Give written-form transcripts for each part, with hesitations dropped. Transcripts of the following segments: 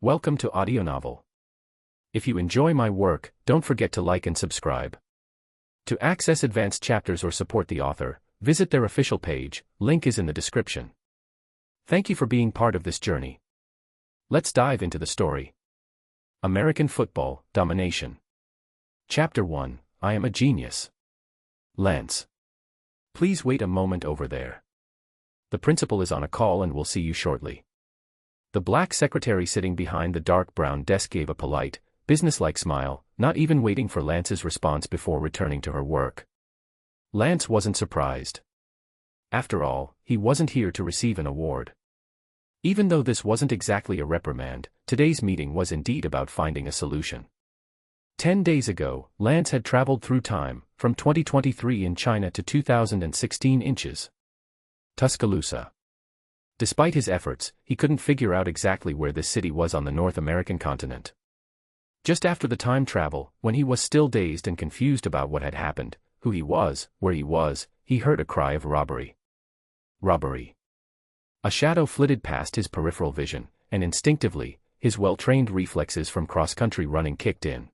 Welcome to Audio Novel. If you enjoy my work, don't forget to like and subscribe. To access advanced chapters or support the author, visit their official page, link is in the description. Thank you for being part of this journey. Let's dive into the story. American Football, Domination. Chapter 1, I Am a Genius. Lance. Please wait a moment over there. The principal is on a call and will see you shortly. The black secretary sitting behind the dark brown desk gave a polite, businesslike smile, not even waiting for Lance's response before returning to her work. Lance wasn't surprised. After all, he wasn't here to receive an award. Even though this wasn't exactly a reprimand, today's meeting was indeed about finding a solution. 10 days ago, Lance had traveled through time, from 2023 in China to 2016 inches. Tuscaloosa. Despite his efforts, he couldn't figure out exactly where this city was on the North American continent. Just after the time travel, when he was still dazed and confused about what had happened, who he was, where he was, he heard a cry of robbery. Robbery. A shadow flitted past his peripheral vision, and instinctively, his well-trained reflexes from cross-country running kicked in.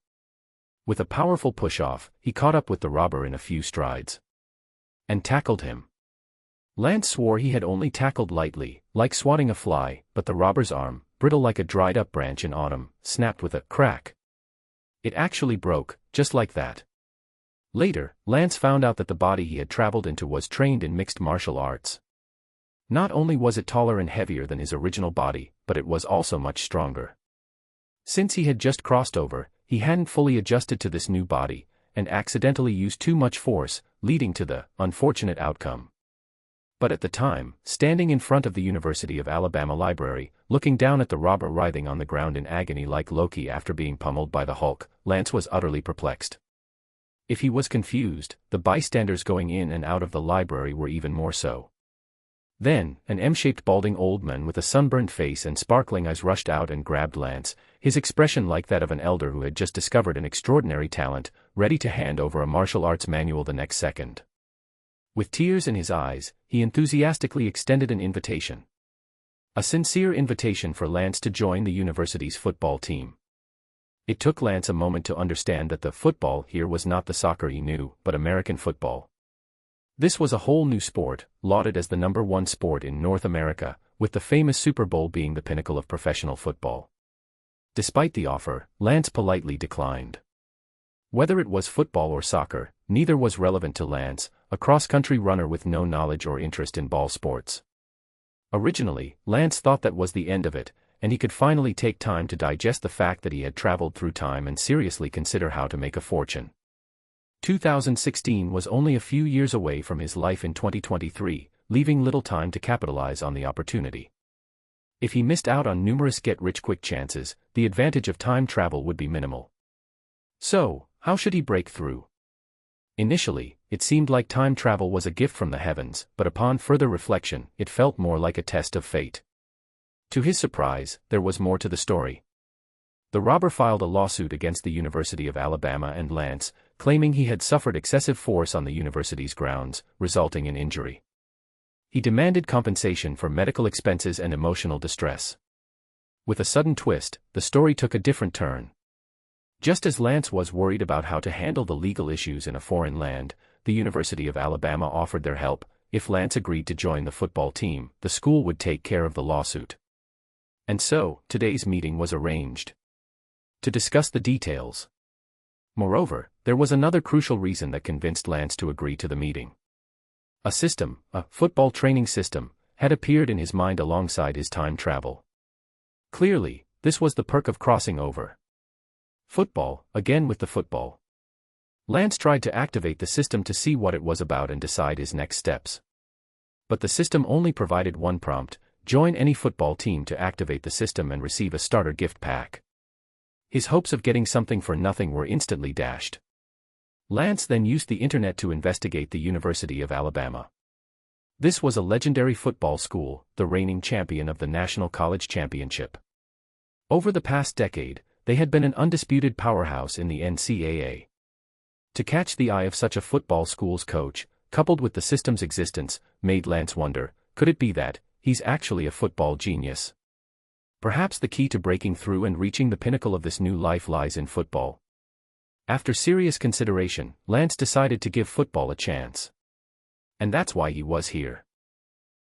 With a powerful push-off, he caught up with the robber in a few strides. And tackled him. Lance swore he had only tackled lightly, like swatting a fly, but the robber's arm, brittle like a dried-up branch in autumn, snapped with a crack. It actually broke, just like that. Later, Lance found out that the body he had traveled into was trained in mixed martial arts. Not only was it taller and heavier than his original body, but it was also much stronger. Since he had just crossed over, he hadn't fully adjusted to this new body, and accidentally used too much force, leading to the unfortunate outcome. But at the time, standing in front of the University of Alabama library, looking down at the robber writhing on the ground in agony like Loki after being pummeled by the Hulk, Lance was utterly perplexed. If he was confused, the bystanders going in and out of the library were even more so. Then, an M-shaped balding old man with a sunburned face and sparkling eyes rushed out and grabbed Lance, his expression like that of an elder who had just discovered an extraordinary talent, ready to hand over a martial arts manual the next second. With tears in his eyes, he enthusiastically extended an invitation. A sincere invitation for Lance to join the university's football team. It took Lance a moment to understand that the football here was not the soccer he knew, but American football. This was a whole new sport, lauded as the #1 sport in North America, with the famous Super Bowl being the pinnacle of professional football. Despite the offer, Lance politely declined. Whether it was football or soccer, neither was relevant to Lance, a cross-country runner with no knowledge or interest in ball sports. Originally, Lance thought that was the end of it, and he could finally take time to digest the fact that he had traveled through time and seriously consider how to make a fortune. 2016 was only a few years away from his life in 2023, leaving little time to capitalize on the opportunity. If he missed out on numerous get-rich-quick chances, the advantage of time travel would be minimal. So, how should he break through? Initially, it seemed like time travel was a gift from the heavens, but upon further reflection, it felt more like a test of fate. To his surprise, there was more to the story. The robber filed a lawsuit against the University of Alabama and Lance, claiming he had suffered excessive force on the university's grounds, resulting in injury. He demanded compensation for medical expenses and emotional distress. With a sudden twist, the story took a different turn. Just as Lance was worried about how to handle the legal issues in a foreign land, the University of Alabama offered their help. If Lance agreed to join the football team, the school would take care of the lawsuit. And so, today's meeting was arranged to discuss the details. Moreover, there was another crucial reason that convinced Lance to agree to the meeting. A football training system, had appeared in his mind alongside his time travel. Clearly, this was the perk of crossing over. Football, again with the football. Lance tried to activate the system to see what it was about and decide his next steps. But the system only provided one prompt: join any football team to activate the system and receive a starter gift pack. His hopes of getting something for nothing were instantly dashed. Lance then used the internet to investigate the University of Alabama. This was a legendary football school, the reigning champion of the National College Championship. Over the past decade, they had been an undisputed powerhouse in the NCAA. To catch the eye of such a football school's coach, coupled with the system's existence, made Lance wonder, could it be that he's actually a football genius? Perhaps the key to breaking through and reaching the pinnacle of this new life lies in football. After serious consideration, Lance decided to give football a chance. And that's why he was here.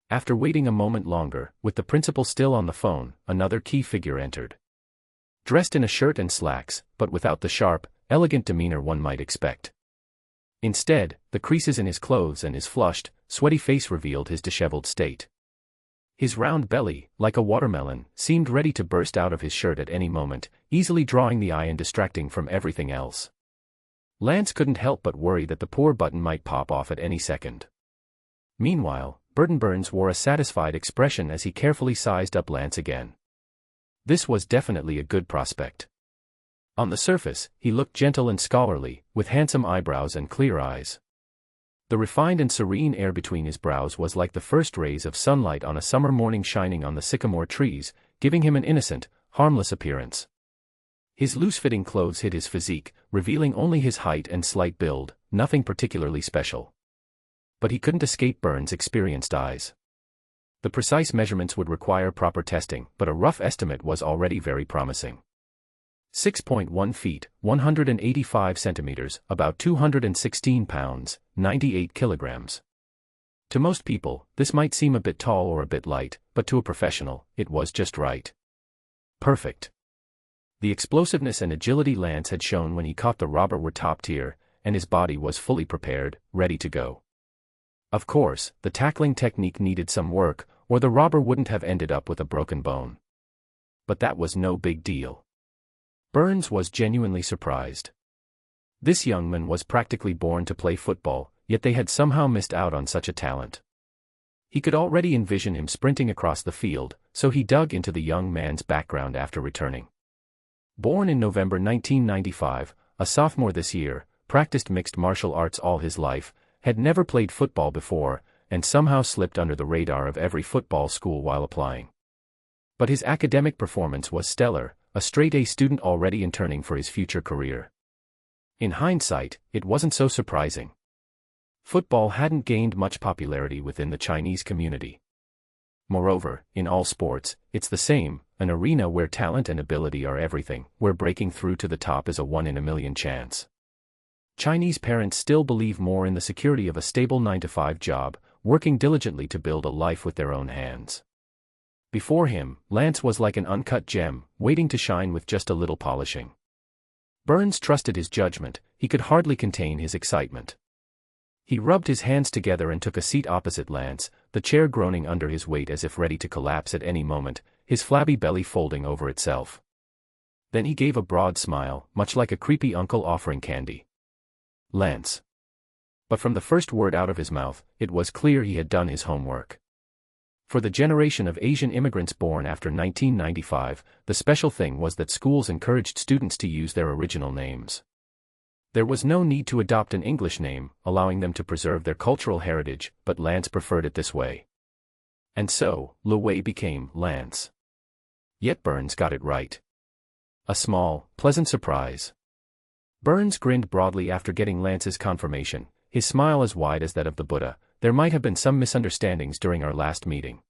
After waiting a moment longer, with the principal still on the phone, another key figure entered. Dressed in a shirt and slacks, but without the sharp, elegant demeanor one might expect. Instead, the creases in his clothes and his flushed, sweaty face revealed his disheveled state. His round belly, like a watermelon, seemed ready to burst out of his shirt at any moment, easily drawing the eye and distracting from everything else. Lance couldn't help but worry that the poor button might pop off at any second. Meanwhile, Burns wore a satisfied expression as he carefully sized up Lance again. This was definitely a good prospect. On the surface, he looked gentle and scholarly, with handsome eyebrows and clear eyes. The refined and serene air between his brows was like the first rays of sunlight on a summer morning shining on the sycamore trees, giving him an innocent, harmless appearance. His loose-fitting clothes hid his physique, revealing only his height and slight build, nothing particularly special. But he couldn't escape Burns' experienced eyes. The precise measurements would require proper testing, but a rough estimate was already very promising. 6.1 feet, 185 centimeters, about 216 pounds, 98 kilograms. To most people, this might seem a bit tall or a bit light, but to a professional, it was just right. Perfect. The explosiveness and agility Lance had shown when he caught the robber were top tier, and his body was fully prepared, ready to go. Of course, the tackling technique needed some work, or the robber wouldn't have ended up with a broken bone. But that was no big deal. Burns was genuinely surprised. This young man was practically born to play football, yet they had somehow missed out on such a talent. He could already envision him sprinting across the field, so he dug into the young man's background after returning. Born in November 1995, a sophomore this year, practiced mixed martial arts all his life, had never played football before, and somehow slipped under the radar of every football school while applying. But his academic performance was stellar, a straight-A student already interning for his future career. In hindsight, it wasn't so surprising. Football hadn't gained much popularity within the Chinese community. Moreover, in all sports, it's the same, an arena where talent and ability are everything, where breaking through to the top is a 1 in a million chance. Chinese parents still believe more in the security of a stable 9-to-5 job, working diligently to build a life with their own hands. Before him, Lance was like an uncut gem, waiting to shine with just a little polishing. Burns trusted his judgment, he could hardly contain his excitement. He rubbed his hands together and took a seat opposite Lance, the chair groaning under his weight as if ready to collapse at any moment, his flabby belly folding over itself. Then he gave a broad smile, much like a creepy uncle offering candy. Lance. But from the first word out of his mouth, it was clear he had done his homework. For the generation of Asian immigrants born after 1995, the special thing was that schools encouraged students to use their original names. There was no need to adopt an English name, allowing them to preserve their cultural heritage, but Lance preferred it this way. And so, Lu Wei became Lance. Yet Burns got it right. A small, pleasant surprise. Burns grinned broadly after getting Lance's confirmation, his smile as wide as that of the Buddha. There might have been some misunderstandings during our last meeting.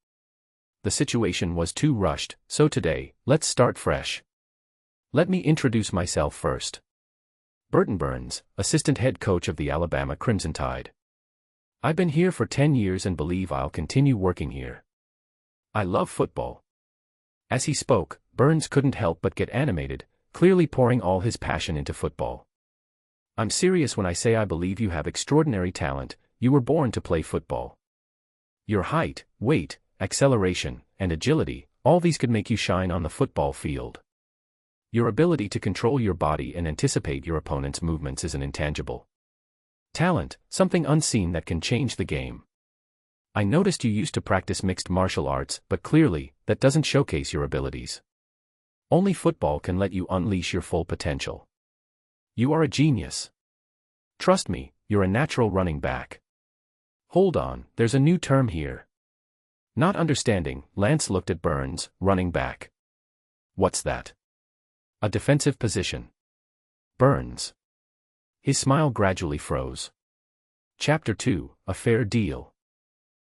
The situation was too rushed, so today, let's start fresh. Let me introduce myself first. Burns, assistant head coach of the Alabama Crimson Tide. I've been here for 10 years and believe I'll continue working here. I love football. As he spoke, Burns couldn't help but get animated, clearly pouring all his passion into football. I'm serious when I say I believe you have extraordinary talent. You were born to play football. Your height, weight, acceleration, and agility, all these could make you shine on the football field. Your ability to control your body and anticipate your opponent's movements is an intangible talent, something unseen that can change the game. I noticed you used to practice mixed martial arts, but clearly, that doesn't showcase your abilities. Only football can let you unleash your full potential. You are a genius. Trust me, you're a natural running back. Hold on, there's a new term here. Not understanding, Lance looked at Burns, running back. What's that? A defensive position. Burns. His smile gradually froze. Chapter 2, A Fair Deal.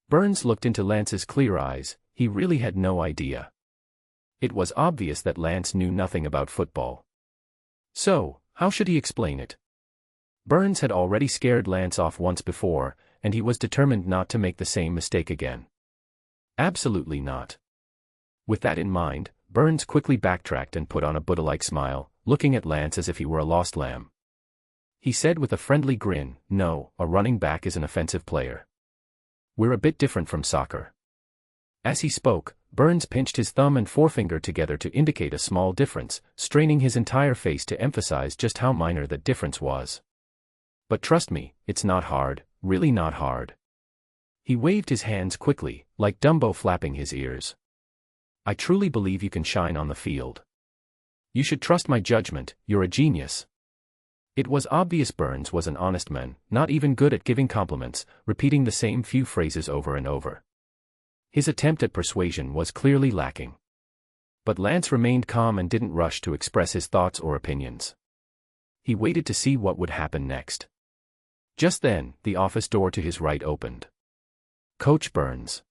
Burns looked into Lance's clear eyes, he really had no idea. It was obvious that Lance knew nothing about football. So, how should he explain it? Burns had already scared Lance off once before, and he was determined not to make the same mistake again. Absolutely not. With that in mind, Burns quickly backtracked and put on a Buddha-like smile, looking at Lance as if he were a lost lamb. He said with a friendly grin, "No, a running back is an offensive player. We're a bit different from soccer." As he spoke, Burns pinched his thumb and forefinger together to indicate a small difference, straining his entire face to emphasize just how minor that difference was. "But trust me, it's not hard, really not hard." He waved his hands quickly, like Dumbo flapping his ears. "I truly believe you can shine on the field. You should trust my judgment, you're a genius." It was obvious Burns was an honest man, not even good at giving compliments, repeating the same few phrases over and over. His attempt at persuasion was clearly lacking. But Lance remained calm and didn't rush to express his thoughts or opinions. He waited to see what would happen next. Just then, the office door to his right opened. Coach Burns.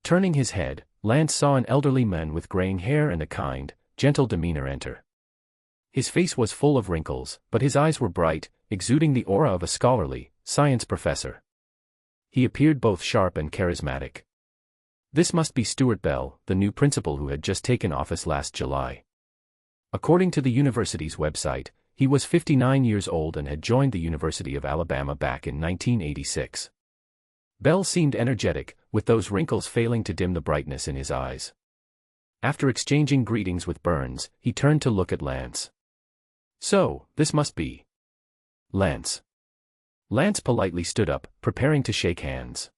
Turning his head, Lance saw an elderly man with graying hair and a kind, gentle demeanor enter. His face was full of wrinkles, but his eyes were bright, exuding the aura of a scholarly, science professor. He appeared both sharp and charismatic. This must be Stuart Bell, the new principal who had just taken office last July. According to the university's website, he was 59 years old and had joined the University of Alabama back in 1986. Bell seemed energetic, with those wrinkles failing to dim the brightness in his eyes. After exchanging greetings with Burns, he turned to look at Lance. "So, this must be Lance." Lance politely stood up, preparing to shake hands.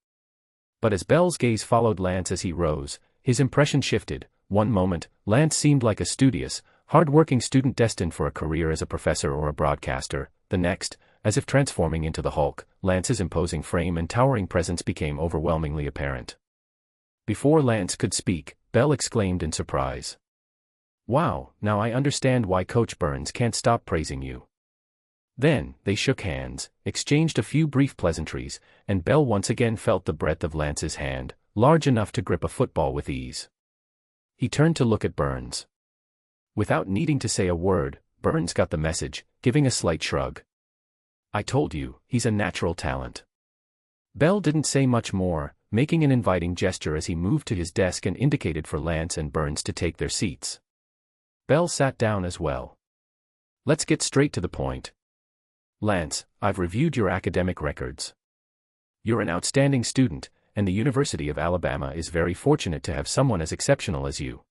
But as Bell's gaze followed Lance as he rose, his impression shifted. One moment, Lance seemed like a studious, hard-working student destined for a career as a professor or a broadcaster. The next, as if transforming into the Hulk, Lance's imposing frame and towering presence became overwhelmingly apparent. Before Lance could speak, Bell exclaimed in surprise. "Wow, now I understand why Coach Burns can't stop praising you." Then, they shook hands, exchanged a few brief pleasantries, and Bell once again felt the breadth of Lance's hand, large enough to grip a football with ease. He turned to look at Burns. Without needing to say a word, Burns got the message, giving a slight shrug. "I told you, he's a natural talent." Bell didn't say much more, making an inviting gesture as he moved to his desk and indicated for Lance and Burns to take their seats. Bell sat down as well. "Let's get straight to the point. Lance, I've reviewed your academic records. You're an outstanding student, and the University of Alabama is very fortunate to have someone as exceptional as you.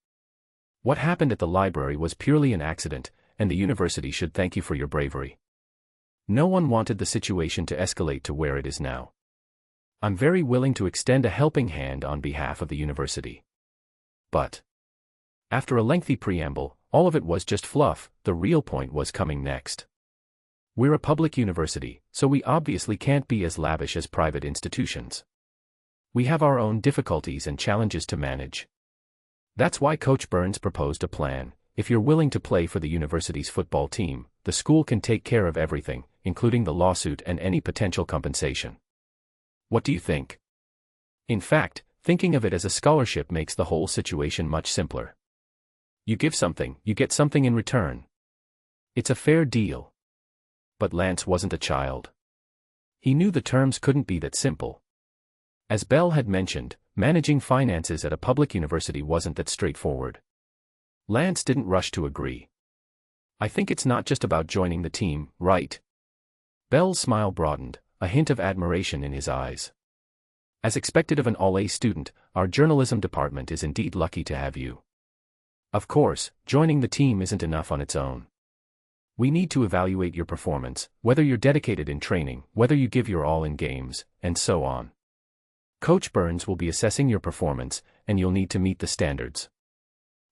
What happened at the library was purely an accident, and the university should thank you for your bravery. No one wanted the situation to escalate to where it is now. I'm very willing to extend a helping hand on behalf of the university. But..." After a lengthy preamble, all of it was just fluff. The real point was coming next. "We're a public university, so we obviously can't be as lavish as private institutions. We have our own difficulties and challenges to manage. That's why Coach Burns proposed a plan. If you're willing to play for the university's football team, the school can take care of everything, including the lawsuit and any potential compensation. What do you think? In fact, thinking of it as a scholarship makes the whole situation much simpler. You give something, you get something in return. It's a fair deal." But Lance wasn't a child. He knew the terms couldn't be that simple. As Bell had mentioned, managing finances at a public university wasn't that straightforward. Lance didn't rush to agree. "I think it's not just about joining the team, right?" Bell's smile broadened, a hint of admiration in his eyes. "As expected of an all-A student, our journalism department is indeed lucky to have you. Of course, joining the team isn't enough on its own. We need to evaluate your performance, whether you're dedicated in training, whether you give your all in games, and so on. Coach Burns will be assessing your performance, and you'll need to meet the standards.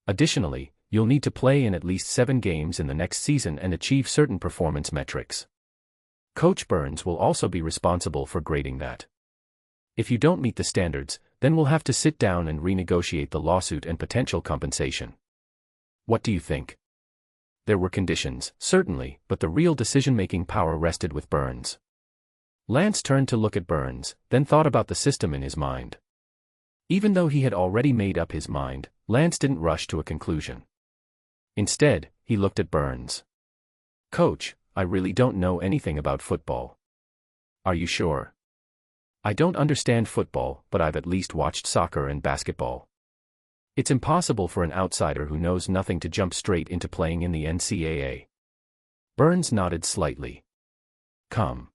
Additionally, you'll need to play in at least 7 games in the next season and achieve certain performance metrics. Coach Burns will also be responsible for grading that. If you don't meet the standards, then we'll have to sit down and renegotiate the lawsuit and potential compensation. What do you think?" There were conditions, certainly, but the real decision-making power rested with Burns. Lance turned to look at Burns, then thought about the system in his mind. Even though he had already made up his mind, Lance didn't rush to a conclusion. Instead, he looked at Burns. "Coach, I really don't know anything about football." "Are you sure?" "I don't understand football, but I've at least watched soccer and basketball. It's impossible for an outsider who knows nothing to jump straight into playing in the NCAA." Burns nodded slightly. Calm.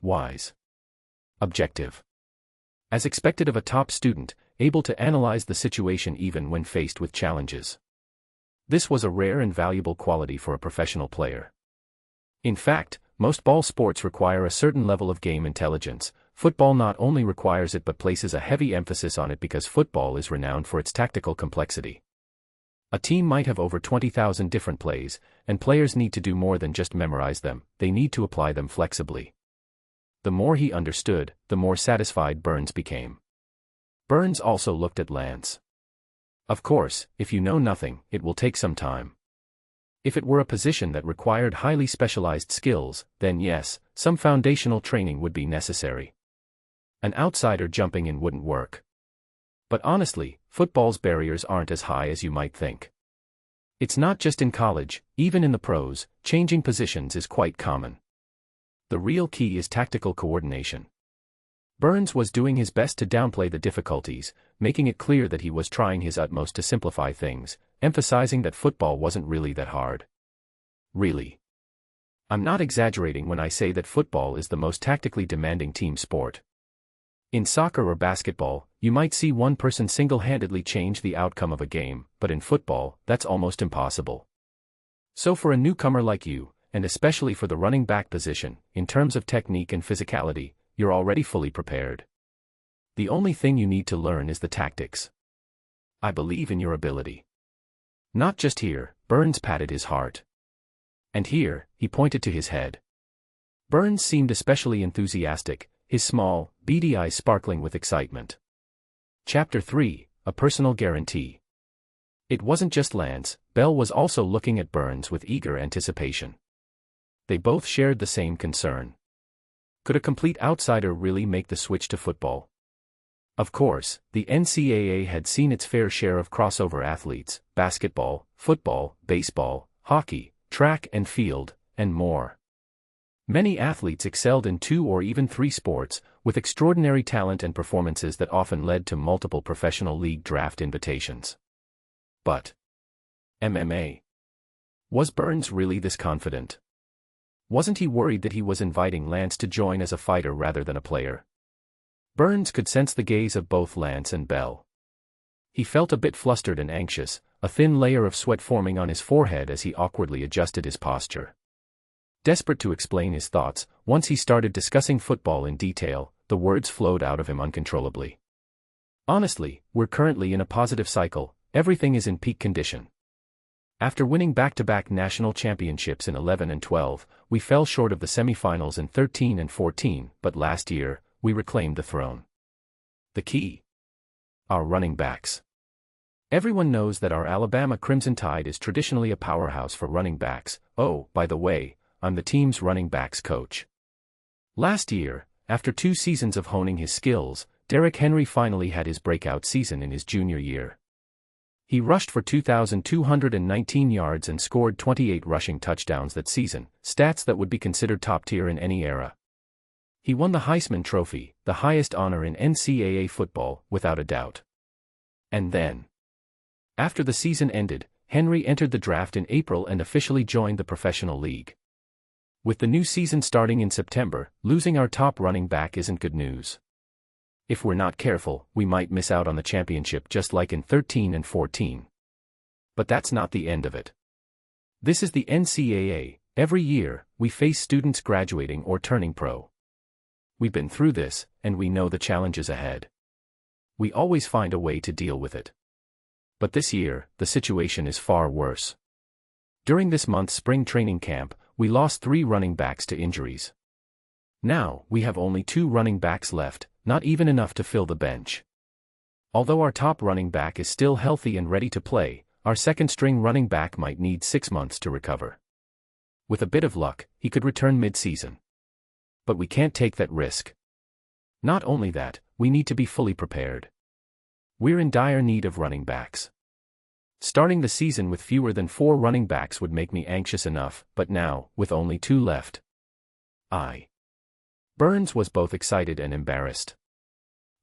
Wise. Objective. As expected of a top student, able to analyze the situation even when faced with challenges. This was a rare and valuable quality for a professional player. In fact, most ball sports require a certain level of game intelligence. Football not only requires it but places a heavy emphasis on it because football is renowned for its tactical complexity. A team might have over 20,000 different plays, and players need to do more than just memorize them, they need to apply them flexibly. The more he understood, the more satisfied Burns became. Burns also looked at Lance. "Of course, if you know nothing, it will take some time. If it were a position that required highly specialized skills, then yes, some foundational training would be necessary. An outsider jumping in wouldn't work. But honestly, football's barriers aren't as high as you might think. It's not just in college, even in the pros, changing positions is quite common. The real key is tactical coordination." Burns was doing his best to downplay the difficulties, making it clear that he was trying his utmost to simplify things, emphasizing that football wasn't really that hard. "Really? I'm not exaggerating when I say that football is the most tactically demanding team sport. In soccer or basketball, you might see one person single-handedly change the outcome of a game, but in football, that's almost impossible. So for a newcomer like you, and especially for the running back position, in terms of technique and physicality, you're already fully prepared. The only thing you need to learn is the tactics. I believe in your ability." Not just here, Burns patted his heart. "And here," he pointed to his head. Burns seemed especially enthusiastic, his small, beady eyes sparkling with excitement. Chapter 3, A Personal Guarantee. It wasn't just Lance, Bell was also looking at Burns with eager anticipation. They both shared the same concern. Could a complete outsider really make the switch to football? Of course, the NCAA had seen its fair share of crossover athletes: basketball, football, baseball, hockey, track and field, and more. Many athletes excelled in 2 or even 3 sports, with extraordinary talent and performances that often led to multiple professional league draft invitations. But MMA? Was Burns really this confident? Wasn't he worried that he was inviting Lance to join as a fighter rather than a player? Burns could sense the gaze of both Lance and Bell. He felt a bit flustered and anxious, a thin layer of sweat forming on his forehead as he awkwardly adjusted his posture. Desperate to explain his thoughts, once he started discussing football in detail, the words flowed out of him uncontrollably. "Honestly, we're currently in a positive cycle, everything is in peak condition. After winning back-to-back national championships in 11 and 12, we fell short of the semifinals in 13 and 14, but last year, we reclaimed the throne. The key? Our running backs. Everyone knows that our Alabama Crimson Tide is traditionally a powerhouse for running backs. Oh, by the way, I'm the team's running backs coach. Last year, after 2 seasons of honing his skills, Derrick Henry finally had his breakout season in his junior year. He rushed for 2,219 yards and scored 28 rushing touchdowns that season, stats that would be considered top tier in any era. He won the Heisman Trophy, the highest honor in NCAA football, without a doubt. And then, after the season ended, Henry entered the draft in April and officially joined the professional league. With the new season starting in September, losing our top running back isn't good news. If we're not careful, we might miss out on the championship just like in 13 and 14. But that's not the end of it. This is the NCAA. Every year, we face students graduating or turning pro. We've been through this, and we know the challenges ahead. We always find a way to deal with it. But this year, the situation is far worse. During this month's spring training camp, we lost 3 running backs to injuries. Now, we have only 2 running backs left, not even enough to fill the bench. Although our top running back is still healthy and ready to play, our second-string running back might need 6 months to recover. With a bit of luck, he could return mid-season. But we can't take that risk. Not only that, we need to be fully prepared. We're in dire need of running backs. Starting the season with fewer than 4 running backs would make me anxious enough, but now, with only 2 left. Burns was both excited and embarrassed.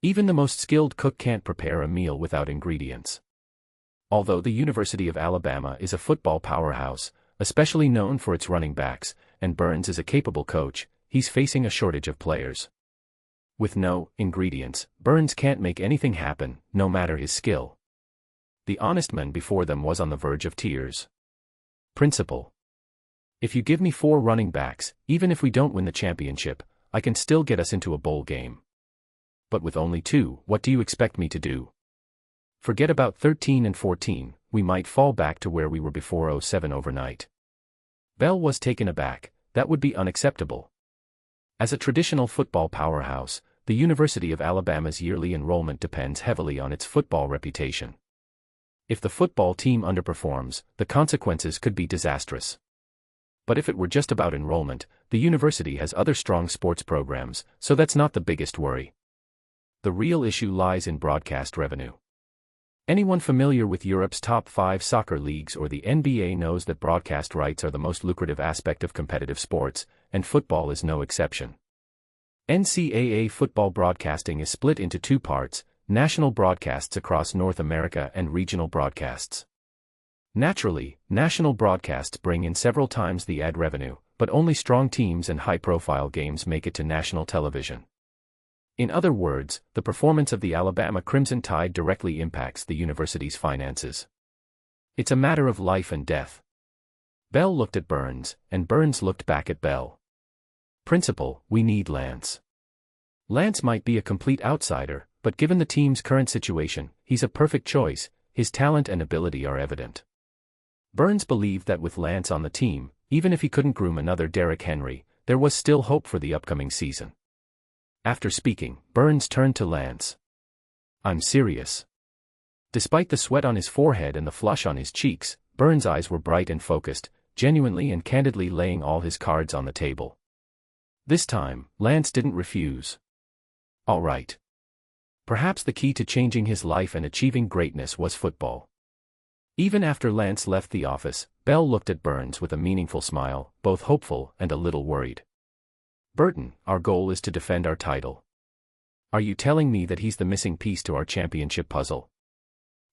Even the most skilled cook can't prepare a meal without ingredients. Although the University of Alabama is a football powerhouse, especially known for its running backs, and Burns is a capable coach, he's facing a shortage of players. With no ingredients, Burns can't make anything happen, no matter his skill. The honest man before them was on the verge of tears. Principal. If you give me 4 running backs, even if we don't win the championship, I can still get us into a bowl game. But with only 2, what do you expect me to do? Forget about 13 and 14, we might fall back to where we were before 07 overnight. Bell was taken aback. That would be unacceptable. As a traditional football powerhouse, the University of Alabama's yearly enrollment depends heavily on its football reputation. If the football team underperforms, the consequences could be disastrous. But if it were just about enrollment, the university has other strong sports programs, so that's not the biggest worry. The real issue lies in broadcast revenue. Anyone familiar with Europe's top 5 soccer leagues or the NBA knows that broadcast rights are the most lucrative aspect of competitive sports, and football is no exception. NCAA football broadcasting is split into 2 parts, national broadcasts across North America and regional broadcasts. Naturally, national broadcasts bring in several times the ad revenue, but only strong teams and high-profile games make it to national television. In other words, the performance of the Alabama Crimson Tide directly impacts the university's finances. It's a matter of life and death. Bell looked at Burns, and Burns looked back at Bell. Principal, we need Lance. Lance might be a complete outsider, but given the team's current situation, he's a perfect choice, his talent and ability are evident. Burns believed that with Lance on the team, even if he couldn't groom another Derrick Henry, there was still hope for the upcoming season. After speaking, Burns turned to Lance. I'm serious. Despite the sweat on his forehead and the flush on his cheeks, Burns' eyes were bright and focused, genuinely and candidly laying all his cards on the table. This time, Lance didn't refuse. All right. Perhaps the key to changing his life and achieving greatness was football. Even after Lance left the office, Bell looked at Burns with a meaningful smile, both hopeful and a little worried. Burton, our goal is to defend our title. Are you telling me that he's the missing piece to our championship puzzle?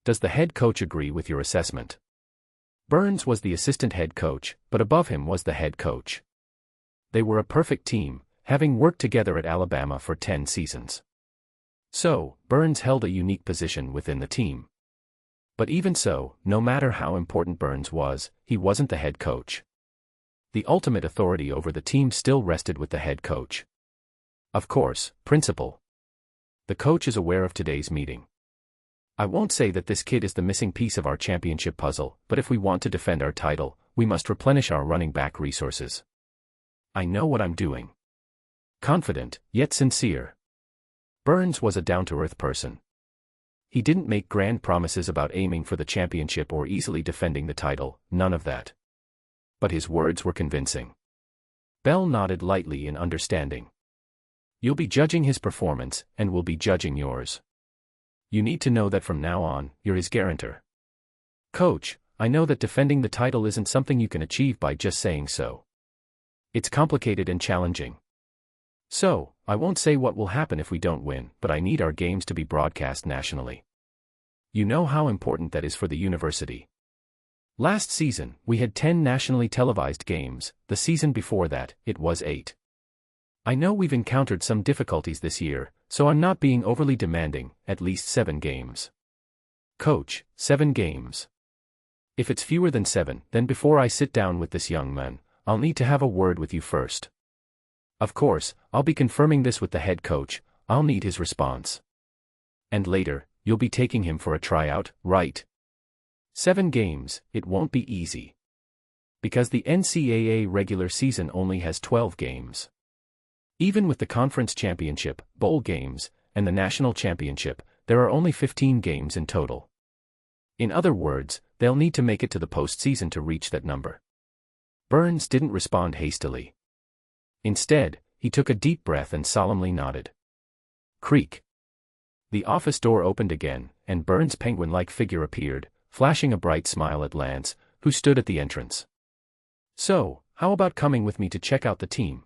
Does the head coach agree with your assessment? Burns was the assistant head coach, but above him was the head coach. They were a perfect team, having worked together at Alabama for 10 seasons. So, Burns held a unique position within the team. But even so, no matter how important Burns was, he wasn't the head coach. The ultimate authority over the team still rested with the head coach. Of course, Principal. The coach is aware of today's meeting. I won't say that this kid is the missing piece of our championship puzzle, but if we want to defend our title, we must replenish our running back resources. I know what I'm doing. Confident, yet sincere. Burns was a down-to-earth person. He didn't make grand promises about aiming for the championship or easily defending the title, none of that. But his words were convincing. Bell nodded lightly in understanding. You'll be judging his performance, and we'll be judging yours. You need to know that from now on, you're his guarantor. Coach, I know that defending the title isn't something you can achieve by just saying so. It's complicated and challenging. So, I won't say what will happen if we don't win, but I need our games to be broadcast nationally. You know how important that is for the university. Last season, we had 10 nationally televised games, the season before that, it was 8. I know we've encountered some difficulties this year, so I'm not being overly demanding, at least 7 games. Coach, 7 games. If it's fewer than 7, then before I sit down with this young man, I'll need to have a word with you first. Of course, I'll be confirming this with the head coach, I'll need his response. And later, you'll be taking him for a tryout, right? 7 games, it won't be easy. Because the NCAA regular season only has 12 games. Even with the conference championship, bowl games, and the national championship, there are only 15 games in total. In other words, they'll need to make it to the postseason to reach that number. Burns didn't respond hastily. Instead, he took a deep breath and solemnly nodded. Creak. The office door opened again, and Burns' penguin-like figure appeared, flashing a bright smile at Lance, who stood at the entrance. "So, how about coming with me to check out the team?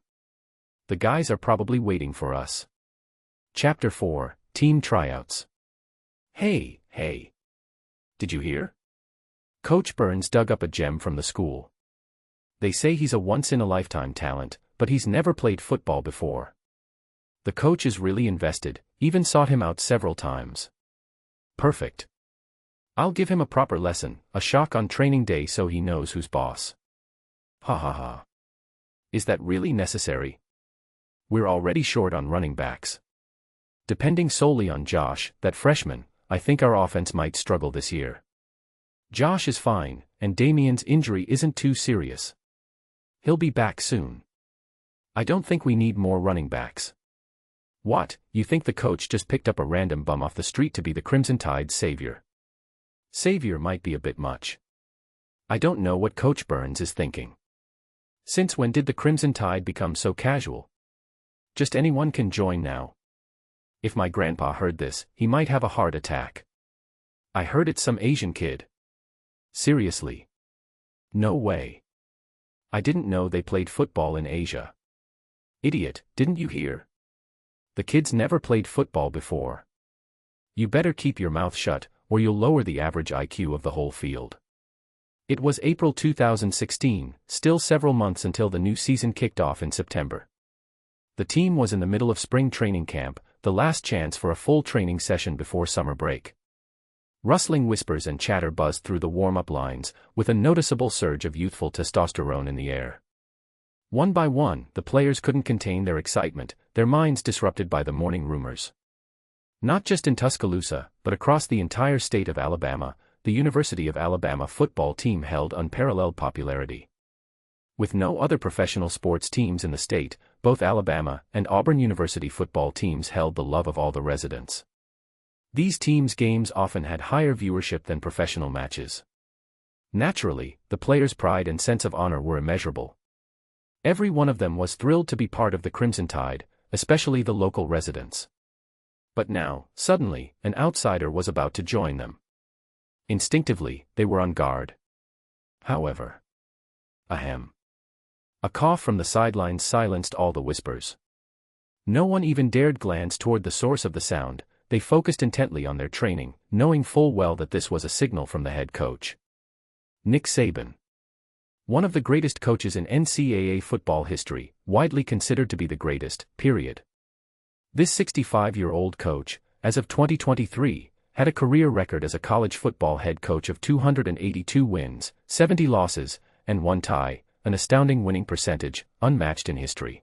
The guys are probably waiting for us." Chapter 4, Team Tryouts. Hey. Did you hear? Coach Burns dug up a gem from the school. They say he's a once-in-a-lifetime talent, but he's never played football before. The coach is really invested, even sought him out several times. Perfect. I'll give him a proper lesson, a shock on training day so he knows who's boss. Ha ha ha. Is that really necessary? We're already short on running backs. Depending solely on Josh, that freshman, I think our offense might struggle this year. Josh is fine, and Damien's injury isn't too serious. He'll be back soon. I don't think we need more running backs. What, you think the coach just picked up a random bum off the street to be the Crimson Tide's savior? Savior might be a bit much. I don't know what Coach Burns is thinking. Since when did the Crimson Tide become so casual? Just anyone can join now. If my grandpa heard this, he might have a heart attack. I heard it's some Asian kid. Seriously? No way. I didn't know they played football in Asia. Idiot, didn't you hear? The kid's never played football before. You better keep your mouth shut, or you'll lower the average IQ of the whole field. It was April 2016, still several months until the new season kicked off in September. The team was in the middle of spring training camp, the last chance for a full training session before summer break. Rustling whispers and chatter buzzed through the warm-up lines, with a noticeable surge of youthful testosterone in the air. One by one, the players couldn't contain their excitement, their minds disrupted by the morning rumors. Not just in Tuscaloosa, but across the entire state of Alabama, the University of Alabama football team held unparalleled popularity. With no other professional sports teams in the state, both Alabama and Auburn University football teams held the love of all the residents. These teams' games often had higher viewership than professional matches. Naturally, the players' pride and sense of honor were immeasurable. Every one of them was thrilled to be part of the Crimson Tide, especially the local residents. But now, suddenly, an outsider was about to join them. Instinctively, they were on guard. However. Ahem. A cough from the sidelines silenced all the whispers. No one even dared glance toward the source of the sound, they focused intently on their training, knowing full well that this was a signal from the head coach. Nick Saban. One of the greatest coaches in NCAA football history, widely considered to be the greatest, period. This 65-year-old coach, as of 2023, had a career record as a college football head coach of 282 wins, 70 losses, and 1 tie, an astounding winning percentage, unmatched in history.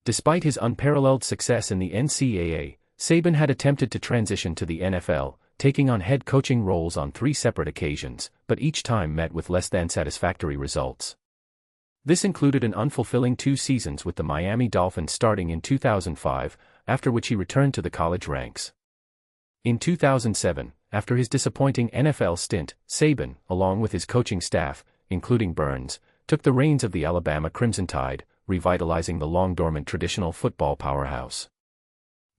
Despite his unparalleled success in the NCAA, Saban had attempted to transition to the NFL, taking on head coaching roles on 3 separate occasions, but each time met with less than satisfactory results. This included an unfulfilling 2 seasons with the Miami Dolphins starting in 2005, after which he returned to the college ranks. In 2007, after his disappointing NFL stint, Saban, along with his coaching staff, including Burns, took the reins of the Alabama Crimson Tide, revitalizing the long-dormant traditional football powerhouse.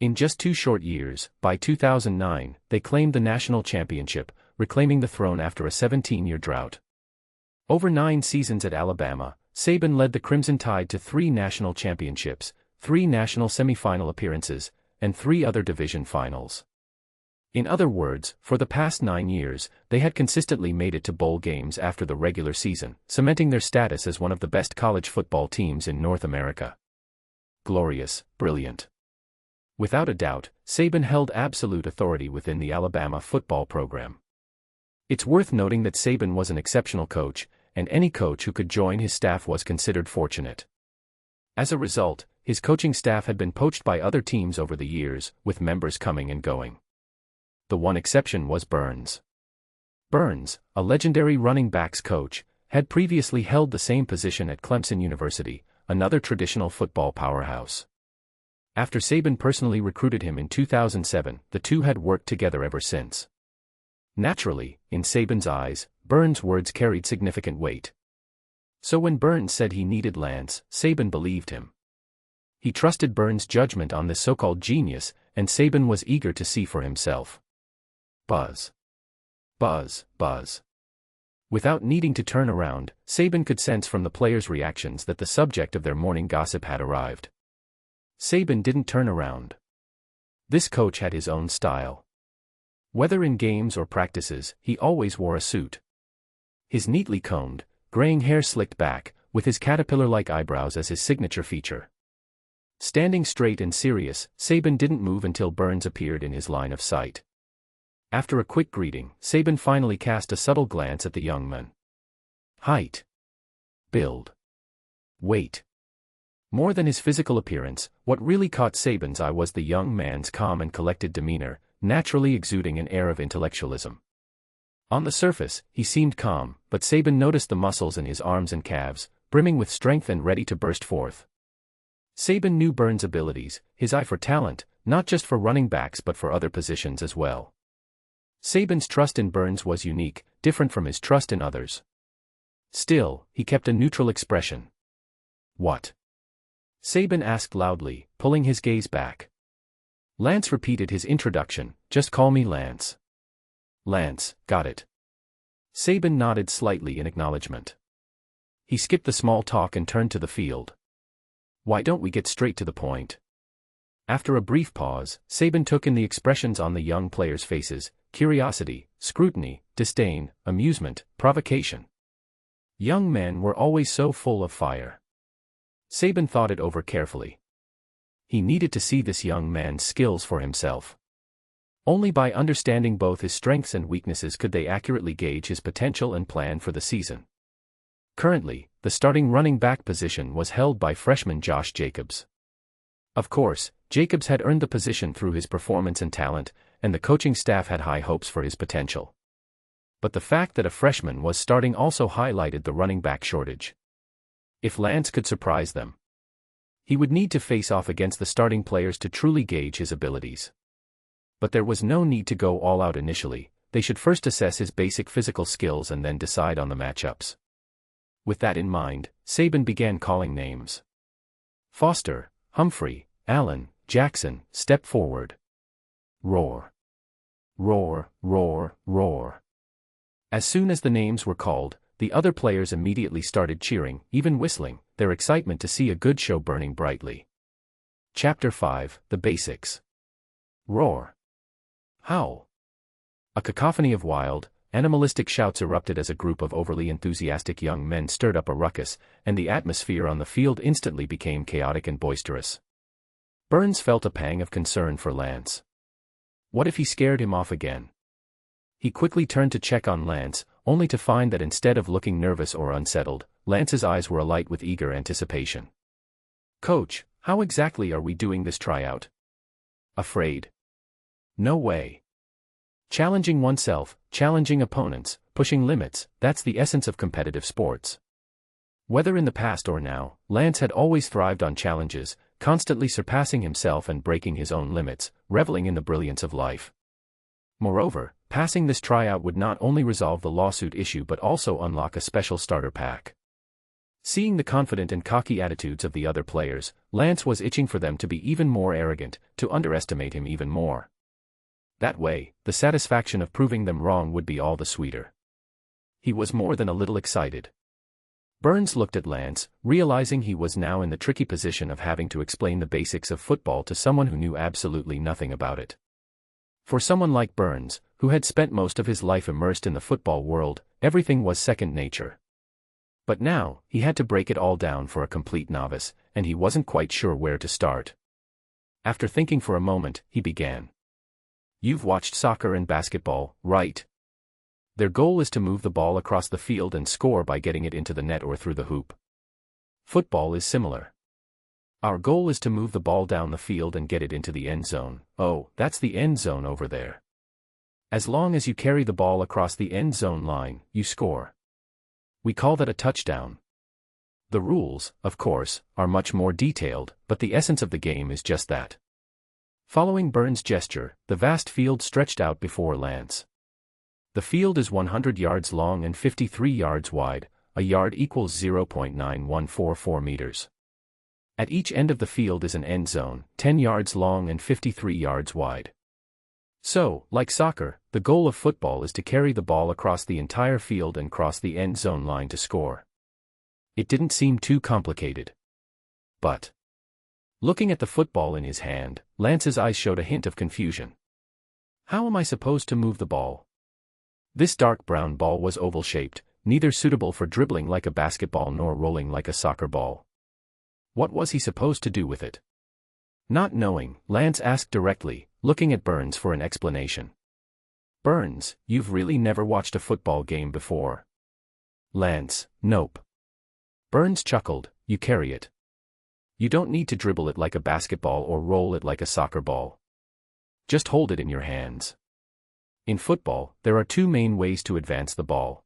In just 2 short years, by 2009, they claimed the national championship, reclaiming the throne after a 17-year drought. Over 9 seasons at Alabama, Saban led the Crimson Tide to 3 national championships, 3 national semifinal appearances, and 3 other division finals. In other words, for the past 9 years, they had consistently made it to bowl games after the regular season, cementing their status as one of the best college football teams in North America. Glorious, brilliant. Without a doubt, Saban held absolute authority within the Alabama football program. It's worth noting that Saban was an exceptional coach, and any coach who could join his staff was considered fortunate. As a result, his coaching staff had been poached by other teams over the years, with members coming and going. The one exception was Burns. Burns, a legendary running backs coach, had previously held the same position at Clemson University, another traditional football powerhouse. After Saban personally recruited him in 2007, the two had worked together ever since. Naturally, in Saban's eyes, Burns' words carried significant weight. So when Burns said he needed Lance, Saban believed him. He trusted Burns' judgment on this so-called genius, and Saban was eager to see for himself. Buzz. Buzz, buzz. Without needing to turn around, Saban could sense from the players' reactions that the subject of their morning gossip had arrived. Saban didn't turn around. This coach had his own style. Whether in games or practices, he always wore a suit. His neatly combed, graying hair slicked back, with his caterpillar-like eyebrows as his signature feature. Standing straight and serious, Saban didn't move until Burns appeared in his line of sight. After a quick greeting, Saban finally cast a subtle glance at the young man. Height. Build. Weight. More than his physical appearance, what really caught Saban's eye was the young man's calm and collected demeanor, naturally exuding an air of intellectualism. On the surface, he seemed calm, but Saban noticed the muscles in his arms and calves, brimming with strength and ready to burst forth. Saban knew Burns' abilities, his eye for talent, not just for running backs but for other positions as well. Saban's trust in Burns was unique, different from his trust in others. Still, he kept a neutral expression. What? Saban asked loudly, pulling his gaze back. Lance repeated his introduction, just call me Lance. Lance, got it. Saban nodded slightly in acknowledgement. He skipped the small talk and turned to the field. Why don't we get straight to the point? After a brief pause, Saban took in the expressions on the young players' faces: curiosity, scrutiny, disdain, amusement, provocation. Young men were always so full of fire. Saban thought it over carefully. He needed to see this young man's skills for himself. Only by understanding both his strengths and weaknesses could they accurately gauge his potential and plan for the season. Currently, the starting running back position was held by freshman Josh Jacobs. Of course, Jacobs had earned the position through his performance and talent, and the coaching staff had high hopes for his potential. But the fact that a freshman was starting also highlighted the running back shortage. If Lance could surprise them, he would need to face off against the starting players to truly gauge his abilities. But there was no need to go all out initially. They should first assess his basic physical skills and then decide on the matchups. With that in mind, Saban began calling names. Foster, Humphrey, Allen, Jackson, step forward. Roar. Roar, roar, roar. As soon as the names were called, the other players immediately started cheering, even whistling, their excitement to see a good show burning brightly. Chapter 5, The Basics. Roar. Howl. A cacophony of wild, animalistic shouts erupted as a group of overly enthusiastic young men stirred up a ruckus, and the atmosphere on the field instantly became chaotic and boisterous. Burns felt a pang of concern for Lance. What if he scared him off again? He quickly turned to check on Lance, only to find that instead of looking nervous or unsettled, Lance's eyes were alight with eager anticipation. Coach, how exactly are we doing this tryout? Afraid? No way. Challenging oneself, challenging opponents, pushing limits, that's the essence of competitive sports. Whether in the past or now, Lance had always thrived on challenges, constantly surpassing himself and breaking his own limits, reveling in the brilliance of life. Moreover, passing this tryout would not only resolve the lawsuit issue but also unlock a special starter pack. Seeing the confident and cocky attitudes of the other players, Lance was itching for them to be even more arrogant, to underestimate him even more. That way, the satisfaction of proving them wrong would be all the sweeter. He was more than a little excited. Burns looked at Lance, realizing he was now in the tricky position of having to explain the basics of football to someone who knew absolutely nothing about it. For someone like Burns, who had spent most of his life immersed in the football world, everything was second nature. But now, he had to break it all down for a complete novice, and he wasn't quite sure where to start. After thinking for a moment, he began. You've watched soccer and basketball, right? Their goal is to move the ball across the field and score by getting it into the net or through the hoop. Football is similar. Our goal is to move the ball down the field and get it into the end zone. Oh, that's the end zone over there. As long as you carry the ball across the end zone line, you score. We call that a touchdown. The rules, of course, are much more detailed, but the essence of the game is just that. Following Burns' gesture, the vast field stretched out before Lance. The field is 100 yards long and 53 yards wide, a yard equals 0.9144 meters. At each end of the field is an end zone, 10 yards long and 53 yards wide. So, like soccer, the goal of football is to carry the ball across the entire field and cross the end zone line to score. It didn't seem too complicated. But, looking at the football in his hand, Lance's eyes showed a hint of confusion. How am I supposed to move the ball? This dark brown ball was oval-shaped, neither suitable for dribbling like a basketball nor rolling like a soccer ball. What was he supposed to do with it? Not knowing, Lance asked directly, looking at Burns for an explanation. Burns, you've really never watched a football game before. Lance, nope. Burns chuckled, you carry it. You don't need to dribble it like a basketball or roll it like a soccer ball. Just hold it in your hands. In football, there are two main ways to advance the ball.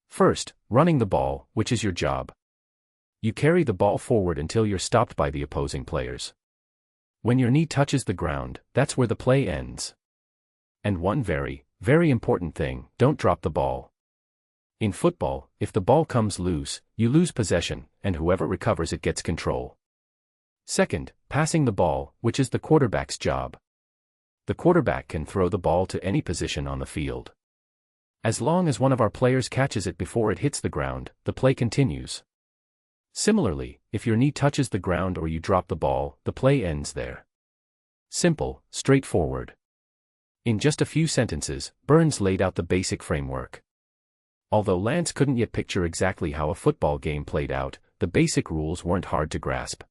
First, running the ball, which is your job. You carry the ball forward until you're stopped by the opposing players. When your knee touches the ground, that's where the play ends. And one very, very important thing, don't drop the ball. In football, if the ball comes loose, you lose possession, and whoever recovers it gets control. Second, passing the ball, which is the quarterback's job. The quarterback can throw the ball to any position on the field. As long as one of our players catches it before it hits the ground, the play continues. Similarly, if your knee touches the ground or you drop the ball, the play ends there. Simple, straightforward. In just a few sentences, Burns laid out the basic framework. Although Lance couldn't yet picture exactly how a football game played out, the basic rules weren't hard to grasp.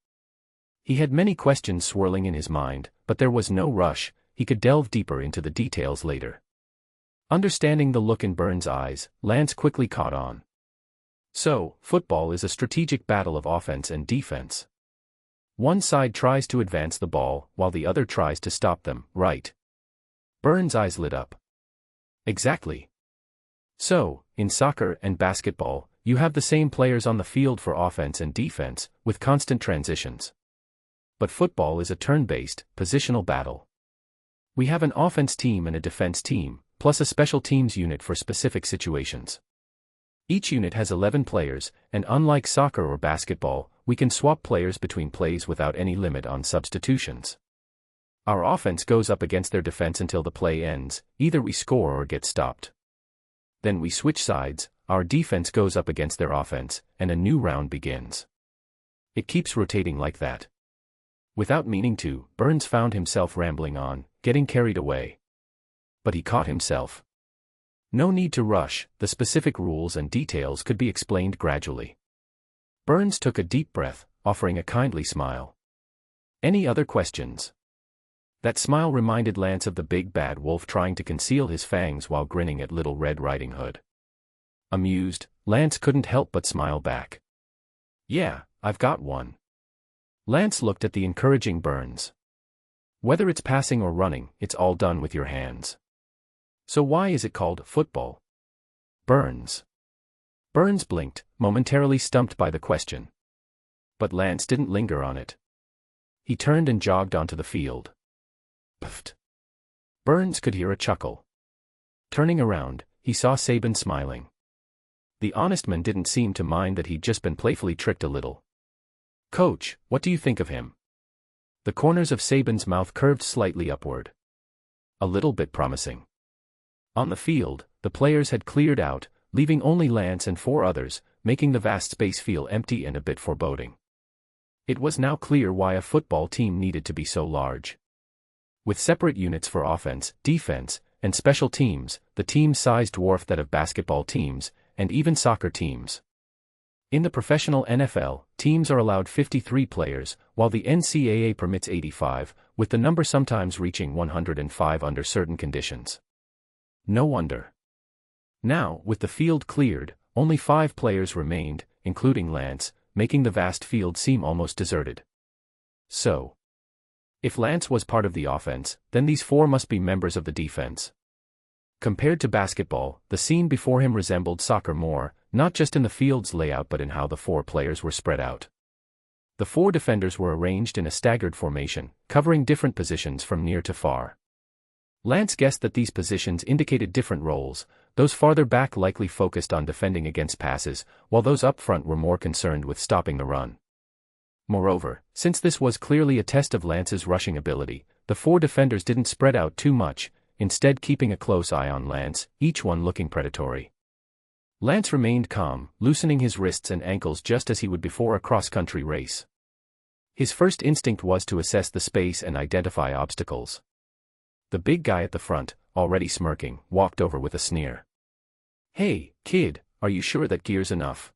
He had many questions swirling in his mind, but there was no rush, he could delve deeper into the details later. Understanding the look in Burns' eyes, Lance quickly caught on. So, football is a strategic battle of offense and defense. One side tries to advance the ball, while the other tries to stop them, right? Burns' eyes lit up. Exactly. So, in soccer and basketball, you have the same players on the field for offense and defense, with constant transitions. But football is a turn-based, positional battle. We have an offense team and a defense team, plus a special teams unit for specific situations. Each unit has 11 players, and unlike soccer or basketball, we can swap players between plays without any limit on substitutions. Our offense goes up against their defense until the play ends, either we score or get stopped. Then we switch sides, our defense goes up against their offense, and a new round begins. It keeps rotating like that. Without meaning to, Burns found himself rambling on, getting carried away. But he caught himself. No need to rush, the specific rules and details could be explained gradually. Burns took a deep breath, offering a kindly smile. Any other questions? That smile reminded Lance of the big bad wolf trying to conceal his fangs while grinning at Little Red Riding Hood. Amused, Lance couldn't help but smile back. Yeah, I've got one. Lance looked at the encouraging Burns. Whether it's passing or running, it's all done with your hands. So why is it called football? Burns blinked, momentarily stumped by the question. But Lance didn't linger on it. He turned and jogged onto the field. Puffed. Burns could hear a chuckle. Turning around, he saw Saban smiling. The honest man didn't seem to mind that he'd just been playfully tricked a little. Coach, what do you think of him? The corners of Saban's mouth curved slightly upward. A little bit promising. On the field, the players had cleared out, leaving only Lance and 4 others, making the vast space feel empty and a bit foreboding. It was now clear why a football team needed to be so large. With separate units for offense, defense, and special teams, the team's size dwarfed that of basketball teams, and even soccer teams. In the professional NFL, teams are allowed 53 players, while the NCAA permits 85, with the number sometimes reaching 105 under certain conditions. No wonder. Now, with the field cleared, only 5 players remained, including Lance, making the vast field seem almost deserted. So, if Lance was part of the offense, then these 4 must be members of the defense. Compared to basketball, the scene before him resembled soccer more, not just in the field's layout but in how the 4 players were spread out. The 4 defenders were arranged in a staggered formation, covering different positions from near to far. Lance guessed that these positions indicated different roles, those farther back likely focused on defending against passes, while those up front were more concerned with stopping the run. Moreover, since this was clearly a test of Lance's rushing ability, the 4 defenders didn't spread out too much, instead keeping a close eye on Lance, each one looking predatory. Lance remained calm, loosening his wrists and ankles just as he would before a cross-country race. His first instinct was to assess the space and identify obstacles. The big guy at the front, already smirking, walked over with a sneer. "Hey, kid, are you sure that gear's enough?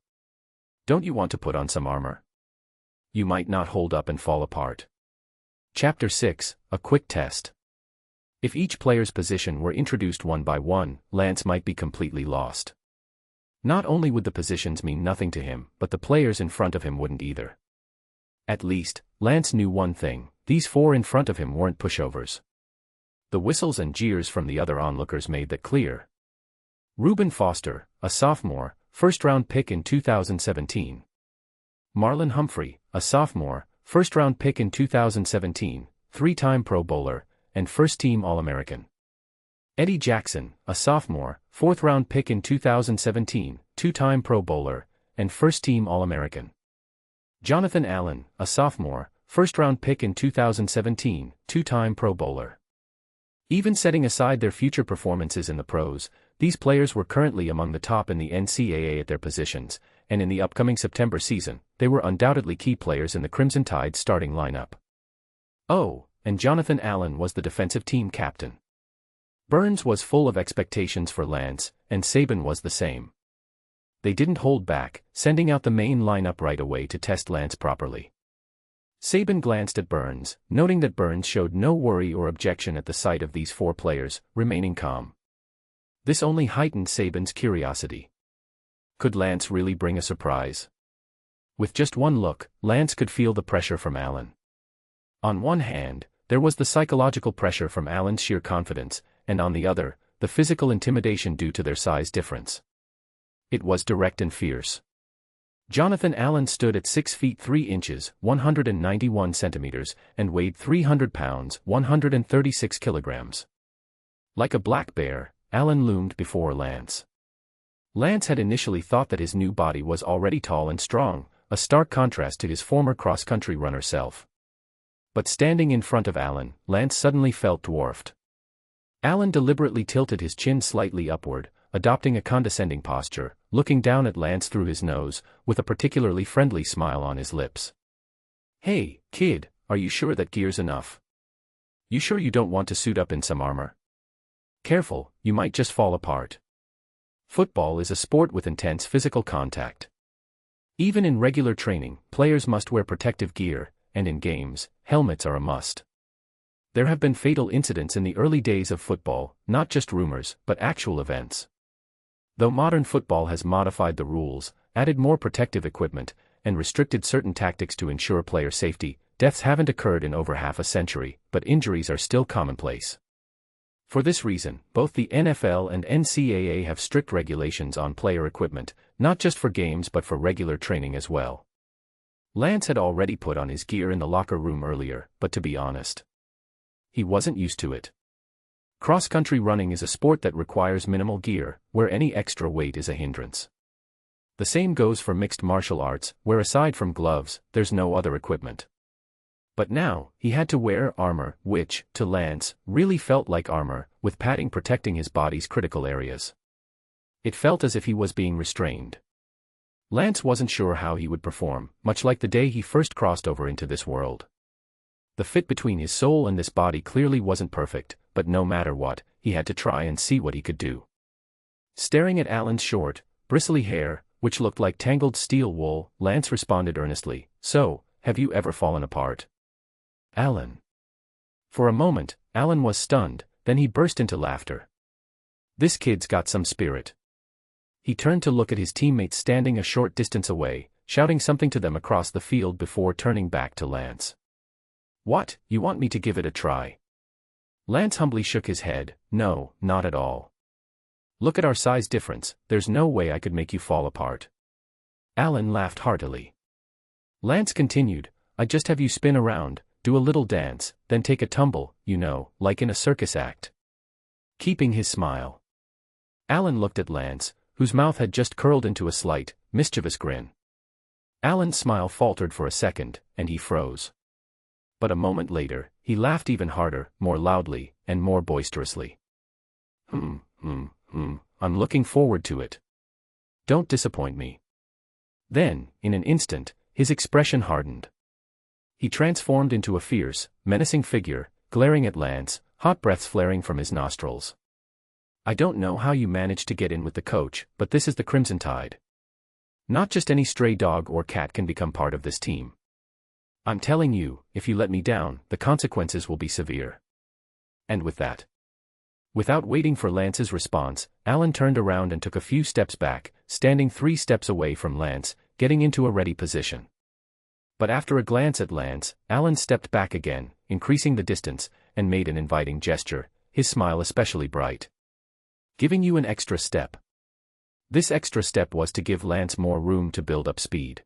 Don't you want to put on some armor? You might not hold up and fall apart." Chapter 6, A Quick Test. If each player's position were introduced one by one, Lance might be completely lost. Not only would the positions mean nothing to him, but the players in front of him wouldn't either. At least, Lance knew one thing: these four in front of him weren't pushovers. The whistles and jeers from the other onlookers made that clear. Reuben Foster, a sophomore, first-round pick in 2017. Marlon Humphrey, a sophomore, first-round pick in 2017, three-time Pro Bowler, and first-team All-American. Eddie Jackson, a sophomore, fourth-round pick in 2017, two-time Pro Bowler, and first-team All-American. Jonathan Allen, a sophomore, first-round pick in 2017, two-time Pro Bowler. Even setting aside their future performances in the pros, these players were currently among the top in the NCAA at their positions, and in the upcoming September season, they were undoubtedly key players in the Crimson Tide's starting lineup. Oh, and Jonathan Allen was the defensive team captain. Burns was full of expectations for Lance, and Saban was the same. They didn't hold back, sending out the main lineup right away to test Lance properly. Saban glanced at Burns, noting that Burns showed no worry or objection at the sight of these four players, remaining calm. This only heightened Saban's curiosity. Could Lance really bring a surprise? With just one look, Lance could feel the pressure from Allen. On one hand, there was the psychological pressure from Allen's sheer confidence, and on the other, the physical intimidation due to their size difference. It was direct and fierce. Jonathan Allen stood at 6 feet 3 inches, 191 centimeters, and weighed 300 pounds, 136 kilograms. Like a black bear, Allen loomed before Lance. Lance had initially thought that his new body was already tall and strong, a stark contrast to his former cross-country runner self. But standing in front of Allen, Lance suddenly felt dwarfed. Allen deliberately tilted his chin slightly upward, adopting a condescending posture, looking down at Lance through his nose, with a particularly friendly smile on his lips. "Hey, kid, are you sure that gear's enough? You sure you don't want to suit up in some armor? Careful, you might just fall apart. Football is a sport with intense physical contact. Even in regular training, players must wear protective gear, and in games, helmets are a must. There have been fatal incidents in the early days of football, not just rumors, but actual events. Though modern football has modified the rules, added more protective equipment, and restricted certain tactics to ensure player safety, deaths haven't occurred in over half a century, but injuries are still commonplace. For this reason, both the NFL and NCAA have strict regulations on player equipment, not just for games but for regular training as well. Lance had already put on his gear in the locker room earlier, but to be honest, he wasn't used to it. Cross-country running is a sport that requires minimal gear, where any extra weight is a hindrance. The same goes for mixed martial arts, where aside from gloves, there's no other equipment. But now, he had to wear armor, which, to Lance, really felt like armor, with padding protecting his body's critical areas. It felt as if he was being restrained. Lance wasn't sure how he would perform, much like the day he first crossed over into this world. The fit between his soul and this body clearly wasn't perfect, but no matter what, he had to try and see what he could do. Staring at Allen's short, bristly hair, which looked like tangled steel wool, Lance responded earnestly, "So, have you ever fallen apart?" Allen. For a moment, Allen was stunned, then he burst into laughter. This kid's got some spirit. He turned to look at his teammates standing a short distance away, shouting something to them across the field before turning back to Lance. "What, you want me to give it a try?" Lance humbly shook his head, "No, not at all. Look at our size difference, there's no way I could make you fall apart." Allen laughed heartily. Lance continued, "I'd just have you spin around, do a little dance, then take a tumble, you know, like in a circus act." Keeping his smile, Allen looked at Lance, whose mouth had just curled into a slight, mischievous grin. Allen's smile faltered for a second, and he froze. But a moment later, he laughed even harder, more loudly, and more boisterously. I'm looking forward to it. Don't disappoint me. Then, in an instant, his expression hardened. He transformed into a fierce, menacing figure, glaring at Lance, hot breaths flaring from his nostrils. I don't know how you managed to get in with the coach, but this is the Crimson Tide. Not just any stray dog or cat can become part of this team. I'm telling you, if you let me down, the consequences will be severe. And with that, without waiting for Lance's response, Alan turned around and took a few steps back, standing 3 steps away from Lance, getting into a ready position. But after a glance at Lance, Alan stepped back again, increasing the distance, and made an inviting gesture, his smile especially bright. Giving you an extra step. This extra step was to give Lance more room to build up speed.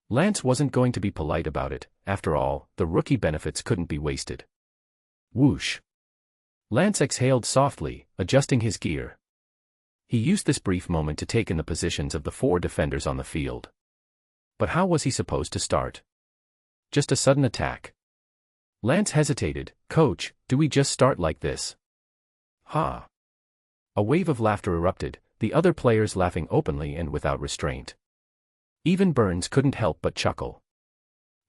Lance wasn't going to be polite about it, after all, the rookie benefits couldn't be wasted. Whoosh. Lance exhaled softly, adjusting his gear. He used this brief moment to take in the positions of the 4 defenders on the field. But how was he supposed to start? Just a sudden attack. Lance hesitated. Coach, do we just start like this? Ha! A wave of laughter erupted, the other players laughing openly and without restraint. Even Burns couldn't help but chuckle.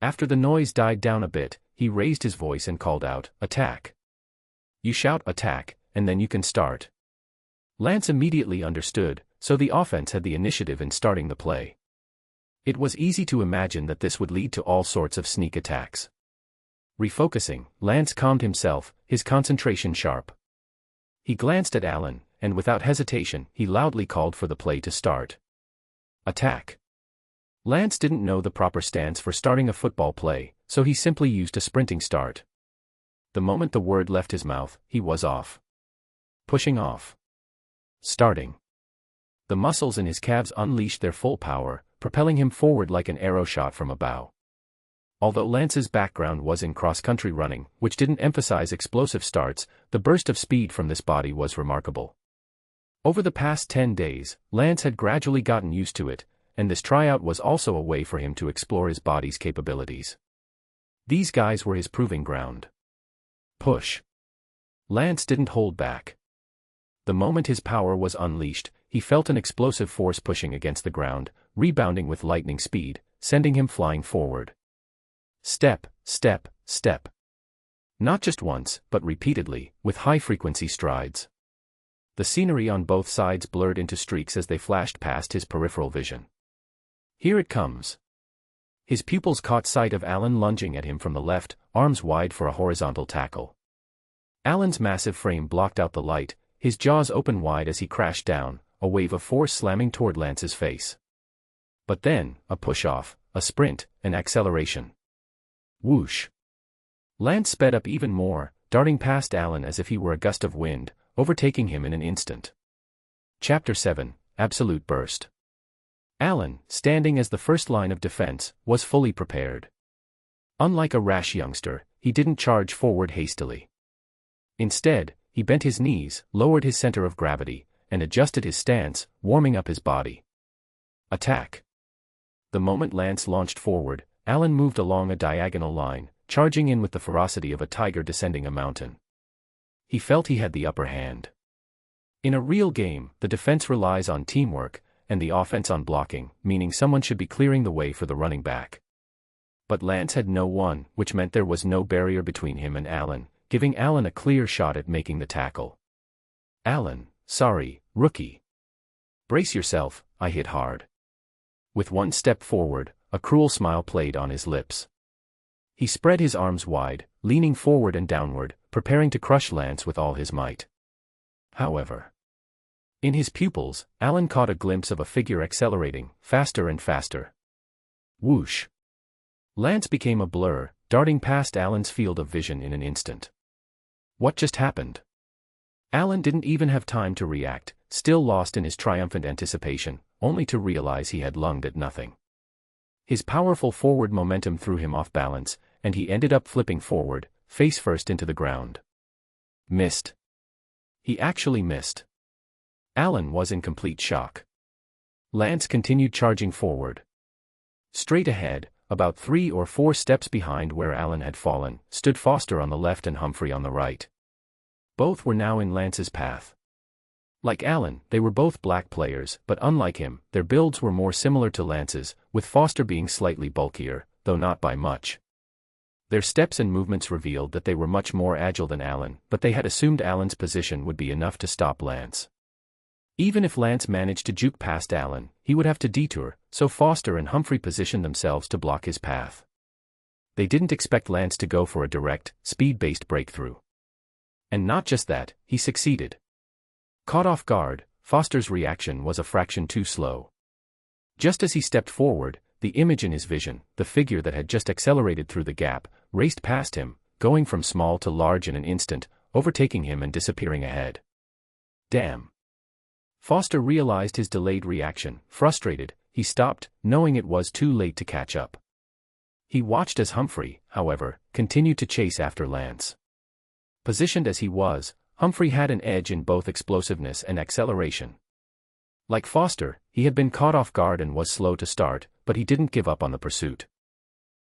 After the noise died down a bit, he raised his voice and called out, "Attack!" You shout attack, and then you can start. Lance immediately understood, so the offense had the initiative in starting the play. It was easy to imagine that this would lead to all sorts of sneak attacks. Refocusing, Lance calmed himself, his concentration sharp. He glanced at Alan, and without hesitation, he loudly called for the play to start. Attack. Lance didn't know the proper stance for starting a football play, so he simply used a sprinting start. The moment the word left his mouth, he was off. Pushing off. Starting. The muscles in his calves unleashed their full power, propelling him forward like an arrow shot from a bow. Although Lance's background was in cross-country running, which didn't emphasize explosive starts, the burst of speed from this body was remarkable. Over the past 10 days, Lance had gradually gotten used to it, and this tryout was also a way for him to explore his body's capabilities. These guys were his proving ground. Push. Lance didn't hold back. The moment his power was unleashed, he felt an explosive force pushing against the ground, rebounding with lightning speed, sending him flying forward. Step, step, step. Not just once, but repeatedly, with high-frequency strides. The scenery on both sides blurred into streaks as they flashed past his peripheral vision. Here it comes. His pupils caught sight of Alan lunging at him from the left, arms wide for a horizontal tackle. Alan's massive frame blocked out the light, his jaws open wide as he crashed down, a wave of force slamming toward Lance's face. But then, a push-off, a sprint, an acceleration. Whoosh. Lance sped up even more, darting past Alan as if he were a gust of wind, overtaking him in an instant. Chapter 7, Absolute Burst. Alan, standing as the first line of defense, was fully prepared. Unlike a rash youngster, he didn't charge forward hastily. Instead, he bent his knees, lowered his center of gravity, and adjusted his stance, warming up his body. Attack. The moment Lance launched forward, Alan moved along a diagonal line, charging in with the ferocity of a tiger descending a mountain. He felt he had the upper hand. In a real game, the defense relies on teamwork, and the offense on blocking, meaning someone should be clearing the way for the running back. But Lance had no one, which meant there was no barrier between him and Alan, giving Alan a clear shot at making the tackle. Alan, sorry, rookie. Brace yourself, I hit hard. With one step forward, a cruel smile played on his lips. He spread his arms wide, leaning forward and downward, preparing to crush Lance with all his might. However, in his pupils, Alan caught a glimpse of a figure accelerating, faster and faster. Whoosh. Lance became a blur, darting past Alan's field of vision in an instant. What just happened? Alan didn't even have time to react, still lost in his triumphant anticipation, only to realize he had lunged at nothing. His powerful forward momentum threw him off balance, and he ended up flipping forward, face first into the ground. Missed. He actually missed. Alan was in complete shock. Lance continued charging forward. Straight ahead, about 3 or 4 steps behind where Alan had fallen, stood Foster on the left and Humphrey on the right. Both were now in Lance's path. Like Allen, they were both black players, but unlike him, their builds were more similar to Lance's, with Foster being slightly bulkier, though not by much. Their steps and movements revealed that they were much more agile than Allen, but they had assumed Allen's position would be enough to stop Lance. Even if Lance managed to juke past Allen, he would have to detour, so Foster and Humphrey positioned themselves to block his path. They didn't expect Lance to go for a direct, speed-based breakthrough. And not just that, he succeeded. Caught off guard, Foster's reaction was a fraction too slow. Just as he stepped forward, the image in his vision, the figure that had just accelerated through the gap, raced past him, going from small to large in an instant, overtaking him and disappearing ahead. Damn. Foster realized his delayed reaction. Frustrated, he stopped, knowing it was too late to catch up. He watched as Humphrey, however, continued to chase after Lance. Positioned as he was, Humphrey had an edge in both explosiveness and acceleration. Like Foster, he had been caught off guard and was slow to start, but he didn't give up on the pursuit.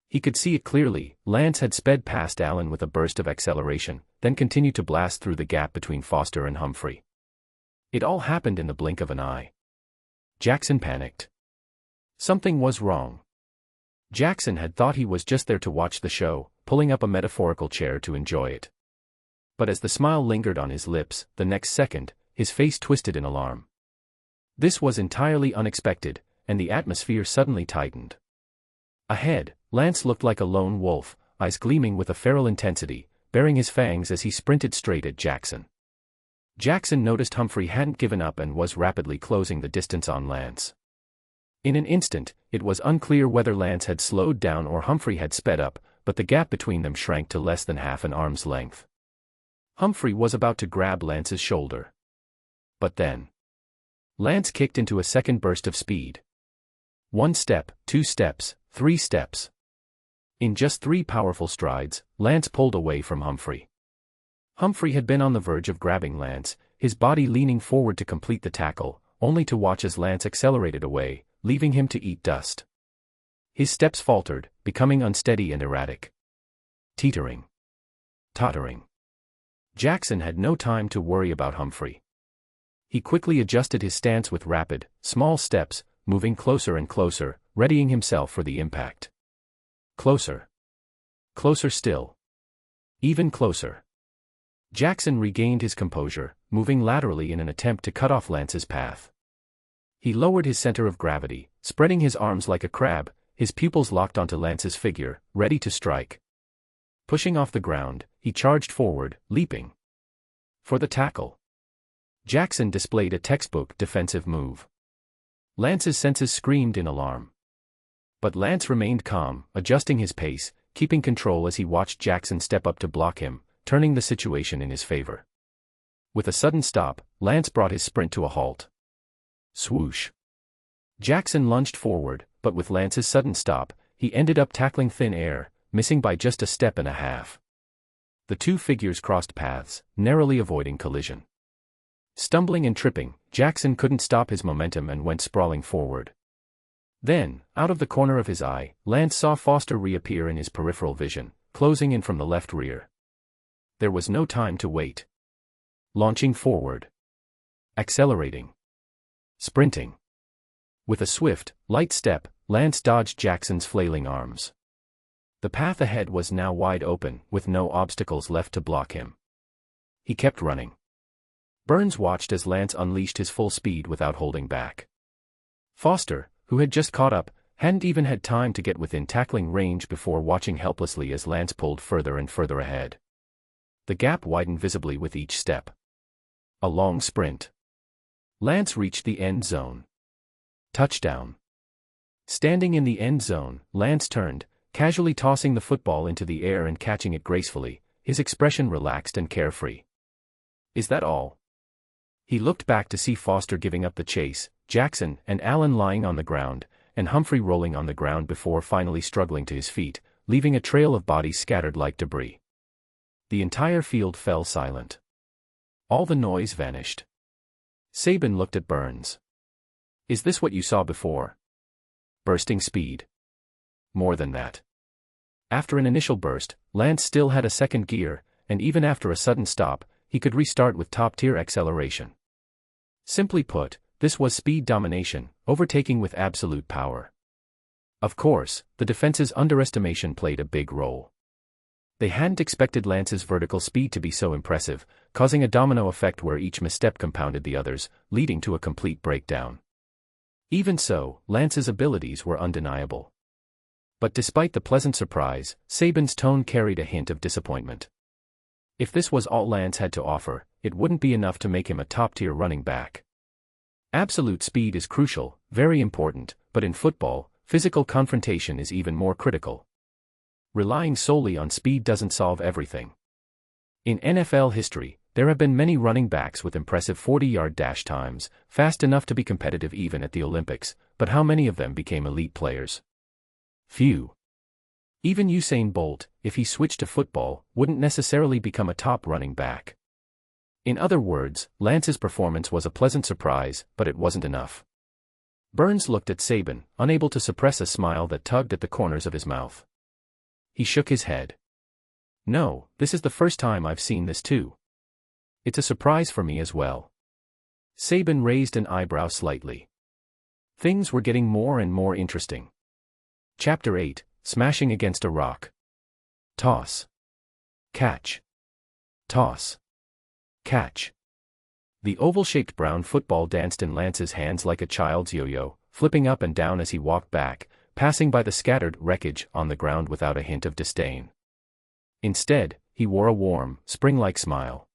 He could see it clearly. Lance had sped past Allen with a burst of acceleration, then continued to blast through the gap between Foster and Humphrey. It all happened in the blink of an eye. Jackson panicked. Something was wrong. Jackson had thought he was just there to watch the show, pulling up a metaphorical chair to enjoy it. But as the smile lingered on his lips, the next second, his face twisted in alarm. This was entirely unexpected, and the atmosphere suddenly tightened. Ahead, Lance looked like a lone wolf, eyes gleaming with a feral intensity, baring his fangs as he sprinted straight at Jackson. Jackson noticed Humphrey hadn't given up and was rapidly closing the distance on Lance. In an instant, it was unclear whether Lance had slowed down or Humphrey had sped up, but the gap between them shrank to less than half an arm's length. Humphrey was about to grab Lance's shoulder. But then, Lance kicked into a second burst of speed. 1 step, 2 steps, 3 steps. In just 3 powerful strides, Lance pulled away from Humphrey. Humphrey had been on the verge of grabbing Lance, his body leaning forward to complete the tackle, only to watch as Lance accelerated away, leaving him to eat dust. His steps faltered, becoming unsteady and erratic. Teetering. Tottering. Jackson had no time to worry about Humphrey. He quickly adjusted his stance with rapid, small steps, moving closer and closer, readying himself for the impact. Closer. Closer still. Even closer. Jackson regained his composure, moving laterally in an attempt to cut off Lance's path. He lowered his center of gravity, spreading his arms like a crab, his pupils locked onto Lance's figure, ready to strike. Pushing off the ground, he charged forward, leaping for the tackle. Jackson displayed a textbook defensive move. Lance's senses screamed in alarm. But Lance remained calm, adjusting his pace, keeping control as he watched Jackson step up to block him, turning the situation in his favor. With a sudden stop, Lance brought his sprint to a halt. Swoosh. Jackson lunged forward, but with Lance's sudden stop, he ended up tackling thin air, missing by just a step and a half. The two figures crossed paths, narrowly avoiding collision. Stumbling and tripping, Jackson couldn't stop his momentum and went sprawling forward. Then, out of the corner of his eye, Lance saw Foster reappear in his peripheral vision, closing in from the left rear. There was no time to wait. Launching forward. Accelerating. Sprinting. With a swift, light step, Lance dodged Jackson's flailing arms. The path ahead was now wide open, with no obstacles left to block him. He kept running. Burns watched as Lance unleashed his full speed without holding back. Foster, who had just caught up, hadn't even had time to get within tackling range before watching helplessly as Lance pulled further and further ahead. The gap widened visibly with each step. A long sprint. Lance reached the end zone. Touchdown. Standing in the end zone, Lance turned, casually tossing the football into the air and catching it gracefully, his expression relaxed and carefree. Is that all? He looked back to see Foster giving up the chase, Jackson and Allen lying on the ground, and Humphrey rolling on the ground before finally struggling to his feet, leaving a trail of bodies scattered like debris. The entire field fell silent. All the noise vanished. Sabin looked at Burns. Is this what you saw before? Bursting speed. More than that. After an initial burst, Lance still had a second gear, and even after a sudden stop, he could restart with top-tier acceleration. Simply put, this was speed domination, overtaking with absolute power. Of course, the defense's underestimation played a big role. They hadn't expected Lance's vertical speed to be so impressive, causing a domino effect where each misstep compounded the others, leading to a complete breakdown. Even so, Lance's abilities were undeniable. But despite the pleasant surprise, Saban's tone carried a hint of disappointment. If this was all Lance had to offer, it wouldn't be enough to make him a top-tier running back. Absolute speed is crucial, very important, but in football, physical confrontation is even more critical. Relying solely on speed doesn't solve everything. In NFL history, there have been many running backs with impressive 40-yard dash times, fast enough to be competitive even at the Olympics, but how many of them became elite players? Few. Even Usain Bolt, if he switched to football, wouldn't necessarily become a top running back. In other words, Lance's performance was a pleasant surprise, but it wasn't enough. Burns looked at Saban, unable to suppress a smile that tugged at the corners of his mouth. He shook his head. No, this is the first time I've seen this too. It's a surprise for me as well. Saban raised an eyebrow slightly. Things were getting more and more interesting. Chapter 8, Smashing Against a Rock. Toss. Catch. Toss. Catch. The oval-shaped brown football danced in Lance's hands like a child's yo-yo, flipping up and down as he walked back, passing by the scattered wreckage on the ground without a hint of disdain. Instead, he wore a warm, spring-like smile.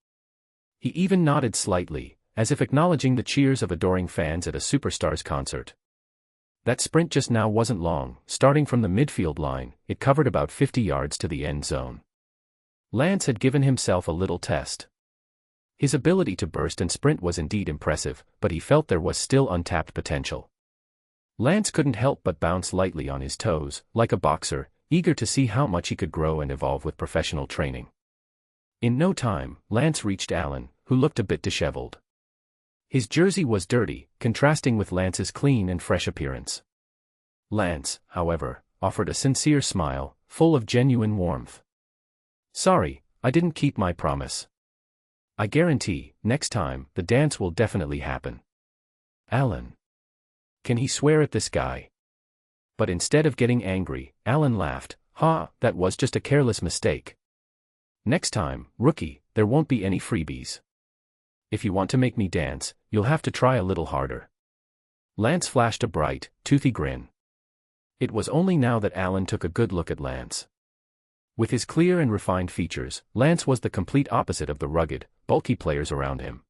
He even nodded slightly, as if acknowledging the cheers of adoring fans at a superstar's concert. That sprint just now wasn't long. Starting from the midfield line, it covered about 50 yards to the end zone. Lance had given himself a little test. His ability to burst and sprint was indeed impressive, but he felt there was still untapped potential. Lance couldn't help but bounce lightly on his toes, like a boxer, eager to see how much he could grow and evolve with professional training. In no time, Lance reached Allen, who looked a bit disheveled. His jersey was dirty, contrasting with Lance's clean and fresh appearance. Lance, however, offered a sincere smile, full of genuine warmth. "Sorry, I didn't keep my promise. I guarantee, next time, the dance will definitely happen." Allen. Can he swear at this guy? But instead of getting angry, Allen laughed. "Ha, that was just a careless mistake. Next time, rookie, there won't be any freebies. If you want to make me dance, you'll have to try a little harder." Lance flashed a bright, toothy grin. It was only now that Allen took a good look at Lance. With his clear and refined features, Lance was the complete opposite of the rugged, bulky players around him.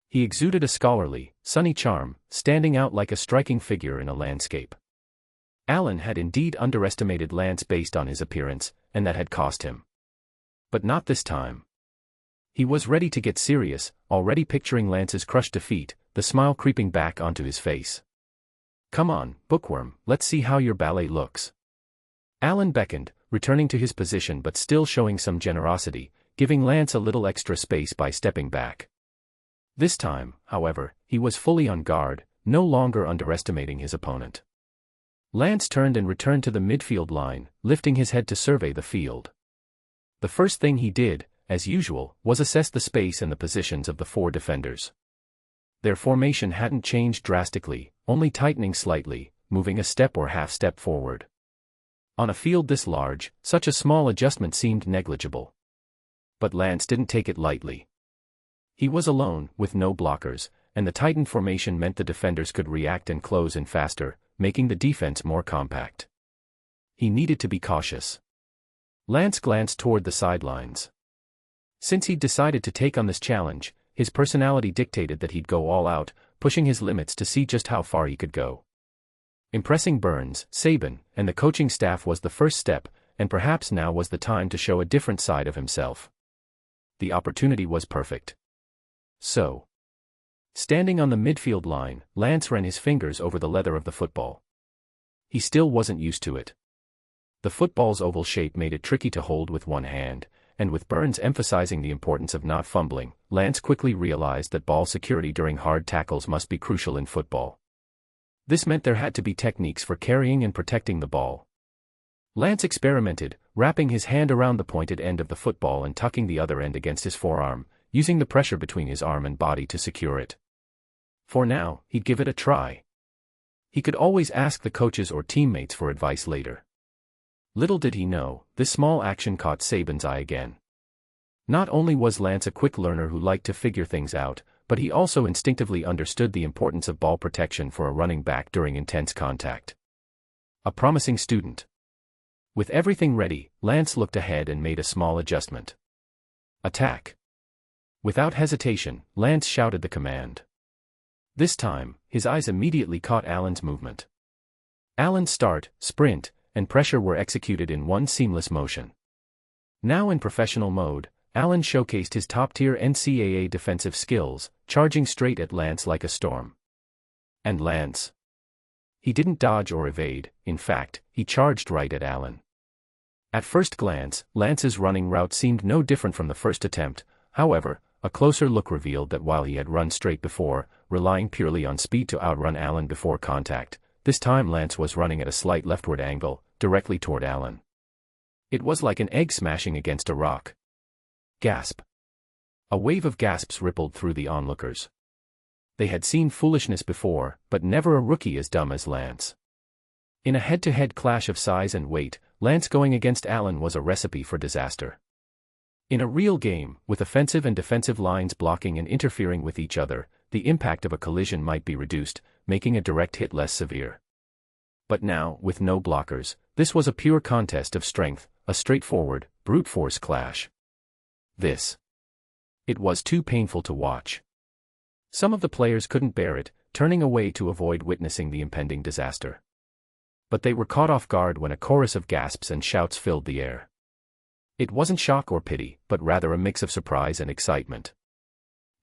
He exuded a scholarly, sunny charm, standing out like a striking figure in a landscape. Allen had indeed underestimated Lance based on his appearance, and that had cost him. But not this time. He was ready to get serious, already picturing Lance's crushed defeat, the smile creeping back onto his face. "Come on, bookworm, let's see how your ballet looks." Allen beckoned, returning to his position but still showing some generosity, giving Lance a little extra space by stepping back. This time, however, he was fully on guard, no longer underestimating his opponent. Lance turned and returned to the midfield line, lifting his head to survey the field. The first thing he did, as usual, was assess the space and the positions of the four defenders. Their formation hadn't changed drastically, only tightening slightly, moving a step or half step forward. On a field this large, such a small adjustment seemed negligible. But Lance didn't take it lightly. He was alone, with no blockers, and the tightened formation meant the defenders could react and close in faster, making the defense more compact. He needed to be cautious. Lance glanced toward the sidelines. Since he'd decided to take on this challenge, his personality dictated that he'd go all out, pushing his limits to see just how far he could go. Impressing Burns, Saban, and the coaching staff was the first step, and perhaps now was the time to show a different side of himself. The opportunity was perfect. So, standing on the midfield line, Lance ran his fingers over the leather of the football. He still wasn't used to it. The football's oval shape made it tricky to hold with one hand, and with Burns emphasizing the importance of not fumbling, Lance quickly realized that ball security during hard tackles must be crucial in football. This meant there had to be techniques for carrying and protecting the ball. Lance experimented, wrapping his hand around the pointed end of the football and tucking the other end against his forearm, using the pressure between his arm and body to secure it. For now, he'd give it a try. He could always ask the coaches or teammates for advice later. Little did he know, this small action caught Saban's eye again. Not only was Lance a quick learner who liked to figure things out, but he also instinctively understood the importance of ball protection for a running back during intense contact. A promising student. With everything ready, Lance looked ahead and made a small adjustment. Attack. Without hesitation, Lance shouted the command. This time, his eyes immediately caught Allen's movement. Allen's start, sprint, and pressure were executed in one seamless motion. Now in professional mode, Allen showcased his top-tier NCAA defensive skills, charging straight at Lance like a storm. And Lance. He didn't dodge or evade, in fact, he charged right at Allen. At first glance, Lance's running route seemed no different from the first attempt. However, a closer look revealed that while he had run straight before, relying purely on speed to outrun Allen before contact, this time Lance was running at a slight leftward angle, directly toward Allen. It was like an egg smashing against a rock. Gasp. A wave of gasps rippled through the onlookers. They had seen foolishness before, but never a rookie as dumb as Lance. In a head-to-head clash of size and weight, Lance going against Allen was a recipe for disaster. In a real game, with offensive and defensive lines blocking and interfering with each other, the impact of a collision might be reduced, making a direct hit less severe. But now, with no blockers, this was a pure contest of strength, a straightforward, brute force clash. It was too painful to watch. Some of the players couldn't bear it, turning away to avoid witnessing the impending disaster. But they were caught off guard when a chorus of gasps and shouts filled the air. It wasn't shock or pity, but rather a mix of surprise and excitement.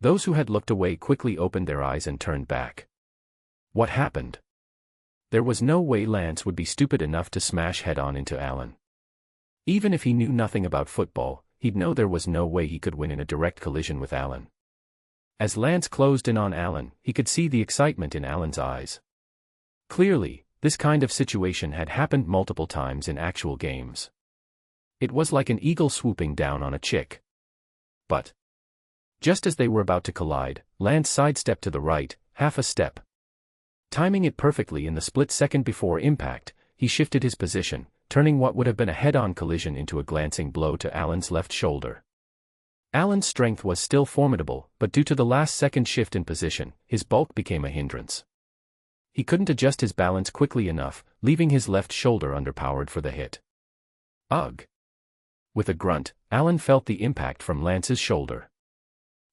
Those who had looked away quickly opened their eyes and turned back. What happened? There was no way Lance would be stupid enough to smash head-on into Allen. Even if he knew nothing about football, he'd know there was no way he could win in a direct collision with Allen. As Lance closed in on Allen, he could see the excitement in Allen's eyes. Clearly, this kind of situation had happened multiple times in actual games. It was like an eagle swooping down on a chick. But just as they were about to collide, Lance sidestepped to the right, half a step. Timing it perfectly in the split second before impact, he shifted his position, turning what would have been a head-on collision into a glancing blow to Allen's left shoulder. Allen's strength was still formidable, but due to the last-second shift in position, his bulk became a hindrance. He couldn't adjust his balance quickly enough, leaving his left shoulder underpowered for the hit. Ugh! With a grunt, Allen felt the impact from Lance's shoulder.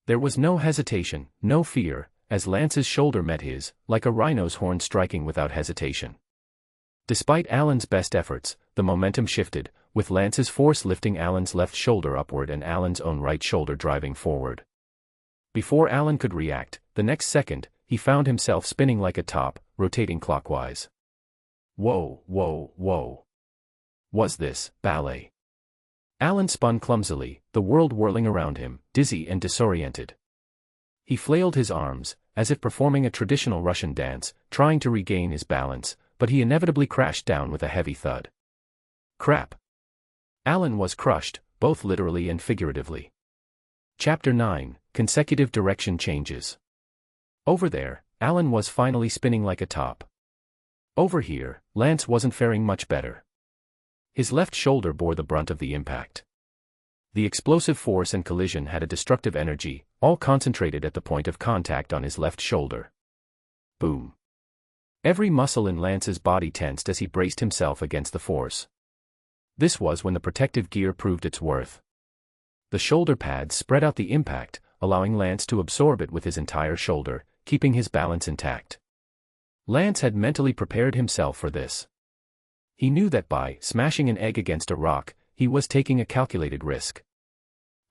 There was no hesitation, no fear, as Lance's shoulder met his, like a rhino's horn striking without hesitation. Despite Allen's best efforts, the momentum shifted, with Lance's force lifting Allen's left shoulder upward and Allen's own right shoulder driving forward. Before Allen could react, the next second, he found himself spinning like a top, rotating clockwise. Whoa, whoa, whoa. Was this ballet? Allen spun clumsily, the world whirling around him, dizzy and disoriented. He flailed his arms, as if performing a traditional Russian dance, trying to regain his balance, but he inevitably crashed down with a heavy thud. Crap! Allen was crushed, both literally and figuratively. Chapter 9, Consecutive Direction Changes. Over there, Allen was finally spinning like a top. Over here, Lance wasn't faring much better. His left shoulder bore the brunt of the impact. The explosive force and collision had a destructive energy, all concentrated at the point of contact on his left shoulder. Boom. Every muscle in Lance's body tensed as he braced himself against the force. This was when the protective gear proved its worth. The shoulder pads spread out the impact, allowing Lance to absorb it with his entire shoulder, keeping his balance intact. Lance had mentally prepared himself for this. He knew that by smashing an egg against a rock, he was taking a calculated risk.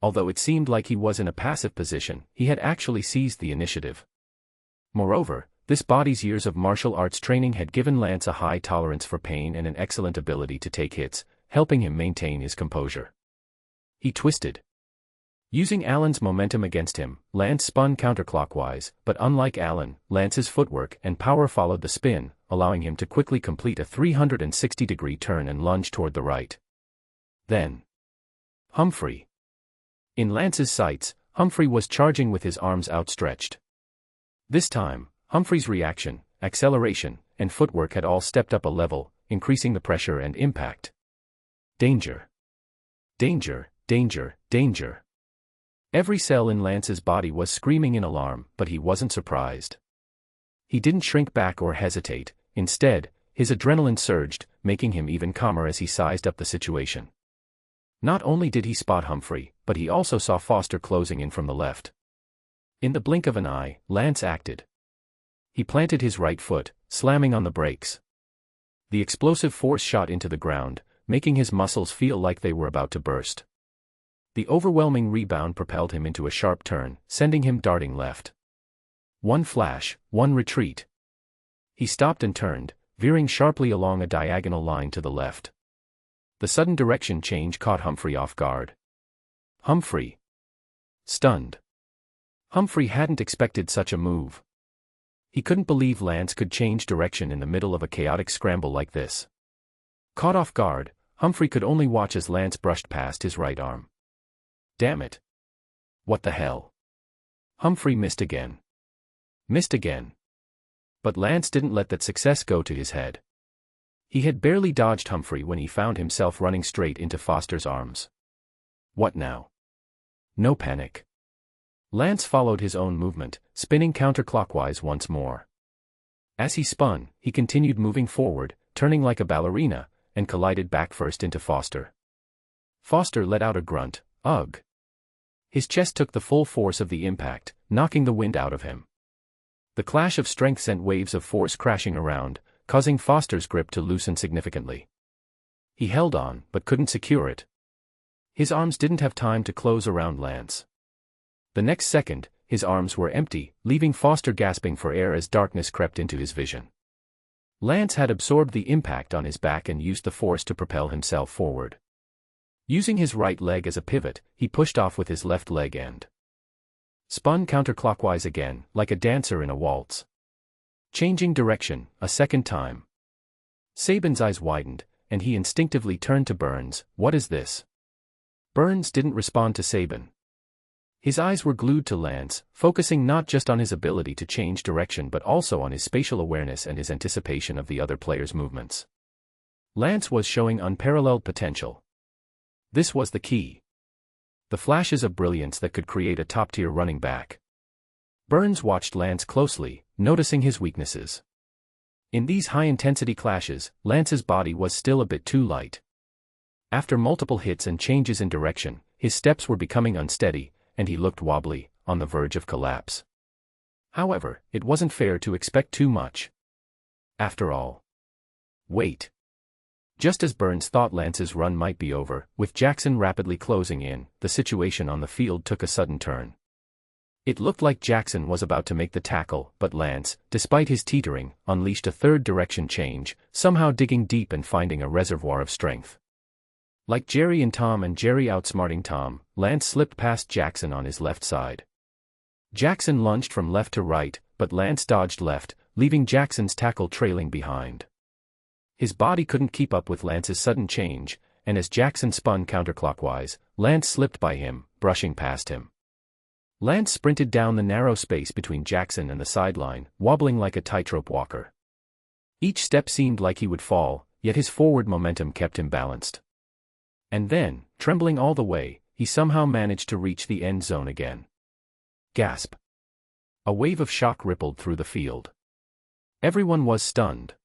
Although it seemed like he was in a passive position, he had actually seized the initiative. Moreover, this body's years of martial arts training had given Lance a high tolerance for pain and an excellent ability to take hits, helping him maintain his composure. He twisted. Using Allen's momentum against him, Lance spun counterclockwise, but unlike Allen, Lance's footwork and power followed the spin, allowing him to quickly complete a 360-degree turn and lunge toward the right. Then, Humphrey. In Lance's sights, Humphrey was charging with his arms outstretched. This time, Humphrey's reaction, acceleration, and footwork had all stepped up a level, increasing the pressure and impact. Danger. Danger, danger, danger. Every cell in Lance's body was screaming in alarm, but he wasn't surprised. He didn't shrink back or hesitate. Instead, his adrenaline surged, making him even calmer as he sized up the situation. Not only did he spot Humphrey, but he also saw Foster closing in from the left. In the blink of an eye, Lance acted. He planted his right foot, slamming on the brakes. The explosive force shot into the ground, making his muscles feel like they were about to burst. The overwhelming rebound propelled him into a sharp turn, sending him darting left. One flash, one retreat. He stopped and turned, veering sharply along a diagonal line to the left. The sudden direction change caught Humphrey off guard. Humphrey. Stunned. Humphrey hadn't expected such a move. He couldn't believe Lance could change direction in the middle of a chaotic scramble like this. Caught off guard, Humphrey could only watch as Lance brushed past his right arm. Damn it. What the hell? Humphrey missed again. Missed again. But Lance didn't let that success go to his head. He had barely dodged Humphrey when he found himself running straight into Foster's arms. What now? No panic. Lance followed his own movement, spinning counterclockwise once more. As he spun, he continued moving forward, turning like a ballerina, and collided backfirst into Foster. Foster let out a grunt, ugh. His chest took the full force of the impact, knocking the wind out of him. The clash of strength sent waves of force crashing around, causing Foster's grip to loosen significantly. He held on, but couldn't secure it. His arms didn't have time to close around Lance. The next second, his arms were empty, leaving Foster gasping for air as darkness crept into his vision. Lance had absorbed the impact on his back and used the force to propel himself forward. Using his right leg as a pivot, he pushed off with his left leg and spun counterclockwise again, like a dancer in a waltz. Changing direction, a second time. Saban's eyes widened, and he instinctively turned to Burns. What is this? Burns didn't respond to Saban. His eyes were glued to Lance, focusing not just on his ability to change direction but also on his spatial awareness and his anticipation of the other player's movements. Lance was showing unparalleled potential. This was the key. The flashes of brilliance that could create a top-tier running back. Burns watched Lance closely, noticing his weaknesses. In these high-intensity clashes, Lance's body was still a bit too light. After multiple hits and changes in direction, his steps were becoming unsteady, and he looked wobbly, on the verge of collapse. However, it wasn't fair to expect too much. After all. Wait. Just as Burns thought Lance's run might be over, with Jackson rapidly closing in, the situation on the field took a sudden turn. It looked like Jackson was about to make the tackle, but Lance, despite his teetering, unleashed a third direction change, somehow digging deep and finding a reservoir of strength. Like Jerry and Tom and Jerry outsmarting Tom, Lance slipped past Jackson on his left side. Jackson lunged from left to right, but Lance dodged left, leaving Jackson's tackle trailing behind. His body couldn't keep up with Lance's sudden change, and as Jackson spun counterclockwise, Lance slipped by him, brushing past him. Lance sprinted down the narrow space between Jackson and the sideline, wobbling like a tightrope walker. Each step seemed like he would fall, yet his forward momentum kept him balanced. And then, trembling all the way, he somehow managed to reach the end zone again. Gasp. A wave of shock rippled through the field. Everyone was stunned.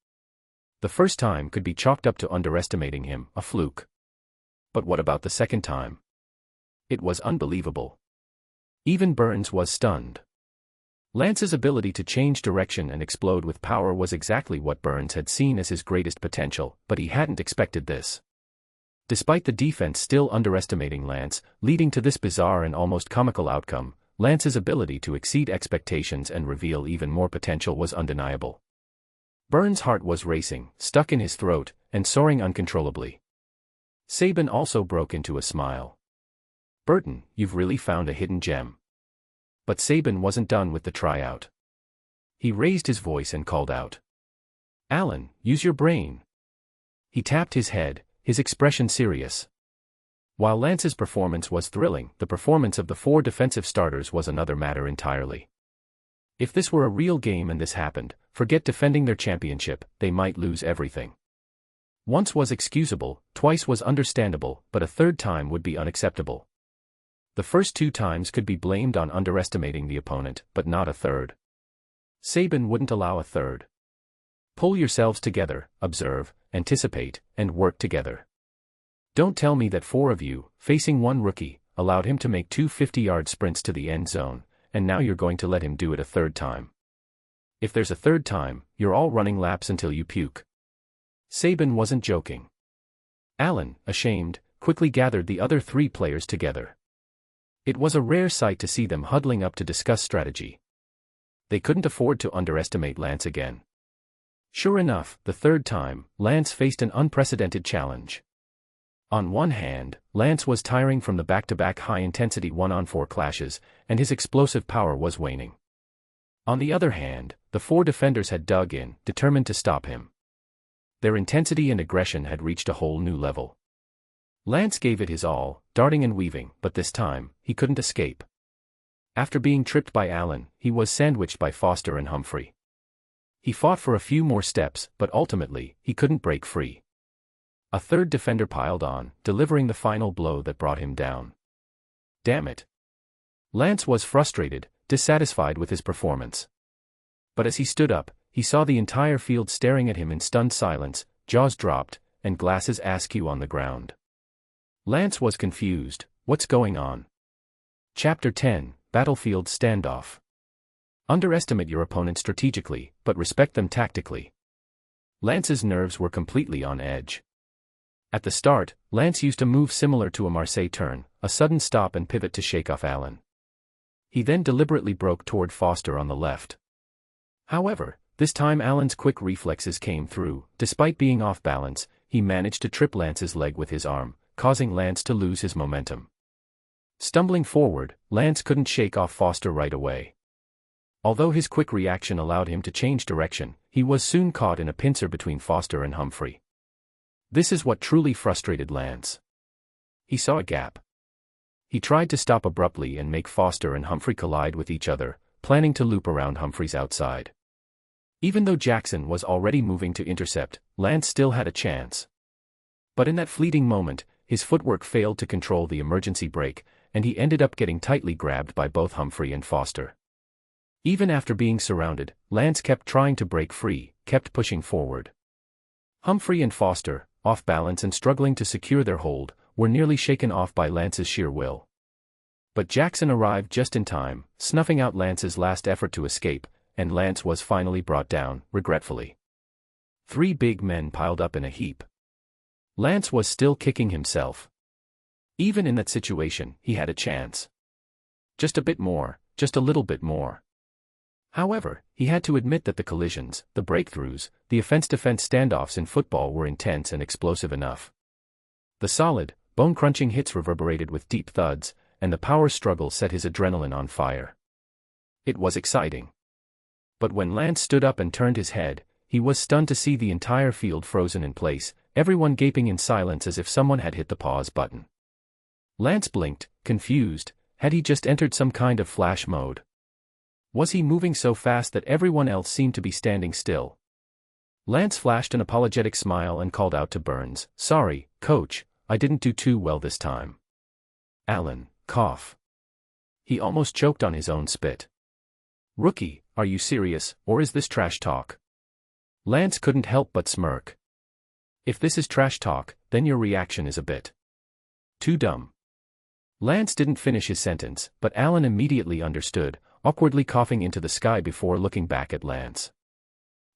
The first time could be chalked up to underestimating him, a fluke. But what about the second time? It was unbelievable. Even Burns was stunned. Lance's ability to change direction and explode with power was exactly what Burns had seen as his greatest potential, but he hadn't expected this. Despite the defense still underestimating Lance, leading to this bizarre and almost comical outcome, Lance's ability to exceed expectations and reveal even more potential was undeniable. Burns' heart was racing, stuck in his throat, and soaring uncontrollably. Saban also broke into a smile. Burton, you've really found a hidden gem. But Saban wasn't done with the tryout. He raised his voice and called out. Alan, use your brain. He tapped his head, his expression serious. While Lance's performance was thrilling, the performance of the four defensive starters was another matter entirely. If this were a real game and this happened, forget defending their championship, they might lose everything. Once was excusable, twice was understandable, but a third time would be unacceptable. The first 2 times could be blamed on underestimating the opponent, but not a third. Saban wouldn't allow a third. Pull yourselves together, observe, anticipate, and work together. Don't tell me that 4 of you, facing 1 rookie, allowed him to make 2 50-yard sprints to the end zone, and now you're going to let him do it a third time. If there's a third time, you're all running laps until you puke. Saban wasn't joking. Allen, ashamed, quickly gathered the other 3 players together. It was a rare sight to see them huddling up to discuss strategy. They couldn't afford to underestimate Lance again. Sure enough, the third time, Lance faced an unprecedented challenge. On one hand, Lance was tiring from the back-to-back high-intensity 1-on-4 clashes, and his explosive power was waning. On the other hand, the 4 defenders had dug in, determined to stop him. Their intensity and aggression had reached a whole new level. Lance gave it his all, darting and weaving, but this time, he couldn't escape. After being tripped by Allen, he was sandwiched by Foster and Humphrey. He fought for a few more steps, but ultimately, he couldn't break free. A third defender piled on, delivering the final blow that brought him down. Damn it. Lance was frustrated, dissatisfied with his performance. But as he stood up, he saw the entire field staring at him in stunned silence, jaws dropped, and glasses askew on the ground. Lance was confused. What's going on? Chapter 10, Battlefield Standoff. Underestimate your opponent strategically, but respect them tactically. Lance's nerves were completely on edge. At the start, Lance used a move similar to a Marseille turn, a sudden stop and pivot to shake off Allen. He then deliberately broke toward Foster on the left. However, this time Allen's quick reflexes came through. Despite being off balance, he managed to trip Lance's leg with his arm, causing Lance to lose his momentum. Stumbling forward, Lance couldn't shake off Foster right away. Although his quick reaction allowed him to change direction, he was soon caught in a pincer between Foster and Humphrey. This is what truly frustrated Lance. He saw a gap. He tried to stop abruptly and make Foster and Humphrey collide with each other, planning to loop around Humphrey's outside. Even though Jackson was already moving to intercept, Lance still had a chance. But in that fleeting moment, his footwork failed to control the emergency brake, and he ended up getting tightly grabbed by both Humphrey and Foster. Even after being surrounded, Lance kept trying to break free, kept pushing forward. Humphrey and Foster, off balance and struggling to secure their hold, were nearly shaken off by Lance's sheer will. But Jackson arrived just in time, snuffing out Lance's last effort to escape, and Lance was finally brought down, regretfully. 3 big men piled up in a heap. Lance was still kicking himself. Even in that situation, he had a chance. Just a bit more, just a little bit more. However, he had to admit that the collisions, the breakthroughs, the offense-defense standoffs in football were intense and explosive enough. The solid, bone-crunching hits reverberated with deep thuds, and the power struggle set his adrenaline on fire. It was exciting. But when Lance stood up and turned his head, he was stunned to see the entire field frozen in place, everyone gaping in silence as if someone had hit the pause button. Lance blinked, confused. Had he just entered some kind of flash mode? Was he moving so fast that everyone else seemed to be standing still? Lance flashed an apologetic smile and called out to Burns, "Sorry, coach, I didn't do too well this time." Allen, cough. He almost choked on his own spit. "Rookie, are you serious, or is this trash talk?" Lance couldn't help but smirk. "If this is trash talk, then your reaction is a bit too dumb." Lance didn't finish his sentence, but Allen immediately understood, awkwardly coughing into the sky before looking back at Lance.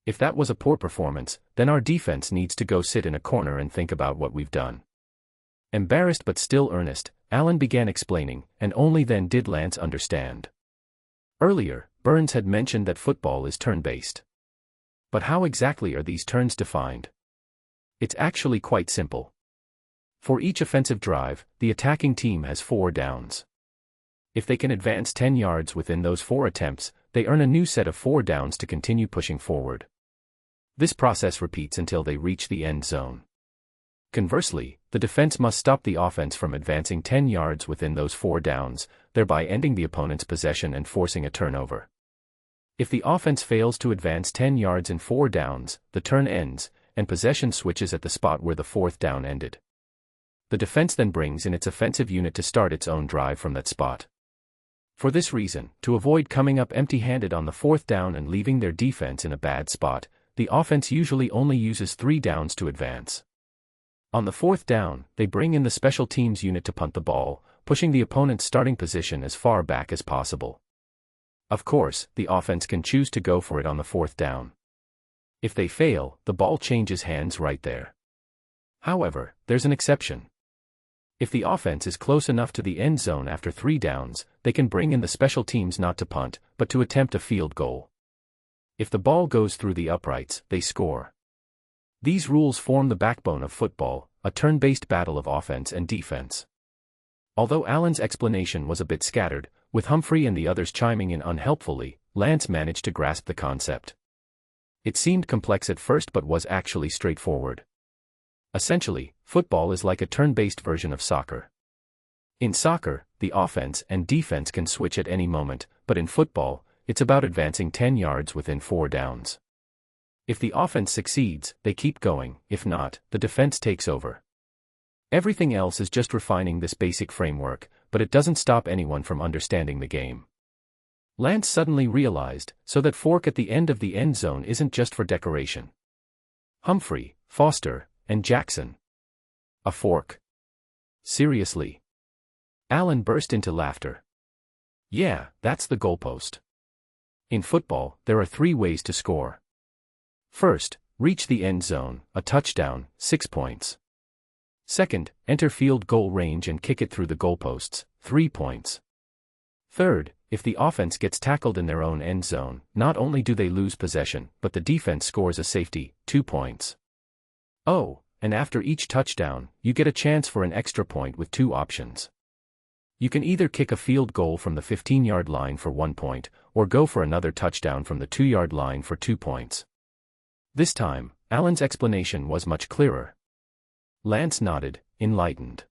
"If that was a poor performance, then our defense needs to go sit in a corner and think about what we've done." Embarrassed but still earnest, Allen began explaining, and only then did Lance understand. Earlier, Burns had mentioned that football is turn-based. But how exactly are these turns defined? It's actually quite simple. For each offensive drive, the attacking team has 4 downs. If they can advance 10 yards within those 4 attempts, they earn a new set of 4 downs to continue pushing forward. This process repeats until they reach the end zone. Conversely, the defense must stop the offense from advancing 10 yards within those 4 downs, thereby ending the opponent's possession and forcing a turnover. If the offense fails to advance 10 yards in 4 downs, the turn ends, and possession switches at the spot where the 4th down ended. The defense then brings in its offensive unit to start its own drive from that spot. For this reason, to avoid coming up empty-handed on the 4th down and leaving their defense in a bad spot, the offense usually only uses 3 downs to advance. On the 4th down, they bring in the special teams unit to punt the ball, pushing the opponent's starting position as far back as possible. Of course, the offense can choose to go for it on the 4th down. If they fail, the ball changes hands right there. However, there's an exception. If the offense is close enough to the end zone after 3 downs, they can bring in the special teams not to punt, but to attempt a field goal. If the ball goes through the uprights, they score. These rules form the backbone of football, a turn-based battle of offense and defense. Although Allen's explanation was a bit scattered, with Humphrey and the others chiming in unhelpfully, Lance managed to grasp the concept. It seemed complex at first but was actually straightforward. Essentially, football is like a turn-based version of soccer. In soccer, the offense and defense can switch at any moment, but in football, it's about advancing 10 yards within 4 downs. If the offense succeeds, they keep going; if not, the defense takes over. Everything else is just refining this basic framework, but it doesn't stop anyone from understanding the game. Lance suddenly realized, so that fork at the end of the end zone isn't just for decoration. Humphrey, Foster, and Jackson. A fork? Seriously? Allen burst into laughter. Yeah, that's the goalpost. In football, there are 3 ways to score. First, reach the end zone, a touchdown, 6 points. Second, enter field goal range and kick it through the goalposts, 3 points. Third, if the offense gets tackled in their own end zone, not only do they lose possession, but the defense scores a safety, 2 points. Oh, and after each touchdown, you get a chance for an extra point with 2 options. You can either kick a field goal from the 15-yard line for 1 point, or go for another touchdown from the 2-yard line for 2 points. This time, Allen's explanation was much clearer. Lance nodded, enlightened.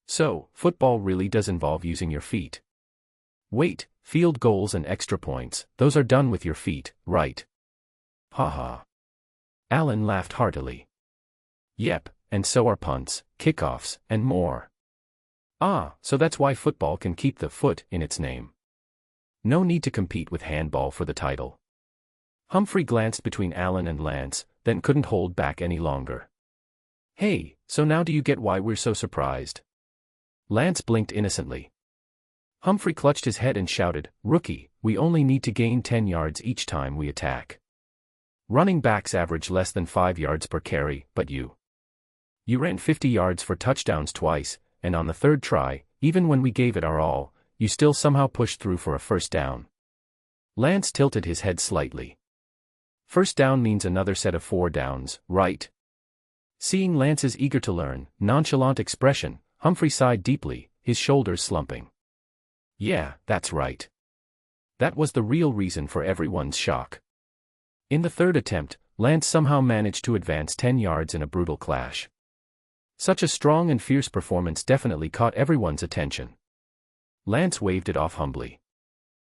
So, football really does involve using your feet. Wait, field goals and extra points, those are done with your feet, right? Ha. Allen laughed heartily. Yep, and so are punts, kickoffs, and more. Ah, so that's why football can keep the foot in its name. No need to compete with handball for the title. Humphrey glanced between Allen and Lance, then couldn't hold back any longer. Hey, so now do you get why we're so surprised? Lance blinked innocently. Humphrey clutched his head and shouted, Rookie, we only need to gain 10 yards each time we attack. Running backs average less than 5 yards per carry, but you ran 50 yards for touchdowns twice, and on the 3rd try, even when we gave it our all, you still somehow pushed through for a 1st down. Lance tilted his head slightly. 1st down means another set of 4 downs, right? Seeing Lance's eager-to-learn, nonchalant expression, Humphrey sighed deeply, his shoulders slumping. Yeah, that's right. That was the real reason for everyone's shock. In the 3rd attempt, Lance somehow managed to advance 10 yards in a brutal clash. Such a strong and fierce performance definitely caught everyone's attention. Lance waved it off humbly.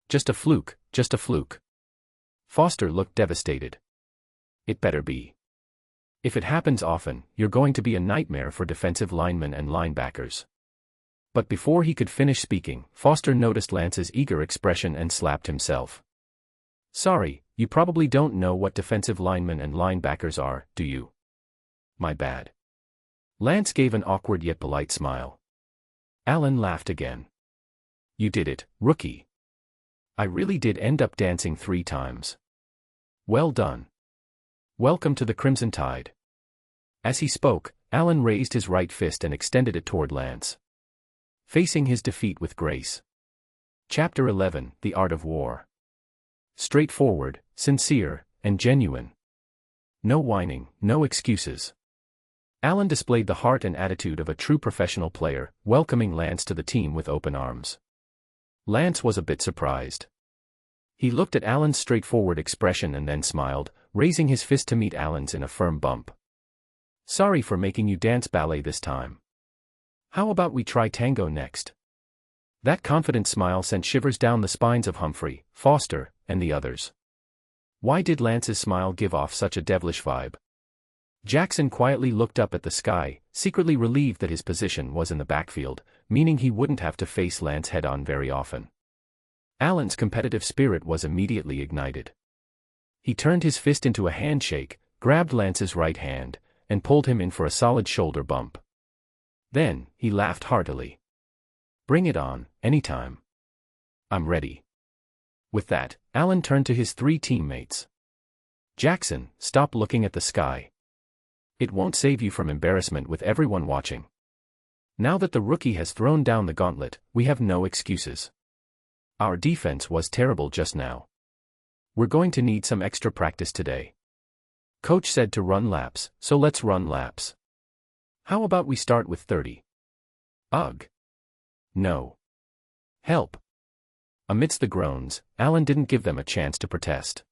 Just a fluke, just a fluke. Foster looked devastated. It better be. If it happens often, you're going to be a nightmare for defensive linemen and linebackers. But before he could finish speaking, Foster noticed Lance's eager expression and slapped himself. Sorry, you probably don't know what defensive linemen and linebackers are, do you? My bad. Lance gave an awkward yet polite smile. Allen laughed again. You did it, rookie. I really did end up dancing 3 times. Well done. Welcome to the Crimson Tide. As he spoke, Allen raised his right fist and extended it toward Lance. Facing his defeat with grace. Chapter 11, The Art of War. Straightforward, sincere, and genuine. No whining, no excuses. Allen displayed the heart and attitude of a true professional player, welcoming Lance to the team with open arms. Lance was a bit surprised. He looked at Allen's straightforward expression and then smiled, raising his fist to meet Allen's in a firm bump. Sorry for making you dance ballet this time. How about we try tango next? That confident smile sent shivers down the spines of Humphrey, Foster, and the others. Why did Lance's smile give off such a devilish vibe? Jackson quietly looked up at the sky, secretly relieved that his position was in the backfield, meaning he wouldn't have to face Lance head-on very often. Alan's competitive spirit was immediately ignited. He turned his fist into a handshake, grabbed Lance's right hand, and pulled him in for a solid shoulder bump. Then, he laughed heartily. "Bring it on, anytime. I'm ready." With that, Alan turned to his three teammates. "Jackson, stop looking at the sky. It won't save you from embarrassment with everyone watching. Now that the rookie has thrown down the gauntlet, we have no excuses. Our defense was terrible just now. We're going to need some extra practice today. Coach said to run laps, so let's run laps. How about we start with 30? Ugh. No. Help." Amidst the groans, Alan didn't give them a chance to protest.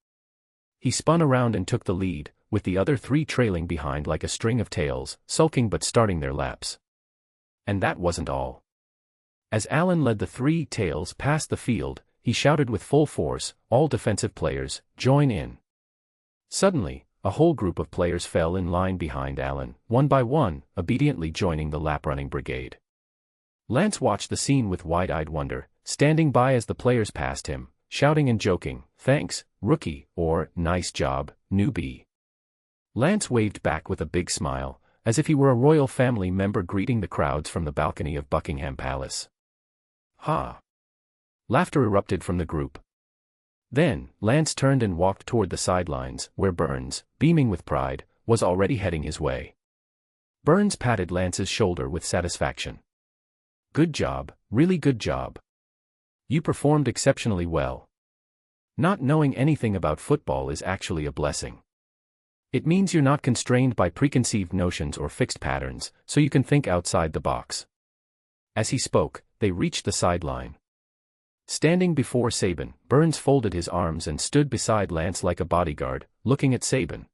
He spun around and took the lead, with the other three trailing behind like a string of tails, sulking but starting their laps. And that wasn't all. As Alan led the three tails past the field, he shouted with full force, "All defensive players, join in." Suddenly, a whole group of players fell in line behind Alan, one by one, obediently joining the lap-running brigade. Lance watched the scene with wide-eyed wonder, standing by as the players passed him, shouting and joking, "Thanks, rookie," or "Nice job, newbie." Lance waved back with a big smile, as if he were a royal family member greeting the crowds from the balcony of Buckingham Palace. Ha! Laughter erupted from the group. Then, Lance turned and walked toward the sidelines, where Burns, beaming with pride, was already heading his way. Burns patted Lance's shoulder with satisfaction. "Good job, really good job. You performed exceptionally well. Not knowing anything about football is actually a blessing. It means you're not constrained by preconceived notions or fixed patterns, so you can think outside the box." As he spoke, they reached the sideline. Standing before Saban, Burns folded his arms and stood beside Lance like a bodyguard, looking at Saban.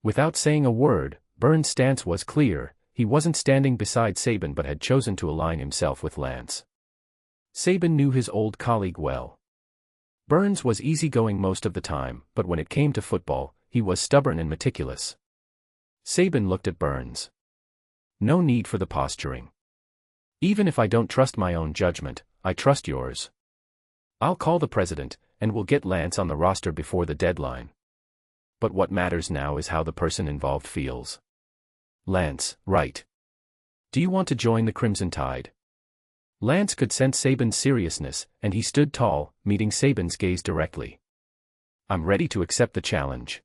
Without saying a word, Burns' stance was clear: he wasn't standing beside Saban but had chosen to align himself with Lance. Saban knew his old colleague well. Burns was easygoing most of the time, but when it came to football, he was stubborn and meticulous. Saban looked at Burns. "No need for the posturing. Even if I don't trust my own judgment, I trust yours. I'll call the president, and we'll get Lance on the roster before the deadline. But what matters now is how the person involved feels. Lance, right? Do you want to join the Crimson Tide?" Lance could sense Saban's seriousness, and he stood tall, meeting Saban's gaze directly. "I'm ready to accept the challenge."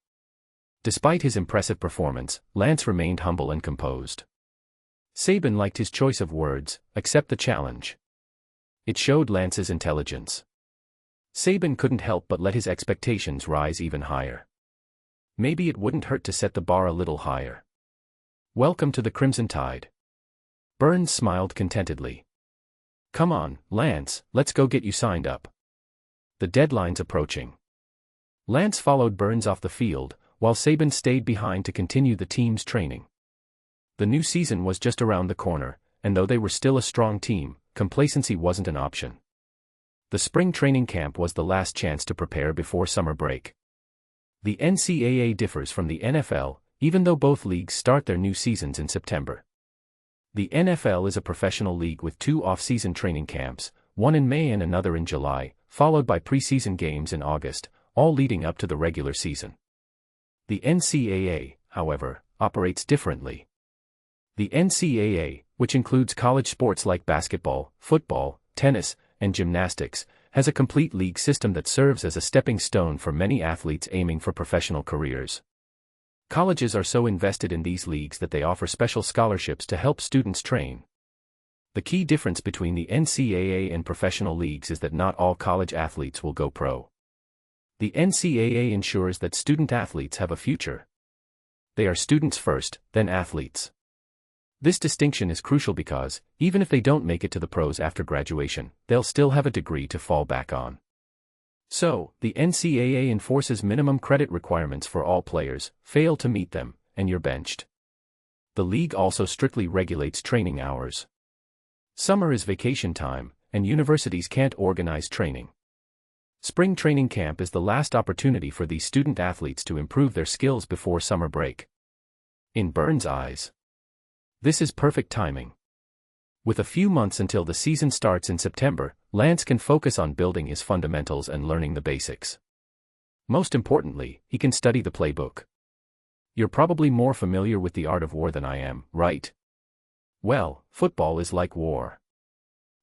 Despite his impressive performance, Lance remained humble and composed. Saban liked his choice of words, "accept the challenge." It showed Lance's intelligence. Saban couldn't help but let his expectations rise even higher. Maybe it wouldn't hurt to set the bar a little higher. "Welcome to the Crimson Tide." Burns smiled contentedly. "Come on, Lance, let's go get you signed up. The deadline's approaching." Lance followed Burns off the field, while Saban stayed behind to continue the team's training. The new season was just around the corner, and though they were still a strong team, complacency wasn't an option. The spring training camp was the last chance to prepare before summer break. The NCAA differs from the NFL, even though both leagues start their new seasons in September. The NFL is a professional league with 2 off-season training camps, one in May and another in July, followed by preseason games in August, all leading up to the regular season. The NCAA, however, operates differently. The NCAA, which includes college sports like basketball, football, tennis, and gymnastics, has a complete league system that serves as a stepping stone for many athletes aiming for professional careers. Colleges are so invested in these leagues that they offer special scholarships to help students train. The key difference between the NCAA and professional leagues is that not all college athletes will go pro. The NCAA ensures that student athletes have a future. They are students first, then athletes. This distinction is crucial because, even if they don't make it to the pros after graduation, they'll still have a degree to fall back on. So, the NCAA enforces minimum credit requirements for all players. Fail to meet them, and you're benched. The league also strictly regulates training hours. Summer is vacation time, and universities can't organize training. Spring training camp is the last opportunity for these student athletes to improve their skills before summer break. In Burns' eyes, this is perfect timing. With a few months until the season starts in September, Lance can focus on building his fundamentals and learning the basics. Most importantly, he can study the playbook. You're probably more familiar with the art of war than I am, right? Well, football is like war.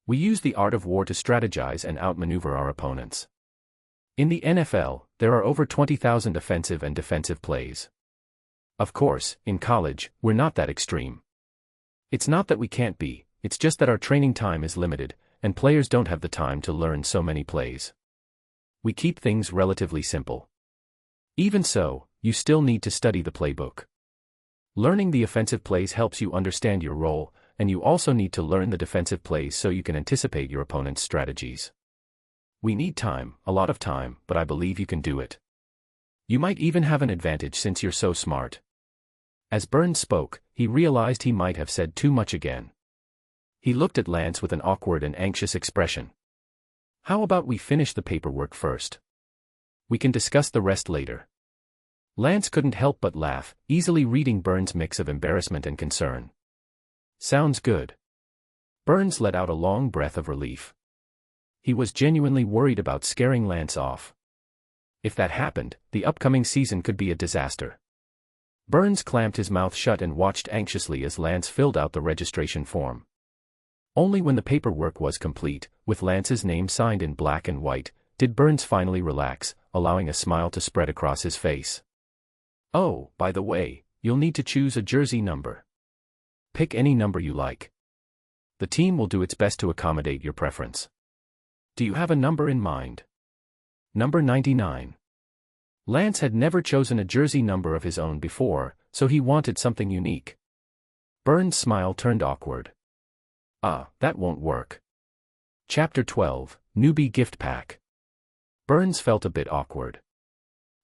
We use the art of war to strategize and outmaneuver our opponents. In the NFL, there are over 20,000 offensive and defensive plays. Of course, in college, we're not that extreme. It's not that we can't be, it's just that our training time is limited, and players don't have the time to learn so many plays. We keep things relatively simple. Even so, you still need to study the playbook. Learning the offensive plays helps you understand your role, and you also need to learn the defensive plays so you can anticipate your opponent's strategies. We need time, a lot of time, but I believe you can do it. You might even have an advantage since you're so smart. As Burns spoke, he realized he might have said too much again. He looked at Lance with an awkward and anxious expression. How about we finish the paperwork first? We can discuss the rest later. Lance couldn't help but laugh, easily reading Burns' mix of embarrassment and concern. Sounds good. Burns let out a long breath of relief. He was genuinely worried about scaring Lance off. If that happened, the upcoming season could be a disaster. Burns clamped his mouth shut and watched anxiously as Lance filled out the registration form. Only when the paperwork was complete, with Lance's name signed in black and white, did Burns finally relax, allowing a smile to spread across his face. Oh, by the way, you'll need to choose a jersey number. Pick any number you like. The team will do its best to accommodate your preference. Do you have a number in mind? Number 99. Lance had never chosen a jersey number of his own before, so he wanted something unique. Burns' smile turned awkward. That won't work. Chapter 12, Newbie Gift Pack. Burns felt a bit awkward.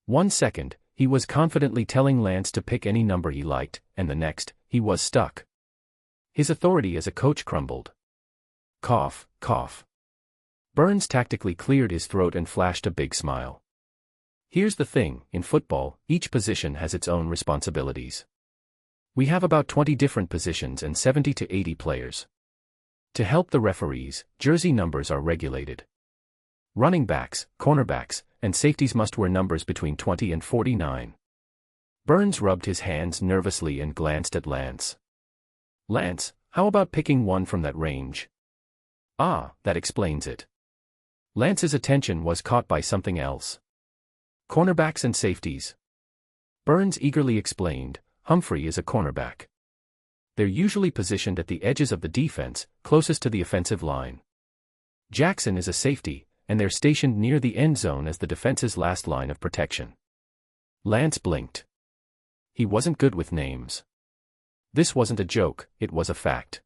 1 second, he was confidently telling Lance to pick any number he liked, and the next, he was stuck. His authority as a coach crumbled. Cough, cough. Burns tactically cleared his throat and flashed a big smile. Here's the thing, in football, each position has its own responsibilities. We have about 20 different positions and 70 to 80 players. To help the referees, jersey numbers are regulated. Running backs, cornerbacks, and safeties must wear numbers between 20 and 49. Burns rubbed his hands nervously and glanced at Lance. Lance, how about picking one from that range? That explains it. Lance's attention was caught by something else. Cornerbacks and safeties. Burns eagerly explained, Humphrey is a cornerback. They're usually positioned at the edges of the defense, closest to the offensive line. Jackson is a safety, and they're stationed near the end zone as the defense's last line of protection. Lance blinked. He wasn't good with names. This wasn't a joke, it was a fact.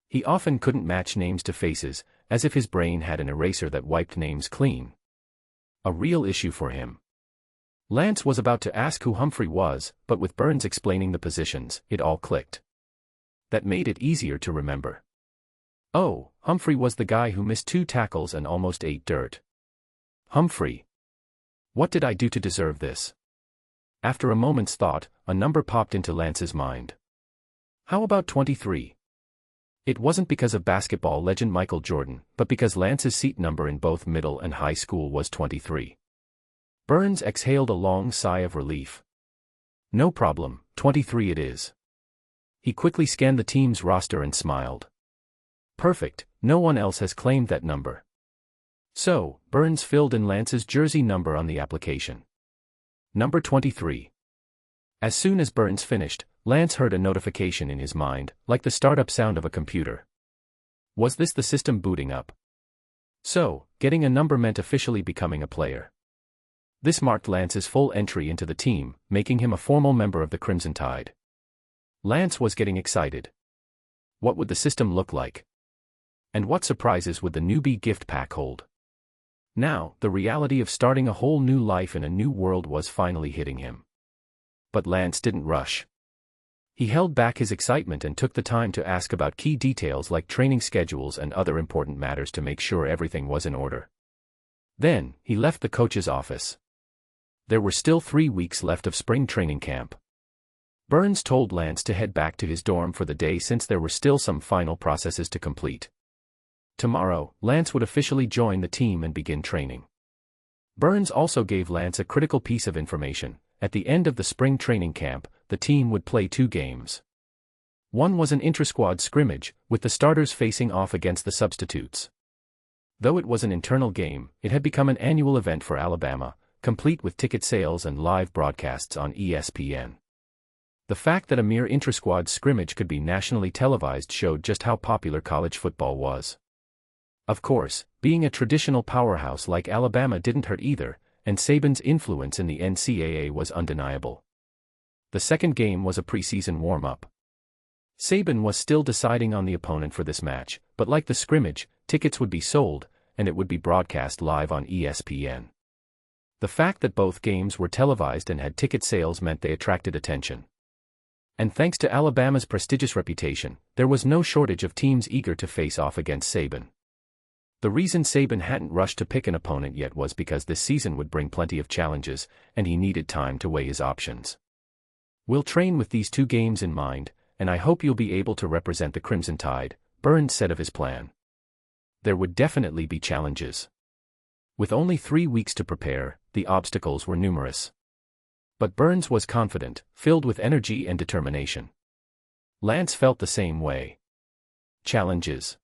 He often couldn't match names to faces, as if his brain had an eraser that wiped names clean. A real issue for him. Lance was about to ask who Humphrey was, but with Burns explaining the positions, it all clicked. That made it easier to remember. Oh, Humphrey was the guy who missed 2 tackles and almost ate dirt. Humphrey. What did I do to deserve this? After a moment's thought, a number popped into Lance's mind. How about 23? It wasn't because of basketball legend Michael Jordan, but because Lance's seat number in both middle and high school was 23. Burns exhaled a long sigh of relief. No problem, 23 it is. He quickly scanned the team's roster and smiled. Perfect, no one else has claimed that number. So, Burns filled in Lance's jersey number on the application. Number 23. As soon as Burns finished, Lance heard a notification in his mind, like the startup sound of a computer. Was this the system booting up? So, getting a number meant officially becoming a player. This marked Lance's full entry into the team, making him a formal member of the Crimson Tide. Lance was getting excited. What would the system look like? And what surprises would the newbie gift pack hold? Now, the reality of starting a whole new life in a new world was finally hitting him. But Lance didn't rush. He held back his excitement and took the time to ask about key details like training schedules and other important matters to make sure everything was in order. Then, he left the coach's office. There were still 3 weeks left of spring training camp. Burns told Lance to head back to his dorm for the day since there were still some final processes to complete. Tomorrow, Lance would officially join the team and begin training. Burns also gave Lance a critical piece of information. At the end of the spring training camp, the team would play 2 games. One was an intrasquad scrimmage, with the starters facing off against the substitutes. Though it was an internal game, it had become an annual event for Alabama, complete with ticket sales and live broadcasts on ESPN. The fact that a mere intrasquad scrimmage could be nationally televised showed just how popular college football was. Of course, being a traditional powerhouse like Alabama didn't hurt either, and Saban's influence in the NCAA was undeniable. The second game was a preseason warm-up. Saban was still deciding on the opponent for this match, but like the scrimmage, tickets would be sold, and it would be broadcast live on ESPN. The fact that both games were televised and had ticket sales meant they attracted attention. And thanks to Alabama's prestigious reputation, there was no shortage of teams eager to face off against Saban. The reason Saban hadn't rushed to pick an opponent yet was because this season would bring plenty of challenges, and he needed time to weigh his options. "We'll train with these 2 games in mind, and I hope you'll be able to represent the Crimson Tide," Burns said of his plan. There would definitely be challenges. With only 3 weeks to prepare, the obstacles were numerous. But Burns was confident, filled with energy and determination. Lance felt the same way. Challenges.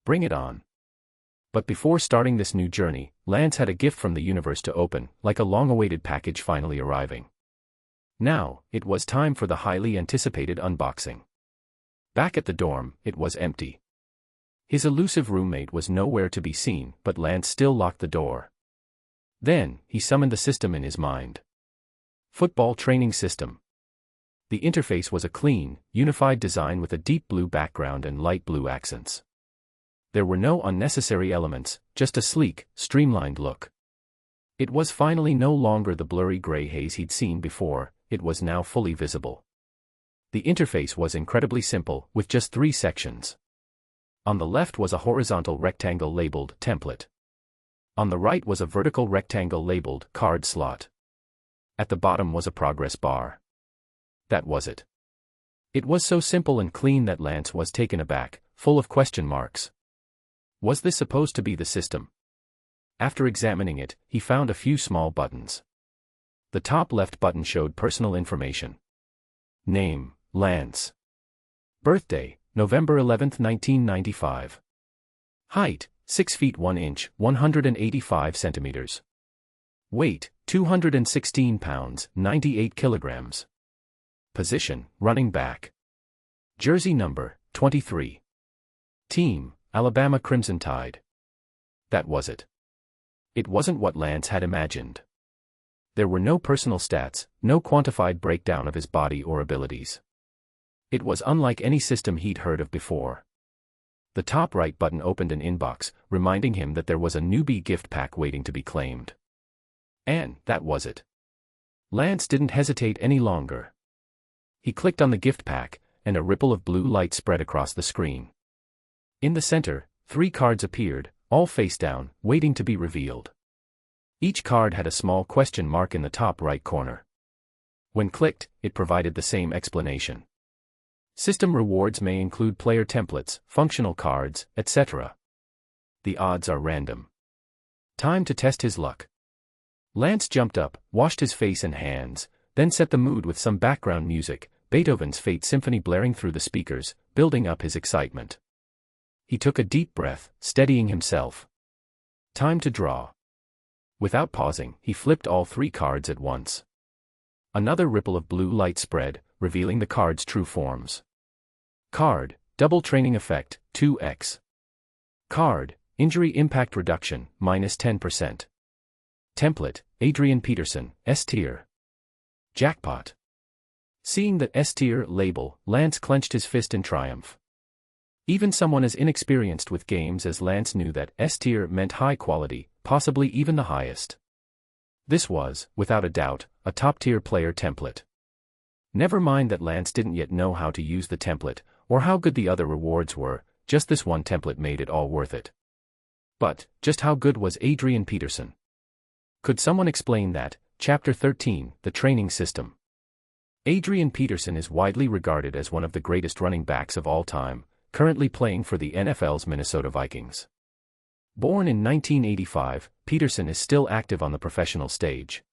Bring it on. But before starting this new journey, Lance had a gift from the universe to open, like a long-awaited package finally arriving. Now, it was time for the highly anticipated unboxing. Back at the dorm, it was empty. His elusive roommate was nowhere to be seen, but Lance still locked the door. Then, he summoned the system in his mind. Football Training System. The interface was a clean, unified design with a deep blue background and light blue accents. There were no unnecessary elements, just a sleek, streamlined look. It was finally no longer the blurry gray haze he'd seen before, it was now fully visible. The interface was incredibly simple, with just 3 sections. On the left was a horizontal rectangle labeled Template. On the right was a vertical rectangle labeled Card Slot. At the bottom was a progress bar. That was it. It was so simple and clean that Lance was taken aback, full of question marks. Was this supposed to be the system? After examining it, he found a few small buttons. The top left button showed personal information. Name, Lance. Birthday, November 11, 1995. Height, 6 feet 1 inch, 185 centimeters. Weight, 216 pounds, 98 kilograms. Position, running back. Jersey number, 23. Team, Alabama Crimson Tide. That was it. It wasn't what Lance had imagined. There were no personal stats, no quantified breakdown of his body or abilities. It was unlike any system he'd heard of before. The top right button opened an inbox, reminding him that there was a newbie gift pack waiting to be claimed. And that was it. Lance didn't hesitate any longer. He clicked on the gift pack, and a ripple of blue light spread across the screen. In the center, 3 cards appeared, all face down, waiting to be revealed. Each card had a small question mark in the top right corner. When clicked, it provided the same explanation. System rewards may include player templates, functional cards, etc. The odds are random. Time to test his luck. Lance jumped up, washed his face and hands, then set the mood with some background music, Beethoven's Fate Symphony blaring through the speakers, building up his excitement. He took a deep breath, steadying himself. Time to draw. Without pausing, he flipped all 3 cards at once. Another ripple of blue light spread, revealing the card's true forms. Card, Double Training Effect, 2x. Card, Injury Impact Reduction, -10%. Template, Adrian Peterson, S-tier. Jackpot. Seeing the S-tier label, Lance clenched his fist in triumph. Even someone as inexperienced with games as Lance knew that S-tier meant high quality, possibly even the highest. This was, without a doubt, a top-tier player template. Never mind that Lance didn't yet know how to use the template, or how good the other rewards were, just this one template made it all worth it. But, just how good was Adrian Peterson? Could someone explain that? Chapter 13, The Training System. Adrian Peterson is widely regarded as one of the greatest running backs of all time, currently playing for the NFL's Minnesota Vikings. Born in 1985, Peterson is still active on the professional stage.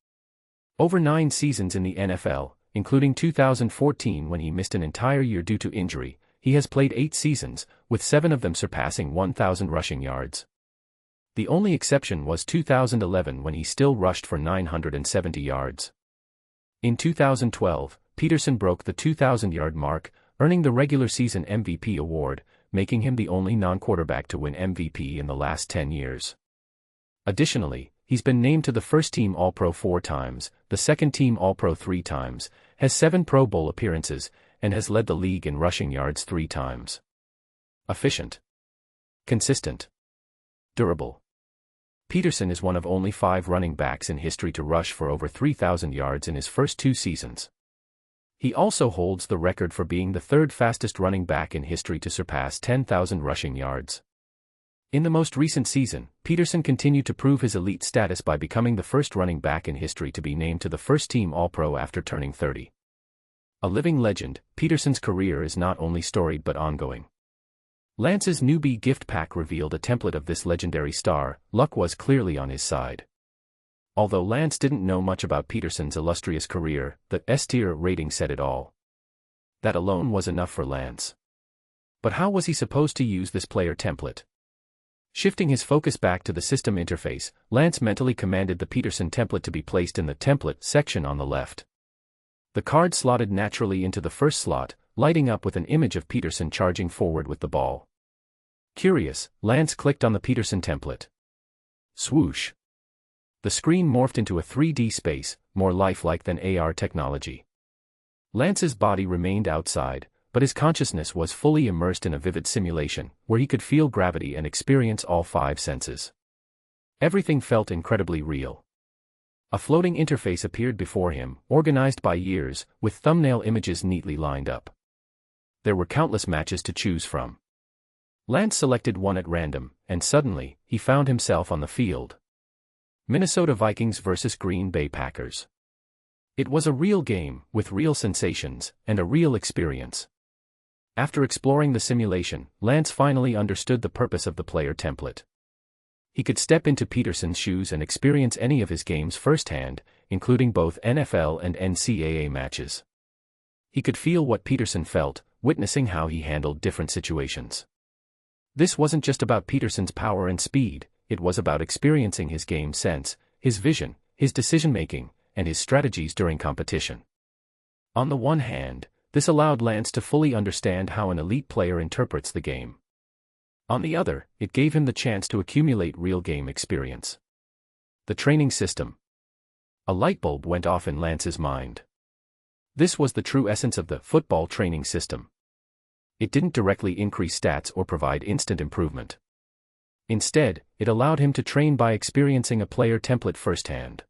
Over 9 seasons in the NFL, including 2014 when he missed an entire year due to injury, he has played 8 seasons, with 7 of them surpassing 1,000 rushing yards. The only exception was 2011 when he still rushed for 970 yards. In 2012, Peterson broke the 2,000-yard mark, earning the regular season MVP award, making him the only non-quarterback to win MVP in the last 10 years. Additionally, he's been named to the first-team All-Pro 4 times, the second-team All-Pro 3 times, has 7 Pro Bowl appearances, and has led the league in rushing yards 3 times. Efficient. Consistent. Durable. Peterson is one of only 5 running backs in history to rush for over 3,000 yards in his first 2 seasons. He also holds the record for being the 3rd fastest running back in history to surpass 10,000 rushing yards. In the most recent season, Peterson continued to prove his elite status by becoming the first running back in history to be named to the first-team All-Pro after turning 30. A living legend, Peterson's career is not only storied but ongoing. Lance's newbie gift pack revealed a template of this legendary star. Luck was clearly on his side. Although Lance didn't know much about Peterson's illustrious career, the S-tier rating said it all. That alone was enough for Lance. But how was he supposed to use this player template? Shifting his focus back to the system interface, Lance mentally commanded the Peterson template to be placed in the template section on the left. The card slotted naturally into the first slot, lighting up with an image of Peterson charging forward with the ball. Curious, Lance clicked on the Peterson template. Swoosh. The screen morphed into a 3D space, more lifelike than AR technology. Lance's body remained outside, but his consciousness was fully immersed in a vivid simulation, where he could feel gravity and experience all 5 senses. Everything felt incredibly real. A floating interface appeared before him, organized by years, with thumbnail images neatly lined up. There were countless matches to choose from. Lance selected one at random, and suddenly, he found himself on the field. Minnesota Vikings vs. Green Bay Packers. It was a real game, with real sensations, and a real experience. After exploring the simulation, Lance finally understood the purpose of the player template. He could step into Peterson's shoes and experience any of his games firsthand, including both NFL and NCAA matches. He could feel what Peterson felt, witnessing how he handled different situations. This wasn't just about Peterson's power and speed, it was about experiencing his game sense, his vision, his decision-making, and his strategies during competition. On the one hand, this allowed Lance to fully understand how an elite player interprets the game. On the other, it gave him the chance to accumulate real game experience. The training system. A light bulb went off in Lance's mind. This was the true essence of the football training system. It didn't directly increase stats or provide instant improvement. Instead, it allowed him to train by experiencing a player template firsthand.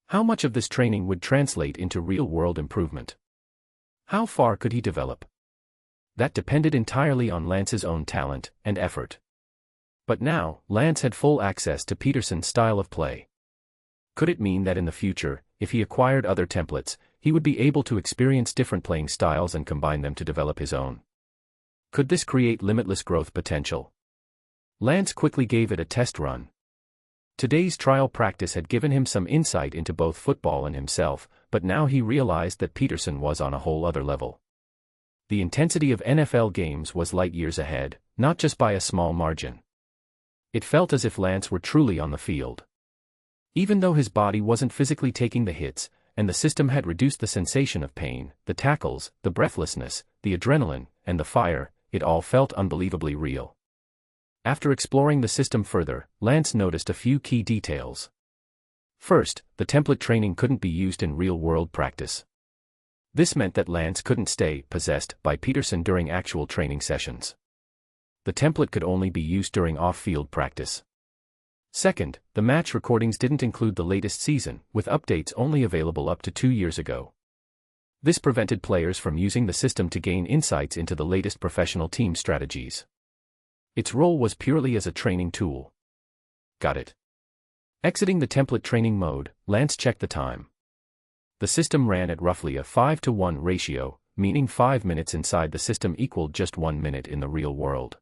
How much of this training would translate into real-world improvement? How far could he develop? That depended entirely on Lance's own talent and effort. But now, Lance had full access to Peterson's style of play. Could it mean that in the future, if he acquired other templates, he would be able to experience different playing styles and combine them to develop his own? Could this create limitless growth potential? Lance quickly gave it a test run. Today's trial practice had given him some insight into both football and himself, but now he realized that Peterson was on a whole other level. The intensity of NFL games was light years ahead, not just by a small margin. It felt as if Lance were truly on the field. Even though his body wasn't physically taking the hits, and the system had reduced the sensation of pain, the tackles, the breathlessness, the adrenaline, and the fire, it all felt unbelievably real. After exploring the system further, Lance noticed a few key details. First, the template training couldn't be used in real-world practice. This meant that Lance couldn't stay possessed by Peterson during actual training sessions. The template could only be used during off-field practice. Second, the match recordings didn't include the latest season, with updates only available up to 2 years ago. This prevented players from using the system to gain insights into the latest professional team strategies. Its role was purely as a training tool. Got it. Exiting the template training mode, Lance checked the time. The system ran at roughly a 5-to-1 ratio, meaning 5 minutes inside the system equaled just 1 minute in the real world.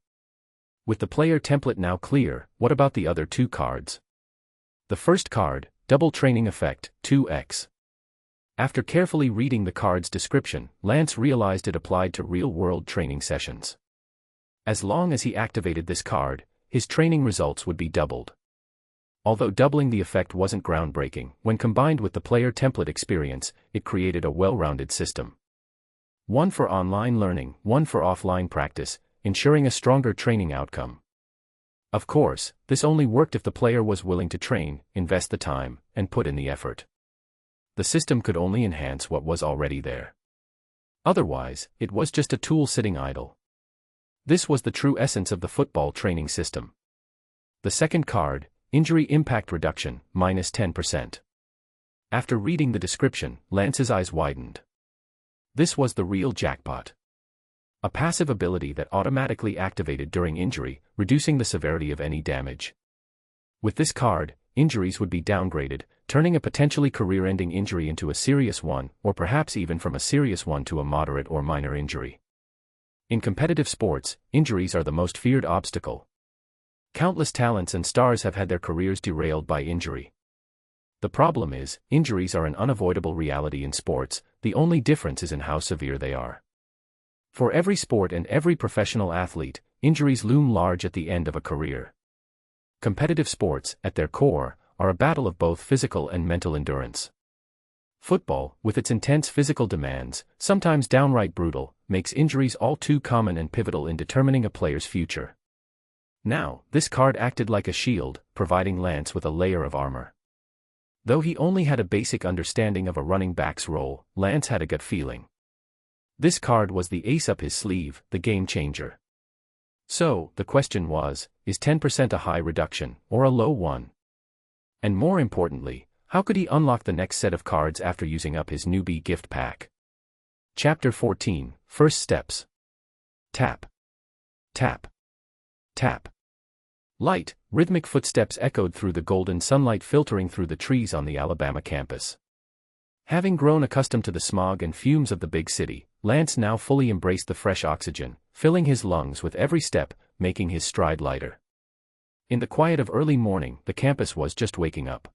With the player template now clear, what about the other 2 cards? The first card, Double Training Effect, 2x. After carefully reading the card's description, Lance realized it applied to real-world training sessions. As long as he activated this card, his training results would be doubled. Although doubling the effect wasn't groundbreaking, when combined with the player template experience, it created a well-rounded system. One for online learning, one for offline practice, ensuring a stronger training outcome. Of course, this only worked if the player was willing to train, invest the time, and put in the effort. The system could only enhance what was already there. Otherwise, it was just a tool sitting idle. This was the true essence of the football training system. The second card, Injury Impact Reduction, -10%. After reading the description, Lance's eyes widened. This was the real jackpot. A passive ability that automatically activated during injury, reducing the severity of any damage. With this card, injuries would be downgraded, turning a potentially career-ending injury into a serious one, or perhaps even from a serious one to a moderate or minor injury. In competitive sports, injuries are the most feared obstacle. Countless talents and stars have had their careers derailed by injury. The problem is, injuries are an unavoidable reality in sports, the only difference is in how severe they are. For every sport and every professional athlete, injuries loom large at the end of a career. Competitive sports, at their core, are a battle of both physical and mental endurance. Football, with its intense physical demands, sometimes downright brutal, makes injuries all too common and pivotal in determining a player's future. Now, this card acted like a shield, providing Lance with a layer of armor. Though he only had a basic understanding of a running back's role, Lance had a gut feeling. This card was the ace up his sleeve, the game changer. So, the question was, is 10% a high reduction, or a low one? And more importantly, how could he unlock the next set of cards after using up his newbie gift pack? Chapter 14, First Steps. Tap. Tap. Tap. Light, rhythmic footsteps echoed through the golden sunlight filtering through the trees on the Alabama campus. Having grown accustomed to the smog and fumes of the big city, Lance now fully embraced the fresh oxygen, filling his lungs with every step, making his stride lighter. In the quiet of early morning, the campus was just waking up.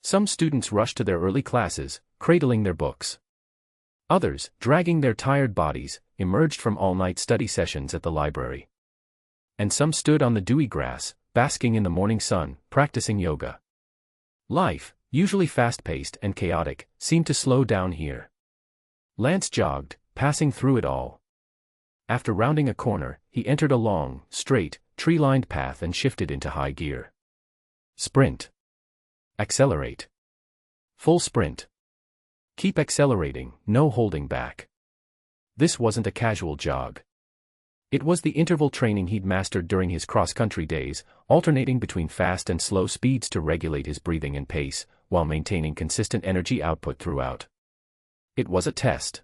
Some students rushed to their early classes, cradling their books. Others, dragging their tired bodies, emerged from all-night study sessions at the library. And some stood on the dewy grass, basking in the morning sun, practicing yoga. Life, usually fast-paced and chaotic, seemed to slow down here. Lance jogged, passing through it all. After rounding a corner, he entered a long, straight, tree-lined path and shifted into high gear. Sprint. Accelerate. Full sprint. Keep accelerating, no holding back. This wasn't a casual jog. It was the interval training he'd mastered during his cross-country days, alternating between fast and slow speeds to regulate his breathing and pace, while maintaining consistent energy output throughout. It was a test.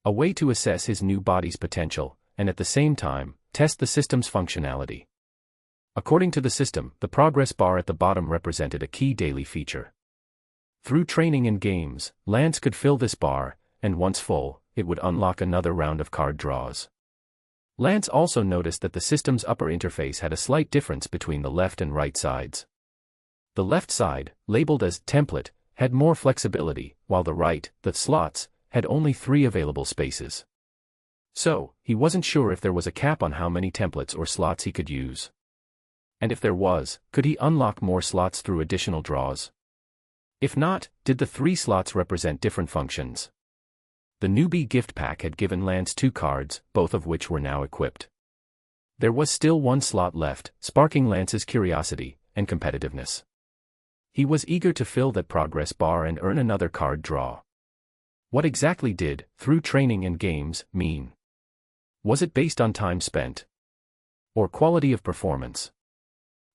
A way to assess his new body's potential, and at the same time, test the system's functionality. According to the system, the progress bar at the bottom represented a key daily feature. Through training and games, Lance could fill this bar, and once full, it would unlock another round of card draws. Lance also noticed that the system's upper interface had a slight difference between the left and right sides. The left side, labeled as template, had more flexibility, while the right, the slots, had only 3 available spaces. So, he wasn't sure if there was a cap on how many templates or slots he could use. And if there was, could he unlock more slots through additional draws? If not, did the 3 slots represent different functions? The newbie gift pack had given Lance 2 cards, both of which were now equipped. There was still 1 slot left, sparking Lance's curiosity and competitiveness. He was eager to fill that progress bar and earn another card draw. What exactly did, through training and games, mean? Was it based on time spent? Or quality of performance?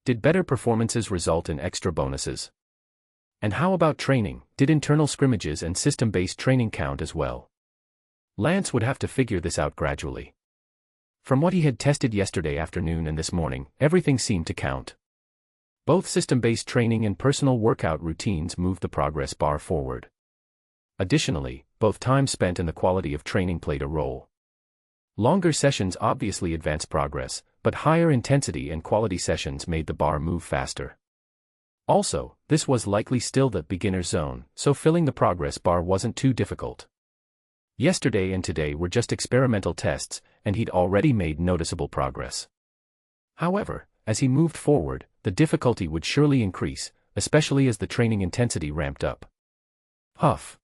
Did better performances result in extra bonuses? And how about training? Did internal scrimmages and system-based training count as well? Lance would have to figure this out gradually. From what he had tested yesterday afternoon and this morning, everything seemed to count. Both system-based training and personal workout routines moved the progress bar forward. Additionally, both time spent and the quality of training played a role. Longer sessions obviously advanced progress, but higher intensity and quality sessions made the bar move faster. Also, this was likely still the beginner zone, so filling the progress bar wasn't too difficult. Yesterday and today were just experimental tests, and he'd already made noticeable progress. However, as he moved forward, the difficulty would surely increase, especially as the training intensity ramped up. Huff.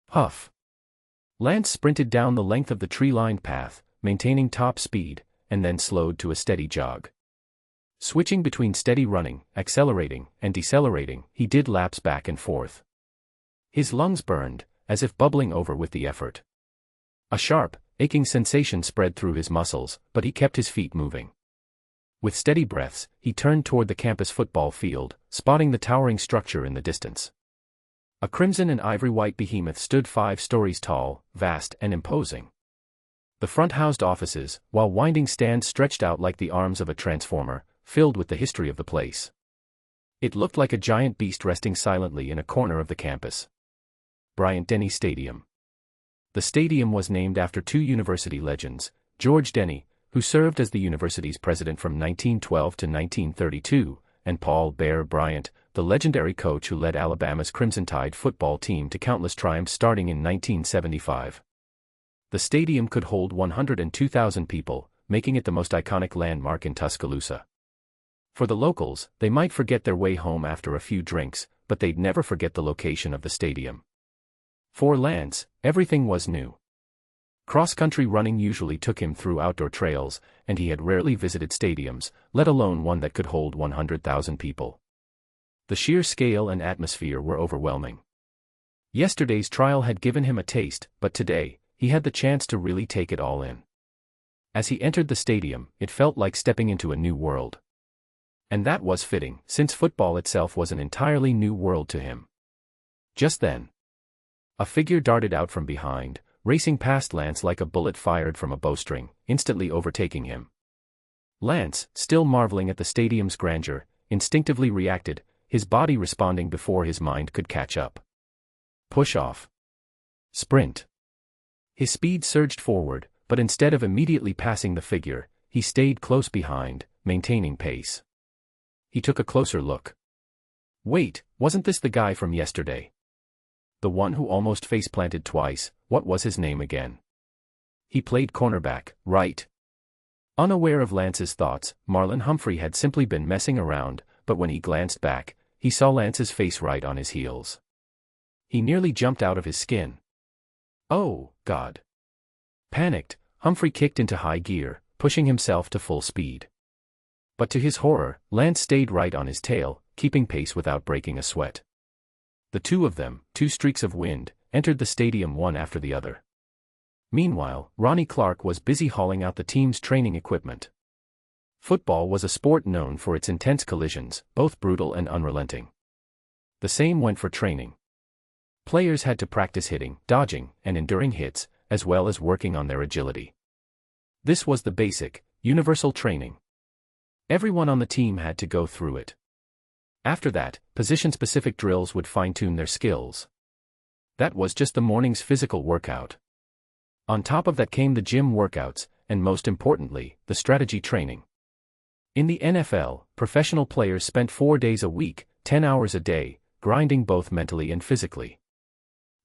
Huff. Lance sprinted down the length of the tree-lined path, maintaining top speed, and then slowed to a steady jog. Switching between steady running, accelerating, and decelerating, he did laps back and forth. His lungs burned, as if bubbling over with the effort. A sharp, aching sensation spread through his muscles, but he kept his feet moving. With steady breaths, he turned toward the campus football field, spotting the towering structure in the distance. A crimson and ivory-white behemoth stood 5 stories tall, vast and imposing. The front housed offices, while winding stands stretched out like the arms of a transformer, filled with the history of the place. It looked like a giant beast resting silently in a corner of the campus. Bryant-Denny Stadium. The stadium was named after 2 university legends, George Denny, who served as the university's president from 1912 to 1932, and Paul Bear Bryant, the legendary coach who led Alabama's Crimson Tide football team to countless triumphs starting in 1975. The stadium could hold 102,000 people, making it the most iconic landmark in Tuscaloosa. For the locals, they might forget their way home after a few drinks, but they'd never forget the location of the stadium. For Lance, everything was new. Cross-country running usually took him through outdoor trails, and he had rarely visited stadiums, let alone one that could hold 100,000 people. The sheer scale and atmosphere were overwhelming. Yesterday's trial had given him a taste, but today, he had the chance to really take it all in. As he entered the stadium, it felt like stepping into a new world. And that was fitting, since football itself was an entirely new world to him. Just then, a figure darted out from behind, racing past Lance like a bullet fired from a bowstring, instantly overtaking him. Lance, still marveling at the stadium's grandeur, instinctively reacted, his body responding before his mind could catch up. Push off. Sprint. His speed surged forward, but instead of immediately passing the figure, he stayed close behind, maintaining pace. He took a closer look. Wait, wasn't this the guy from yesterday? The one who almost face-planted twice, what was his name again? He played cornerback, right? Unaware of Lance's thoughts, Marlon Humphrey had simply been messing around, but when he glanced back, he saw Lance's face right on his heels. He nearly jumped out of his skin. Oh, God. Panicked, Humphrey kicked into high gear, pushing himself to full speed. But to his horror, Lance stayed right on his tail, keeping pace without breaking a sweat. The two of them, 2 streaks of wind, entered the stadium one after the other. Meanwhile, Ronnie Clark was busy hauling out the team's training equipment. Football was a sport known for its intense collisions, both brutal and unrelenting. The same went for training. Players had to practice hitting, dodging, and enduring hits, as well as working on their agility. This was the basic, universal training. Everyone on the team had to go through it. After that, position-specific drills would fine-tune their skills. That was just the morning's physical workout. On top of that came the gym workouts, and most importantly, the strategy training. In the NFL, professional players spent 4 days a week, 10 hours a day, grinding both mentally and physically.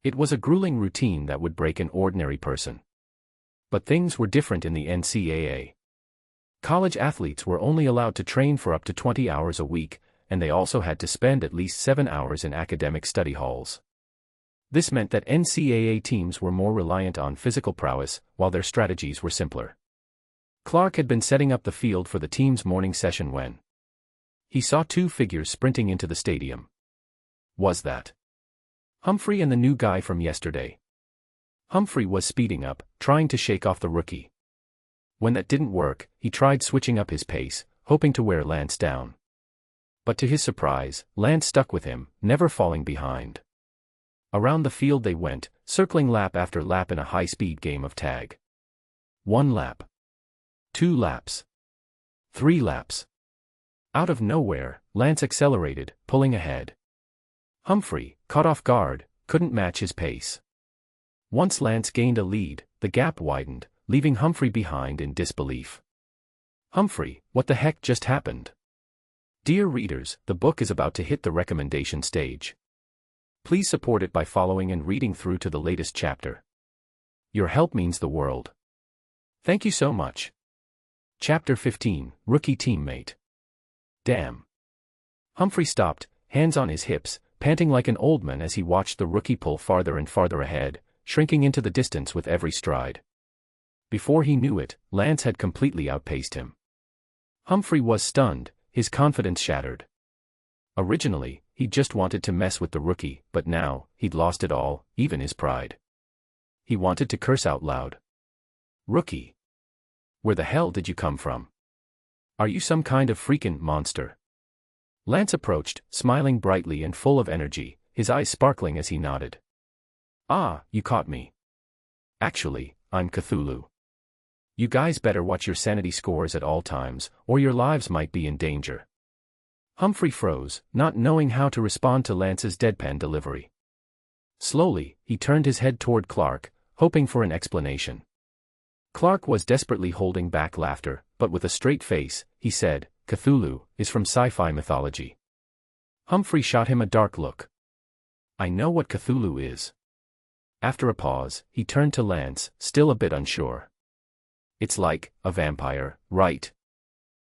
It was a grueling routine that would break an ordinary person. But things were different in the NCAA. College athletes were only allowed to train for up to 20 hours a week, and they also had to spend at least 7 hours in academic study halls. This meant that NCAA teams were more reliant on physical prowess, while their strategies were simpler. Clark had been setting up the field for the team's morning session when he saw 2 figures sprinting into the stadium. Was that Humphrey and the new guy from yesterday? Humphrey was speeding up, trying to shake off the rookie. When that didn't work, he tried switching up his pace, hoping to wear Lance down. But to his surprise, Lance stuck with him, never falling behind. Around the field they went, circling lap after lap in a high-speed game of tag. 1 lap. 2 laps. 3 laps. Out of nowhere, Lance accelerated, pulling ahead. Humphrey, caught off guard, couldn't match his pace. Once Lance gained a lead, the gap widened, leaving Humphrey behind in disbelief. Humphrey, what the heck just happened? Dear readers, the book is about to hit the recommendation stage. Please support it by following and reading through to the latest chapter. Your help means the world. Thank you so much. Chapter 15, Rookie Teammate. Damn. Humphrey stopped, hands on his hips, panting like an old man as he watched the rookie pull farther and farther ahead, shrinking into the distance with every stride. Before he knew it, Lance had completely outpaced him. Humphrey was stunned, his confidence shattered. Originally, he just wanted to mess with the rookie, but now, he'd lost it all, even his pride. He wanted to curse out loud. Rookie. Where the hell did you come from? Are you some kind of freaking monster? Lance approached, smiling brightly and full of energy, his eyes sparkling as he nodded. Ah, you caught me. Actually, I'm Cthulhu. You guys better watch your sanity scores at all times, or your lives might be in danger. Humphrey froze, not knowing how to respond to Lance's deadpan delivery. Slowly, he turned his head toward Clark, hoping for an explanation. Clark was desperately holding back laughter, but with a straight face, he said, Cthulhu is from sci-fi mythology. Humphrey shot him a dark look. I know what Cthulhu is. After a pause, he turned to Lance, still a bit unsure. It's like a vampire, right?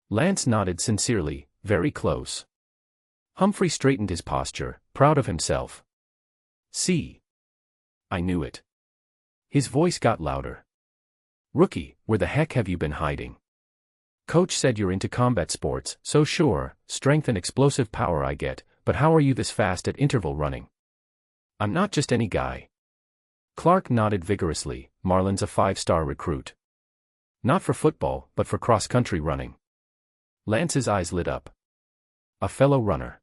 Lance nodded sincerely, very close. Humphrey straightened his posture, proud of himself. See? I knew it. His voice got louder. Rookie, where the heck have you been hiding? Coach said you're into combat sports, so sure, strength and explosive power I get, but how are you this fast at interval running? I'm not just any guy. Clark nodded vigorously. Marlon's a 5-star recruit. Not for football, but for cross-country running. Lance's eyes lit up. A fellow runner.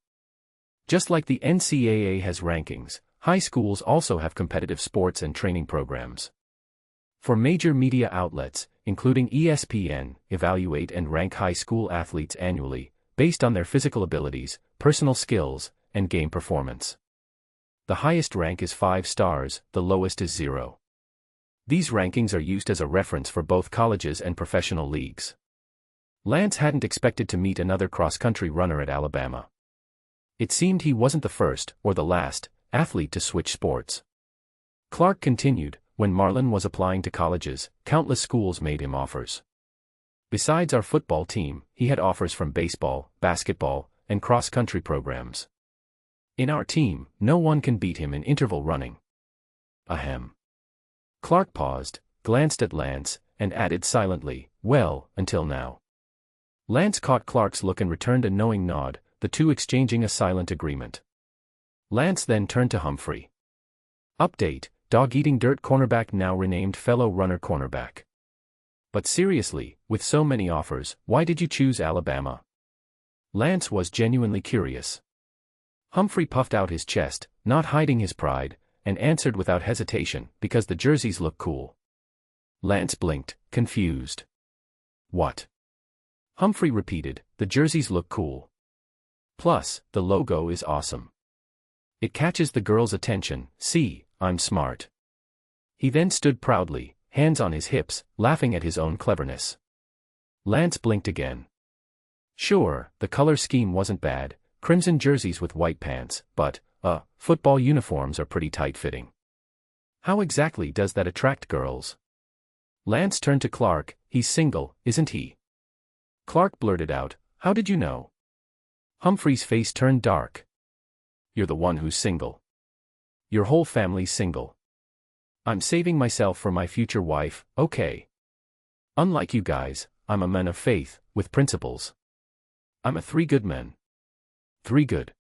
Just like the NCAA has rankings, high schools also have competitive sports and training programs. For major media outlets, including ESPN, evaluate and rank high school athletes annually, based on their physical abilities, personal skills, and game performance. The highest rank is 5 stars, the lowest is 0. These rankings are used as a reference for both colleges and professional leagues. Lance hadn't expected to meet another cross-country runner at Alabama. It seemed he wasn't the first, or the last, athlete to switch sports. Clark continued, when Marlon was applying to colleges, countless schools made him offers. Besides our football team, he had offers from baseball, basketball, and cross-country programs. In our team, no one can beat him in interval running. Ahem. Clark paused, glanced at Lance, and added silently, well, until now. Lance caught Clark's look and returned a knowing nod, the two exchanging a silent agreement. Lance then turned to Humphrey. Update, dog-eating dirt cornerback now renamed fellow runner cornerback. But seriously, with so many offers, why did you choose Alabama? Lance was genuinely curious. Humphrey puffed out his chest, not hiding his pride, and answered without hesitation, because the jerseys look cool. Lance blinked, confused. What? Humphrey repeated, the jerseys look cool. Plus, the logo is awesome. It catches the girl's attention. See, I'm smart. He then stood proudly, hands on his hips, laughing at his own cleverness. Lance blinked again. Sure, the color scheme wasn't bad, crimson jerseys with white pants, but, football uniforms are pretty tight-fitting. How exactly does that attract girls? Lance turned to Clark, he's single, isn't he? Clark blurted out, how did you know? Humphrey's face turned dark. You're the one who's single. Your whole family's single. I'm saving myself for my future wife, okay. Unlike you guys, I'm a man of faith, with principles. I'm a 3 good man. 3 good.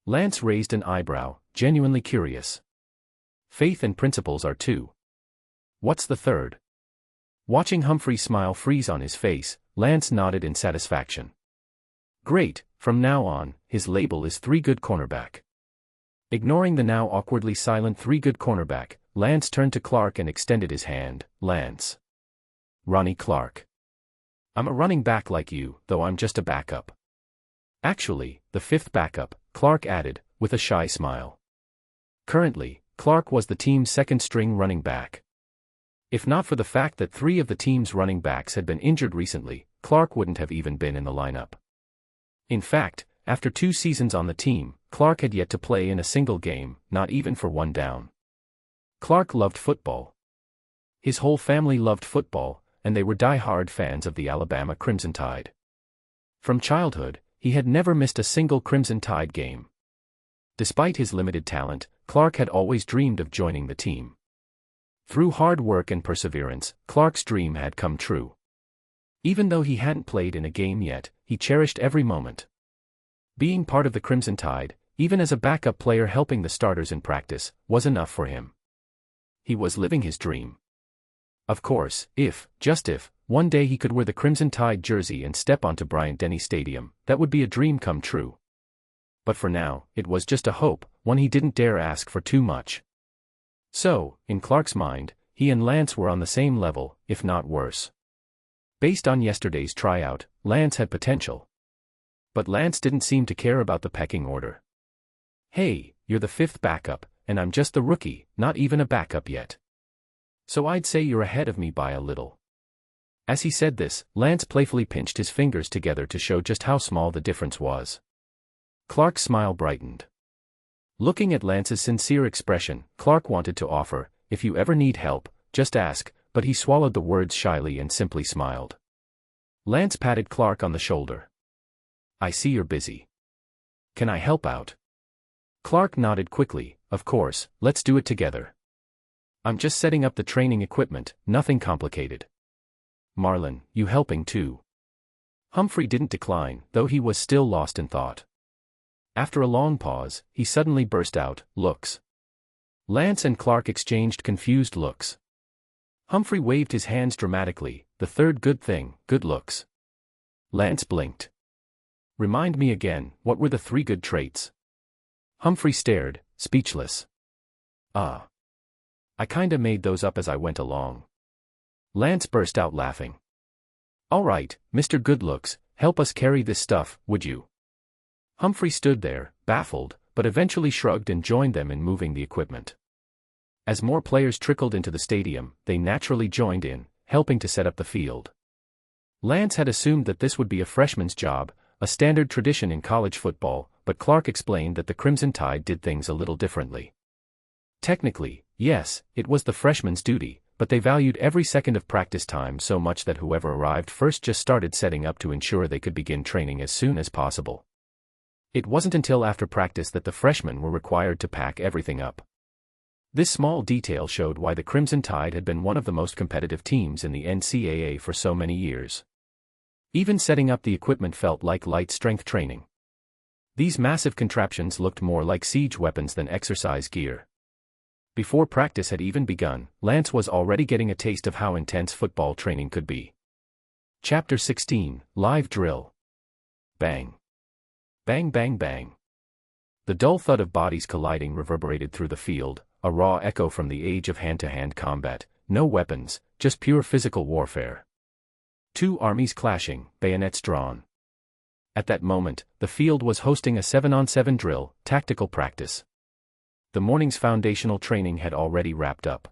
Lance raised an eyebrow, genuinely curious. Faith and principles are 2. What's the 3rd? Watching Humphrey's smile freeze on his face, Lance nodded in satisfaction. Great, from now on, his label is 3 good cornerback. Ignoring the now awkwardly silent 3 good cornerback, Lance turned to Clark and extended his hand. Lance. Ronnie Clark. I'm a running back like you, though I'm just a backup. Actually, the 5th backup, Clark added, with a shy smile. Currently, Clark was the team's 2nd-string running back. If not for the fact that 3 of the team's running backs had been injured recently, Clark wouldn't have even been in the lineup. In fact, after 2 seasons on the team, Clark had yet to play in a single game, not even for 1 down. Clark loved football. His whole family loved football, and they were die-hard fans of the Alabama Crimson Tide. From childhood, he had never missed a single Crimson Tide game. Despite his limited talent, Clark had always dreamed of joining the team. Through hard work and perseverance, Clark's dream had come true. Even though he hadn't played in a game yet, he cherished every moment. Being part of the Crimson Tide, even as a backup player helping the starters in practice, was enough for him. He was living his dream. Of course, just if, one day he could wear the Crimson Tide jersey and step onto Bryant-Denny Stadium, that would be a dream come true. But for now, it was just a hope, one he didn't dare ask for too much. So, in Clark's mind, he and Lance were on the same level, if not worse. Based on yesterday's tryout, Lance had potential. But Lance didn't seem to care about the pecking order. Hey, you're the 5th backup, and I'm just the rookie, not even a backup yet. So I'd say you're ahead of me by a little. As he said this, Lance playfully pinched his fingers together to show just how small the difference was. Clark's smile brightened. Looking at Lance's sincere expression, Clark wanted to offer, if you ever need help, just ask, but he swallowed the words shyly and simply smiled. Lance patted Clark on the shoulder. I see you're busy. Can I help out? Clark nodded quickly. Of course, let's do it together. I'm just setting up the training equipment, nothing complicated. Marlon, you helping too? Humphrey didn't decline, though he was still lost in thought. After a long pause, he suddenly burst out, looks. Lance and Clark exchanged confused looks. Humphrey waved his hands dramatically, the 3rd good thing, good looks. Lance blinked. Remind me again, what were the 3 good traits? Humphrey stared, speechless. I kinda made those up as I went along. Lance burst out laughing. All right, Mr. Good Looks, help us carry this stuff, would you? Humphrey stood there, baffled, but eventually shrugged and joined them in moving the equipment. As more players trickled into the stadium, they naturally joined in, helping to set up the field. Lance had assumed that this would be a freshman's job, a standard tradition in college football, but Clark explained that the Crimson Tide did things a little differently. Technically, yes, it was the freshman's duty, but they valued every second of practice time so much that whoever arrived first just started setting up to ensure they could begin training as soon as possible. It wasn't until after practice that the freshmen were required to pack everything up. This small detail showed why the Crimson Tide had been one of the most competitive teams in the NCAA for so many years. Even setting up the equipment felt like light strength training. These massive contraptions looked more like siege weapons than exercise gear. Before practice had even begun, Lance was already getting a taste of how intense football training could be. Chapter 16, Live Drill. Bang. Bang bang bang. The dull thud of bodies colliding reverberated through the field, a raw echo from the age of hand-to-hand combat, no weapons, just pure physical warfare. 2 armies clashing, bayonets drawn. At that moment, the field was hosting a 7-on-7 drill, tactical practice. The morning's foundational training had already wrapped up.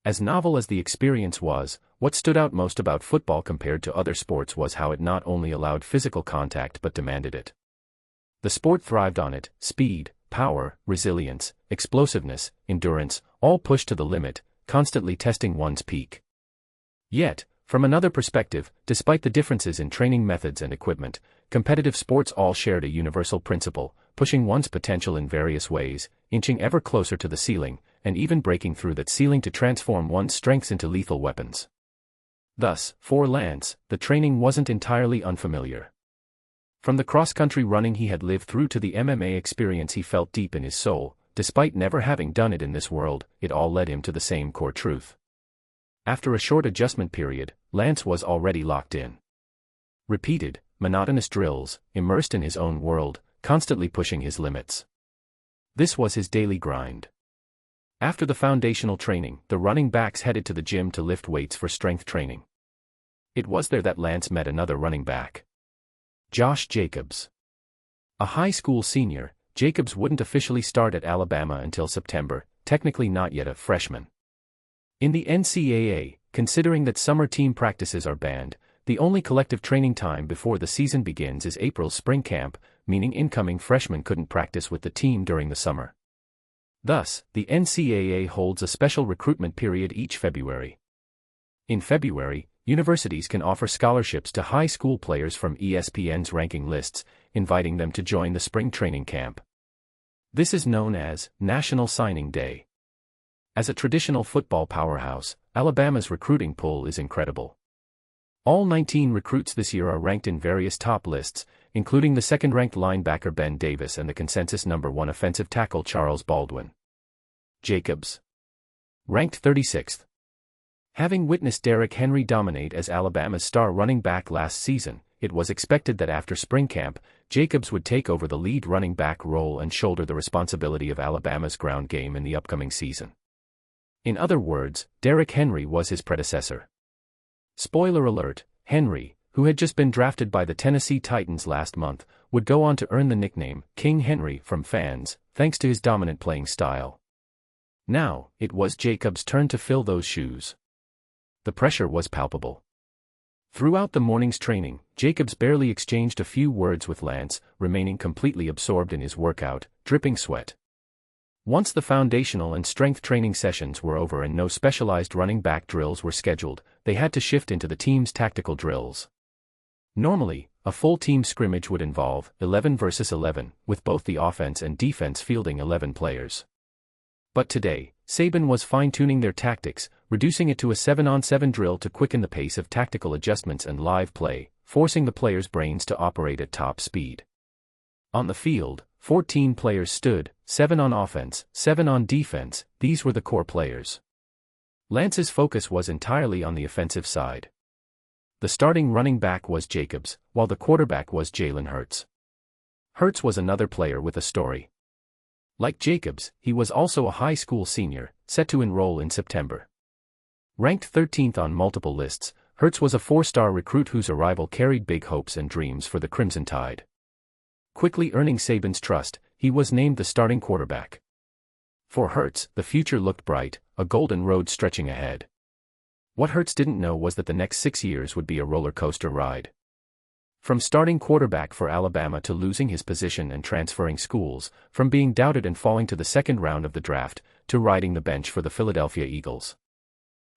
As novel as the experience was, what stood out most about football compared to other sports was how it not only allowed physical contact but demanded it. The sport thrived on it, speed, power, resilience, explosiveness, endurance, all pushed to the limit, constantly testing one's peak. Yet, from another perspective, despite the differences in training methods and equipment, competitive sports all shared a universal principle, pushing one's potential in various ways, inching ever closer to the ceiling, and even breaking through that ceiling to transform one's strengths into lethal weapons. Thus, for Lance, the training wasn't entirely unfamiliar. From the cross-country running he had lived through to the MMA experience he felt deep in his soul, despite never having done it in this world, it all led him to the same core truth. After a short adjustment period, Lance was already locked in. Repeated, monotonous drills, immersed in his own world, constantly pushing his limits. This was his daily grind. After the foundational training, the running backs headed to the gym to lift weights for strength training. It was there that Lance met another running back. Josh Jacobs. A high school senior, Jacobs wouldn't officially start at Alabama until September, technically not yet a freshman. In the NCAA, considering that summer team practices are banned, the only collective training time before the season begins is April's spring camp, meaning incoming freshmen couldn't practice with the team during the summer. Thus, the NCAA holds a special recruitment period each February. In February, universities can offer scholarships to high school players from ESPN's ranking lists, inviting them to join the spring training camp. This is known as National Signing Day. As a traditional football powerhouse, Alabama's recruiting pool is incredible. All 19 recruits this year are ranked in various top lists, including the second-ranked linebacker Ben Davis and the consensus number 1 offensive tackle Charles Baldwin. Jacobs. Ranked 36th. Having witnessed Derrick Henry dominate as Alabama's star running back last season, it was expected that after spring camp, Jacobs would take over the lead running back role and shoulder the responsibility of Alabama's ground game in the upcoming season. In other words, Derrick Henry was his predecessor. Spoiler alert, Henry, who had just been drafted by the Tennessee Titans last month, would go on to earn the nickname King Henry from fans, thanks to his dominant playing style. Now, it was Jacobs' turn to fill those shoes. The pressure was palpable. Throughout the morning's training, Jacobs barely exchanged a few words with Lance, remaining completely absorbed in his workout, dripping sweat. Once the foundational and strength training sessions were over and no specialized running back drills were scheduled, they had to shift into the team's tactical drills. Normally, a full team scrimmage would involve 11 versus 11, with both the offense and defense fielding 11 players. But today, Saban was fine-tuning their tactics, reducing it to a 7-on-7 drill to quicken the pace of tactical adjustments and live play, forcing the players' brains to operate at top speed. On the field, 14 players stood, 7 on offense, 7 on defense. These were the core players. Lance's focus was entirely on the offensive side. The starting running back was Jacobs, while the quarterback was Jalen Hurts. Hurts was another player with a story. Like Jacobs, he was also a high school senior, set to enroll in September. Ranked 13th on multiple lists, Hurts was a 4-star recruit whose arrival carried big hopes and dreams for the Crimson Tide. Quickly earning Saban's trust, he was named the starting quarterback. For Hurts, the future looked bright, a golden road stretching ahead. What Hurts didn't know was that the next 6 years would be a roller coaster ride. From starting quarterback for Alabama to losing his position and transferring schools, from being doubted and falling to the second round of the draft, to riding the bench for the Philadelphia Eagles.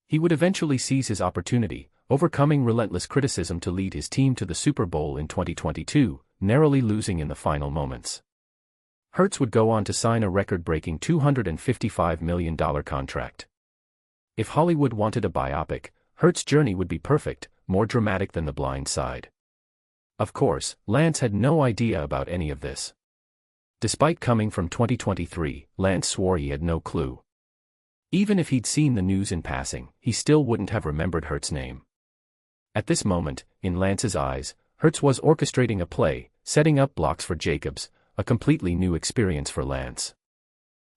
He would eventually seize his opportunity, overcoming relentless criticism to lead his team to the Super Bowl in 2022, narrowly losing in the final moments. Hurts would go on to sign a record-breaking $255 million contract. If Hollywood wanted a biopic, Hurts' journey would be perfect, more dramatic than The Blind Side. Of course, Lance had no idea about any of this. Despite coming from 2023, Lance swore he had no clue. Even if he'd seen the news in passing, he still wouldn't have remembered Hurts' name. At this moment, in Lance's eyes, Hurts was orchestrating a play, setting up blocks for Jacobs, a completely new experience for Lance.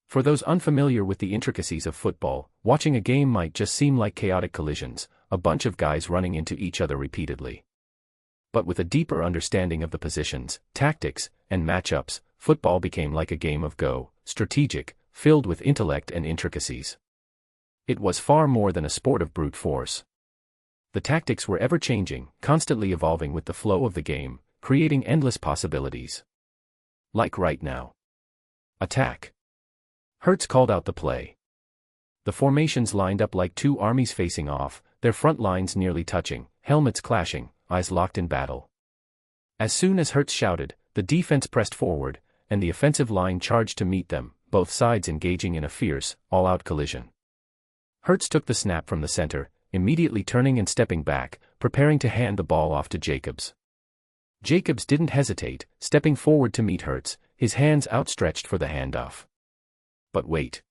For those unfamiliar with the intricacies of football, watching a game might just seem like chaotic collisions, a bunch of guys running into each other repeatedly. But with a deeper understanding of the positions, tactics, and matchups, football became like a game of Go, strategic, filled with intellect and intricacies. It was far more than a sport of brute force. The tactics were ever-changing, constantly evolving with the flow of the game, creating endless possibilities. Like right now. Attack. Hurts called out the play. The formations lined up like two armies facing off, their front lines nearly touching, helmets clashing, eyes locked in battle. As soon as Hurts shouted, the defense pressed forward, and the offensive line charged to meet them, both sides engaging in a fierce, all-out collision. Hurts took the snap from the center, immediately turning and stepping back, preparing to hand the ball off to Jacobs. Jacobs didn't hesitate, stepping forward to meet Hurts, his hands outstretched for the handoff. But wait.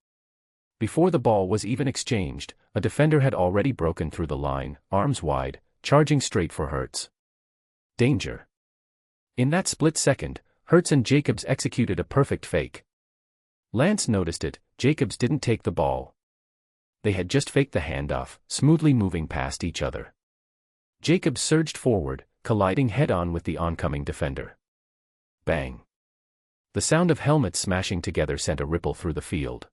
Before the ball was even exchanged, a defender had already broken through the line, arms wide, charging straight for Hurts. Danger. In that split second, Hertz and Jacobs executed a perfect fake. Lance noticed it. Jacobs didn't take the ball. They had just faked the handoff, smoothly moving past each other. Jacobs surged forward, colliding head-on with the oncoming defender. Bang! The sound of helmets smashing together sent a ripple through the field.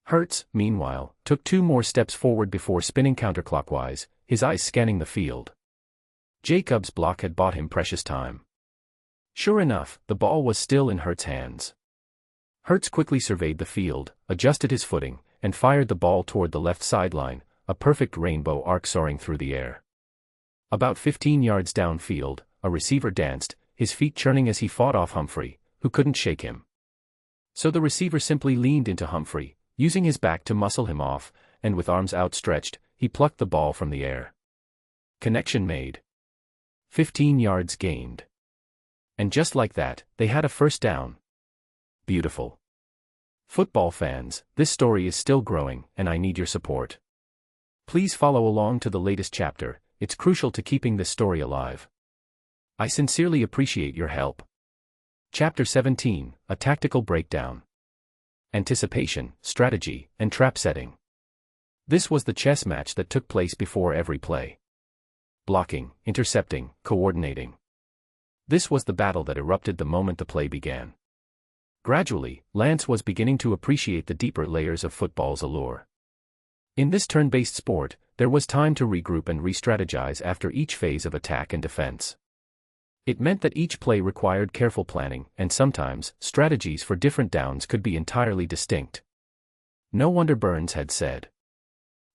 Hertz, meanwhile, took 2 more steps forward before spinning counterclockwise, his eyes scanning the field. Jacobs' block had bought him precious time. Sure enough, the ball was still in Hertz's hands. Hertz quickly surveyed the field, adjusted his footing, and fired the ball toward the left sideline, a perfect rainbow arc soaring through the air. About 15 yards downfield, a receiver danced, his feet churning as he fought off Humphrey, who couldn't shake him. So the receiver simply leaned into Humphrey, using his back to muscle him off, and with arms outstretched, he plucked the ball from the air. Connection made. 15 yards gained. And just like that, they had a first down. Beautiful. Football fans, this story is still growing, and I need your support. Please follow along to the latest chapter. It's crucial to keeping this story alive. I sincerely appreciate your help. Chapter 17, A Tactical Breakdown. Anticipation, strategy, and trap setting. This was the chess match that took place before every play. Blocking, intercepting, coordinating. This was the battle that erupted the moment the play began. Gradually, Lance was beginning to appreciate the deeper layers of football's allure. In this turn-based sport, there was time to regroup and re-strategize after each phase of attack and defense. It meant that each play required careful planning, and sometimes, strategies for different downs could be entirely distinct. No wonder Burns had said,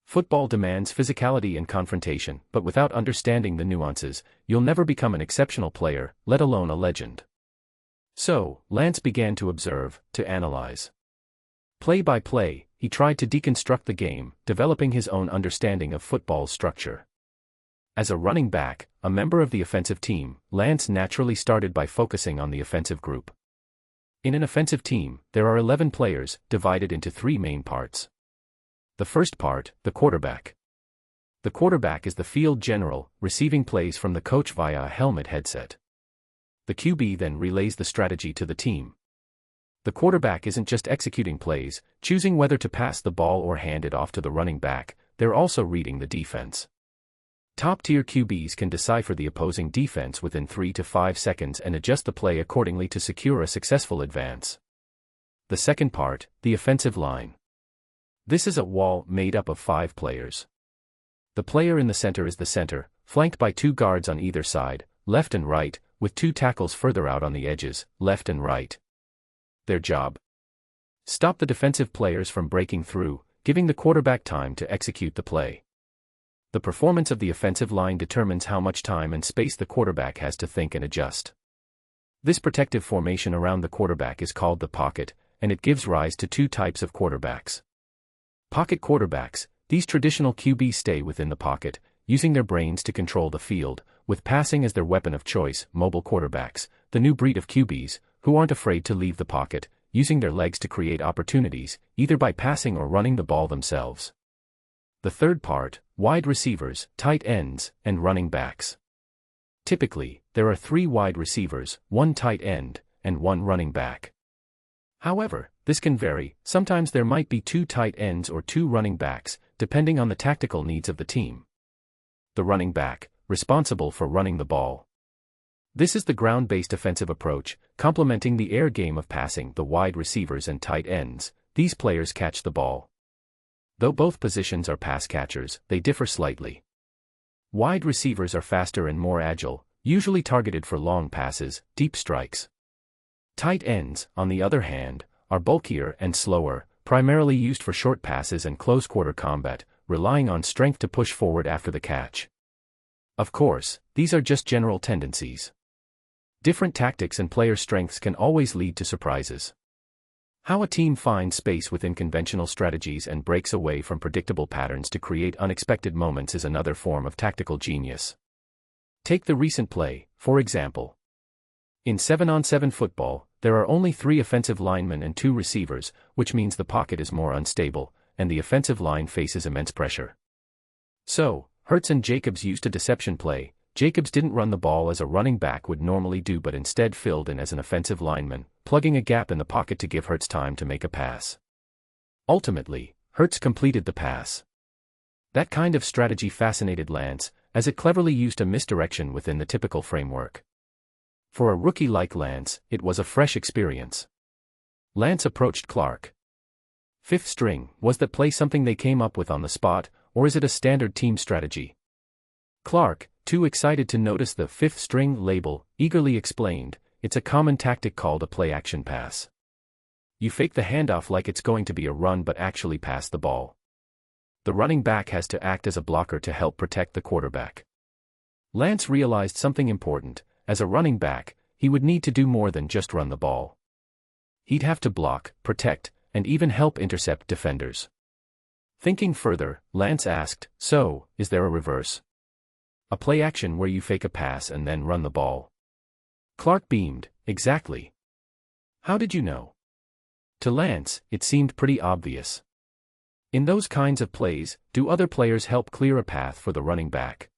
"Football demands physicality and confrontation, but without understanding the nuances, you'll never become an exceptional player, let alone a legend." So, Lance began to observe, to analyze. Play by play, he tried to deconstruct the game, developing his own understanding of football's structure. As a running back, a member of the offensive team, Lance naturally started by focusing on the offensive group. In an offensive team, there are 11 players, divided into 3 main parts. The first part, the quarterback. The quarterback is the field general, receiving plays from the coach via a helmet headset. The QB then relays the strategy to the team. The quarterback isn't just executing plays, choosing whether to pass the ball or hand it off to the running back, they're also reading the defense. Top-tier QBs can decipher the opposing defense within 3 to 5 seconds and adjust the play accordingly to secure a successful advance. The second part, the offensive line. This is a wall made up of 5 players. The player in the center is the center, flanked by 2 guards on either side, left and right, with 2 tackles further out on the edges, left and right. Their job? Stop the defensive players from breaking through, giving the quarterback time to execute the play. The performance of the offensive line determines how much time and space the quarterback has to think and adjust. This protective formation around the quarterback is called the pocket, and it gives rise to 2 types of quarterbacks. Pocket quarterbacks, these traditional QBs stay within the pocket, using their brains to control the field, with passing as their weapon of choice. Mobile quarterbacks, the new breed of QBs, who aren't afraid to leave the pocket, using their legs to create opportunities, either by passing or running the ball themselves. The third part, wide receivers, tight ends, and running backs. Typically, there are 3 wide receivers, 1 tight end, and 1 running back. However, this can vary. Sometimes there might be 2 tight ends or 2 running backs, depending on the tactical needs of the team. The running back, responsible for running the ball. This is the ground-based offensive approach, complementing the air game of passing. The wide receivers and tight ends, these players catch the ball. Though both positions are pass catchers, they differ slightly. Wide receivers are faster and more agile, usually targeted for long passes, deep strikes. Tight ends, on the other hand, are bulkier and slower, primarily used for short passes and close-quarter combat, relying on strength to push forward after the catch. Of course, these are just general tendencies. Different tactics and player strengths can always lead to surprises. How a team finds space within conventional strategies and breaks away from predictable patterns to create unexpected moments is another form of tactical genius. Take the recent play, for example. In 7-on-7 football, there are only 3 offensive linemen and 2 receivers, which means the pocket is more unstable, and the offensive line faces immense pressure. So, Hertz and Jacobs used a deception play. Jacobs didn't run the ball as a running back would normally do but instead filled in as an offensive lineman, plugging a gap in the pocket to give Hurts time to make a pass. Ultimately, Hurts completed the pass. That kind of strategy fascinated Lance, as it cleverly used a misdirection within the typical framework. For a rookie like Lance, it was a fresh experience. Lance approached Clark. Fifth string, was that play something they came up with on the spot, or is it a standard team strategy? Clark, too excited to notice the fifth string label, eagerly explained, it's a common tactic called a play-action pass. You fake the handoff like it's going to be a run but actually pass the ball. The running back has to act as a blocker to help protect the quarterback. Lance realized something important: as a running back, he would need to do more than just run the ball. He'd have to block, protect, and even help intercept defenders. Thinking further, Lance asked, so, is there a reverse? A play action where you fake a pass and then run the ball? Clark beamed, exactly. How did you know? To Lance, it seemed pretty obvious. In those kinds of plays, do other players help clear a path for the running back?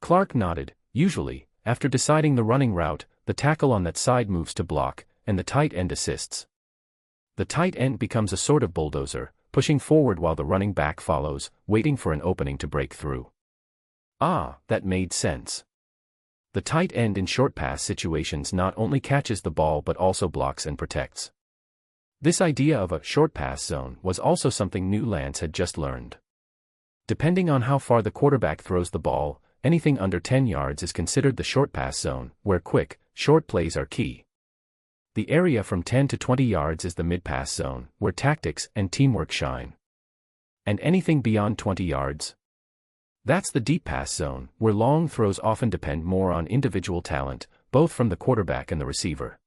Clark nodded. Usually, after deciding the running route, the tackle on that side moves to block, and the tight end assists. The tight end becomes a sort of bulldozer, pushing forward while the running back follows, waiting for an opening to break through. Ah, that made sense. The tight end in short pass situations not only catches the ball but also blocks and protects. This idea of a short pass zone was also something new Lance had just learned. Depending on how far the quarterback throws the ball, anything under 10 yards is considered the short pass zone, where quick, short plays are key. The area from 10 to 20 yards is the mid-pass zone, where tactics and teamwork shine. And anything beyond 20 yards? That's the deep pass zone, where long throws often depend more on individual talent, both from the quarterback and the receiver.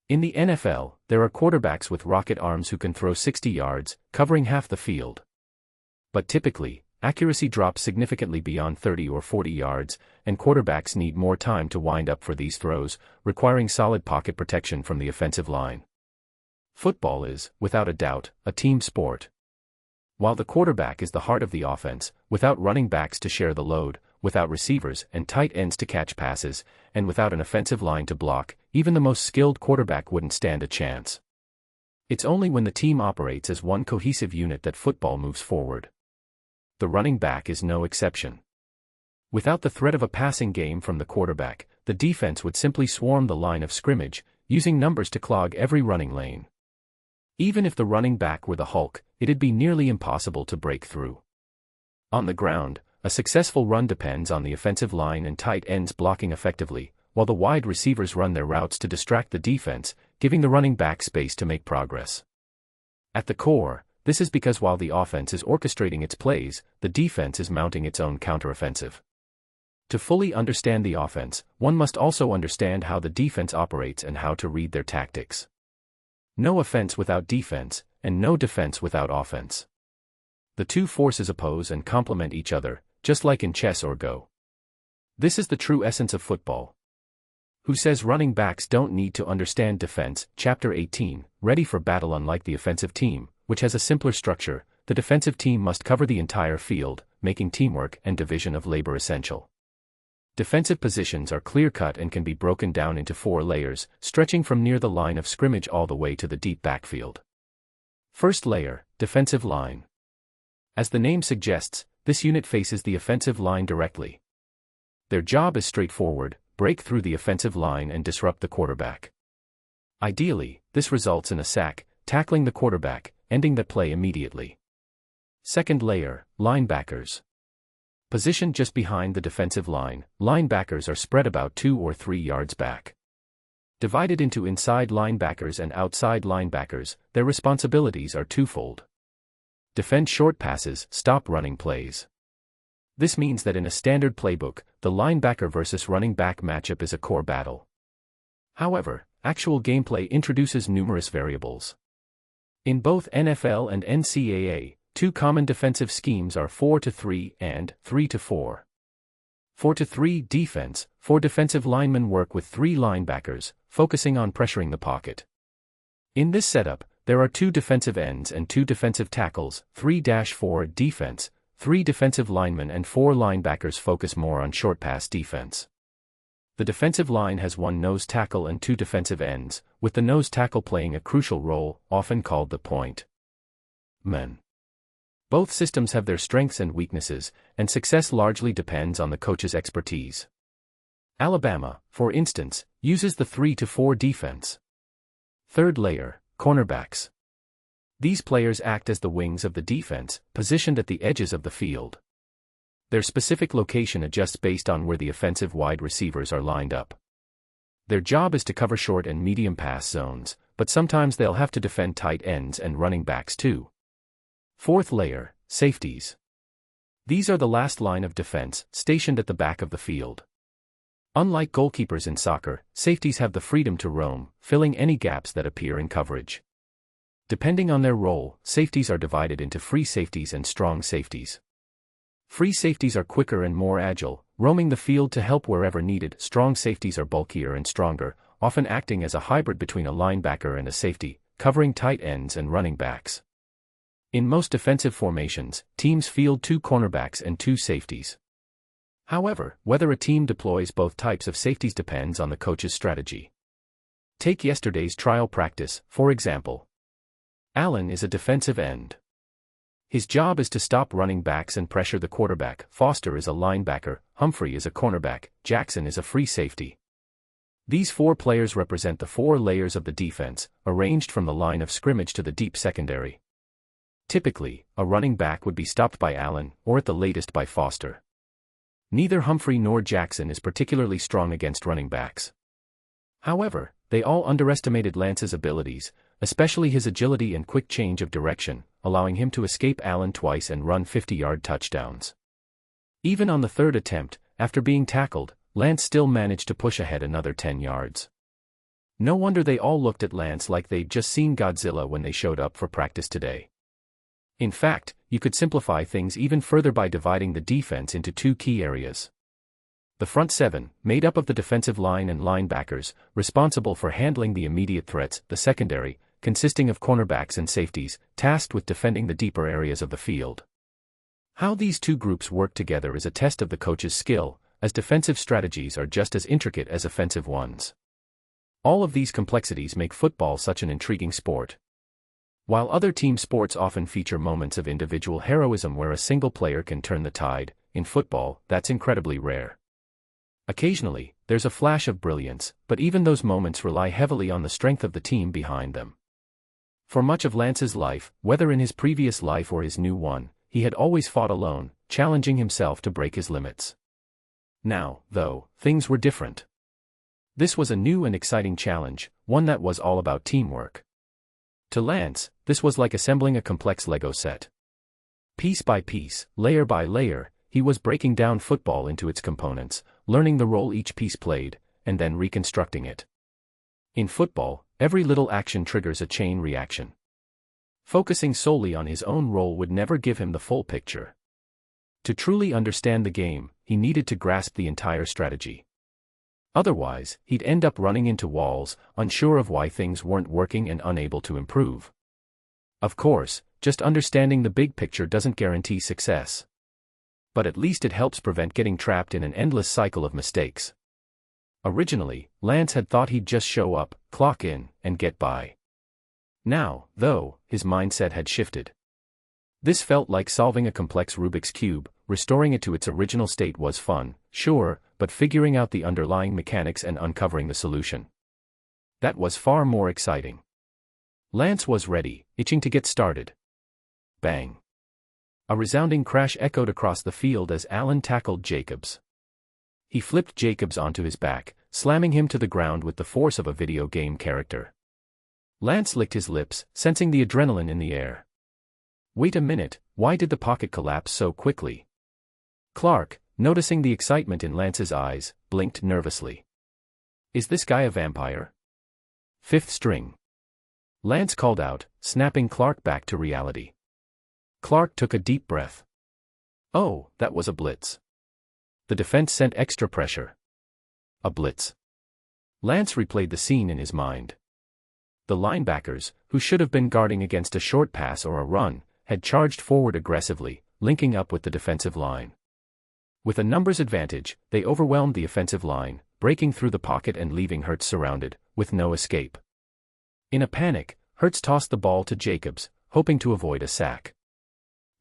In the NFL, there are quarterbacks with rocket arms who can throw 60 yards, covering half the field. But typically, accuracy drops significantly beyond 30 or 40 yards, and quarterbacks need more time to wind up for these throws, requiring solid pocket protection from the offensive line. Football is, without a doubt, a team sport. While the quarterback is the heart of the offense, without running backs to share the load, without receivers and tight ends to catch passes, and without an offensive line to block, even the most skilled quarterback wouldn't stand a chance. It's only when the team operates as one cohesive unit that football moves forward. The running back is no exception. Without the threat of a passing game from the quarterback, the defense would simply swarm the line of scrimmage, using numbers to clog every running lane. Even if the running back were the Hulk, it'd be nearly impossible to break through. On the ground, a successful run depends on the offensive line and tight ends blocking effectively, while the wide receivers run their routes to distract the defense, giving the running back space to make progress. At the core, this is because while the offense is orchestrating its plays, the defense is mounting its own counteroffensive. To fully understand the offense, one must also understand how the defense operates and how to read their tactics. No offense without defense, and no defense without offense. The two forces oppose and complement each other, just like in chess or Go. This is the true essence of football. Who says running backs don't need to understand defense? Chapter 18, Ready for Battle. Unlike the offensive team, which has a simpler structure, the defensive team must cover the entire field, making teamwork and division of labor essential. Defensive positions are clear-cut and can be broken down into 4 layers, stretching from near the line of scrimmage all the way to the deep backfield. First layer, defensive line. As the name suggests, this unit faces the offensive line directly. Their job is straightforward: break through the offensive line and disrupt the quarterback. Ideally, this results in a sack, tackling the quarterback, ending that play immediately. Second layer, linebackers. Positioned just behind the defensive line, linebackers are spread about 2 or 3 yards back. Divided into inside linebackers and outside linebackers, their responsibilities are twofold. Defend short passes, stop running plays. This means that in a standard playbook, the linebacker versus running back matchup is a core battle. However, actual gameplay introduces numerous variables. In both NFL and NCAA, 2 common defensive schemes are 4-3 and 3-4. 4-3 defense, 4 defensive linemen work with 3 linebackers, focusing on pressuring the pocket. In this setup, there are 2 defensive ends and 2 defensive tackles. 3-4 defense, 3 defensive linemen and 4 linebackers focus more on short pass defense. The defensive line has 1 nose tackle and 2 defensive ends, with the nose tackle playing a crucial role, often called the point man. Both systems have their strengths and weaknesses, and success largely depends on the coach's expertise. Alabama, for instance, uses the 3-4 defense. Third layer, cornerbacks. These players act as the wings of the defense, positioned at the edges of the field. Their specific location adjusts based on where the offensive wide receivers are lined up. Their job is to cover short and medium pass zones, but sometimes they'll have to defend tight ends and running backs too. Fourth layer, safeties. These are the last line of defense, stationed at the back of the field. Unlike goalkeepers in soccer, safeties have the freedom to roam, filling any gaps that appear in coverage. Depending on their role, safeties are divided into free safeties and strong safeties. Free safeties are quicker and more agile, roaming the field to help wherever needed. Strong safeties are bulkier and stronger, often acting as a hybrid between a linebacker and a safety, covering tight ends and running backs. In most defensive formations, teams field 2 cornerbacks and 2 safeties. However, whether a team deploys both types of safeties depends on the coach's strategy. Take yesterday's trial practice, for example. Allen is a defensive end. His job is to stop running backs and pressure the quarterback. Foster is a linebacker, Humphrey is a cornerback, Jackson is a free safety. These 4 players represent the 4 layers of the defense, arranged from the line of scrimmage to the deep secondary. Typically, a running back would be stopped by Allen, or at the latest by Foster. Neither Humphrey nor Jackson is particularly strong against running backs. However, they all underestimated Lance's abilities, especially his agility and quick change of direction, allowing him to escape Allen twice and run 50-yard touchdowns. Even on the 3rd attempt, after being tackled, Lance still managed to push ahead another 10 yards. No wonder they all looked at Lance like they'd just seen Godzilla when they showed up for practice today. In fact, you could simplify things even further by dividing the defense into 2 key areas. The front 7, made up of the defensive line and linebackers, responsible for handling the immediate threats. The secondary, consisting of cornerbacks and safeties, tasked with defending the deeper areas of the field. How these 2 groups work together is a test of the coach's skill, as defensive strategies are just as intricate as offensive ones. All of these complexities make football such an intriguing sport. While other team sports often feature moments of individual heroism where a single player can turn the tide, in football, that's incredibly rare. Occasionally, there's a flash of brilliance, but even those moments rely heavily on the strength of the team behind them. For much of Lance's life, whether in his previous life or his new one, he had always fought alone, challenging himself to break his limits. Now, though, things were different. This was a new and exciting challenge, one that was all about teamwork. To Lance, this was like assembling a complex Lego set. Piece by piece, layer by layer, he was breaking down football into its components, learning the role each piece played, and then reconstructing it. In football, every little action triggers a chain reaction. Focusing solely on his own role would never give him the full picture. To truly understand the game, he needed to grasp the entire strategy. Otherwise, he'd end up running into walls, unsure of why things weren't working and unable to improve. Of course, just understanding the big picture doesn't guarantee success. But at least it helps prevent getting trapped in an endless cycle of mistakes. Originally, Lance had thought he'd just show up, clock in, and get by. Now, though, his mindset had shifted. This felt like solving a complex Rubik's Cube. Restoring it to its original state was fun, sure, but figuring out the underlying mechanics and uncovering the solution, that was far more exciting. Lance was ready, itching to get started. Bang! A resounding crash echoed across the field as Allen tackled Jacobs. He flipped Jacobs onto his back, slamming him to the ground with the force of a video game character. Lance licked his lips, sensing the adrenaline in the air. Wait a minute, why did the pocket collapse so quickly? Clark, noticing the excitement in Lance's eyes, blinked nervously. Is this guy a vampire? 5th string. Lance called out, snapping Clark back to reality. Clark took a deep breath. Oh, that was a blitz. The defense sent extra pressure. A blitz. Lance replayed the scene in his mind. The linebackers, who should have been guarding against a short pass or a run, had charged forward aggressively, linking up with the defensive line. With a numbers advantage, they overwhelmed the offensive line, breaking through the pocket and leaving Hurts surrounded, with no escape. In a panic, Hurts tossed the ball to Jacobs, hoping to avoid a sack.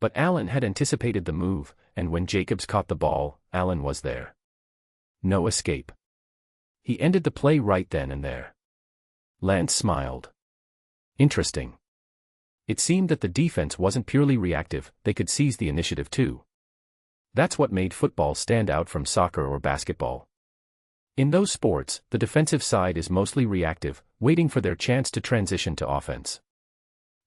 But Allen had anticipated the move, and when Jacobs caught the ball, Allen was there. No escape. He ended the play right then and there. Lance smiled. Interesting. It seemed that the defense wasn't purely reactive, they could seize the initiative too. That's what made football stand out from soccer or basketball. In those sports, the defensive side is mostly reactive, waiting for their chance to transition to offense.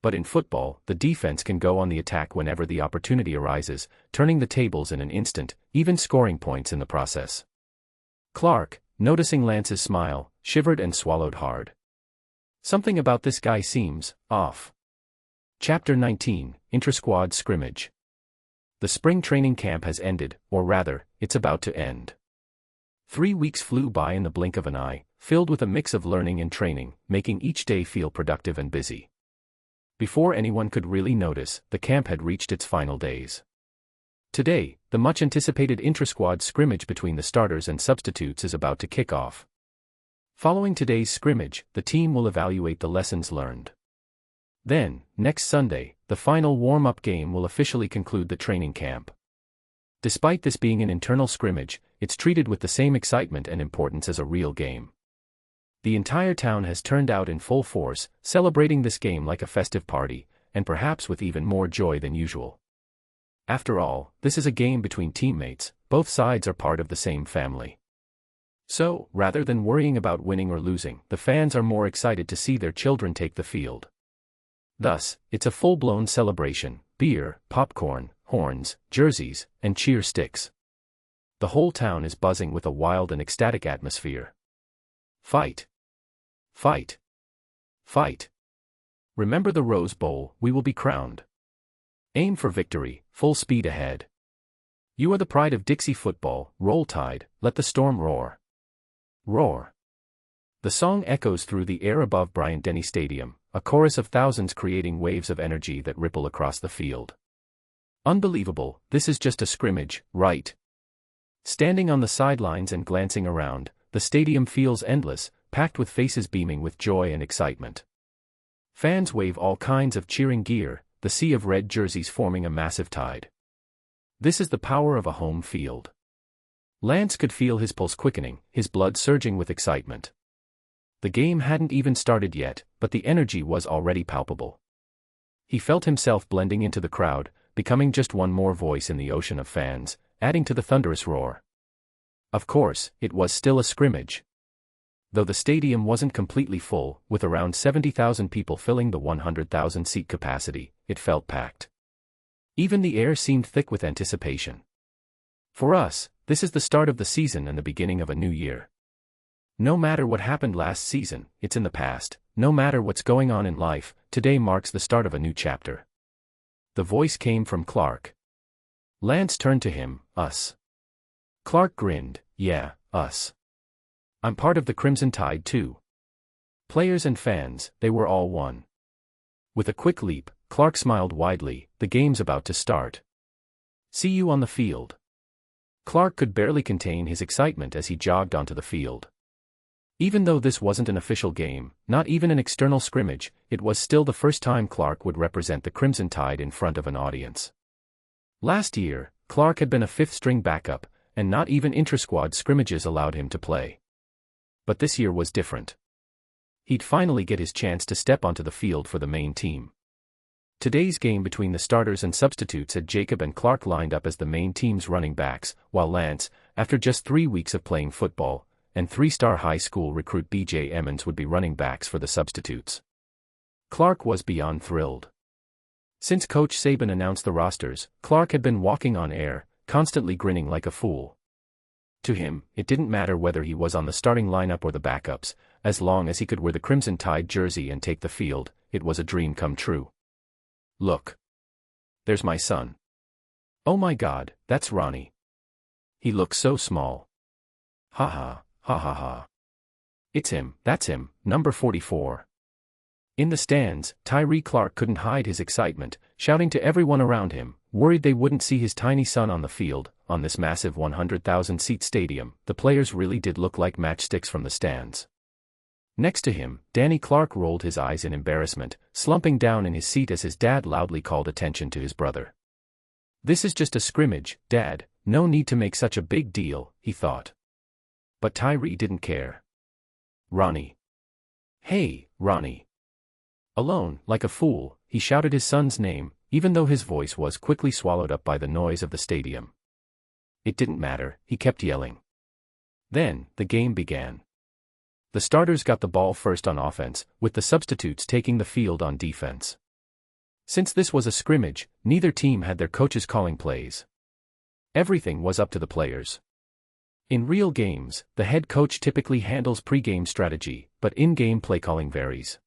But in football, the defense can go on the attack whenever the opportunity arises, turning the tables in an instant, even scoring points in the process. Clark, noticing Lance's smile, shivered and swallowed hard. Something about this guy seems off. Chapter 19, Intrasquad Scrimmage. The spring training camp has ended, or rather, it's about to end. 3 weeks flew by in the blink of an eye, filled with a mix of learning and training, making each day feel productive and busy. Before anyone could really notice, the camp had reached its final days. Today, the much-anticipated intrasquad scrimmage between the starters and substitutes is about to kick off. Following today's scrimmage, the team will evaluate the lessons learned. Then, next Sunday, the final warm-up game will officially conclude the training camp. Despite this being an internal scrimmage, it's treated with the same excitement and importance as a real game. The entire town has turned out in full force, celebrating this game like a festive party, and perhaps with even more joy than usual. After all, this is a game between teammates, both sides are part of the same family. So, rather than worrying about winning or losing, the fans are more excited to see their children take the field. Thus, it's a full-blown celebration: beer, popcorn, horns, jerseys, and cheer sticks. The whole town is buzzing with a wild and ecstatic atmosphere. Fight! Fight! Fight! Remember the Rose Bowl, we will be crowned. Aim for victory, full speed ahead. You are the pride of Dixie football, roll tide, let the storm roar. Roar! The song echoes through the air above Bryant-Denny Stadium, a chorus of thousands creating waves of energy that ripple across the field. Unbelievable, this is just a scrimmage, right? Standing on the sidelines and glancing around, the stadium feels endless, packed with faces beaming with joy and excitement. Fans wave all kinds of cheering gear, the sea of red jerseys forming a massive tide. This is the power of a home field. Lance could feel his pulse quickening, his blood surging with excitement. The game hadn't even started yet, but the energy was already palpable. He felt himself blending into the crowd, becoming just one more voice in the ocean of fans, adding to the thunderous roar. Of course, it was still a scrimmage. Though the stadium wasn't completely full, with around 70,000 people filling the 100,000-seat capacity, it felt packed. Even the air seemed thick with anticipation. For us, this is the start of the season and the beginning of a new year. No matter what happened last season, it's in the past. No matter what's going on in life, today marks the start of a new chapter. The voice came from Clark. Lance turned to him, us. Clark grinned, yeah, us. I'm part of the Crimson Tide too. Players and fans, they were all one. With a quick leap, Clark smiled widely, the game's about to start. See you on the field. Clark could barely contain his excitement as he jogged onto the field. Even though this wasn't an official game, not even an external scrimmage, it was still the first time Clark would represent the Crimson Tide in front of an audience. Last year, Clark had been a fifth-string backup, and not even intra-squad scrimmages allowed him to play. But this year was different. He'd finally get his chance to step onto the field for the main team. Today's game between the starters and substitutes had Jacob and Clark lined up as the main team's running backs, while Lance, after just 3 weeks of playing football, and 3-star high school recruit B.J. Emmons would be running backs for the substitutes. Clark was beyond thrilled. Since Coach Saban announced the rosters, Clark had been walking on air, constantly grinning like a fool. To him, it didn't matter whether he was on the starting lineup or the backups, as long as he could wear the Crimson Tide jersey and take the field, it was a dream come true. Look. There's my son. Oh my God, that's Ronnie. He looks so small. Ha ha, ha ha ha. It's him, that's him, number 44. In the stands, Tyree Clark couldn't hide his excitement, shouting to everyone around him, Worried they wouldn't see his tiny son on the field, on this massive 100,000-seat stadium, the players really did look like matchsticks from the stands. Next to him, Danny Clark rolled his eyes in embarrassment, slumping down in his seat as his dad loudly called attention to his brother. "This is just a scrimmage, Dad, no need to make such a big deal," he thought. But Tyree didn't care. "Ronnie. Hey, Ronnie." Alone, like a fool, he shouted his son's name, even though his voice was quickly swallowed up by the noise of the stadium. It didn't matter, he kept yelling. Then, the game began. The starters got the ball first on offense, with the substitutes taking the field on defense. Since this was a scrimmage, neither team had their coaches calling plays. Everything was up to the players. In real games, the head coach typically handles pre-game strategy, but in-game play calling varies.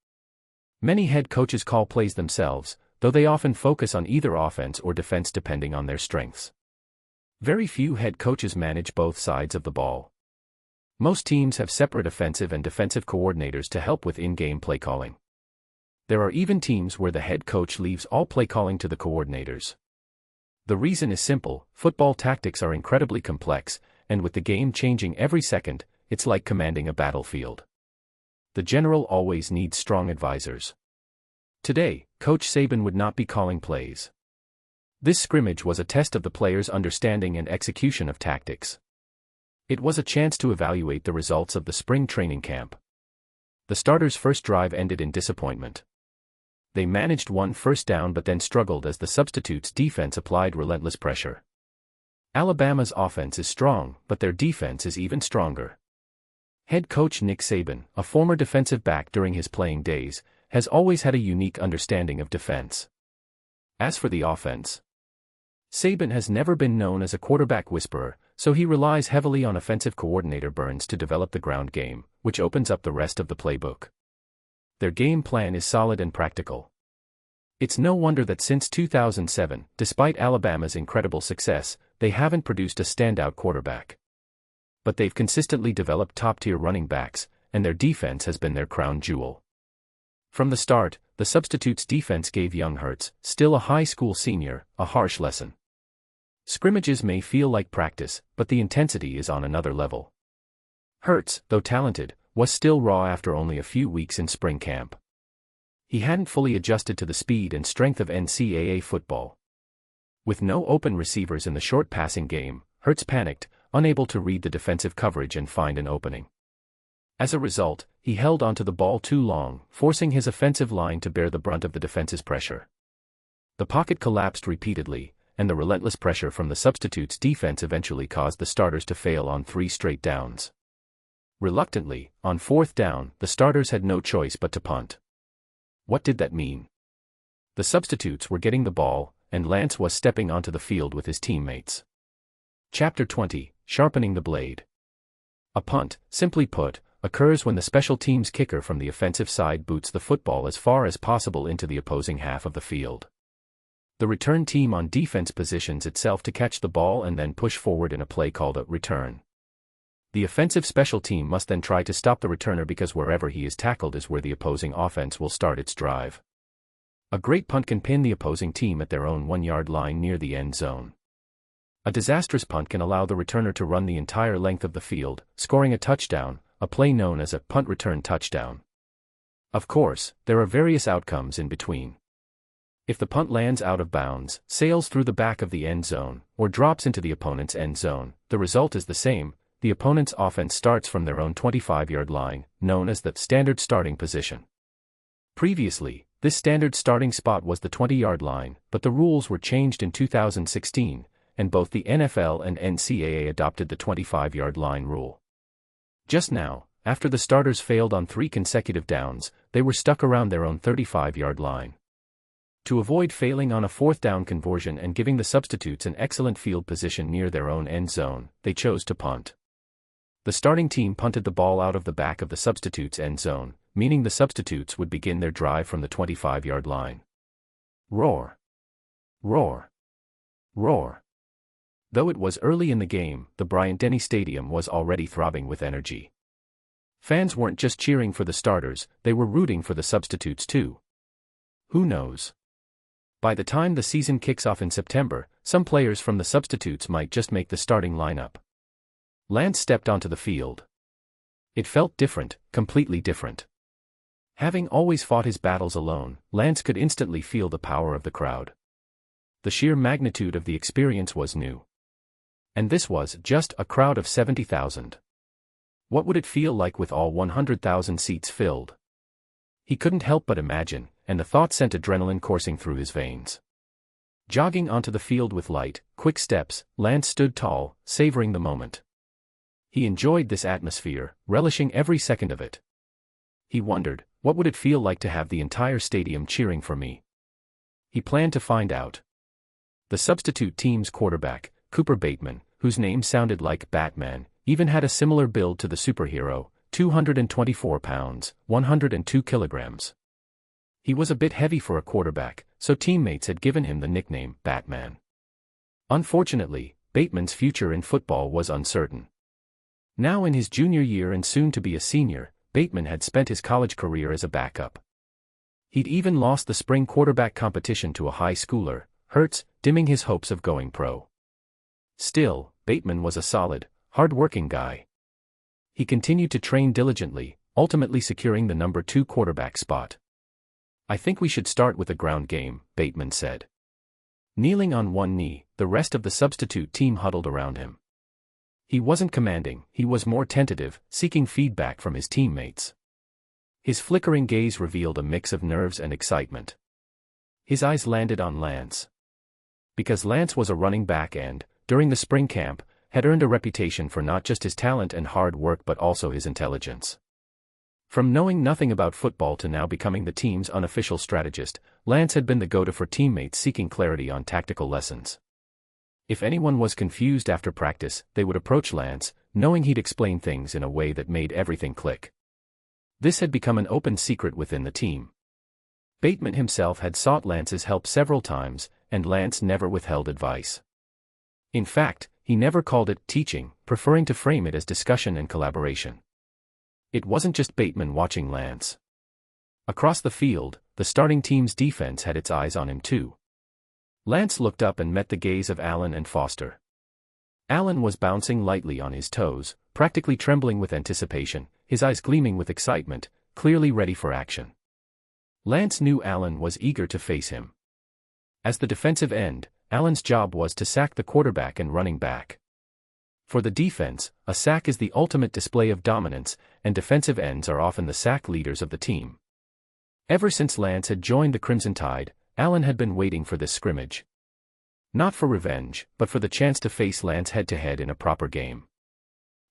Many head coaches call plays themselves, though they often focus on either offense or defense depending on their strengths. Very few head coaches manage both sides of the ball. Most teams have separate offensive and defensive coordinators to help with in-game play calling. There are even teams where the head coach leaves all play calling to the coordinators. The reason is simple: football tactics are incredibly complex, and with the game changing every second, it's like commanding a battlefield. The general always needs strong advisors. Today, Coach Saban would not be calling plays. This scrimmage was a test of the players' understanding and execution of tactics. It was a chance to evaluate the results of the spring training camp. The starters' first drive ended in disappointment. They managed one first down but then struggled as the substitutes' defense applied relentless pressure. Alabama's offense is strong, but their defense is even stronger. Head coach Nick Saban, a former defensive back during his playing days, has always had a unique understanding of defense. As for the offense, Saban has never been known as a quarterback whisperer, so he relies heavily on offensive coordinator Burns to develop the ground game, which opens up the rest of the playbook. Their game plan is solid and practical. It's no wonder that since 2007, despite Alabama's incredible success, they haven't produced a standout quarterback. But they've consistently developed top-tier running backs, and their defense has been their crown jewel. From the start, the substitutes' defense gave young Hurts, still a high school senior, a harsh lesson. Scrimmages may feel like practice, but the intensity is on another level. Hurts, though talented, was still raw after only a few weeks in spring camp. He hadn't fully adjusted to the speed and strength of NCAA football. With no open receivers in the short passing game, Hurts panicked, unable to read the defensive coverage and find an opening. As a result, he held onto the ball too long, forcing his offensive line to bear the brunt of the defense's pressure. The pocket collapsed repeatedly, and the relentless pressure from the substitutes' defense eventually caused the starters to fail on 3 straight downs. Reluctantly, on 4th down, the starters had no choice but to punt. What did that mean? The substitutes were getting the ball, and Lance was stepping onto the field with his teammates. Chapter 20, Sharpening the Blade. A punt, simply put, occurs when the special teams kicker from the offensive side boots the football as far as possible into the opposing half of the field. The return team on defense positions itself to catch the ball and then push forward in a play called a return. The offensive special team must then try to stop the returner because wherever he is tackled is where the opposing offense will start its drive. A great punt can pin the opposing team at their own 1-yard line near the end zone. A disastrous punt can allow the returner to run the entire length of the field, scoring a touchdown, a play known as a punt return touchdown. Of course, there are various outcomes in between. If the punt lands out of bounds, sails through the back of the end zone, or drops into the opponent's end zone, the result is the same: the opponent's offense starts from their own 25-yard line, known as the standard starting position. Previously, this standard starting spot was the 20-yard line, but the rules were changed in 2016, and both the NFL and NCAA adopted the 25-yard line rule. Just now, after the starters failed on 3 consecutive downs, they were stuck around their own 35-yard line. To avoid failing on a 4th down conversion and giving the substitutes an excellent field position near their own end zone, they chose to punt. The starting team punted the ball out of the back of the substitutes' end zone, meaning the substitutes would begin their drive from the 25-yard line. Roar! Roar! Roar! Though it was early in the game, the Bryant-Denny Stadium was already throbbing with energy. Fans weren't just cheering for the starters, they were rooting for the substitutes too. Who knows? By the time the season kicks off in September, some players from the substitutes might just make the starting lineup. Lance stepped onto the field. It felt different, completely different. Having always fought his battles alone, Lance could instantly feel the power of the crowd. The sheer magnitude of the experience was new. And this was just a crowd of 70,000. What would it feel like with all 100,000 seats filled? He couldn't help but imagine, and the thought sent adrenaline coursing through his veins. Jogging onto the field with light, quick steps, Lance stood tall, savoring the moment. He enjoyed this atmosphere, relishing every second of it. He wondered, what would it feel like to have the entire stadium cheering for me? He planned to find out. The substitute team's quarterback, Cooper Bateman, whose name sounded like Batman, even had a similar build to the superhero, 224 pounds, 102 kilograms. He was a bit heavy for a quarterback, so teammates had given him the nickname Batman. Unfortunately, Bateman's future in football was uncertain. Now in his junior year and soon to be a senior, Bateman had spent his college career as a backup. He'd even lost the spring quarterback competition to a high schooler, Hertz, dimming his hopes of going pro. Still, Bateman was a solid, hard-working guy. He continued to train diligently, ultimately securing the number 2 quarterback spot. "I think we should start with a ground game," Bateman said. Kneeling on one knee, the rest of the substitute team huddled around him. He wasn't commanding, he was more tentative, seeking feedback from his teammates. His flickering gaze revealed a mix of nerves and excitement. His eyes landed on Lance. Because Lance was a running back and, during the spring camp, had earned a reputation for not just his talent and hard work but also his intelligence. From knowing nothing about football to now becoming the team's unofficial strategist, Lance had been the go-to for teammates seeking clarity on tactical lessons. If anyone was confused after practice, they would approach Lance, knowing he'd explain things in a way that made everything click. This had become an open secret within the team. Bateman himself had sought Lance's help several times, and Lance never withheld advice. In fact, he never called it teaching, preferring to frame it as discussion and collaboration. It wasn't just Bateman watching Lance. Across the field, the starting team's defense had its eyes on him too. Lance looked up and met the gaze of Allen and Foster. Allen was bouncing lightly on his toes, practically trembling with anticipation, his eyes gleaming with excitement, clearly ready for action. Lance knew Allen was eager to face him. As the defensive end, Allen's job was to sack the quarterback and running back. For the defense, a sack is the ultimate display of dominance, and defensive ends are often the sack leaders of the team. Ever since Lance had joined the Crimson Tide, Allen had been waiting for this scrimmage. Not for revenge, but for the chance to face Lance head-to-head in a proper game.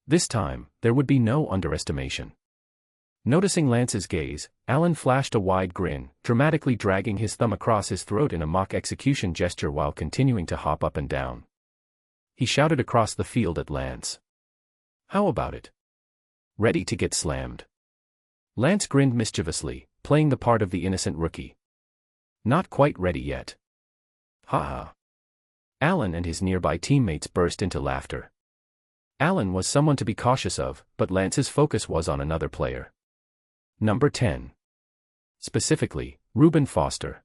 This time, there would be no underestimation. Noticing Lance's gaze, Allen flashed a wide grin, dramatically dragging his thumb across his throat in a mock execution gesture while continuing to hop up and down. He shouted across the field at Lance. "How about it? Ready to get slammed?" Lance grinned mischievously, playing the part of the innocent rookie. "Not quite ready yet." "Ha ha." Allen and his nearby teammates burst into laughter. Allen was someone to be cautious of, but Lance's focus was on another player. Number 10. Specifically, Reuben Foster.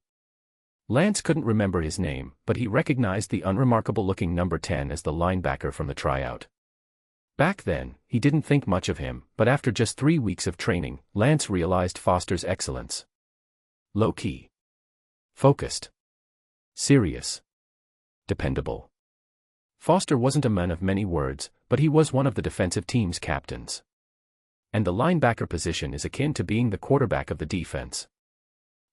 Lance couldn't remember his name, but he recognized the unremarkable-looking number 10 as the linebacker from the tryout. Back then, he didn't think much of him, but after just 3 weeks of training, Lance realized Foster's excellence. Low-key. Focused. Serious. Dependable. Foster wasn't a man of many words, but he was one of the defensive team's captains. And the linebacker position is akin to being the quarterback of the defense.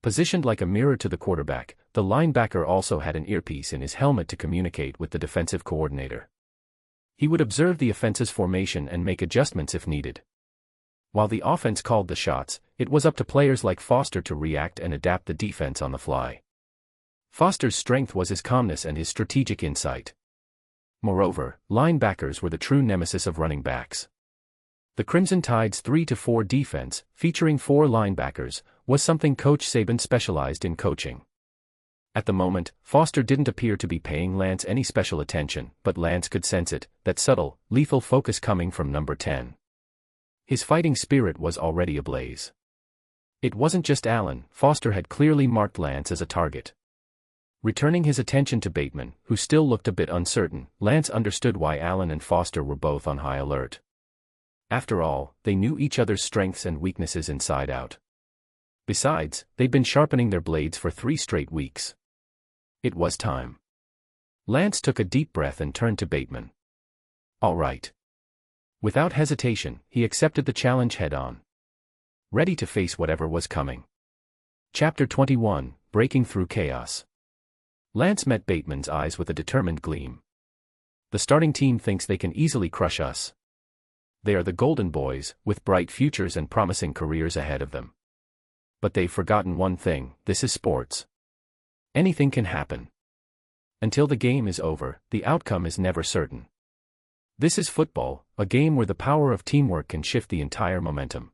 Positioned like a mirror to the quarterback, the linebacker also had an earpiece in his helmet to communicate with the defensive coordinator. He would observe the offense's formation and make adjustments if needed. While the offense called the shots, it was up to players like Foster to react and adapt the defense on the fly. Foster's strength was his calmness and his strategic insight. Moreover, linebackers were the true nemesis of running backs. The Crimson Tide's 3-4 defense, featuring 4 linebackers, was something Coach Saban specialized in coaching. At the moment, Foster didn't appear to be paying Lance any special attention, but Lance could sense it, that subtle, lethal focus coming from number 10. His fighting spirit was already ablaze. It wasn't just Allen, Foster had clearly marked Lance as a target. Returning his attention to Bateman, who still looked a bit uncertain, Lance understood why Allen and Foster were both on high alert. After all, they knew each other's strengths and weaknesses inside out. Besides, they'd been sharpening their blades for 3 straight weeks. It was time. Lance took a deep breath and turned to Bateman. All right. Without hesitation, he accepted the challenge head-on. Ready to face whatever was coming. Chapter 21, Breaking Through Chaos. Lance met Bateman's eyes with a determined gleam. The starting team thinks they can easily crush us. They are the Golden Boys, with bright futures and promising careers ahead of them. But they've forgotten one thing: this is sports. Anything can happen. Until the game is over, the outcome is never certain. This is football, a game where the power of teamwork can shift the entire momentum.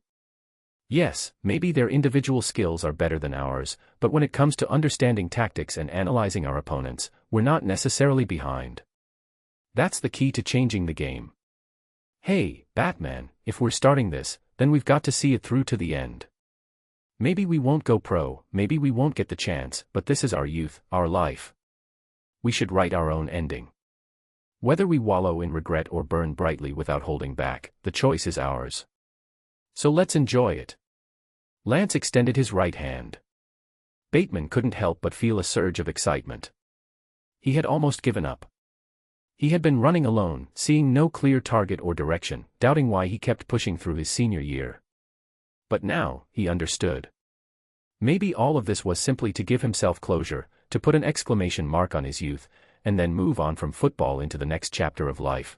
Yes, maybe their individual skills are better than ours, but when it comes to understanding tactics and analyzing our opponents, we're not necessarily behind. That's the key to changing the game. Hey, Batman, if we're starting this, then we've got to see it through to the end. Maybe we won't go pro, maybe we won't get the chance, but this is our youth, our life. We should write our own ending. Whether we wallow in regret or burn brightly without holding back, the choice is ours. So let's enjoy it. Lance extended his right hand. Bateman couldn't help but feel a surge of excitement. He had almost given up. He had been running alone, seeing no clear target or direction, doubting why he kept pushing through his senior year. But now, he understood. Maybe all of this was simply to give himself closure, to put an exclamation mark on his youth, and then move on from football into the next chapter of life.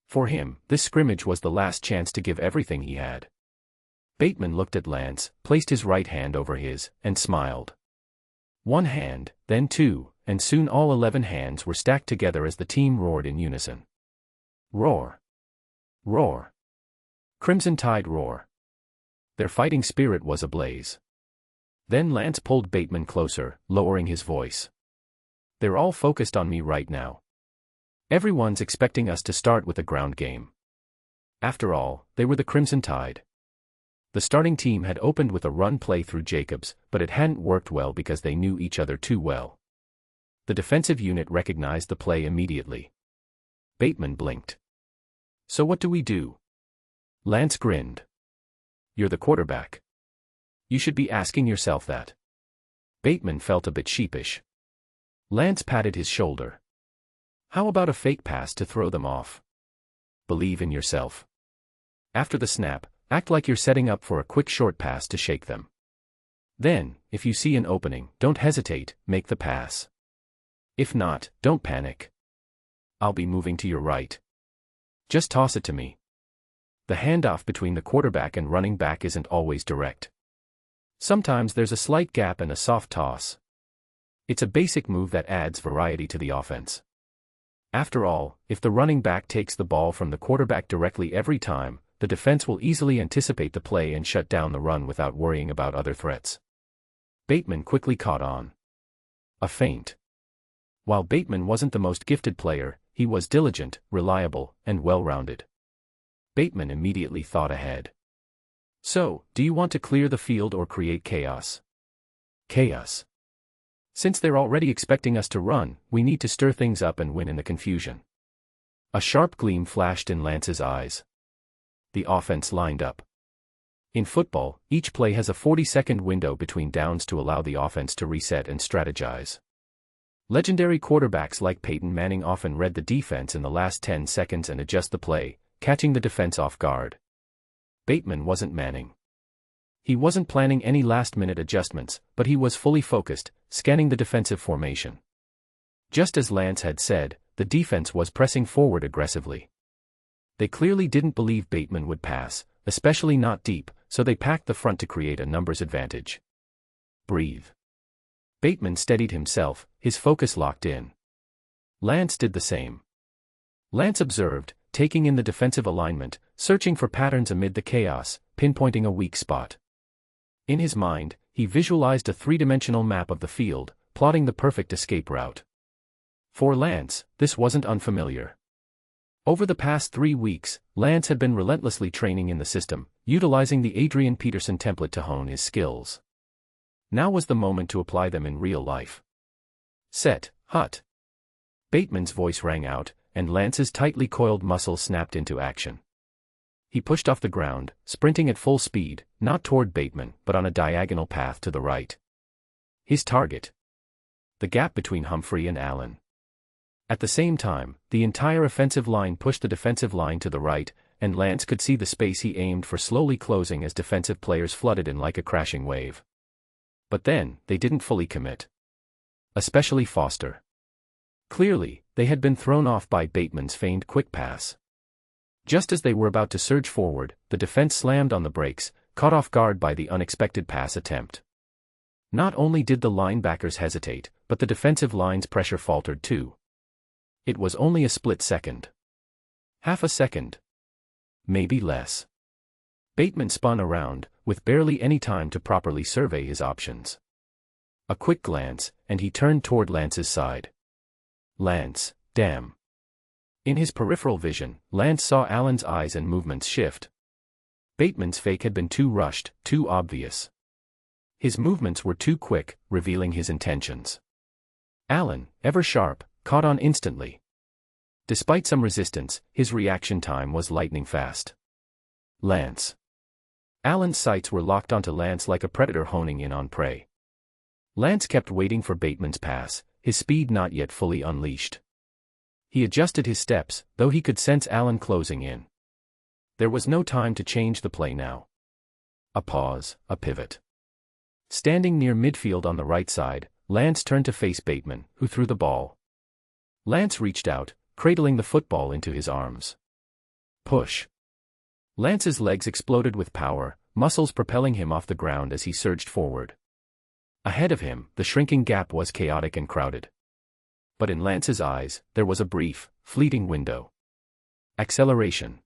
For him, this scrimmage was the last chance to give everything he had. Bateman looked at Lance, placed his right hand over his, and smiled. One hand, then two, and soon all 11 hands were stacked together as the team roared in unison. Roar! Roar! Crimson Tide roar! Their fighting spirit was ablaze. Then Lance pulled Bateman closer, lowering his voice. They're all focused on me right now. Everyone's expecting us to start with a ground game. After all, they were the Crimson Tide. The starting team had opened with a run play through Jacobs, but it hadn't worked well because they knew each other too well. The defensive unit recognized the play immediately. Bateman blinked. So what do we do? Lance grinned. You're the quarterback. You should be asking yourself that. Bateman felt a bit sheepish. Lance patted his shoulder. How about a fake pass to throw them off? Believe in yourself. After the snap, act like you're setting up for a quick short pass to shake them. Then, if you see an opening, don't hesitate, make the pass. If not, don't panic. I'll be moving to your right. Just toss it to me. The handoff between the quarterback and running back isn't always direct. Sometimes there's a slight gap and a soft toss. It's a basic move that adds variety to the offense. After all, if the running back takes the ball from the quarterback directly every time, the defense will easily anticipate the play and shut down the run without worrying about other threats. Bateman quickly caught on. A feint. While Bateman wasn't the most gifted player, he was diligent, reliable, and well-rounded. Bateman immediately thought ahead. So, do you want to clear the field or create chaos? Chaos. Since they're already expecting us to run, we need to stir things up and win in the confusion. A sharp gleam flashed in Lance's eyes. The offense lined up. In football, each play has a 40-second window between downs to allow the offense to reset and strategize. Legendary quarterbacks like Peyton Manning often read the defense in the last 10 seconds and adjust the play, catching the defense off guard. Bateman wasn't Manning. He wasn't planning any last-minute adjustments, but he was fully focused, scanning the defensive formation. Just as Lance had said, the defense was pressing forward aggressively. They clearly didn't believe Bateman would pass, especially not deep, so they packed the front to create a numbers advantage. Breathe. Bateman steadied himself, his focus locked in. Lance did the same. Lance observed, taking in the defensive alignment, searching for patterns amid the chaos, pinpointing a weak spot. In his mind, he visualized a 3-dimensional map of the field, plotting the perfect escape route. For Lance, this wasn't unfamiliar. Over the past 3 weeks, Lance had been relentlessly training in the system, utilizing the Adrian Peterson template to hone his skills. Now was the moment to apply them in real life. Set, hut. Bateman's voice rang out, and Lance's tightly coiled muscles snapped into action. He pushed off the ground, sprinting at full speed, not toward Bateman but on a diagonal path to the right. His target. The gap between Humphrey and Allen. At the same time, the entire offensive line pushed the defensive line to the right, and Lance could see the space he aimed for slowly closing as defensive players flooded in like a crashing wave. But then, they didn't fully commit. Especially Foster. Clearly, they had been thrown off by Bateman's feigned quick pass. Just as they were about to surge forward, the defense slammed on the brakes, caught off guard by the unexpected pass attempt. Not only did the linebackers hesitate, but the defensive line's pressure faltered too. It was only a split second. Half a second. Maybe less. Bateman spun around, with barely any time to properly survey his options. A quick glance, and he turned toward Lance's side. Lance, damn. In his peripheral vision, Lance saw Allen's eyes and movements shift. Bateman's fake had been too rushed, too obvious. His movements were too quick, revealing his intentions. Allen, ever sharp, caught on instantly. Despite some resistance, his reaction time was lightning fast. Lance. Allen's sights were locked onto Lance like a predator honing in on prey. Lance kept waiting for Bateman's pass, his speed not yet fully unleashed. He adjusted his steps, though he could sense Allen closing in. There was no time to change the play now. A pause, a pivot. Standing near midfield on the right side, Lance turned to face Bateman, who threw the ball. Lance reached out, cradling the football into his arms. Push. Lance's legs exploded with power, muscles propelling him off the ground as he surged forward. Ahead of him, the shrinking gap was chaotic and crowded. But in Lance's eyes, there was a brief, fleeting window. Acceleration.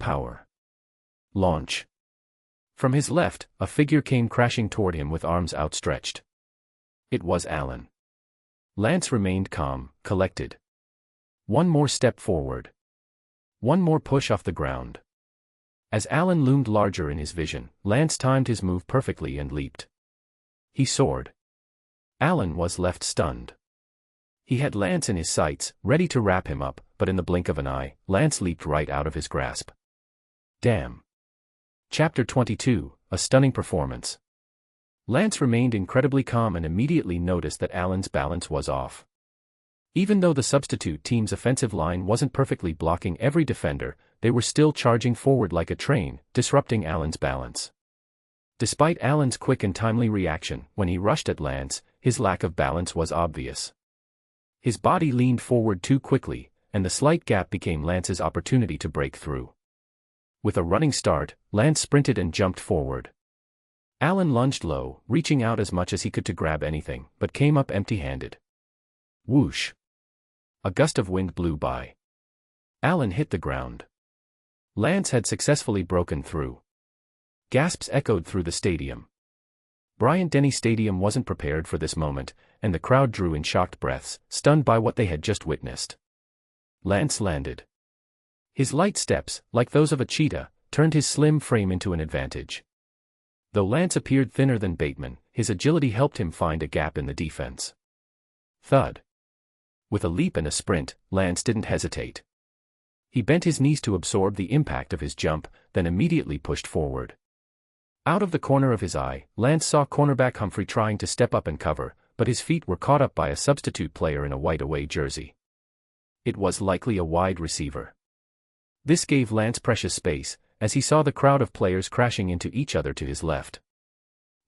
Power. Launch. From his left, a figure came crashing toward him with arms outstretched. It was Allen. Lance remained calm, collected. One more step forward. One more push off the ground. As Allen loomed larger in his vision, Lance timed his move perfectly and leaped. He soared. Allen was left stunned. He had Lance in his sights, ready to wrap him up, but in the blink of an eye, Lance leaped right out of his grasp. Damn. Chapter 22, A Stunning Performance. Lance remained incredibly calm and immediately noticed that Allen's balance was off. Even though the substitute team's offensive line wasn't perfectly blocking every defender, they were still charging forward like a train, disrupting Allen's balance. Despite Allen's quick and timely reaction, when he rushed at Lance, his lack of balance was obvious. His body leaned forward too quickly, and the slight gap became Lance's opportunity to break through. With a running start, Lance sprinted and jumped forward. Allen lunged low, reaching out as much as he could to grab anything, but came up empty-handed. Whoosh! A gust of wind blew by. Allen hit the ground. Lance had successfully broken through. Gasps echoed through the stadium. Bryant-Denny Stadium wasn't prepared for this moment, and the crowd drew in shocked breaths, stunned by what they had just witnessed. Lance landed. His light steps, like those of a cheetah, turned his slim frame into an advantage. Though Lance appeared thinner than Bateman, his agility helped him find a gap in the defense. Thud. With a leap and a sprint, Lance didn't hesitate. He bent his knees to absorb the impact of his jump, then immediately pushed forward. Out of the corner of his eye, Lance saw cornerback Humphrey trying to step up and cover, but his feet were caught up by a substitute player in a white away jersey. It was likely a wide receiver. This gave Lance precious space, as he saw the crowd of players crashing into each other to his left.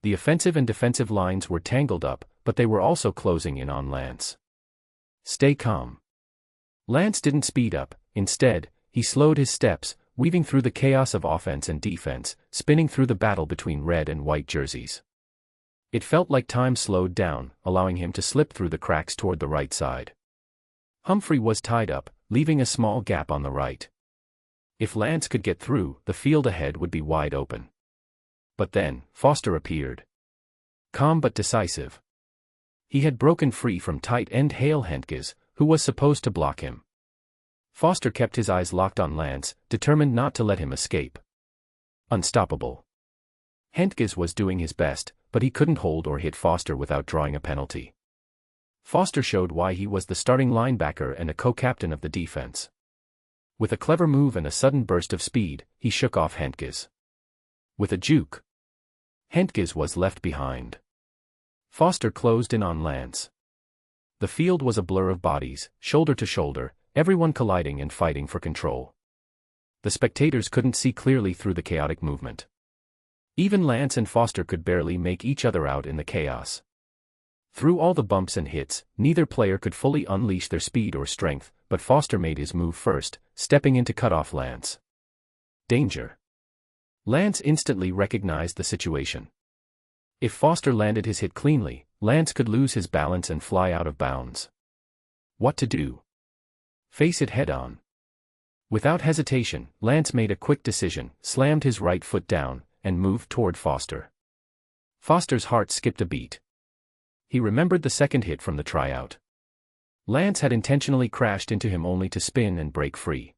The offensive and defensive lines were tangled up, but they were also closing in on Lance. Stay calm. Lance didn't speed up, instead, he slowed his steps, weaving through the chaos of offense and defense, spinning through the battle between red and white jerseys. It felt like time slowed down, allowing him to slip through the cracks toward the right side. Humphrey was tied up, leaving a small gap on the right. If Lance could get through, the field ahead would be wide open. But then, Foster appeared. Calm but decisive. He had broken free from tight end Hale Hentges, who was supposed to block him. Foster kept his eyes locked on Lance, determined not to let him escape. Unstoppable. Hentges was doing his best, but he couldn't hold or hit Foster without drawing a penalty. Foster showed why he was the starting linebacker and a co-captain of the defense. With a clever move and a sudden burst of speed, he shook off Hentges. With a juke, Hentges was left behind. Foster closed in on Lance. The field was a blur of bodies, shoulder to shoulder, everyone colliding and fighting for control. The spectators couldn't see clearly through the chaotic movement. Even Lance and Foster could barely make each other out in the chaos. Through all the bumps and hits, neither player could fully unleash their speed or strength, but Foster made his move first, stepping in to cut off Lance. Danger. Lance instantly recognized the situation. If Foster landed his hit cleanly, Lance could lose his balance and fly out of bounds. What to do? Face it head-on. Without hesitation, Lance made a quick decision, slammed his right foot down, and moved toward Foster. Foster's heart skipped a beat. He remembered the second hit from the tryout. Lance had intentionally crashed into him only to spin and break free.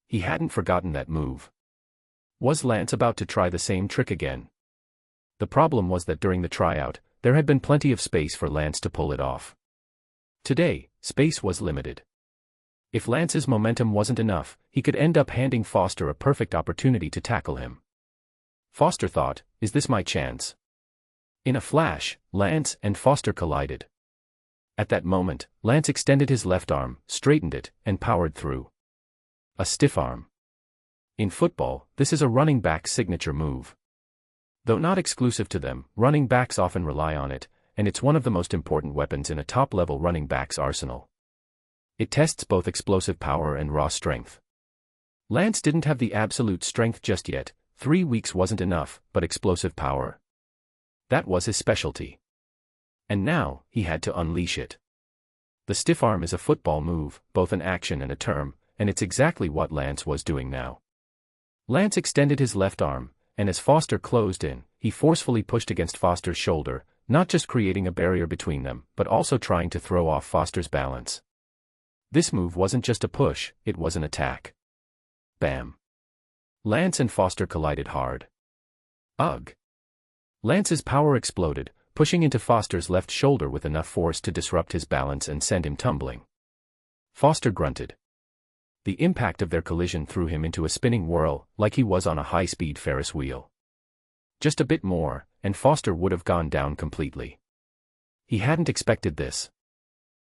He hadn't forgotten that move. Was Lance about to try the same trick again? The problem was that during the tryout, there had been plenty of space for Lance to pull it off. Today, space was limited. If Lance's momentum wasn't enough, he could end up handing Foster a perfect opportunity to tackle him. Foster thought, "Is this my chance?" In a flash, Lance and Foster collided. At that moment, Lance extended his left arm, straightened it, and powered through. A stiff arm. In football, this is a running back's signature move. Though not exclusive to them, running backs often rely on it, and it's one of the most important weapons in a top-level running back's arsenal. It tests both explosive power and raw strength. Lance didn't have the absolute strength just yet. 3 weeks wasn't enough, but explosive power. That was his specialty. And now, he had to unleash it. The stiff arm is a football move, both an action and a term, and it's exactly what Lance was doing now. Lance extended his left arm, and as Foster closed in, he forcefully pushed against Foster's shoulder, not just creating a barrier between them, but also trying to throw off Foster's balance. This move wasn't just a push, it was an attack. Bam. Lance and Foster collided hard. Ugh. Lance's power exploded, pushing into Foster's left shoulder with enough force to disrupt his balance and send him tumbling. Foster grunted. The impact of their collision threw him into a spinning whirl, like he was on a high-speed Ferris wheel. Just a bit more, and Foster would have gone down completely. He hadn't expected this.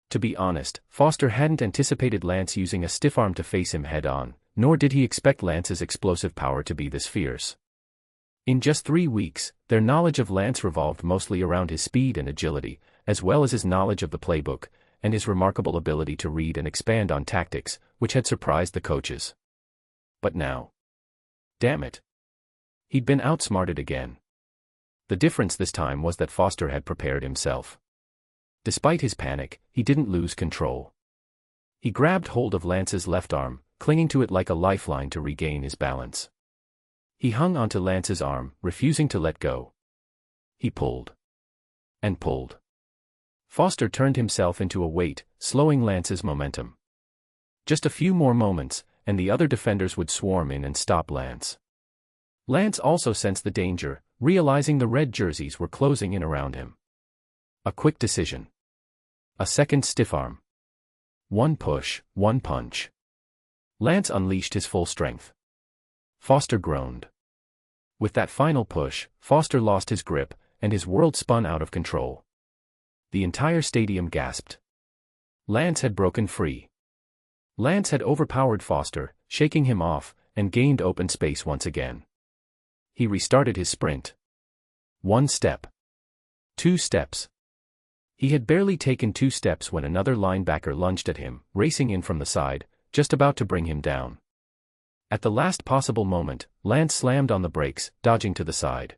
To be honest, Foster hadn't anticipated Lance using a stiff arm to face him head-on, nor did he expect Lance's explosive power to be this fierce. In just 3 weeks, their knowledge of Lance revolved mostly around his speed and agility, as well as his knowledge of the playbook, and his remarkable ability to read and expand on tactics, which had surprised the coaches. But now, damn it, he'd been outsmarted again. The difference this time was that Foster had prepared himself. Despite his panic, he didn't lose control. He grabbed hold of Lance's left arm, clinging to it like a lifeline to regain his balance. He hung onto Lance's arm, refusing to let go. He pulled. And pulled. Foster turned himself into a weight, slowing Lance's momentum. Just a few more moments, and the other defenders would swarm in and stop Lance. Lance also sensed the danger, realizing the red jerseys were closing in around him. A quick decision. A second stiff arm. One push, one punch. Lance unleashed his full strength. Foster groaned. With that final push, Foster lost his grip, and his world spun out of control. The entire stadium gasped. Lance had broken free. Lance had overpowered Foster, shaking him off, and gained open space once again. He restarted his sprint. 1 step. 2 steps. He had barely taken 2 steps when another linebacker lunged at him, racing in from the side, just about to bring him down. At the last possible moment, Lance slammed on the brakes, dodging to the side.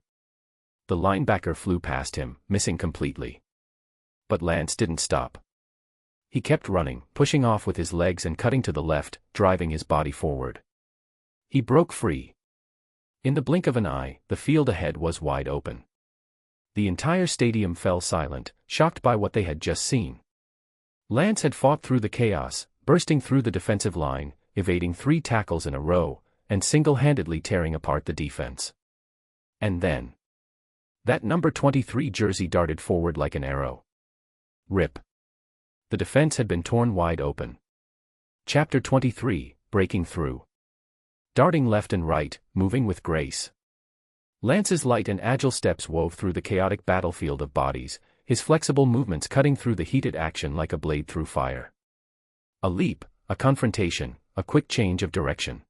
The linebacker flew past him, missing completely. But Lance didn't stop. He kept running, pushing off with his legs and cutting to the left, driving his body forward. He broke free. In the blink of an eye, the field ahead was wide open. The entire stadium fell silent, shocked by what they had just seen. Lance had fought through the chaos, bursting through the defensive line, evading 3 tackles in a row, and single-handedly tearing apart the defense. And then, that number 23 jersey darted forward like an arrow. Rip. The defense had been torn wide open. Chapter 23, Breaking Through. Darting left and right, moving with grace. Lance's light and agile steps wove through the chaotic battlefield of bodies, his flexible movements cutting through the heated action like a blade through fire. A leap, a confrontation, a quick change of direction.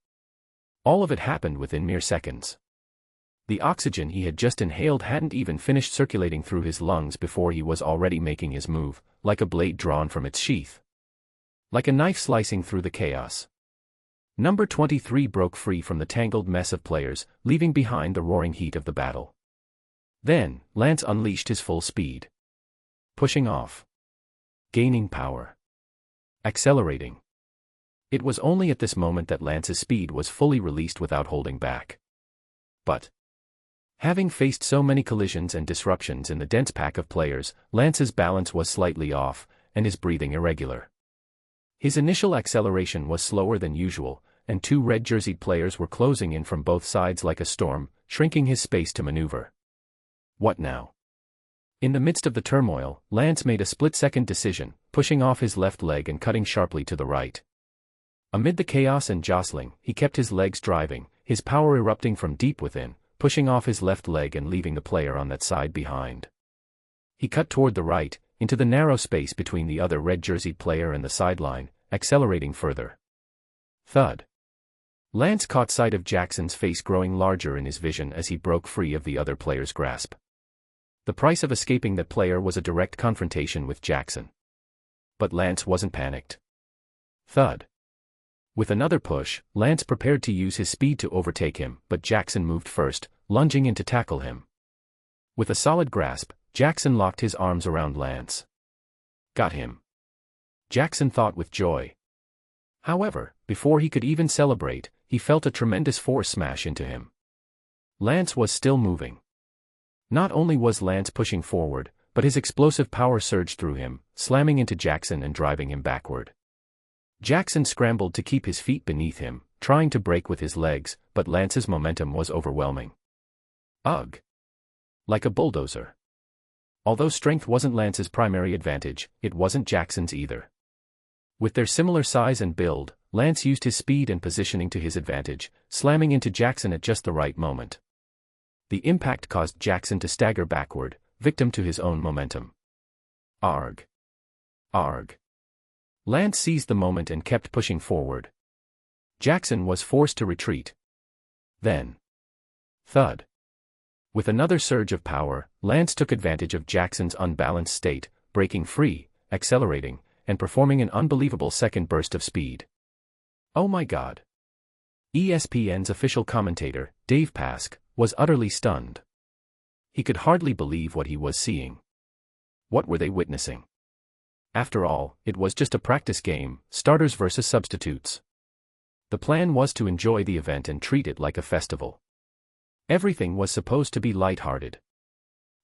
All of it happened within mere seconds. The oxygen he had just inhaled hadn't even finished circulating through his lungs before he was already making his move, like a blade drawn from its sheath. Like a knife slicing through the chaos. Number 23 broke free from the tangled mess of players, leaving behind the roaring heat of the battle. Then, Lance unleashed his full speed. Pushing off. Gaining power. Accelerating. It was only at this moment that Lance's speed was fully released without holding back. But, having faced so many collisions and disruptions in the dense pack of players, Lance's balance was slightly off, and his breathing irregular. His initial acceleration was slower than usual, and two red-jerseyed players were closing in from both sides like a storm, shrinking his space to maneuver. What now? In the midst of the turmoil, Lance made a split-second decision, pushing off his left leg and cutting sharply to the right. Amid the chaos and jostling, he kept his legs driving, his power erupting from deep within, pushing off his left leg and leaving the player on that side behind. He cut toward the right, into the narrow space between the other red-jerseyed player and the sideline, accelerating further. Thud. Lance caught sight of Jackson's face growing larger in his vision as he broke free of the other player's grasp. The price of escaping that player was a direct confrontation with Jackson. But Lance wasn't panicked. Thud. With another push, Lance prepared to use his speed to overtake him, but Jackson moved first, lunging in to tackle him. With a solid grasp, Jackson locked his arms around Lance. Got him. Jackson thought with joy. However, before he could even celebrate, he felt a tremendous force smash into him. Lance was still moving. Not only was Lance pushing forward, but his explosive power surged through him, slamming into Jackson and driving him backward. Jackson scrambled to keep his feet beneath him, trying to break with his legs, but Lance's momentum was overwhelming. Ugh. Like a bulldozer. Although strength wasn't Lance's primary advantage, it wasn't Jackson's either. With their similar size and build, Lance used his speed and positioning to his advantage, slamming into Jackson at just the right moment. The impact caused Jackson to stagger backward, victim to his own momentum. Arg. Arg. Lance seized the moment and kept pushing forward. Jackson was forced to retreat. Then. Thud. With another surge of power, Lance took advantage of Jackson's unbalanced state, breaking free, accelerating, and performing an unbelievable second burst of speed. Oh my God. ESPN's official commentator, Dave Pask, was utterly stunned. He could hardly believe what he was seeing. What were they witnessing? After all, it was just a practice game, starters versus substitutes. The plan was to enjoy the event and treat it like a festival. Everything was supposed to be lighthearted.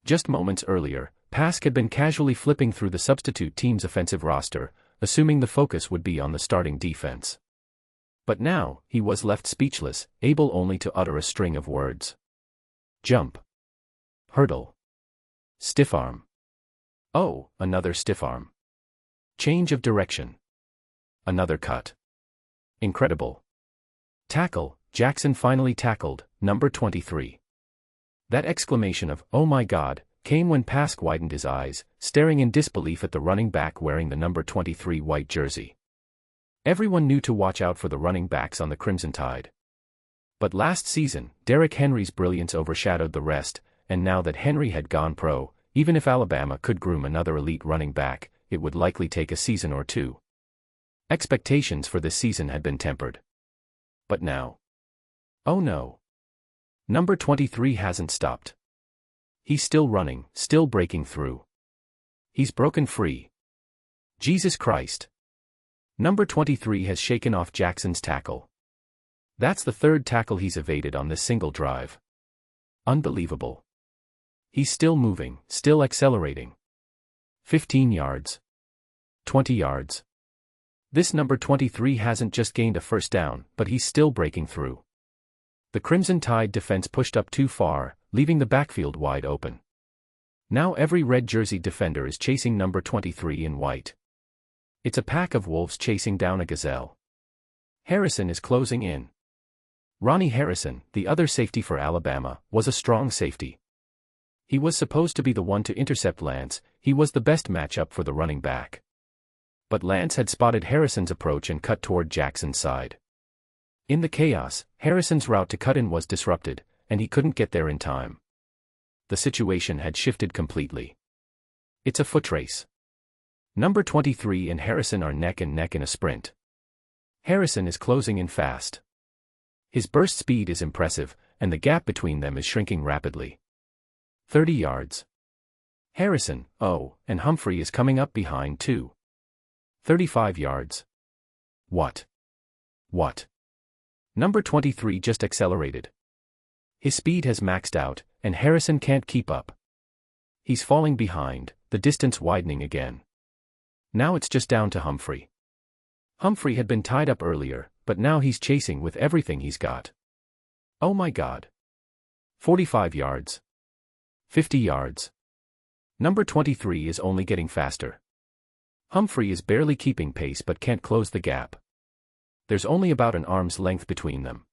Just moments earlier, Pask had been casually flipping through the substitute team's offensive roster, assuming the focus would be on the starting defense. But now, he was left speechless, able only to utter a string of words. Jump. Hurdle. Stiff arm. Oh, another stiff arm. Change of direction. Another cut. Incredible. Tackle. Jackson finally tackled, number 23. That exclamation of, "Oh my God," came when Pask widened his eyes, staring in disbelief at the running back wearing the number 23 white jersey. Everyone knew to watch out for the running backs on the Crimson Tide. But last season, Derrick Henry's brilliance overshadowed the rest, and now that Henry had gone pro, even if Alabama could groom another elite running back, it would likely take a season or two. Expectations for this season had been tempered. But now. Oh no. Number 23 hasn't stopped. He's still running, still breaking through. He's broken free. Jesus Christ. Number 23 has shaken off Jackson's tackle. That's the third tackle he's evaded on this single drive. Unbelievable. He's still moving, still accelerating. 15 yards. 20 yards. This number 23 hasn't just gained a first down, but he's still breaking through. The Crimson Tide defense pushed up too far, leaving the backfield wide open. Now every red jersey defender is chasing number 23 in white. It's a pack of wolves chasing down a gazelle. Harrison is closing in. Ronnie Harrison, the other safety for Alabama, was a strong safety. He was supposed to be the one to intercept Lance. He was the best matchup for the running back. But Lance had spotted Harrison's approach and cut toward Jackson's side. In the chaos, Harrison's route to cut in was disrupted, and he couldn't get there in time. The situation had shifted completely. It's a foot race. Number 23 and Harrison are neck and neck in a sprint. Harrison is closing in fast. His burst speed is impressive, and the gap between them is shrinking rapidly. 30 yards. Harrison, and Humphrey is coming up behind too. 35 yards. What? Number 23 just accelerated. His speed has maxed out, and Harrison can't keep up. He's falling behind, the distance widening again. Now it's just down to Humphrey. Humphrey had been tied up earlier, but now he's chasing with everything he's got. Oh my God. 45 yards. 50 yards. Number 23 is only getting faster. Humphrey is barely keeping pace but can't close the gap. There's only about an arm's length between them.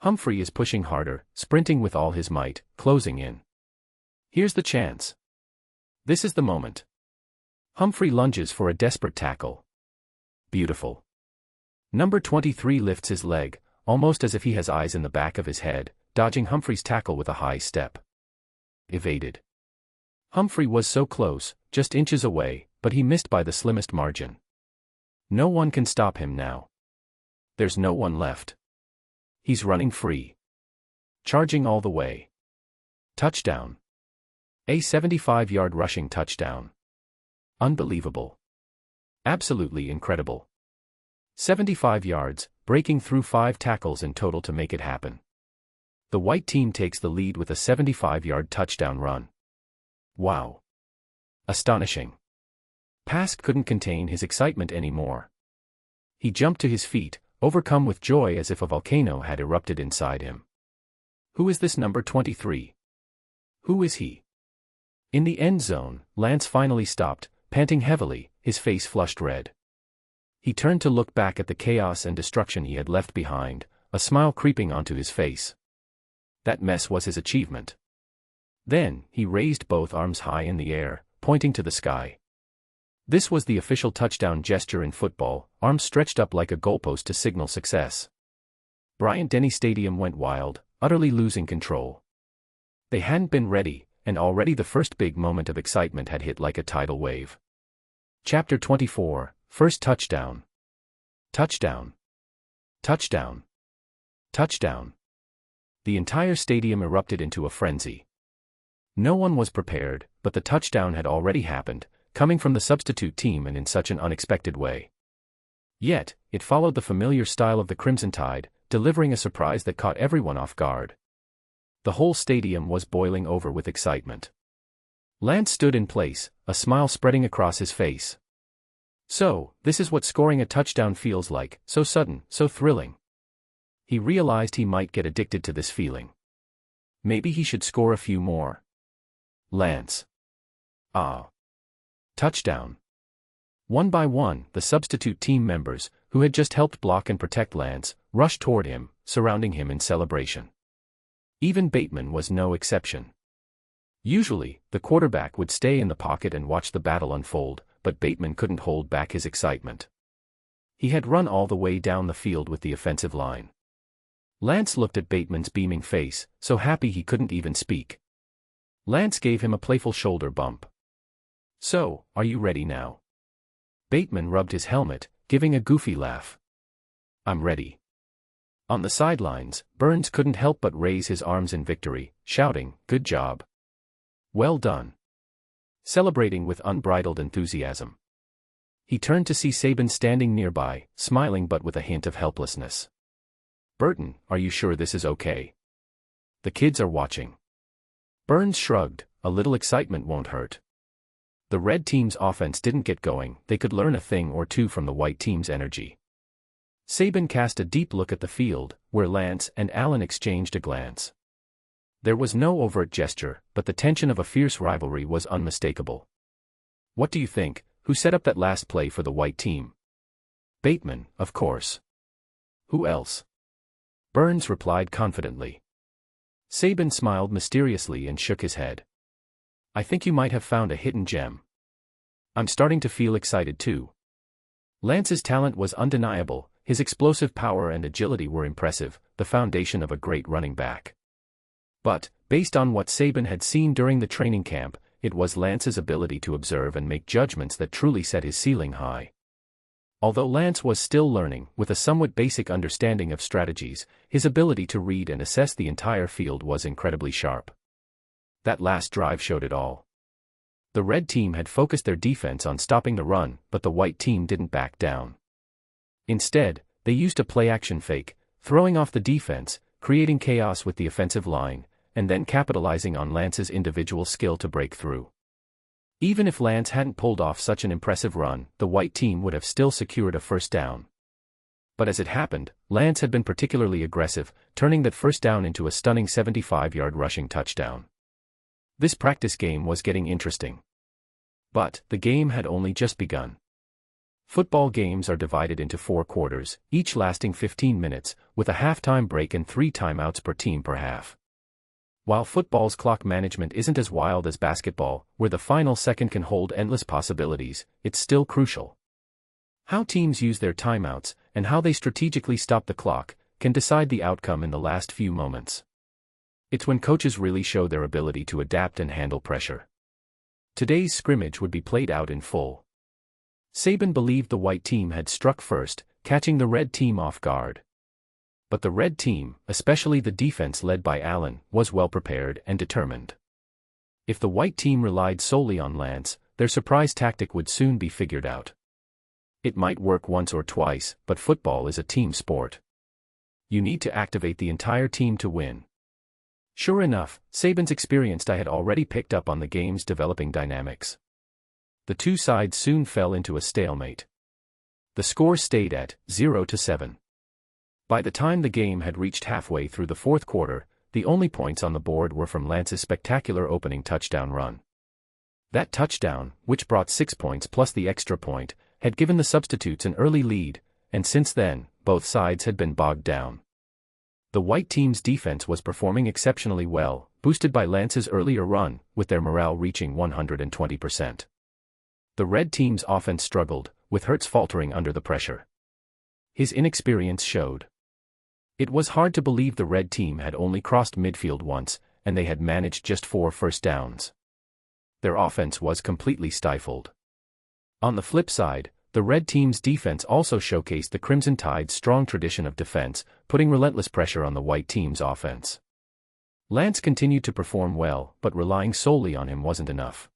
Humphrey is pushing harder, sprinting with all his might, closing in. Here's the chance. This is the moment. Humphrey lunges for a desperate tackle. Beautiful. Number 23 lifts his leg, almost as if he has eyes in the back of his head, dodging Humphrey's tackle with a high step. Evaded. Humphrey was so close, just inches away, but he missed by the slimmest margin. No one can stop him now. There's no one left. He's running free. Charging all the way. Touchdown. A 75-yard rushing touchdown. Unbelievable. Absolutely incredible. 75 yards, breaking through 5 tackles in total to make it happen. The white team takes the lead with a 75-yard touchdown run. Wow. Astonishing. Pask couldn't contain his excitement anymore. He jumped to his feet, overcome with joy as if a volcano had erupted inside him. Who is this number 23? Who is he? In the end zone, Lance finally stopped, panting heavily, his face flushed red. He turned to look back at the chaos and destruction he had left behind, a smile creeping onto his face. That mess was his achievement. Then, he raised both arms high in the air, pointing to the sky. This was the official touchdown gesture in football, arms stretched up like a goalpost to signal success. Bryant-Denny Stadium went wild, utterly losing control. They hadn't been ready, and already the first big moment of excitement had hit like a tidal wave. Chapter 24, First Touchdown. Touchdown. Touchdown. Touchdown. The entire stadium erupted into a frenzy. No one was prepared, but the touchdown had already happened, coming from the substitute team and in such an unexpected way. Yet, it followed the familiar style of the Crimson Tide, delivering a surprise that caught everyone off guard. The whole stadium was boiling over with excitement. Lance stood in place, a smile spreading across his face. So, this is what scoring a touchdown feels like, so sudden, so thrilling. He realized he might get addicted to this feeling. Maybe he should score a few more. Lance. Touchdown. One by one, the substitute team members, who had just helped block and protect Lance, rushed toward him, surrounding him in celebration. Even Bateman was no exception. Usually, the quarterback would stay in the pocket and watch the battle unfold, but Bateman couldn't hold back his excitement. He had run all the way down the field with the offensive line. Lance looked at Bateman's beaming face, so happy he couldn't even speak. Lance gave him a playful shoulder bump. So, are you ready now? Bateman rubbed his helmet, giving a goofy laugh. I'm ready. On the sidelines, Burns couldn't help but raise his arms in victory, shouting, "Good job. Well done." Celebrating with unbridled enthusiasm. He turned to see Saban standing nearby, smiling but with a hint of helplessness. "Burton, are you sure this is okay? The kids are watching." Burns shrugged, "A little excitement won't hurt." The red team's offense didn't get going, they could learn a thing or two from the white team's energy. Saban cast a deep look at the field, where Lance and Allen exchanged a glance. There was no overt gesture, but the tension of a fierce rivalry was unmistakable. "What do you think, who set up that last play for the white team? Bateman, of course. Who else? Burns replied confidently. Saban smiled mysteriously and shook his head. I think you might have found a hidden gem. I'm starting to feel excited too. Lance's talent was undeniable, his explosive power and agility were impressive, the foundation of a great running back. But, based on what Saban had seen during the training camp, it was Lance's ability to observe and make judgments that truly set his ceiling high. Although Lance was still learning, with a somewhat basic understanding of strategies, his ability to read and assess the entire field was incredibly sharp. That last drive showed it all. The red team had focused their defense on stopping the run, but the white team didn't back down. Instead, they used a play-action fake, throwing off the defense, creating chaos with the offensive line, and then capitalizing on Lance's individual skill to break through. Even if Lance hadn't pulled off such an impressive run, the white team would have still secured a first down. But as it happened, Lance had been particularly aggressive, turning that first down into a stunning 75-yard rushing touchdown. This practice game was getting interesting. But the game had only just begun. Football games are divided into 4 quarters, each lasting 15 minutes, with a halftime break and 3 timeouts per team per half. While football's clock management isn't as wild as basketball, where the final second can hold endless possibilities, it's still crucial. How teams use their timeouts, and how they strategically stop the clock, can decide the outcome in the last few moments. It's when coaches really show their ability to adapt and handle pressure. Today's scrimmage would be played out in full. Saban believed the white team had struck first, catching the red team off guard. But the red team, especially the defense led by Allen, was well prepared and determined. If the white team relied solely on Lance, their surprise tactic would soon be figured out. It might work once or twice, but football is a team sport. You need to activate the entire team to win. Sure enough, Saban's experienced eye had already picked up on the game's developing dynamics. The two sides soon fell into a stalemate. The score stayed at 0-7. By the time the game had reached halfway through the fourth quarter, the only points on the board were from Lance's spectacular opening touchdown run. That touchdown, which brought 6 points plus the extra point, had given the substitutes an early lead, and since then, both sides had been bogged down. The white team's defense was performing exceptionally well, boosted by Lance's earlier run, with their morale reaching 120%. The red team's offense struggled, with Hurts faltering under the pressure. His inexperience showed. It was hard to believe the red team had only crossed midfield once, and they had managed just 4 first downs. Their offense was completely stifled. On the flip side, the red team's defense also showcased the Crimson Tide's strong tradition of defense, putting relentless pressure on the white team's offense. Lance continued to perform well, but relying solely on him wasn't enough.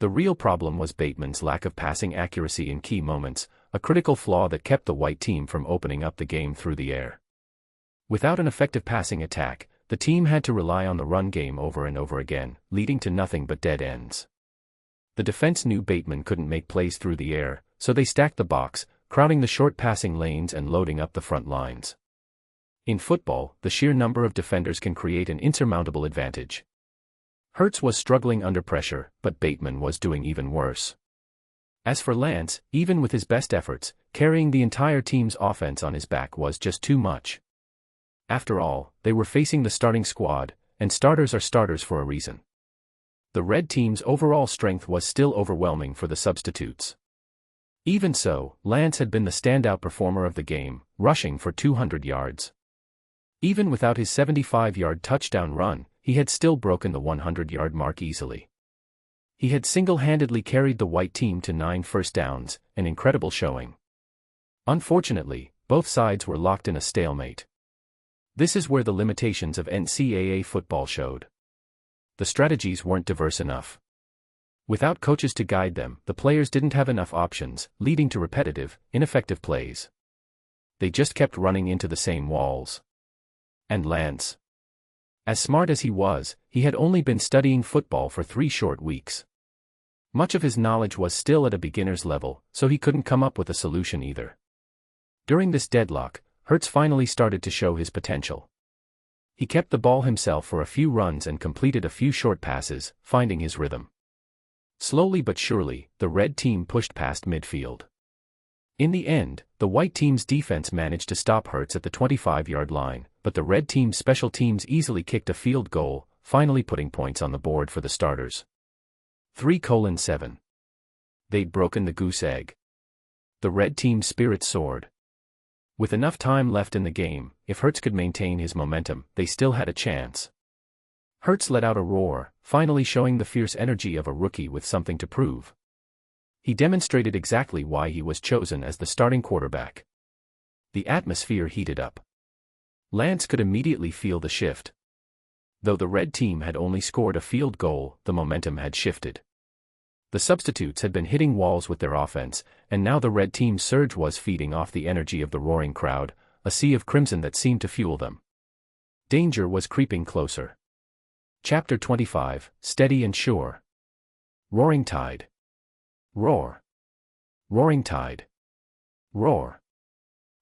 The real problem was Bateman's lack of passing accuracy in key moments, a critical flaw that kept the white team from opening up the game through the air. Without an effective passing attack, the team had to rely on the run game over and over again, leading to nothing but dead ends. The defense knew Bateman couldn't make plays through the air, so they stacked the box, crowding the short passing lanes and loading up the front lines. In football, the sheer number of defenders can create an insurmountable advantage. Hurts was struggling under pressure, but Bateman was doing even worse. As for Lance, even with his best efforts, carrying the entire team's offense on his back was just too much. After all, they were facing the starting squad, and starters are starters for a reason. The red team's overall strength was still overwhelming for the substitutes. Even so, Lance had been the standout performer of the game, rushing for 200 yards. Even without his 75-yard touchdown run, he had still broken the 100-yard mark easily. He had single-handedly carried the white team to 9 first downs, an incredible showing. Unfortunately, both sides were locked in a stalemate. This is where the limitations of NCAA football showed. The strategies weren't diverse enough. Without coaches to guide them, the players didn't have enough options, leading to repetitive, ineffective plays. They just kept running into the same walls. And Lance. As smart as he was, he had only been studying football for 3 short weeks. Much of his knowledge was still at a beginner's level, so he couldn't come up with a solution either. During this deadlock, Hurts finally started to show his potential. He kept the ball himself for a few runs and completed a few short passes, finding his rhythm. Slowly but surely, the red team pushed past midfield. In the end, the white team's defense managed to stop Hurts at the 25-yard line, but the red team's special teams easily kicked a field goal, finally putting points on the board for the starters. 3:7. They'd broken the goose egg. The red team's spirits soared. With enough time left in the game, if Hurts could maintain his momentum, they still had a chance. Hurts let out a roar, finally showing the fierce energy of a rookie with something to prove. He demonstrated exactly why he was chosen as the starting quarterback. The atmosphere heated up. Lance could immediately feel the shift. Though the red team had only scored a field goal, the momentum had shifted. The substitutes had been hitting walls with their offense, and now the red team's surge was feeding off the energy of the roaring crowd, a sea of crimson that seemed to fuel them. Danger was creeping closer. Chapter 25, Steady and Sure. Roaring Tide. Roar. Roaring Tide. Roar.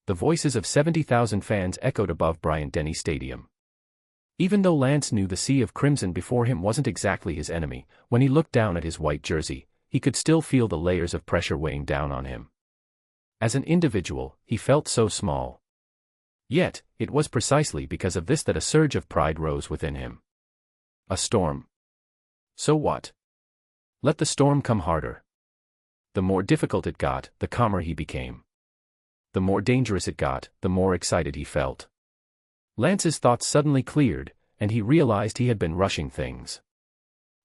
The voices of 70,000 fans echoed above Bryant-Denny Stadium. Even though Lance knew the sea of crimson before him wasn't exactly his enemy, when he looked down at his white jersey, he could still feel the layers of pressure weighing down on him. As an individual, he felt so small. Yet, it was precisely because of this that a surge of pride rose within him. A storm. So what? Let the storm come harder. The more difficult it got, the calmer he became. The more dangerous it got, the more excited he felt. Lance's thoughts suddenly cleared, and he realized he had been rushing things.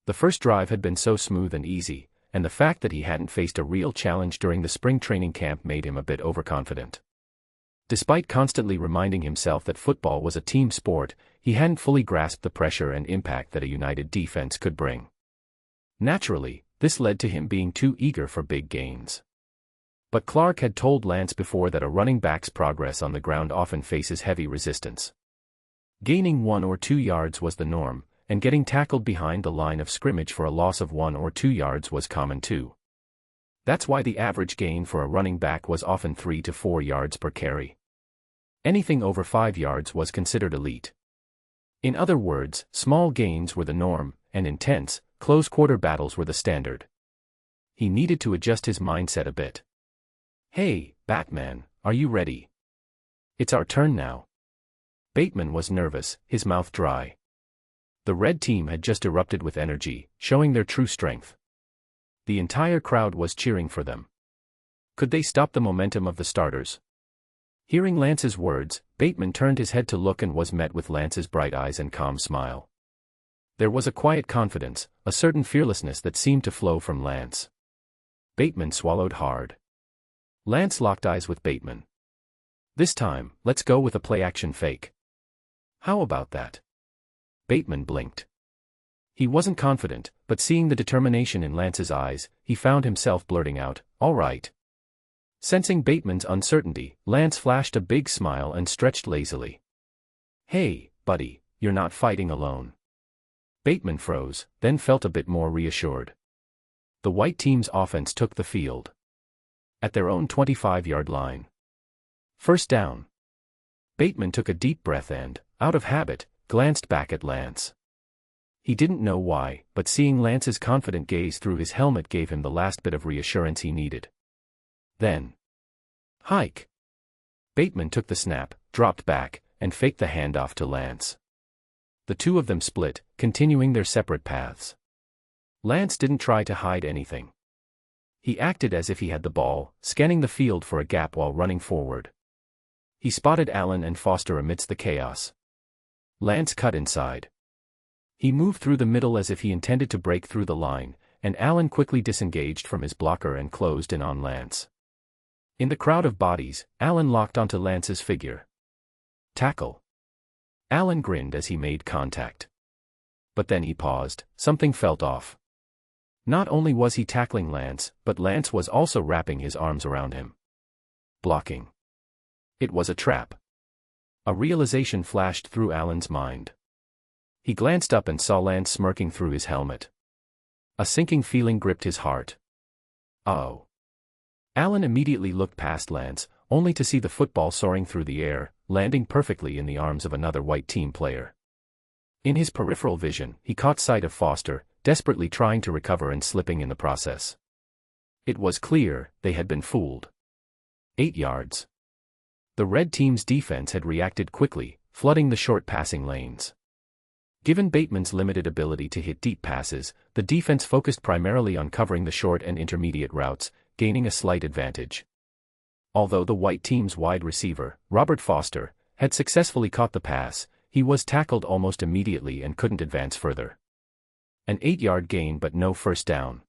The first drive had been so smooth and easy, and the fact that he hadn't faced a real challenge during the spring training camp made him a bit overconfident. Despite constantly reminding himself that football was a team sport, he hadn't fully grasped the pressure and impact that a united defense could bring. Naturally, this led to him being too eager for big gains. But Clark had told Lance before that a running back's progress on the ground often faces heavy resistance. Gaining 1 or 2 yards was the norm, and getting tackled behind the line of scrimmage for a loss of 1 or 2 yards was common too. That's why the average gain for a running back was often 3 to 4 yards per carry. Anything over 5 yards was considered elite. In other words, small gains were the norm, and intense, close-quarter battles were the standard. He needed to adjust his mindset a bit. "Hey, Batman, are you ready? It's our turn now." Bateman was nervous, his mouth dry. The red team had just erupted with energy, showing their true strength. The entire crowd was cheering for them. Could they stop the momentum of the starters? Hearing Lance's words, Bateman turned his head to look and was met with Lance's bright eyes and calm smile. There was a quiet confidence, a certain fearlessness that seemed to flow from Lance. Bateman swallowed hard. Lance locked eyes with Bateman. "This time, let's go with a play-action fake. How about that?" Bateman blinked. He wasn't confident, but seeing the determination in Lance's eyes, he found himself blurting out, "All right." Sensing Bateman's uncertainty, Lance flashed a big smile and stretched lazily. "Hey, buddy, you're not fighting alone." Bateman froze, then felt a bit more reassured. The white team's offense took the field. At their own 25-yard line. First down. Bateman took a deep breath and, out of habit, glanced back at Lance. He didn't know why, but seeing Lance's confident gaze through his helmet gave him the last bit of reassurance he needed. Then. "Hike." Bateman took the snap, dropped back, and faked the handoff to Lance. The two of them split, continuing their separate paths. Lance didn't try to hide anything. He acted as if he had the ball, scanning the field for a gap while running forward. He spotted Allen and Foster amidst the chaos. Lance cut inside. He moved through the middle as if he intended to break through the line, and Allen quickly disengaged from his blocker and closed in on Lance. In the crowd of bodies, Allen locked onto Lance's figure. "Tackle." Allen grinned as he made contact. But then he paused, something felt off. Not only was he tackling Lance, but Lance was also wrapping his arms around him. Blocking. It was a trap. A realization flashed through Allen's mind. He glanced up and saw Lance smirking through his helmet. A sinking feeling gripped his heart. "Uh-oh." Allen immediately looked past Lance, only to see the football soaring through the air, landing perfectly in the arms of another white team player. In his peripheral vision, he caught sight of Foster, desperately trying to recover and slipping in the process. It was clear they had been fooled. 8 yards. The red team's defense had reacted quickly, flooding the short passing lanes. Given Bateman's limited ability to hit deep passes, the defense focused primarily on covering the short and intermediate routes, gaining a slight advantage. Although the white team's wide receiver, Robert Foster, had successfully caught the pass, he was tackled almost immediately and couldn't advance further. An 8-yard gain but no first down.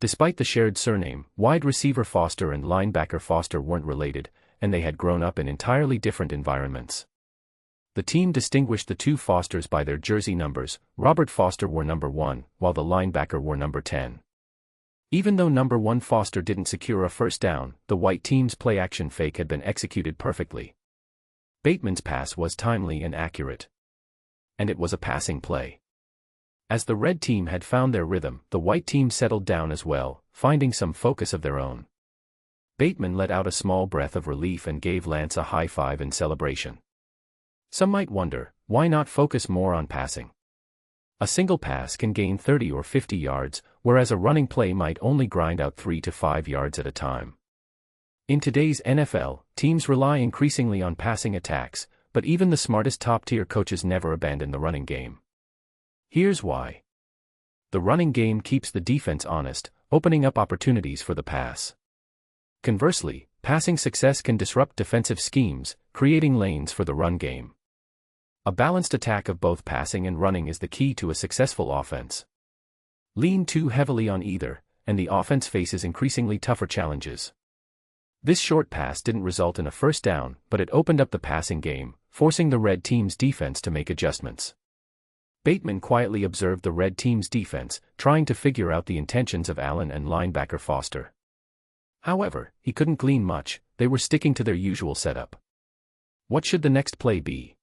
Despite the shared surname, wide receiver Foster and linebacker Foster weren't related, and they had grown up in entirely different environments. The team distinguished the two Fosters by their jersey numbers. Robert Foster wore number 1, while the linebacker wore number 10. Even though number 1 Foster didn't secure a first down, the white team's play-action fake had been executed perfectly. Bateman's pass was timely and accurate. And it was a passing play. As the red team had found their rhythm, the white team settled down as well, finding some focus of their own. Bateman let out a small breath of relief and gave Lance a high five in celebration. Some might wonder, why not focus more on passing? A single pass can gain 30 or 50 yards, whereas a running play might only grind out 3 to 5 yards at a time. In today's NFL, teams rely increasingly on passing attacks, but even the smartest top-tier coaches never abandon the running game. Here's why. The running game keeps the defense honest, opening up opportunities for the pass. Conversely, passing success can disrupt defensive schemes, creating lanes for the run game. A balanced attack of both passing and running is the key to a successful offense. Lean too heavily on either, and the offense faces increasingly tougher challenges. This short pass didn't result in a first down, but it opened up the passing game, forcing the red team's defense to make adjustments. Bateman quietly observed the red team's defense, trying to figure out the intentions of Allen and linebacker Foster. However, he couldn't glean much. They were sticking to their usual setup. What should the next play be?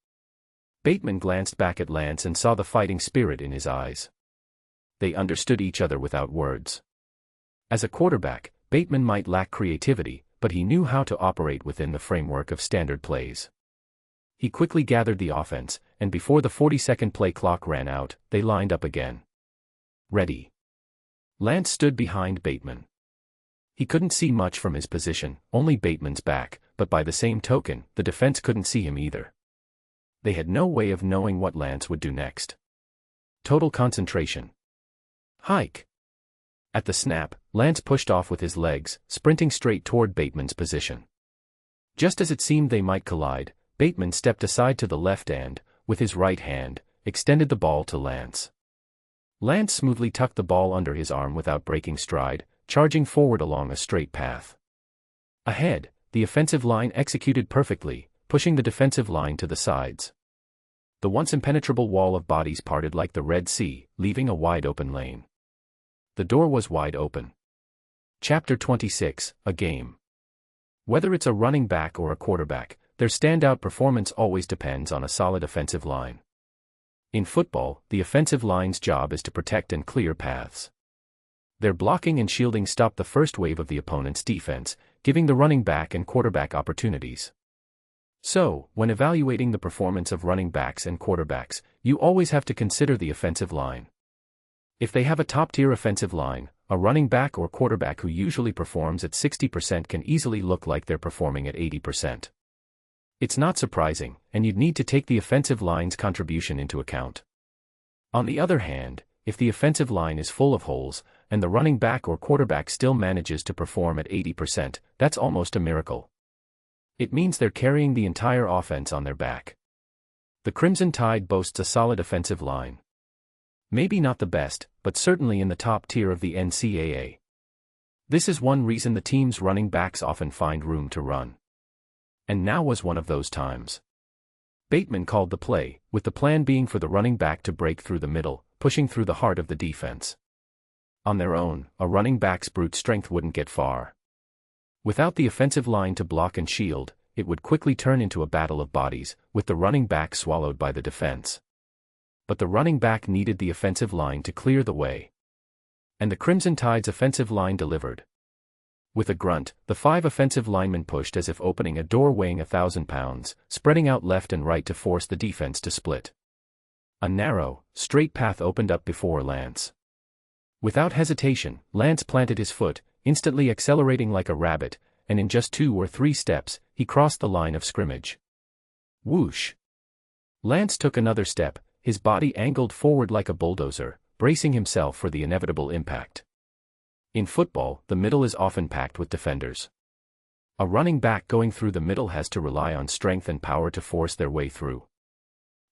Bateman glanced back at Lance and saw the fighting spirit in his eyes. They understood each other without words. As a quarterback, Bateman might lack creativity, but he knew how to operate within the framework of standard plays. He quickly gathered the offense, and before the 40-second play clock ran out, they lined up again. Ready. Lance stood behind Bateman. He couldn't see much from his position, only Bateman's back, but by the same token, the defense couldn't see him either. They had no way of knowing what Lance would do next. Total concentration. Hike. At the snap, Lance pushed off with his legs, sprinting straight toward Bateman's position. Just as it seemed they might collide, Bateman stepped aside to the left and, with his right hand, extended the ball to Lance. Lance smoothly tucked the ball under his arm without breaking stride, charging forward along a straight path. Ahead, the offensive line executed perfectly, pushing the defensive line to the sides. The once impenetrable wall of bodies parted like the Red Sea, leaving a wide-open lane. The door was wide open. Chapter 26, A Game. Whether it's a running back or a quarterback, their standout performance always depends on a solid offensive line. In football, the offensive line's job is to protect and clear paths. Their blocking and shielding stop the first wave of the opponent's defense, giving the running back and quarterback opportunities. So, when evaluating the performance of running backs and quarterbacks, you always have to consider the offensive line. If they have a top-tier offensive line, a running back or quarterback who usually performs at 60% can easily look like they're performing at 80%. It's not surprising, and you'd need to take the offensive line's contribution into account. On the other hand, if the offensive line is full of holes, and the running back or quarterback still manages to perform at 80%, that's almost a miracle. It means they're carrying the entire offense on their back. The Crimson Tide boasts a solid offensive line. Maybe not the best, but certainly in the top tier of the NCAA. This is one reason the team's running backs often find room to run. And now was one of those times. Bateman called the play, with the plan being for the running back to break through the middle, pushing through the heart of the defense. On their own, a running back's brute strength wouldn't get far. Without the offensive line to block and shield, it would quickly turn into a battle of bodies, with the running back swallowed by the defense. But the running back needed the offensive line to clear the way. And the Crimson Tide's offensive line delivered. With a grunt, the 5 offensive linemen pushed as if opening a door weighing 1,000 pounds, spreading out left and right to force the defense to split. A narrow, straight path opened up before Lance. Without hesitation, Lance planted his foot, instantly accelerating like a rabbit, and in just 2 or 3 steps, he crossed the line of scrimmage. Whoosh! Lance took another step, his body angled forward like a bulldozer, bracing himself for the inevitable impact. In football, the middle is often packed with defenders. A running back going through the middle has to rely on strength and power to force their way through.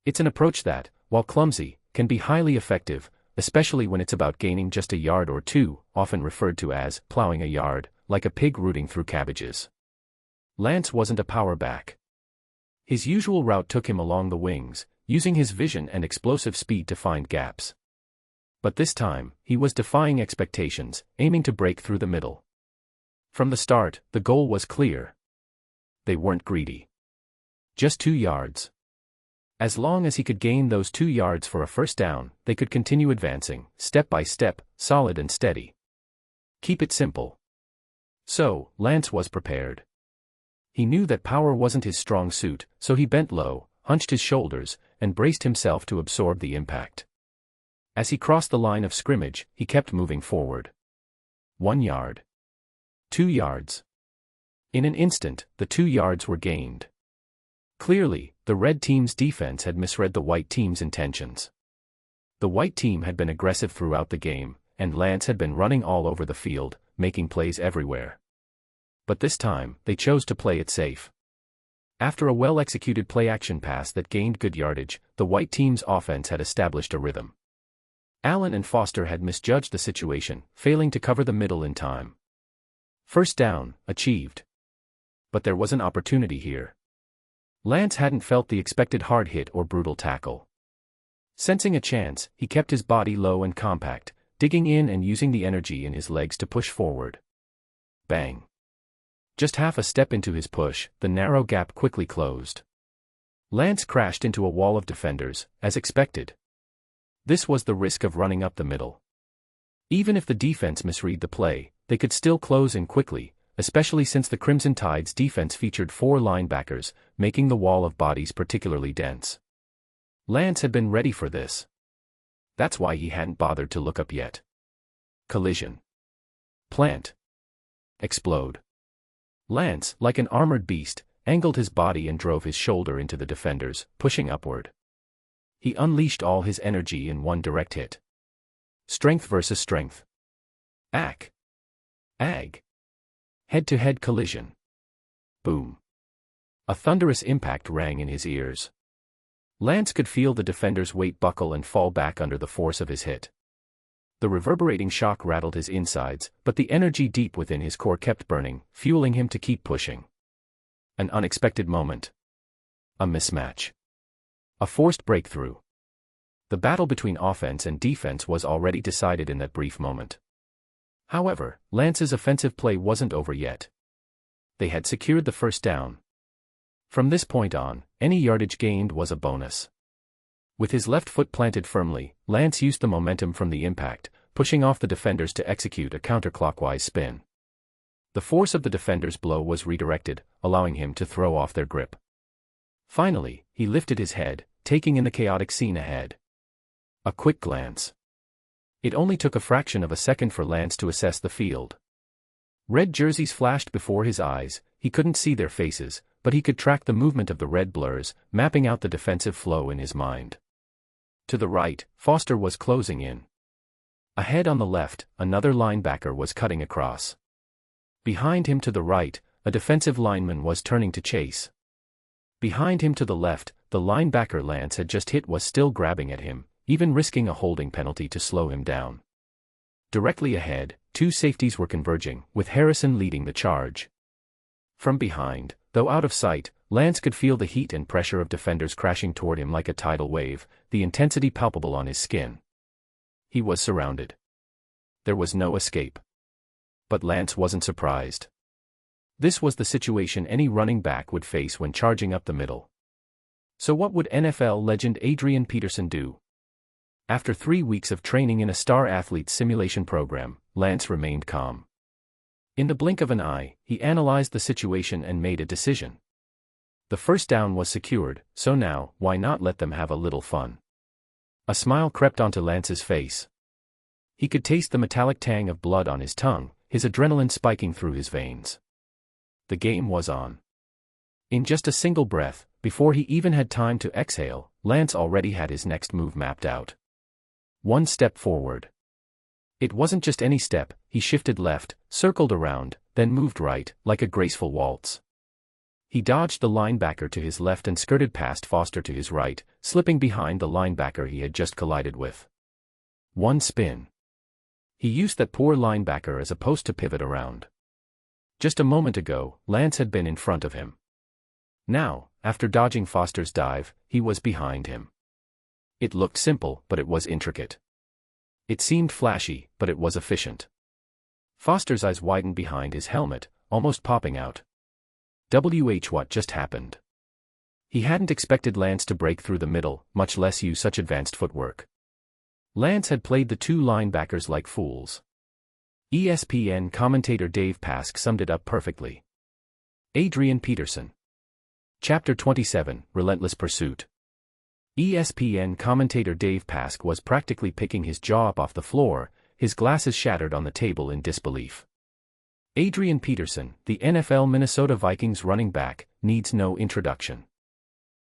It's an approach that, while clumsy, can be highly effective, especially when it's about gaining just a yard or two, often referred to as plowing a yard, like a pig rooting through cabbages. Lance wasn't a power back. His usual route took him along the wings, using his vision and explosive speed to find gaps. But this time, he was defying expectations, aiming to break through the middle. From the start, the goal was clear. They weren't greedy. Just 2 yards. As long as he could gain those 2 yards for a first down, they could continue advancing, step by step, solid and steady. Keep it simple. So, Lance was prepared. He knew that power wasn't his strong suit, so he bent low, hunched his shoulders, and braced himself to absorb the impact. As he crossed the line of scrimmage, he kept moving forward. 1 yard. 2 yards. In an instant, the 2 yards were gained. Clearly, the red team's defense had misread the white team's intentions. The white team had been aggressive throughout the game, and Lance had been running all over the field, making plays everywhere. But this time, they chose to play it safe. After a well-executed play-action pass that gained good yardage, the white team's offense had established a rhythm. Allen and Foster had misjudged the situation, failing to cover the middle in time. First down, achieved. But there was an opportunity here. Lance hadn't felt the expected hard hit or brutal tackle. Sensing a chance, he kept his body low and compact, digging in and using the energy in his legs to push forward. Bang. Just half a step into his push, the narrow gap quickly closed. Lance crashed into a wall of defenders, as expected. This was the risk of running up the middle. Even if the defense misread the play, they could still close in quickly, especially since the Crimson Tide's defense featured 4 linebackers, making the wall of bodies particularly dense. Lance had been ready for this. That's why he hadn't bothered to look up yet. Collision. Plant. Explode. Lance, like an armored beast, angled his body and drove his shoulder into the defenders, pushing upward. He unleashed all his energy in one direct hit. Strength versus strength. Ag. Head-to-head collision. Boom. A thunderous impact rang in his ears. Lance could feel the defender's weight buckle and fall back under the force of his hit. The reverberating shock rattled his insides, but the energy deep within his core kept burning, fueling him to keep pushing. An unexpected moment. A mismatch. A forced breakthrough. The battle between offense and defense was already decided in that brief moment. However, Lance's offensive play wasn't over yet. They had secured the first down. From this point on, any yardage gained was a bonus. With his left foot planted firmly, Lance used the momentum from the impact, pushing off the defenders to execute a counterclockwise spin. The force of the defender's blow was redirected, allowing him to throw off their grip. Finally, he lifted his head, taking in the chaotic scene ahead. A quick glance. It only took a fraction of a second for Lance to assess the field. Red jerseys flashed before his eyes, he couldn't see their faces, but he could track the movement of the red blurs, mapping out the defensive flow in his mind. To the right, Foster was closing in. Ahead on the left, another linebacker was cutting across. Behind him to the right, a defensive lineman was turning to chase. Behind him to the left, the linebacker Lance had just hit was still grabbing at him, even risking a holding penalty to slow him down. Directly ahead, 2 safeties were converging, with Harrison leading the charge. From behind, though out of sight, Lance could feel the heat and pressure of defenders crashing toward him like a tidal wave, the intensity palpable on his skin. He was surrounded. There was no escape. But Lance wasn't surprised. This was the situation any running back would face when charging up the middle. So what would NFL legend Adrian Peterson do? After 3 weeks of training in a star athlete's simulation program, Lance remained calm. In the blink of an eye, he analyzed the situation and made a decision. The first down was secured, so now, why not let them have a little fun? A smile crept onto Lance's face. He could taste the metallic tang of blood on his tongue, his adrenaline spiking through his veins. The game was on. In just a single breath, before he even had time to exhale, Lance already had his next move mapped out. One step forward. It wasn't just any step, he shifted left, circled around, then moved right, like a graceful waltz. He dodged the linebacker to his left and skirted past Foster to his right, slipping behind the linebacker he had just collided with. One spin. He used that poor linebacker as a post to pivot around. Just a moment ago, Lance had been in front of him. Now, after dodging Foster's dive, he was behind him. It looked simple, but it was intricate. It seemed flashy, but it was efficient. Foster's eyes widened behind his helmet, almost popping out. What just happened? He hadn't expected Lance to break through the middle, much less use such advanced footwork. Lance had played the two linebackers like fools. ESPN commentator Dave Pask summed it up perfectly. Adrian Peterson. Chapter 27, Relentless Pursuit. ESPN commentator Dave Pask was practically picking his jaw up off the floor, his glasses shattered on the table in disbelief. Adrian Peterson, the NFL Minnesota Vikings running back, needs no introduction.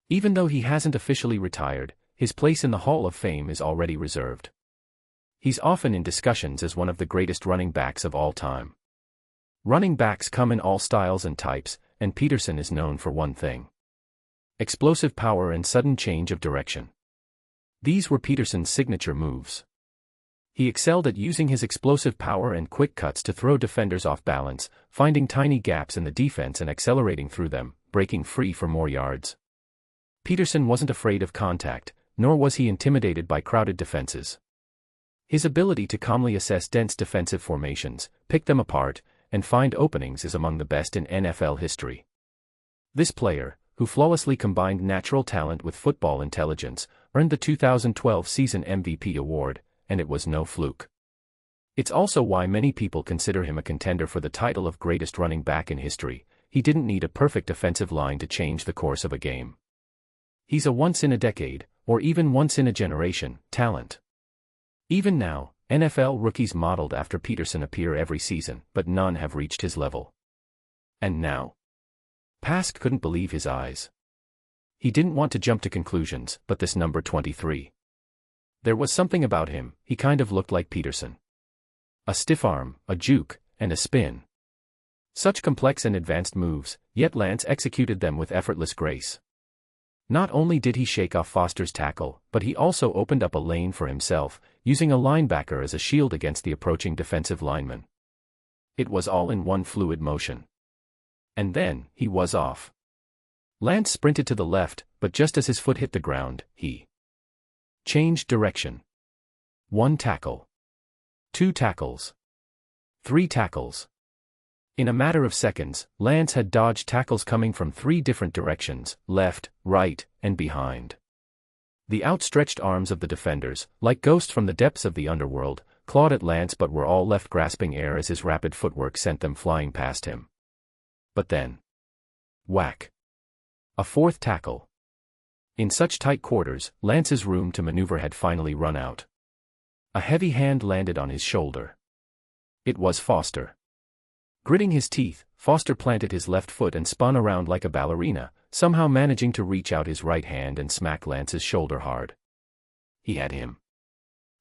Even though he hasn't officially retired, his place in the Hall of Fame is already reserved. He's often in discussions as one of the greatest running backs of all time. Running backs come in all styles and types, and Peterson is known for one thing: explosive power and sudden change of direction. These were Peterson's signature moves. He excelled at using his explosive power and quick cuts to throw defenders off balance, finding tiny gaps in the defense and accelerating through them, breaking free for more yards. Peterson wasn't afraid of contact, nor was he intimidated by crowded defenses. His ability to calmly assess dense defensive formations, pick them apart, and find openings is among the best in NFL history. This player, who flawlessly combined natural talent with football intelligence, earned the 2012 season MVP award, and it was no fluke. It's also why many people consider him a contender for the title of greatest running back in history. He didn't need a perfect offensive line to change the course of a game. He's a once-in-a-decade, or even once-in-a-generation, talent. Even now, NFL rookies modeled after Peterson appear every season, but none have reached his level. And now? Pask couldn't believe his eyes. He didn't want to jump to conclusions, but this number 23. There was something about him, he kind of looked like Peterson. A stiff arm, a juke, and a spin. Such complex and advanced moves, yet Lance executed them with effortless grace. Not only did he shake off Foster's tackle, but he also opened up a lane for himself, using a linebacker as a shield against the approaching defensive lineman. It was all in one fluid motion. And then, he was off. Lance sprinted to the left, but just as his foot hit the ground, he changed direction. 1 tackle. 2 tackles. 3 tackles. In a matter of seconds, Lance had dodged tackles coming from 3 different directions: left, right, and behind. The outstretched arms of the defenders, like ghosts from the depths of the underworld, clawed at Lance but were all left grasping air as his rapid footwork sent them flying past him. But then, whack. A 4th tackle. In such tight quarters, Lance's room to maneuver had finally run out. A heavy hand landed on his shoulder. It was Foster. Gritting his teeth, Foster planted his left foot and spun around like a ballerina, somehow managing to reach out his right hand and smack Lance's shoulder hard. He had him.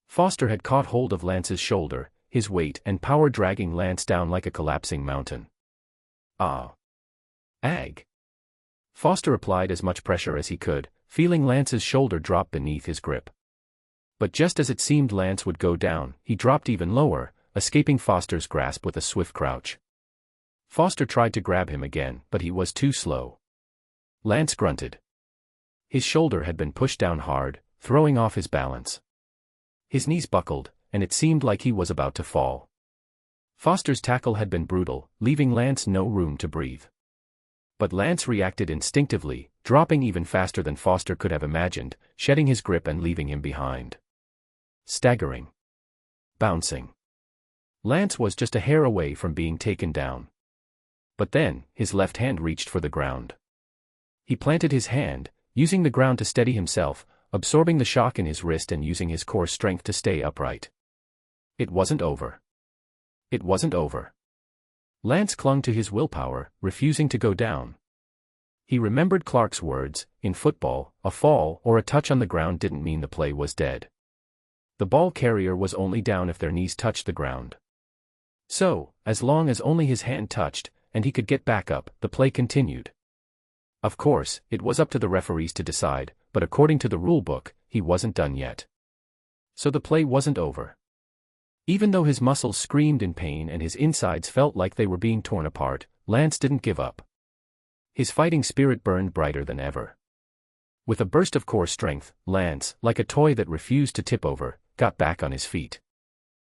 Foster had caught hold of Lance's shoulder, his weight and power dragging Lance down like a collapsing mountain. Ah. Ag. Foster applied as much pressure as he could, feeling Lance's shoulder drop beneath his grip. But just as it seemed Lance would go down, he dropped even lower, escaping Foster's grasp with a swift crouch. Foster tried to grab him again, but he was too slow. Lance grunted. His shoulder had been pushed down hard, throwing off his balance. His knees buckled, and it seemed like he was about to fall. Foster's tackle had been brutal, leaving Lance no room to breathe. But Lance reacted instinctively, dropping even faster than Foster could have imagined, shedding his grip and leaving him behind. Staggering. Bouncing. Lance was just a hair away from being taken down. But then, his left hand reached for the ground. He planted his hand, using the ground to steady himself, absorbing the shock in his wrist and using his core strength to stay upright. It wasn't over. It wasn't over. Lance clung to his willpower, refusing to go down. He remembered Clark's words, in football, a fall or a touch on the ground didn't mean the play was dead. The ball carrier was only down if their knees touched the ground. So, as long as only his hand touched, and he could get back up, the play continued. Of course, it was up to the referees to decide, but according to the rulebook, he wasn't done yet. So the play wasn't over. Even though his muscles screamed in pain and his insides felt like they were being torn apart, Lance didn't give up. His fighting spirit burned brighter than ever. With a burst of core strength, Lance, like a toy that refused to tip over, got back on his feet.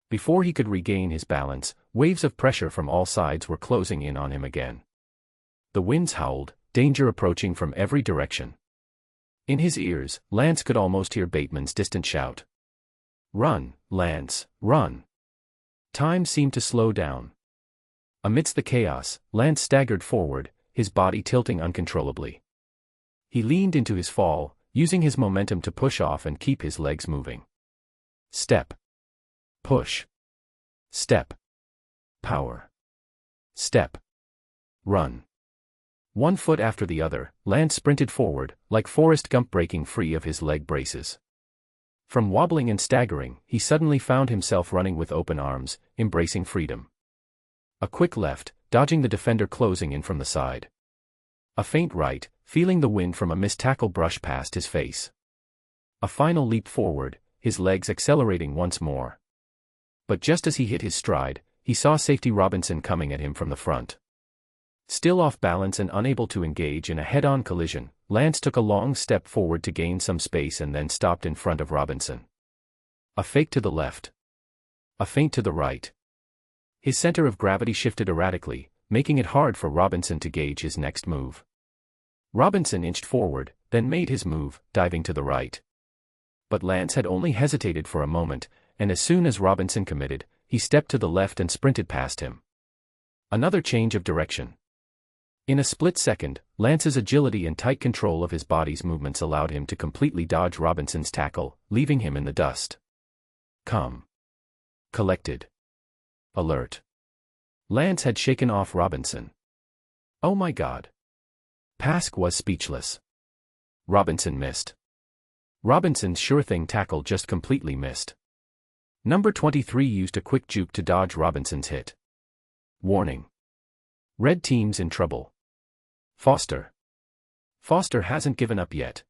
Before he could regain his balance, waves of pressure from all sides were closing in on him again. The winds howled, danger approaching from every direction. In his ears, Lance could almost hear Bateman's distant shout. "Run, Lance, run!" Time seemed to slow down. Amidst the chaos, Lance staggered forward, his body tilting uncontrollably. He leaned into his fall, using his momentum to push off and keep his legs moving. Step. Push. Step. Power. Step. Run. One foot after the other, Lance sprinted forward, like Forrest Gump breaking free of his leg braces. From wobbling and staggering, he suddenly found himself running with open arms, embracing freedom. A quick left, dodging the defender closing in from the side. A faint right, feeling the wind from a missed tackle brush past his face. A final leap forward, his legs accelerating once more. But just as he hit his stride, he saw safety Robinson coming at him from the front. Still off balance and unable to engage in a head-on collision, Lance took a long step forward to gain some space and then stopped in front of Robinson. A fake to the left. A feint to the right. His center of gravity shifted erratically, making it hard for Robinson to gauge his next move. Robinson inched forward, then made his move, diving to the right. But Lance had only hesitated for a moment, and as soon as Robinson committed, he stepped to the left and sprinted past him. Another change of direction. In a split second, Lance's agility and tight control of his body's movements allowed him to completely dodge Robinson's tackle, leaving him in the dust. Calm. Collected. Alert. Lance had shaken off Robinson. Oh my God. Pask was speechless. Robinson missed. Robinson's sure-thing tackle just completely missed. Number 23 used a quick juke to dodge Robinson's hit. Warning. Red team's in trouble. Foster. Foster hasn't given up yet.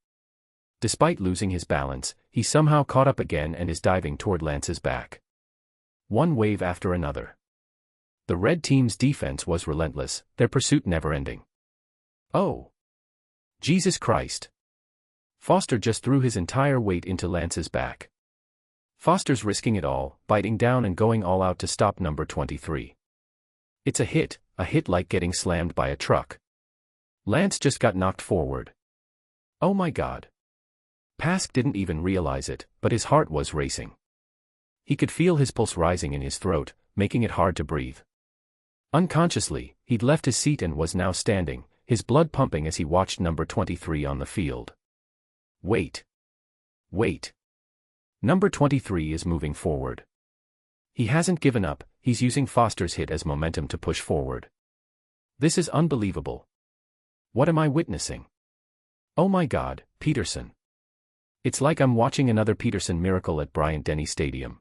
Despite losing his balance, he somehow caught up again and is diving toward Lance's back. One wave after another. The red team's defense was relentless, their pursuit never-ending. Oh. Jesus Christ. Foster just threw his entire weight into Lance's back. Foster's risking it all, biting down and going all out to stop number 23. It's a hit like getting slammed by a truck. Lance just got knocked forward. Oh my God. Pask didn't even realize it, but his heart was racing. He could feel his pulse rising in his throat, making it hard to breathe. Unconsciously, he'd left his seat and was now standing, his blood pumping as he watched number 23 on the field. Wait. Wait. Number 23 is moving forward. He hasn't given up, he's using Foster's hit as momentum to push forward. This is unbelievable. What am I witnessing? Oh my God, Peterson. It's like I'm watching another Peterson miracle at Bryant-Denny Stadium.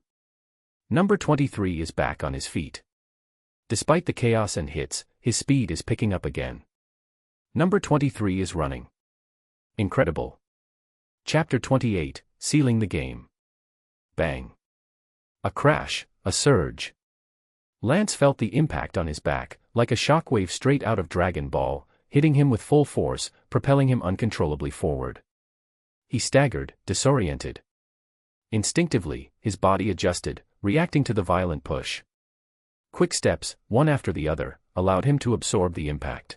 Number 23 is back on his feet. Despite the chaos and hits, his speed is picking up again. Number 23 is running. Incredible. Chapter 28, Sealing the Game. Bang. A crash, a surge. Lance felt the impact on his back, like a shockwave straight out of Dragon Ball, hitting him with full force, propelling him uncontrollably forward. He staggered, disoriented. Instinctively, his body adjusted, reacting to the violent push. Quick steps, one after the other, allowed him to absorb the impact.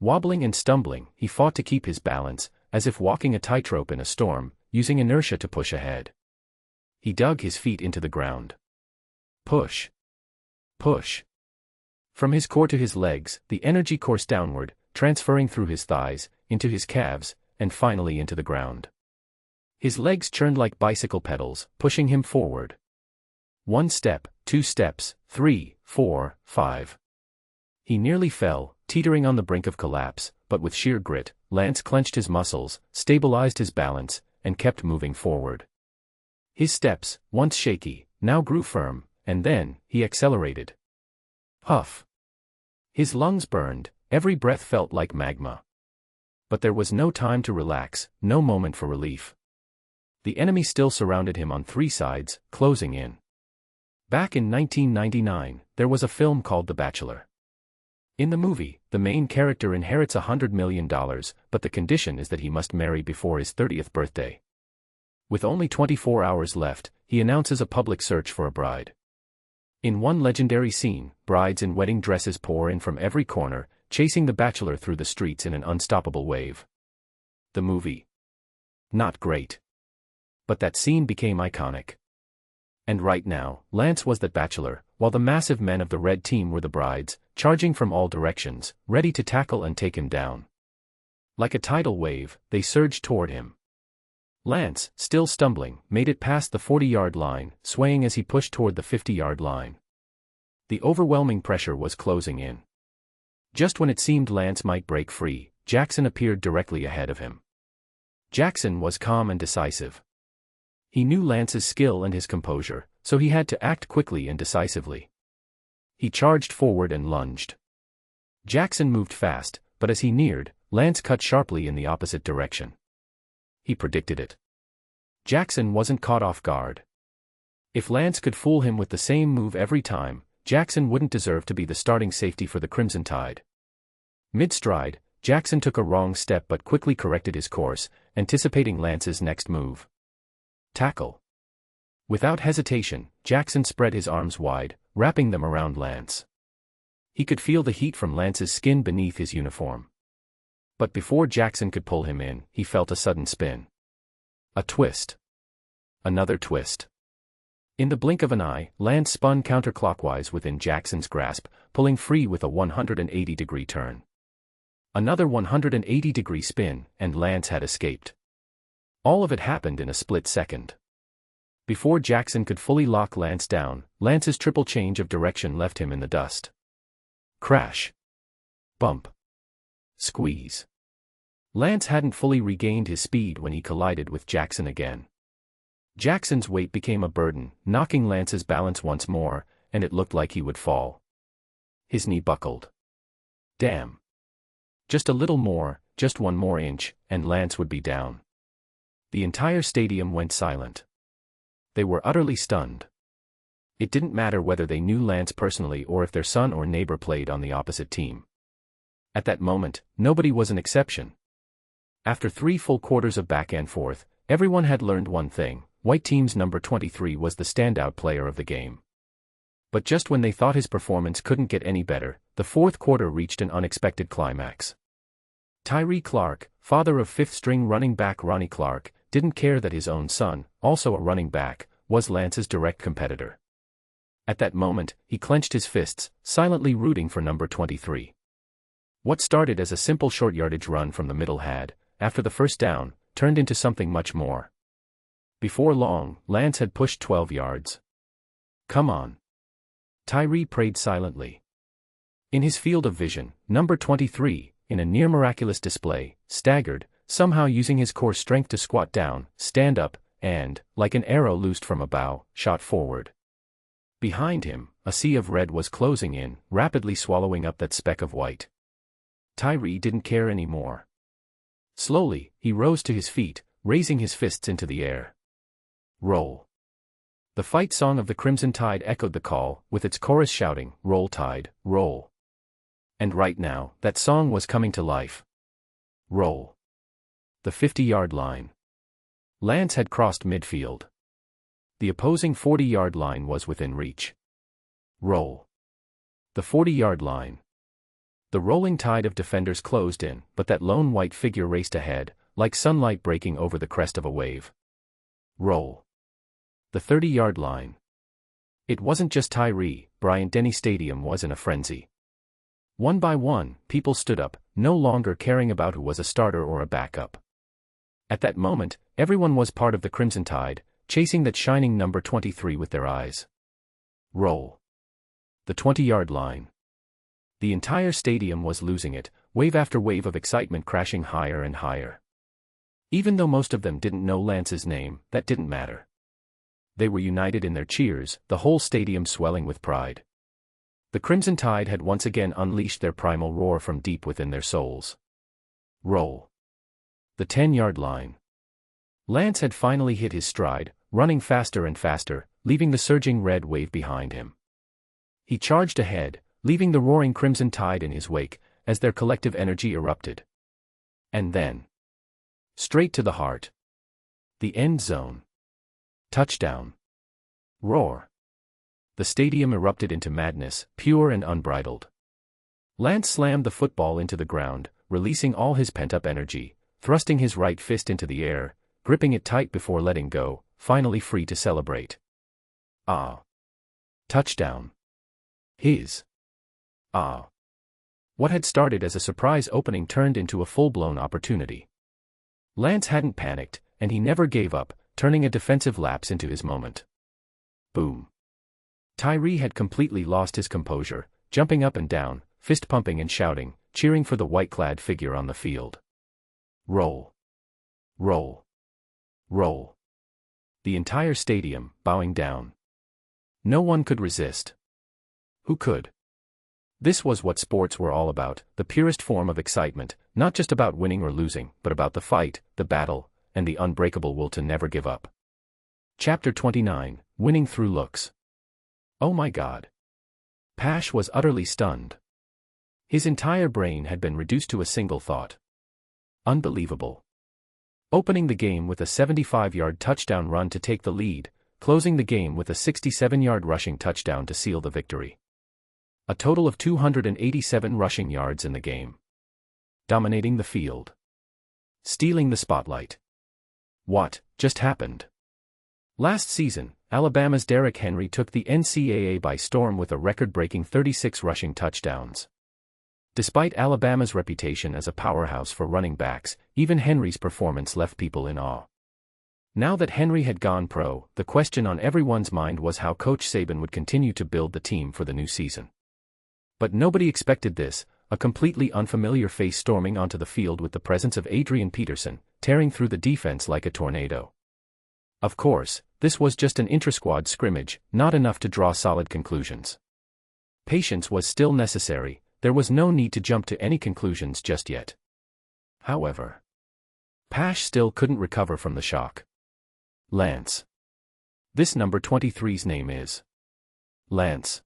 Wobbling and stumbling, he fought to keep his balance, as if walking a tightrope in a storm, using inertia to push ahead. He dug his feet into the ground. Push. Push. From his core to his legs, the energy coursed downward, transferring through his thighs, into his calves, and finally into the ground. His legs churned like bicycle pedals, pushing him forward. 1 step, 2 steps, 3, 4, 5. He nearly fell, teetering on the brink of collapse, but with sheer grit, Lance clenched his muscles, stabilized his balance, and kept moving forward. His steps, once shaky, now grew firm, and then, he accelerated. Huff. His lungs burned, every breath felt like magma. But there was no time to relax, no moment for relief. The enemy still surrounded him on 3 sides, closing in. Back in 1999, there was a film called The Bachelor. In the movie, the main character inherits $100 million, but the condition is that he must marry before his 30th birthday. With only 24 hours left, he announces a public search for a bride. In one legendary scene, brides in wedding dresses pour in from every corner, chasing the bachelor through the streets in an unstoppable wave. The movie? Not great. But that scene became iconic. And right now, Lance was that bachelor, while the massive men of the red team were the brides, charging from all directions, ready to tackle and take him down. Like a tidal wave, they surged toward him. Lance, still stumbling, made it past the 40-yard line, swaying as he pushed toward the 50-yard line. The overwhelming pressure was closing in. Just when it seemed Lance might break free, Jackson appeared directly ahead of him. Jackson was calm and decisive. He knew Lance's skill and his composure, so he had to act quickly and decisively. He charged forward and lunged. Jackson moved fast, but as he neared, Lance cut sharply in the opposite direction. He predicted it. Jackson wasn't caught off guard. If Lance could fool him with the same move every time, Jackson wouldn't deserve to be the starting safety for the Crimson Tide. Mid-stride, Jackson took a wrong step but quickly corrected his course, anticipating Lance's next move. Tackle. Without hesitation, Jackson spread his arms wide, wrapping them around Lance. He could feel the heat from Lance's skin beneath his uniform. But before Jackson could pull him in, he felt a sudden spin. A twist. Another twist. In the blink of an eye, Lance spun counterclockwise within Jackson's grasp, pulling free with a 180-degree turn. Another 180-degree spin, and Lance had escaped. All of it happened in a split second. Before Jackson could fully lock Lance down, Lance's triple change of direction left him in the dust. Crash. Bump. Squeeze. Lance hadn't fully regained his speed when he collided with Jackson again. Jackson's weight became a burden, knocking Lance's balance once more, and it looked like he would fall. His knee buckled. Damn. Just a little more, just one more inch, and Lance would be down. The entire stadium went silent. They were utterly stunned. It didn't matter whether they knew Lance personally or if their son or neighbor played on the opposite team. At that moment, nobody was an exception. After 3 full quarters of back and forth, everyone had learned one thing: White team's number 23 was the standout player of the game. But just when they thought his performance couldn't get any better, the 4th quarter reached an unexpected climax. Tyree Clark, father of 5th-string running back Ronnie Clark, didn't care that his own son, also a running back, was Lance's direct competitor. At that moment, he clenched his fists, silently rooting for number 23. What started as a simple short-yardage run from the middle had, after the first down, turned into something much more. Before long, Lance had pushed 12 yards. Come on. Tyree prayed silently. In his field of vision, number 23, in a near-miraculous display, staggered, somehow using his core strength to squat down, stand up, and, like an arrow loosed from a bow, shot forward. Behind him, a sea of red was closing in, rapidly swallowing up that speck of white. Tyree didn't care anymore. Slowly, he rose to his feet, raising his fists into the air. Roll. The fight song of the Crimson Tide echoed the call, with its chorus shouting, "Roll Tide, roll." And right now, that song was coming to life. Roll. The 50-yard line. Lance had crossed midfield. The opposing 40-yard line was within reach. Roll. The 40-yard line. The rolling tide of defenders closed in, but that lone white figure raced ahead, like sunlight breaking over the crest of a wave. Roll. The 30-yard line. It wasn't just Tyree, Bryant-Denny Stadium was in a frenzy. One by one, people stood up, no longer caring about who was a starter or a backup. At that moment, everyone was part of the Crimson Tide, chasing that shining number 23 with their eyes. Roll. The 20-yard line. The entire stadium was losing it, wave after wave of excitement crashing higher and higher. Even though most of them didn't know Lance's name, that didn't matter. They were united in their cheers, the whole stadium swelling with pride. The Crimson Tide had once again unleashed their primal roar from deep within their souls. Roll. The 10-yard line. Lance had finally hit his stride, running faster and faster, leaving the surging red wave behind him. He charged ahead, leaving the roaring Crimson Tide in his wake, as their collective energy erupted. And then, straight to the heart. The end zone. Touchdown. Roar. The stadium erupted into madness, pure and unbridled. Lance slammed the football into the ground, releasing all his pent-up energy, thrusting his right fist into the air, gripping it tight before letting go, finally free to celebrate. Ah. Touchdown. His. Ah. What had started as a surprise opening turned into a full-blown opportunity. Lance hadn't panicked, and he never gave up, turning a defensive lapse into his moment. Boom. Tyree had completely lost his composure, jumping up and down, fist-pumping and shouting, cheering for the white-clad figure on the field. Roll. Roll. Roll. The entire stadium, bowing down. No one could resist. Who could? This was what sports were all about, the purest form of excitement, not just about winning or losing, but about the fight, the battle, and the unbreakable will to never give up. Chapter 29, Winning Through Looks. Oh my God. Pash was utterly stunned. His entire brain had been reduced to a single thought. Unbelievable. Opening the game with a 75-yard touchdown run to take the lead, closing the game with a 67-yard rushing touchdown to seal the victory. A total of 287 rushing yards in the game. Dominating the field. Stealing the spotlight. What just happened? Last season, Alabama's Derrick Henry took the NCAA by storm with a record-breaking 36 rushing touchdowns. Despite Alabama's reputation as a powerhouse for running backs, even Henry's performance left people in awe. Now that Henry had gone pro, the question on everyone's mind was how Coach Saban would continue to build the team for the new season. But nobody expected this, a completely unfamiliar face storming onto the field with the presence of Adrian Peterson, tearing through the defense like a tornado. Of course, this was just an intrasquad scrimmage, not enough to draw solid conclusions. Patience was still necessary, there was no need to jump to any conclusions just yet. However, Pash still couldn't recover from the shock. Lance. This number 23's name is Lance.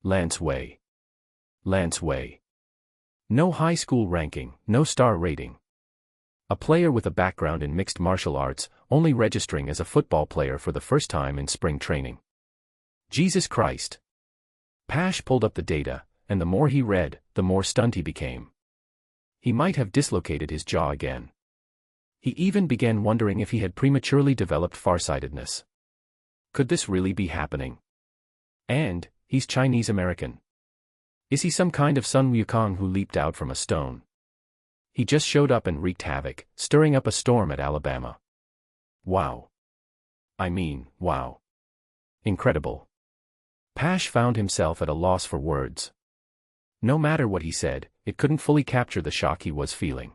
Lance Way. Lance Way. No high school ranking, no star rating. A player with a background in mixed martial arts, only registering as a football player for the first time in spring training. Jesus Christ. Pash pulled up the data, and the more he read, the more stunned he became. He might have dislocated his jaw again. He even began wondering if he had prematurely developed farsightedness. Could this really be happening? And, he's Chinese American. Is he some kind of Sun Wukong who leaped out from a stone? He just showed up and wreaked havoc, stirring up a storm at Alabama. Wow. I mean, wow. Incredible. Pash found himself at a loss for words. No matter what he said, it couldn't fully capture the shock he was feeling.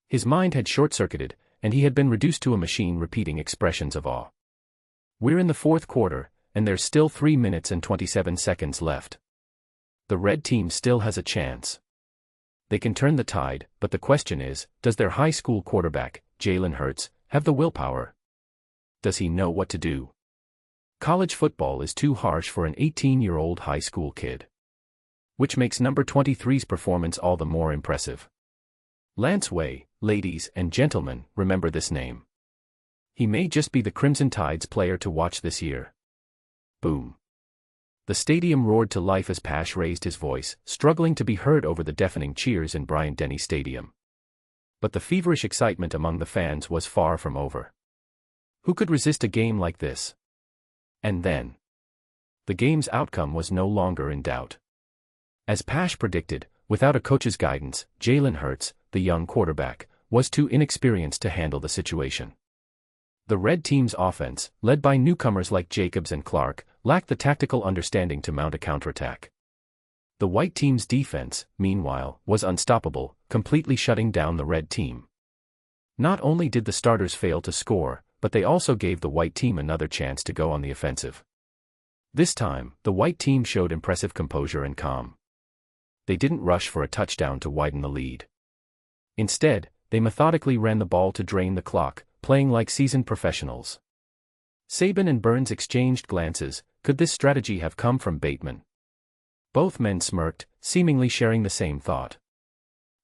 His mind had short-circuited, and he had been reduced to a machine repeating expressions of awe. We're in the fourth quarter, and there's still 3 minutes and 27 seconds left. The red team still has a chance. They can turn the tide, but the question is, does their high school quarterback, Jalen Hurts, have the willpower? Does he know what to do? College football is too harsh for an 18-year-old high school kid. Which makes number 23's performance all the more impressive. Lance Way, ladies and gentlemen, remember this name. He may just be the Crimson Tide's player to watch this year. Boom. The stadium roared to life as Pash raised his voice, struggling to be heard over the deafening cheers in Bryant-Denny Stadium. But the feverish excitement among the fans was far from over. Who could resist a game like this? And then, the game's outcome was no longer in doubt. As Pash predicted, without a coach's guidance, Jalen Hurts, the young quarterback, was too inexperienced to handle the situation. The red team's offense, led by newcomers like Jacobs and Clark, lacked the tactical understanding to mount a counterattack. The white team's defense, meanwhile, was unstoppable, completely shutting down the red team. Not only did the starters fail to score, but they also gave the white team another chance to go on the offensive. This time, the white team showed impressive composure and calm. They didn't rush for a touchdown to widen the lead. Instead, they methodically ran the ball to drain the clock, playing like seasoned professionals. Saban and Burns exchanged glances. Could this strategy have come from Bateman? Both men smirked, seemingly sharing the same thought.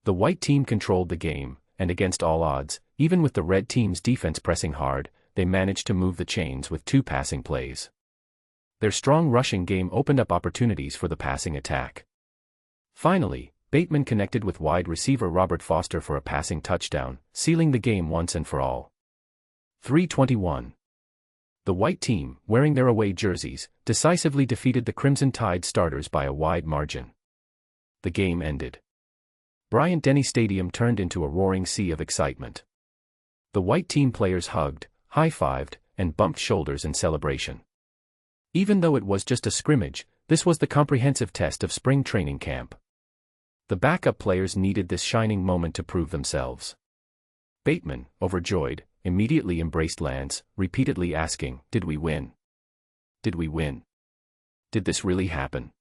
The white team controlled the game, and against all odds, even with the red team's defense pressing hard, they managed to move the chains with 2 passing plays. Their strong rushing game opened up opportunities for the passing attack. Finally, Bateman connected with wide receiver Robert Foster for a passing touchdown, sealing the game once and for all. 3:21. The white team, wearing their away jerseys, decisively defeated the Crimson Tide starters by a wide margin. The game ended. Bryant-Denny Stadium turned into a roaring sea of excitement. The white team players hugged, high-fived, and bumped shoulders in celebration. Even though it was just a scrimmage, this was the comprehensive test of spring training camp. The backup players needed this shining moment to prove themselves. Bateman, overjoyed, immediately embraced Lance, repeatedly asking, "Did we win? Did we win? Did this really happen?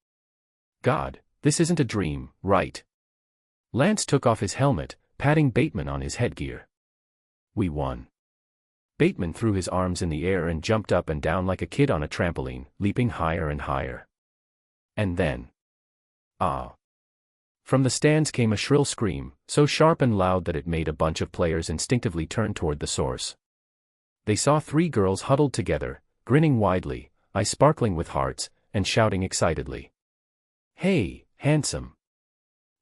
God, this isn't a dream, right?" Lance took off his helmet, patting Bateman on his headgear. "We won." Bateman threw his arms in the air and jumped up and down like a kid on a trampoline, leaping higher and higher. And then... ah! From the stands came a shrill scream, so sharp and loud that it made a bunch of players instinctively turn toward the source. They saw 3 girls huddled together, grinning widely, eyes sparkling with hearts, and shouting excitedly, "Hey, handsome!"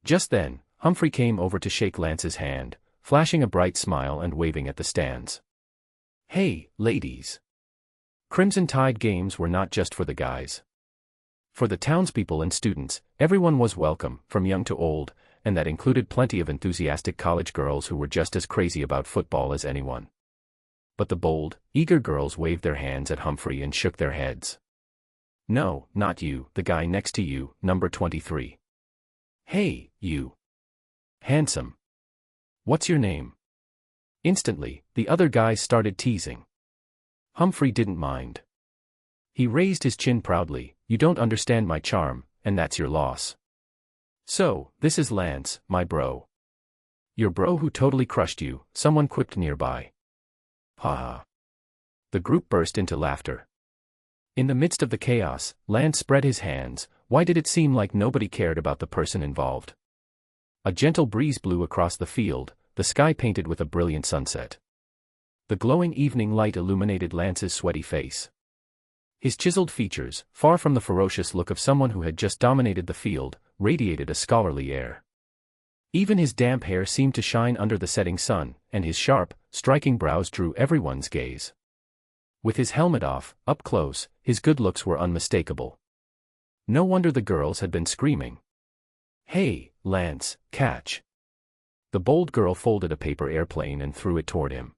Just then, Humphrey came over to shake Lance's hand, flashing a bright smile and waving at the stands. "Hey, ladies!" Crimson Tide games were not just for the guys. For the townspeople and students, everyone was welcome, from young to old, and that included plenty of enthusiastic college girls who were just as crazy about football as anyone. But the bold, eager girls waved their hands at Humphrey and shook their heads. "No, not you, the guy next to you, number 23. Hey, you. Handsome. What's your name?" Instantly, the other guys started teasing. Humphrey didn't mind. He raised his chin proudly. "You don't understand my charm, and that's your loss. So, this is Lance, my bro." "Your bro who totally crushed you," someone quipped nearby. Ha ha. The group burst into laughter. In the midst of the chaos, Lance spread his hands. Why did it seem like nobody cared about the person involved? A gentle breeze blew across the field, the sky painted with a brilliant sunset. The glowing evening light illuminated Lance's sweaty face. His chiseled features, far from the ferocious look of someone who had just dominated the field, radiated a scholarly air. Even his damp hair seemed to shine under the setting sun, and his sharp, striking brows drew everyone's gaze. With his helmet off, up close, his good looks were unmistakable. No wonder the girls had been screaming. "Hey, Lance, catch!" The bold girl folded a paper airplane and threw it toward him.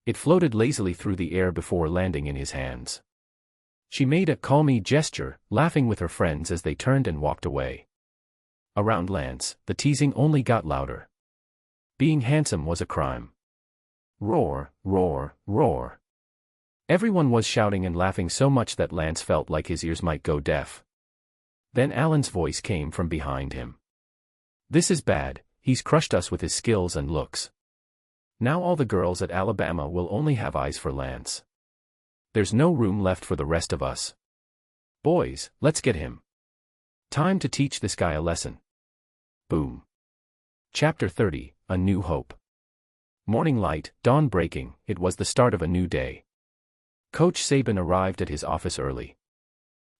It floated lazily through the air before landing in his hands. She made a "call me" gesture, laughing with her friends as they turned and walked away. Around Lance, the teasing only got louder. Being handsome was a crime. Roar, roar, roar. Everyone was shouting and laughing so much that Lance felt like his ears might go deaf. Then Alan's voice came from behind him. "This is bad, he's crushed us with his skills and looks. Now all the girls at Alabama will only have eyes for Lance. There's no room left for the rest of us. Boys, let's get him. Time to teach this guy a lesson." Boom. Chapter 30, A New Hope. Morning light, dawn breaking, it was the start of a new day. Coach Saban arrived at his office early.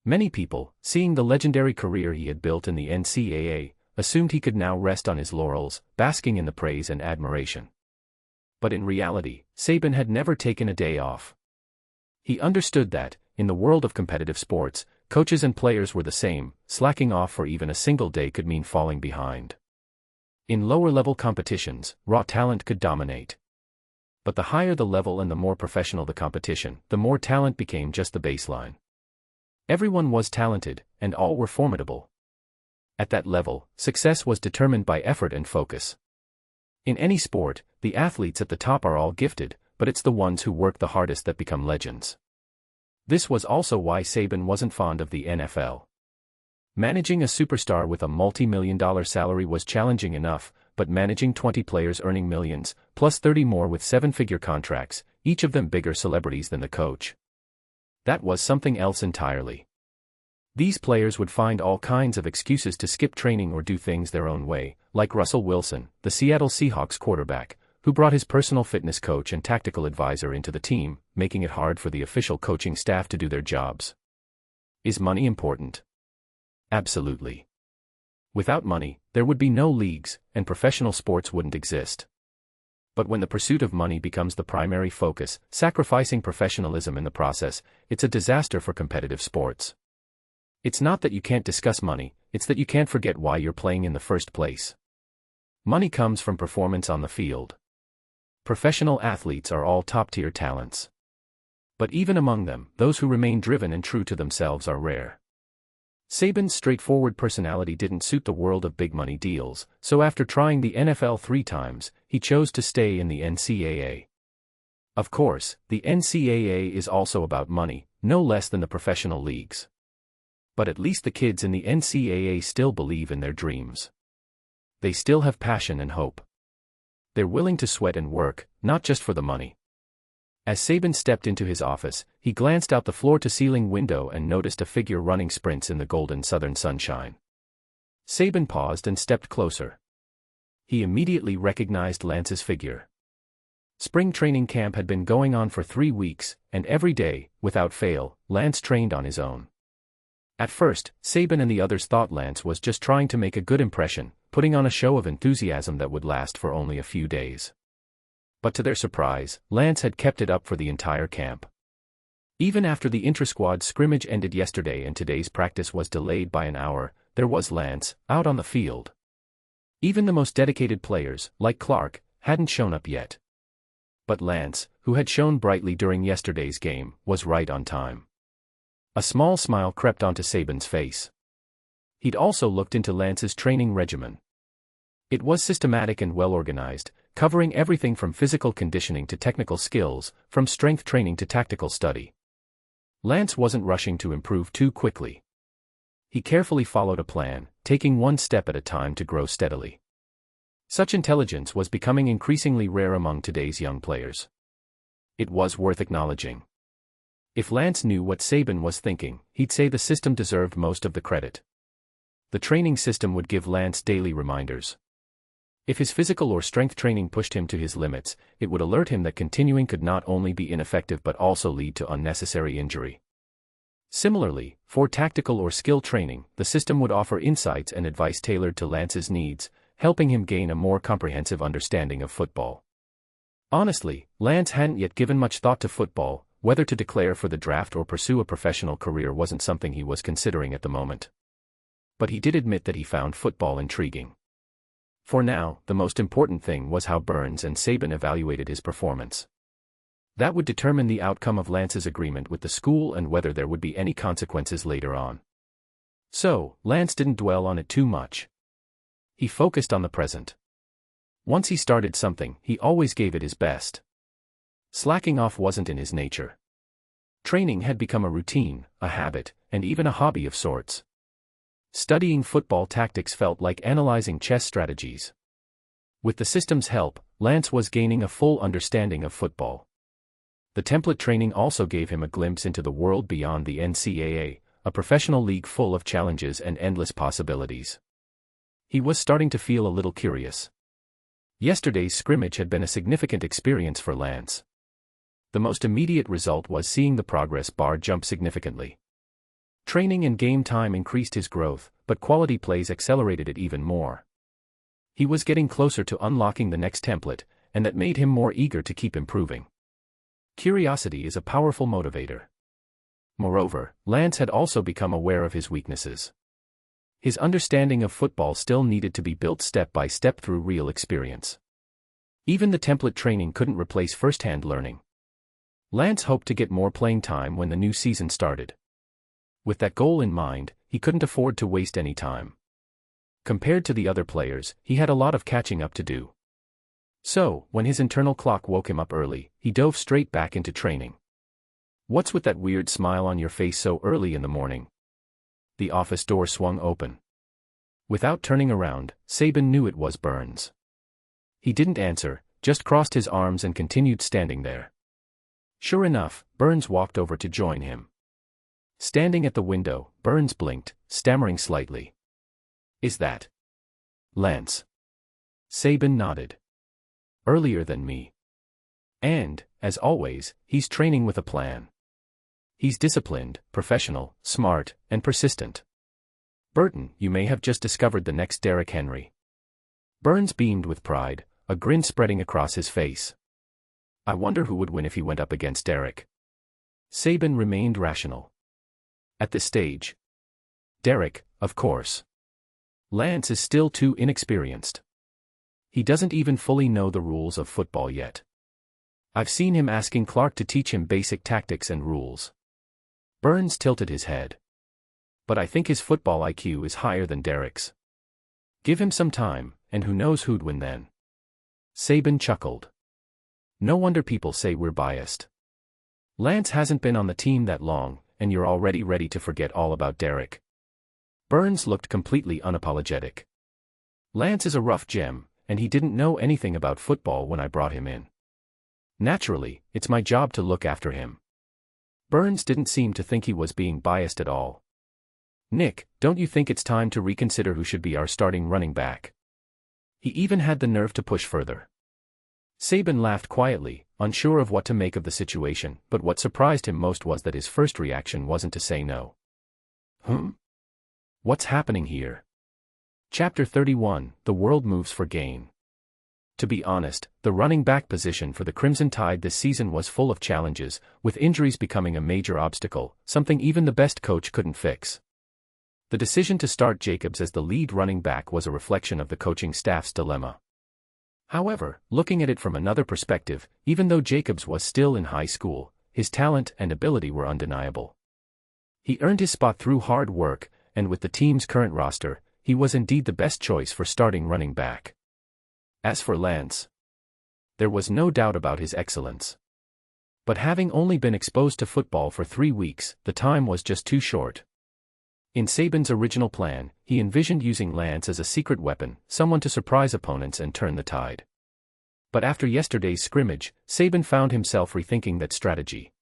Many people, seeing the legendary career he had built in the NCAA, assumed he could now rest on his laurels, basking in the praise and admiration. But in reality, Saban had never taken a day off. He understood that, in the world of competitive sports, coaches and players were the same. Slacking off for even a single day could mean falling behind. In lower-level competitions, raw talent could dominate. But the higher the level and the more professional the competition, the more talent became just the baseline. Everyone was talented, and all were formidable. At that level, success was determined by effort and focus. In any sport, the athletes at the top are all gifted, but it's the ones who work the hardest that become legends. This was also why Saban wasn't fond of the NFL. Managing a superstar with a multi-million-dollar salary was challenging enough, but managing 20 players earning millions, plus 30 more with 7-figure contracts, each of them bigger celebrities than the coach. That was something else entirely. These players would find all kinds of excuses to skip training or do things their own way, like Russell Wilson, the Seattle Seahawks quarterback, who brought his personal fitness coach and tactical advisor into the team, making it hard for the official coaching staff to do their jobs. Is money important? Absolutely. Without money, there would be no leagues, and professional sports wouldn't exist. But when the pursuit of money becomes the primary focus, sacrificing professionalism in the process, it's a disaster for competitive sports. It's not that you can't discuss money, it's that you can't forget why you're playing in the first place. Money comes from performance on the field. Professional athletes are all top-tier talents. But even among them, those who remain driven and true to themselves are rare. Saban's straightforward personality didn't suit the world of big money deals, so after trying the NFL 3 times, he chose to stay in the NCAA. Of course, the NCAA is also about money, no less than the professional leagues. But at least the kids in the NCAA still believe in their dreams. They still have passion and hope. They're willing to sweat and work, not just for the money. As Saban stepped into his office, he glanced out the floor-to-ceiling window and noticed a figure running sprints in the golden southern sunshine. Saban paused and stepped closer. He immediately recognized Lance's figure. Spring training camp had been going on for 3 weeks, and every day, without fail, Lance trained on his own. At first, Saban and the others thought Lance was just trying to make a good impression, putting on a show of enthusiasm that would last for only a few days. But to their surprise, Lance had kept it up for the entire camp. Even after the Intrasquad scrimmage ended yesterday and today's practice was delayed by an hour, there was Lance, out on the field. Even the most dedicated players, like Clark, hadn't shown up yet. But Lance, who had shone brightly during yesterday's game, was right on time. A small smile crept onto Saban's face. He'd also looked into Lance's training regimen. It was systematic and well-organized, covering everything from physical conditioning to technical skills, from strength training to tactical study. Lance wasn't rushing to improve too quickly. He carefully followed a plan, taking one step at a time to grow steadily. Such intelligence was becoming increasingly rare among today's young players. It was worth acknowledging. If Lance knew what Saban was thinking, he'd say the system deserved most of the credit. The training system would give Lance daily reminders. If his physical or strength training pushed him to his limits, it would alert him that continuing could not only be ineffective but also lead to unnecessary injury. Similarly, for tactical or skill training, the system would offer insights and advice tailored to Lance's needs, helping him gain a more comprehensive understanding of football. Honestly, Lance hadn't yet given much thought to football. Whether to declare for the draft or pursue a professional career wasn't something he was considering at the moment. But he did admit that he found football intriguing. For now, the most important thing was how Burns and Saban evaluated his performance. That would determine the outcome of Lance's agreement with the school and whether there would be any consequences later on. So, Lance didn't dwell on it too much. He focused on the present. Once he started something, he always gave it his best. Slacking off wasn't in his nature. Training had become a routine, a habit, and even a hobby of sorts. Studying football tactics felt like analyzing chess strategies. With the system's help, Lance was gaining a full understanding of football. The template training also gave him a glimpse into the world beyond the NCAA, a professional league full of challenges and endless possibilities. He was starting to feel a little curious. Yesterday's scrimmage had been a significant experience for Lance. The most immediate result was seeing the progress bar jump significantly. Training and game time increased his growth, but quality plays accelerated it even more. He was getting closer to unlocking the next template, and that made him more eager to keep improving. Curiosity is a powerful motivator. Moreover, Lance had also become aware of his weaknesses. His understanding of football still needed to be built step by step through real experience. Even the template training couldn't replace first-hand learning. Lance hoped to get more playing time when the new season started. With that goal in mind, he couldn't afford to waste any time. Compared to the other players, he had a lot of catching up to do. So, when his internal clock woke him up early, he dove straight back into training. "What's with that weird smile on your face so early in the morning?" The office door swung open. Without turning around, Sabin knew it was Burns. He didn't answer, just crossed his arms and continued standing there. Sure enough, Burns walked over to join him. Standing at the window, Burns blinked, stammering slightly. "Is that Lance?" Sabin nodded. "Earlier than me. And, as always, he's training with a plan. He's disciplined, professional, smart, and persistent. Burton, you may have just discovered the next Derrick Henry." Burns beamed with pride, a grin spreading across his face. "I wonder who would win if he went up against Derrick." Sabin remained rational. At this stage, Derrick, of course. Lance is still too inexperienced. He doesn't even fully know the rules of football yet. I've seen him asking Clark to teach him basic tactics and rules. Burns tilted his head. "But I think his football IQ is higher than Derrick's. Give him some time, and who knows who'd win then." Sabin chuckled. "No wonder people say we're biased. Lance hasn't been on the team that long, and you're already ready to forget all about Derrick." Burns looked completely unapologetic. "Lance is a rough gem, and he didn't know anything about football when I brought him in. Naturally, it's my job to look after him." Burns didn't seem to think he was being biased at all. "Nick, don't you think it's time to reconsider who should be our starting running back?" He even had the nerve to push further. Sabin laughed quietly, unsure of what to make of the situation, but what surprised him most was that his first reaction wasn't to say no. What's happening here? Chapter 31, The World Moves for Gain. To be honest, the running back position for the Crimson Tide this season was full of challenges, with injuries becoming a major obstacle, something even the best coach couldn't fix. The decision to start Jacobs as the lead running back was a reflection of the coaching staff's dilemma. However, looking at it from another perspective, even though Jacobs was still in high school, his talent and ability were undeniable. He earned his spot through hard work, and with the team's current roster, he was indeed the best choice for starting running back. As for Lance, there was no doubt about his excellence. But having only been exposed to football for 3 weeks, the time was just too short. In Sabin's original plan, he envisioned using Lance as a secret weapon, someone to surprise opponents and turn the tide. But after yesterday's scrimmage, Sabin found himself rethinking that strategy.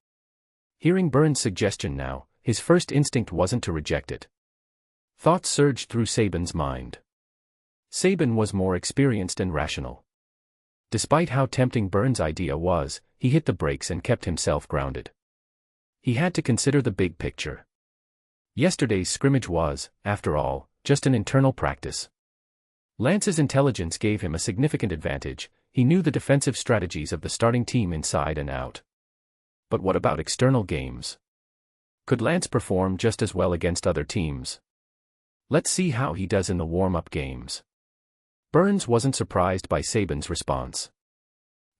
Hearing Burns' suggestion now, his first instinct wasn't to reject it. Thoughts surged through Sabin's mind. Sabin was more experienced and rational. Despite how tempting Burns' idea was, he hit the brakes and kept himself grounded. He had to consider the big picture. Yesterday's scrimmage was, after all, just an internal practice. Lance's intelligence gave him a significant advantage. He knew the defensive strategies of the starting team inside and out. But what about external games? Could Lance perform just as well against other teams? Let's see how he does in the warm-up games. Burns wasn't surprised by Sabin's response.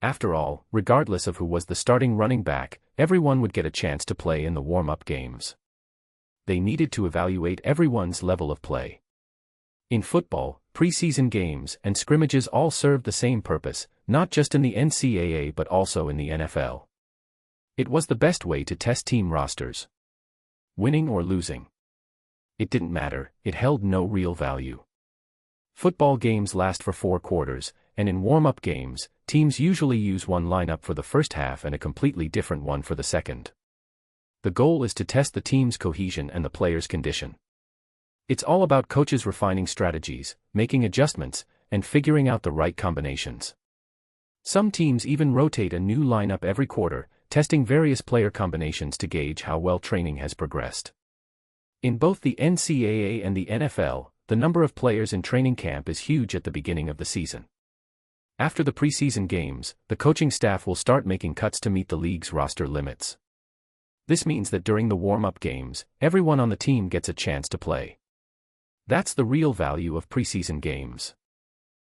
After all, regardless of who was the starting running back, everyone would get a chance to play in the warm-up games. They needed to evaluate everyone's level of play. In football, preseason games and scrimmages all served the same purpose, not just in the NCAA but also in the NFL. It was the best way to test team rosters. Winning or losing, it didn't matter, it held no real value. Football games last for 4 quarters, and in warm-up games, teams usually use one lineup for the first half and a completely different one for the second. The goal is to test the team's cohesion and the player's condition. It's all about coaches refining strategies, making adjustments, and figuring out the right combinations. Some teams even rotate a new lineup every quarter, testing various player combinations to gauge how well training has progressed. In both the NCAA and the NFL, the number of players in training camp is huge at the beginning of the season. After the preseason games, the coaching staff will start making cuts to meet the league's roster limits. This means that during the warm-up games, everyone on the team gets a chance to play. That's the real value of preseason games.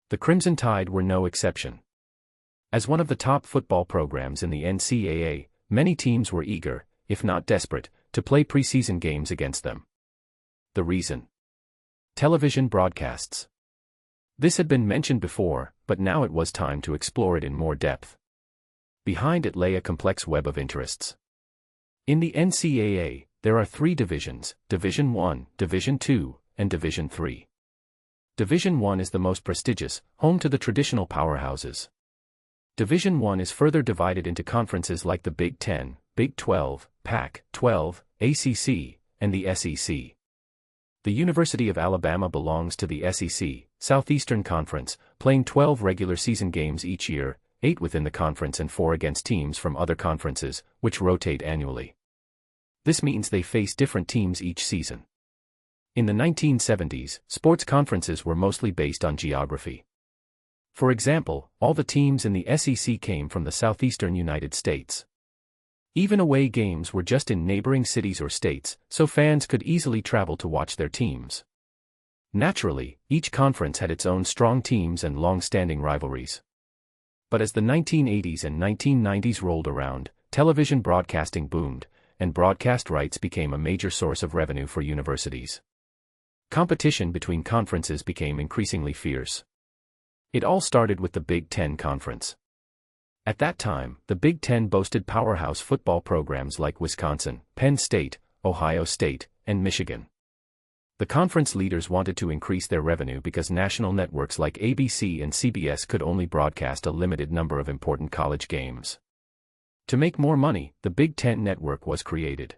The Crimson Tide were no exception. As one of the top football programs in the NCAA, many teams were eager, if not desperate, to play preseason games against them. The reason? Television broadcasts. This had been mentioned before, but now it was time to explore it in more depth. Behind it lay a complex web of interests. In the NCAA, there are 3 divisions: Division I, Division II, and Division III. Division I is the most prestigious, home to the traditional powerhouses. Division I is further divided into conferences like the Big Ten, Big 12, Pac-12, ACC, and the SEC. The University of Alabama belongs to the SEC, Southeastern Conference, playing 12 regular season games each year, 8 within the conference and 4 against teams from other conferences, which rotate annually. This means they face different teams each season. In the 1970s, sports conferences were mostly based on geography. For example, all the teams in the SEC came from the southeastern United States. Even away games were just in neighboring cities or states, so fans could easily travel to watch their teams. Naturally, each conference had its own strong teams and long-standing rivalries. But as the 1980s and 1990s rolled around, television broadcasting boomed, and broadcast rights became a major source of revenue for universities. Competition between conferences became increasingly fierce. It all started with the Big Ten Conference. At that time, the Big Ten boasted powerhouse football programs like Wisconsin, Penn State, Ohio State, and Michigan. The conference leaders wanted to increase their revenue because national networks like ABC and CBS could only broadcast a limited number of important college games. To make more money, the Big Ten Network was created.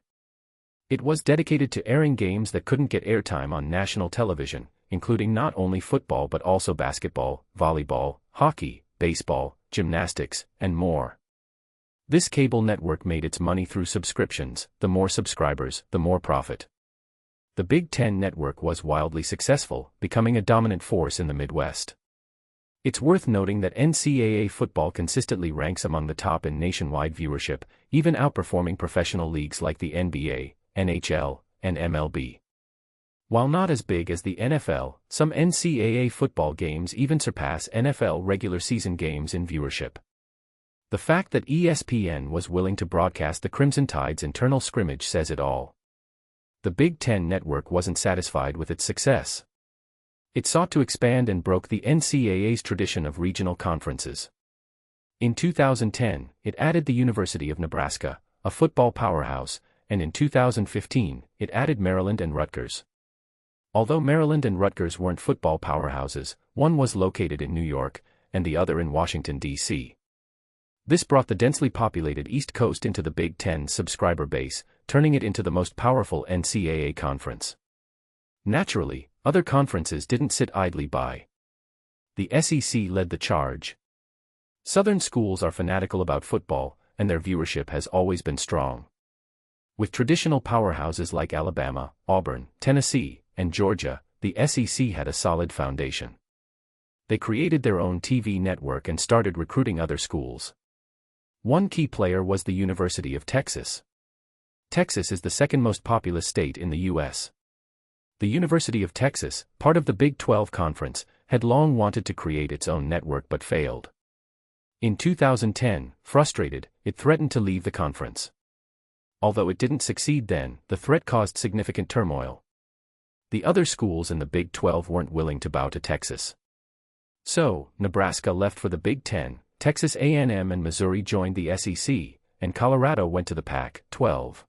It was dedicated to airing games that couldn't get airtime on national television, including not only football but also basketball, volleyball, hockey, baseball, gymnastics, and more. This cable network made its money through subscriptions. The more subscribers, the more profit. The Big Ten Network was wildly successful, becoming a dominant force in the Midwest. It's worth noting that NCAA football consistently ranks among the top in nationwide viewership, even outperforming professional leagues like the NBA, NHL, and MLB. While not as big as the NFL, some NCAA football games even surpass NFL regular season games in viewership. The fact that ESPN was willing to broadcast the Crimson Tide's internal scrimmage says it all. The Big Ten Network wasn't satisfied with its success. It sought to expand and broke the NCAA's tradition of regional conferences. In 2010, it added the University of Nebraska, a football powerhouse, and in 2015, it added Maryland and Rutgers. Although Maryland and Rutgers weren't football powerhouses, one was located in New York, and the other in Washington, D.C. This brought the densely populated East Coast into the Big Ten's subscriber base, turning it into the most powerful NCAA conference. Naturally, other conferences didn't sit idly by. The SEC led the charge. Southern schools are fanatical about football, and their viewership has always been strong. With traditional powerhouses like Alabama, Auburn, Tennessee, and Georgia, the SEC had a solid foundation. They created their own TV network and started recruiting other schools. One key player was the University of Texas. Texas is the second most populous state in the U.S. The University of Texas, part of the Big 12 Conference, had long wanted to create its own network but failed. In 2010, frustrated, it threatened to leave the conference. Although it didn't succeed then, the threat caused significant turmoil. The other schools in the Big 12 weren't willing to bow to Texas. So, Nebraska left for the Big Ten, Texas A&M and Missouri joined the SEC, and Colorado went to the Pac-12.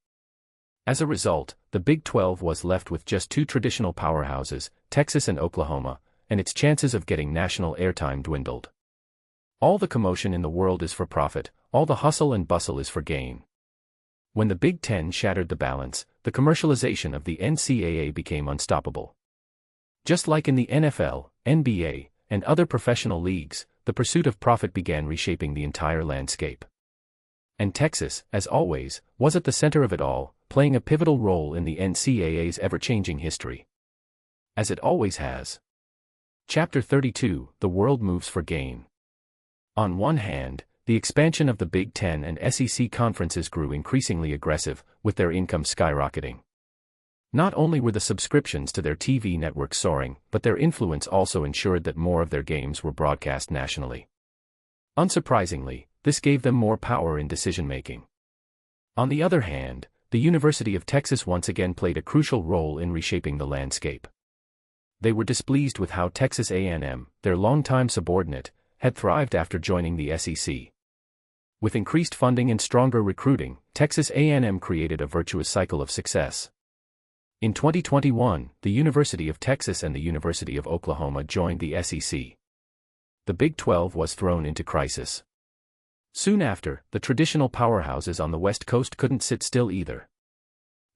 As a result, the Big 12 was left with just 2 traditional powerhouses, Texas and Oklahoma, and its chances of getting national airtime dwindled. All the commotion in the world is for profit, all the hustle and bustle is for gain. When the Big Ten shattered the balance, the commercialization of the NCAA became unstoppable. Just like in the NFL, NBA, and other professional leagues, the pursuit of profit began reshaping the entire landscape. And Texas, as always, was at the center of it all, playing a pivotal role in the NCAA's ever-changing history. As it always has. Chapter 32, The World Moves for Gain. On one hand, the expansion of the Big Ten and SEC conferences grew increasingly aggressive, with their income skyrocketing. Not only were the subscriptions to their TV networks soaring, but their influence also ensured that more of their games were broadcast nationally. Unsurprisingly, this gave them more power in decision-making. On the other hand, the University of Texas once again played a crucial role in reshaping the landscape. They were displeased with how Texas A&M, their longtime subordinate, had thrived after joining the SEC. With increased funding and stronger recruiting, Texas A&M created a virtuous cycle of success. In 2021, the University of Texas and the University of Oklahoma joined the SEC. The Big 12 was thrown into crisis. Soon after, the traditional powerhouses on the West Coast couldn't sit still either.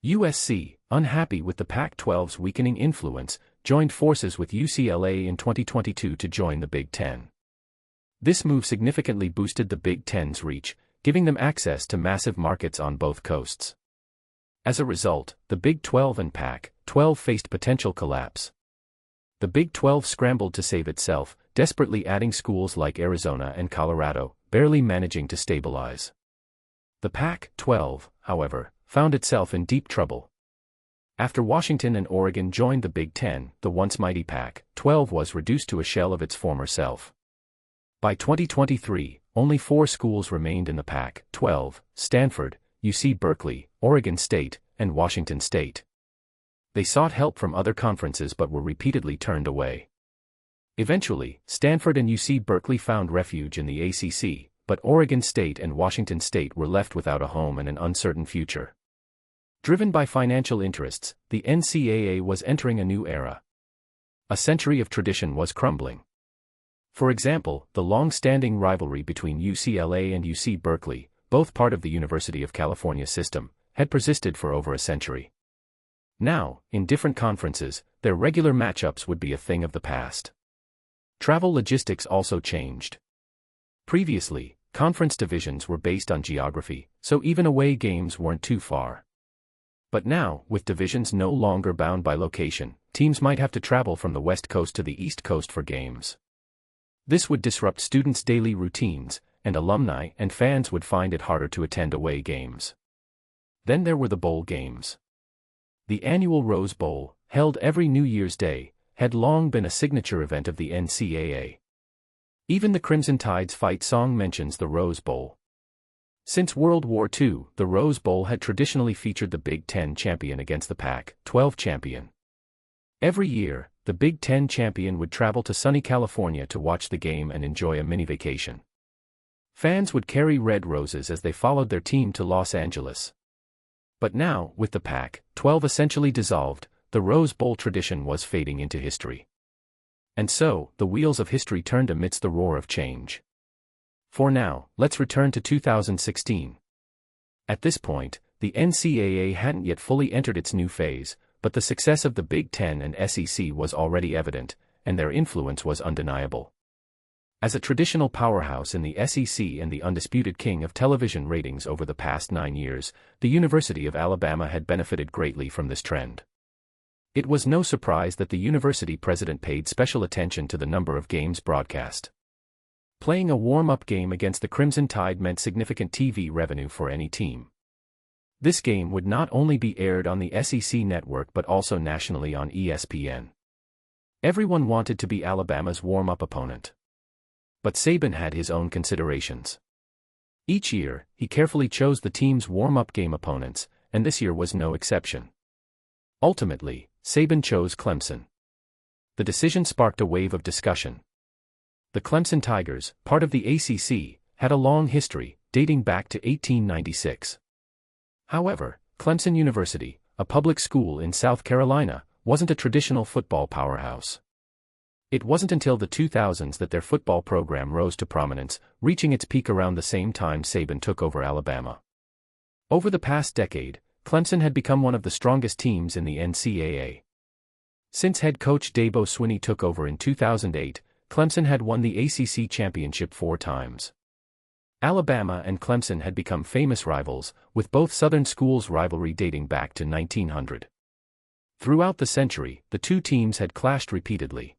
USC, unhappy with the Pac-12's weakening influence, joined forces with UCLA in 2022 to join the Big Ten. This move significantly boosted the Big Ten's reach, giving them access to massive markets on both coasts. As a result, the Big 12 and Pac-12 faced potential collapse. The Big 12 scrambled to save itself, desperately adding schools like Arizona and Colorado, barely managing to stabilize. The Pac-12, however, found itself in deep trouble. After Washington and Oregon joined the Big Ten, the once mighty Pac-12 was reduced to a shell of its former self. By 2023, only 4 schools remained in the Pac-12: Stanford, UC Berkeley, Oregon State, and Washington State. They sought help from other conferences but were repeatedly turned away. Eventually, Stanford and UC Berkeley found refuge in the ACC, but Oregon State and Washington State were left without a home and an uncertain future. Driven by financial interests, the NCAA was entering a new era. A century of tradition was crumbling. For example, the long-standing rivalry between UCLA and UC Berkeley, both part of the University of California system, had persisted for over a century. Now, in different conferences, their regular matchups would be a thing of the past. Travel logistics also changed. Previously, conference divisions were based on geography, so even away games weren't too far. But now, with divisions no longer bound by location, teams might have to travel from the West Coast to the East Coast for games. This would disrupt students' daily routines, and alumni and fans would find it harder to attend away games. Then there were the bowl games. The annual Rose Bowl, held every New Year's Day, had long been a signature event of the NCAA. Even the Crimson Tide's fight song mentions the Rose Bowl. Since World War II, the Rose Bowl had traditionally featured the Big Ten champion against the Pac-12 champion. Every year, the Big Ten champion would travel to sunny California to watch the game and enjoy a mini vacation. Fans would carry red roses as they followed their team to Los Angeles. But now, with the Pac-12 essentially dissolved, the Rose Bowl tradition was fading into history. And so, the wheels of history turned amidst the roar of change. For now, let's return to 2016. At this point, the NCAA hadn't yet fully entered its new phase, but the success of the Big Ten and SEC was already evident, and their influence was undeniable. As a traditional powerhouse in the SEC and the undisputed king of television ratings over the past 9 years, the University of Alabama had benefited greatly from this trend. It was no surprise that the university president paid special attention to the number of games broadcast. Playing a warm-up game against the Crimson Tide meant significant TV revenue for any team. This game would not only be aired on the SEC network but also nationally on ESPN. Everyone wanted to be Alabama's warm-up opponent. But Saban had his own considerations. Each year, he carefully chose the team's warm-up game opponents, and this year was no exception. Ultimately, Saban chose Clemson. The decision sparked a wave of discussion. The Clemson Tigers, part of the ACC, had a long history, dating back to 1896. However, Clemson University, a public school in South Carolina, wasn't a traditional football powerhouse. It wasn't until the 2000s that their football program rose to prominence, reaching its peak around the same time Saban took over Alabama. Over the past decade, Clemson had become one of the strongest teams in the NCAA. Since head coach Dabo Swinney took over in 2008, Clemson had won the ACC championship 4 times. Alabama and Clemson had become famous rivals, with both Southern schools' rivalry dating back to 1900. Throughout the century, the two teams had clashed repeatedly.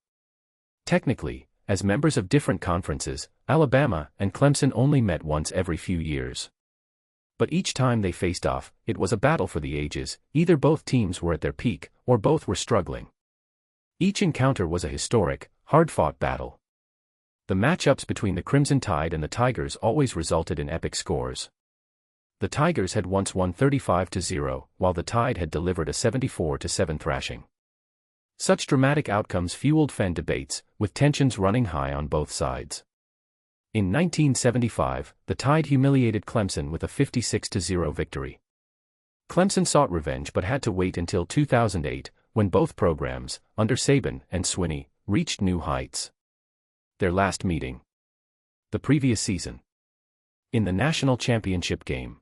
Technically, as members of different conferences, Alabama and Clemson only met once every few years. But each time they faced off, it was a battle for the ages. Either both teams were at their peak, or both were struggling. Each encounter was a historic, hard-fought battle. The matchups between the Crimson Tide and the Tigers always resulted in epic scores. The Tigers had once won 35-0, while the Tide had delivered a 74-7 thrashing. Such dramatic outcomes fueled fan debates, with tensions running high on both sides. In 1975, the Tide humiliated Clemson with a 56-0 victory. Clemson sought revenge but had to wait until 2008, when both programs, under Saban and Swinney, reached new heights. Their last meeting. The previous season. In the national championship game.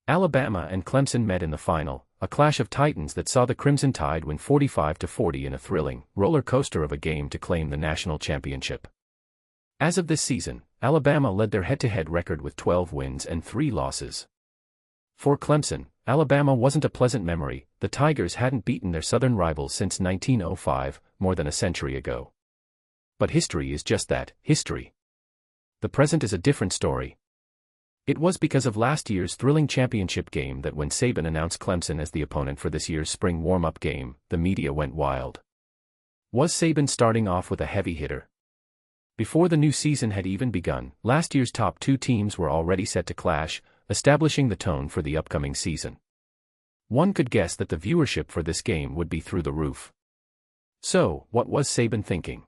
Alabama and Clemson met in the final, a clash of titans that saw the Crimson Tide win 45-40 in a thrilling roller coaster of a game to claim the national championship. As of this season, Alabama led their head-to-head record with 12 wins and 3 losses. For Clemson, Alabama wasn't a pleasant memory. The Tigers hadn't beaten their Southern rivals since 1905, more than a century ago. But history is just that, history. The present is a different story. It was because of last year's thrilling championship game that when Saban announced Clemson as the opponent for this year's spring warm-up game, the media went wild. Was Saban starting off with a heavy hitter? Before the new season had even begun, last year's top 2 teams were already set to clash, establishing the tone for the upcoming season. One could guess that the viewership for this game would be through the roof. So, what was Saban thinking?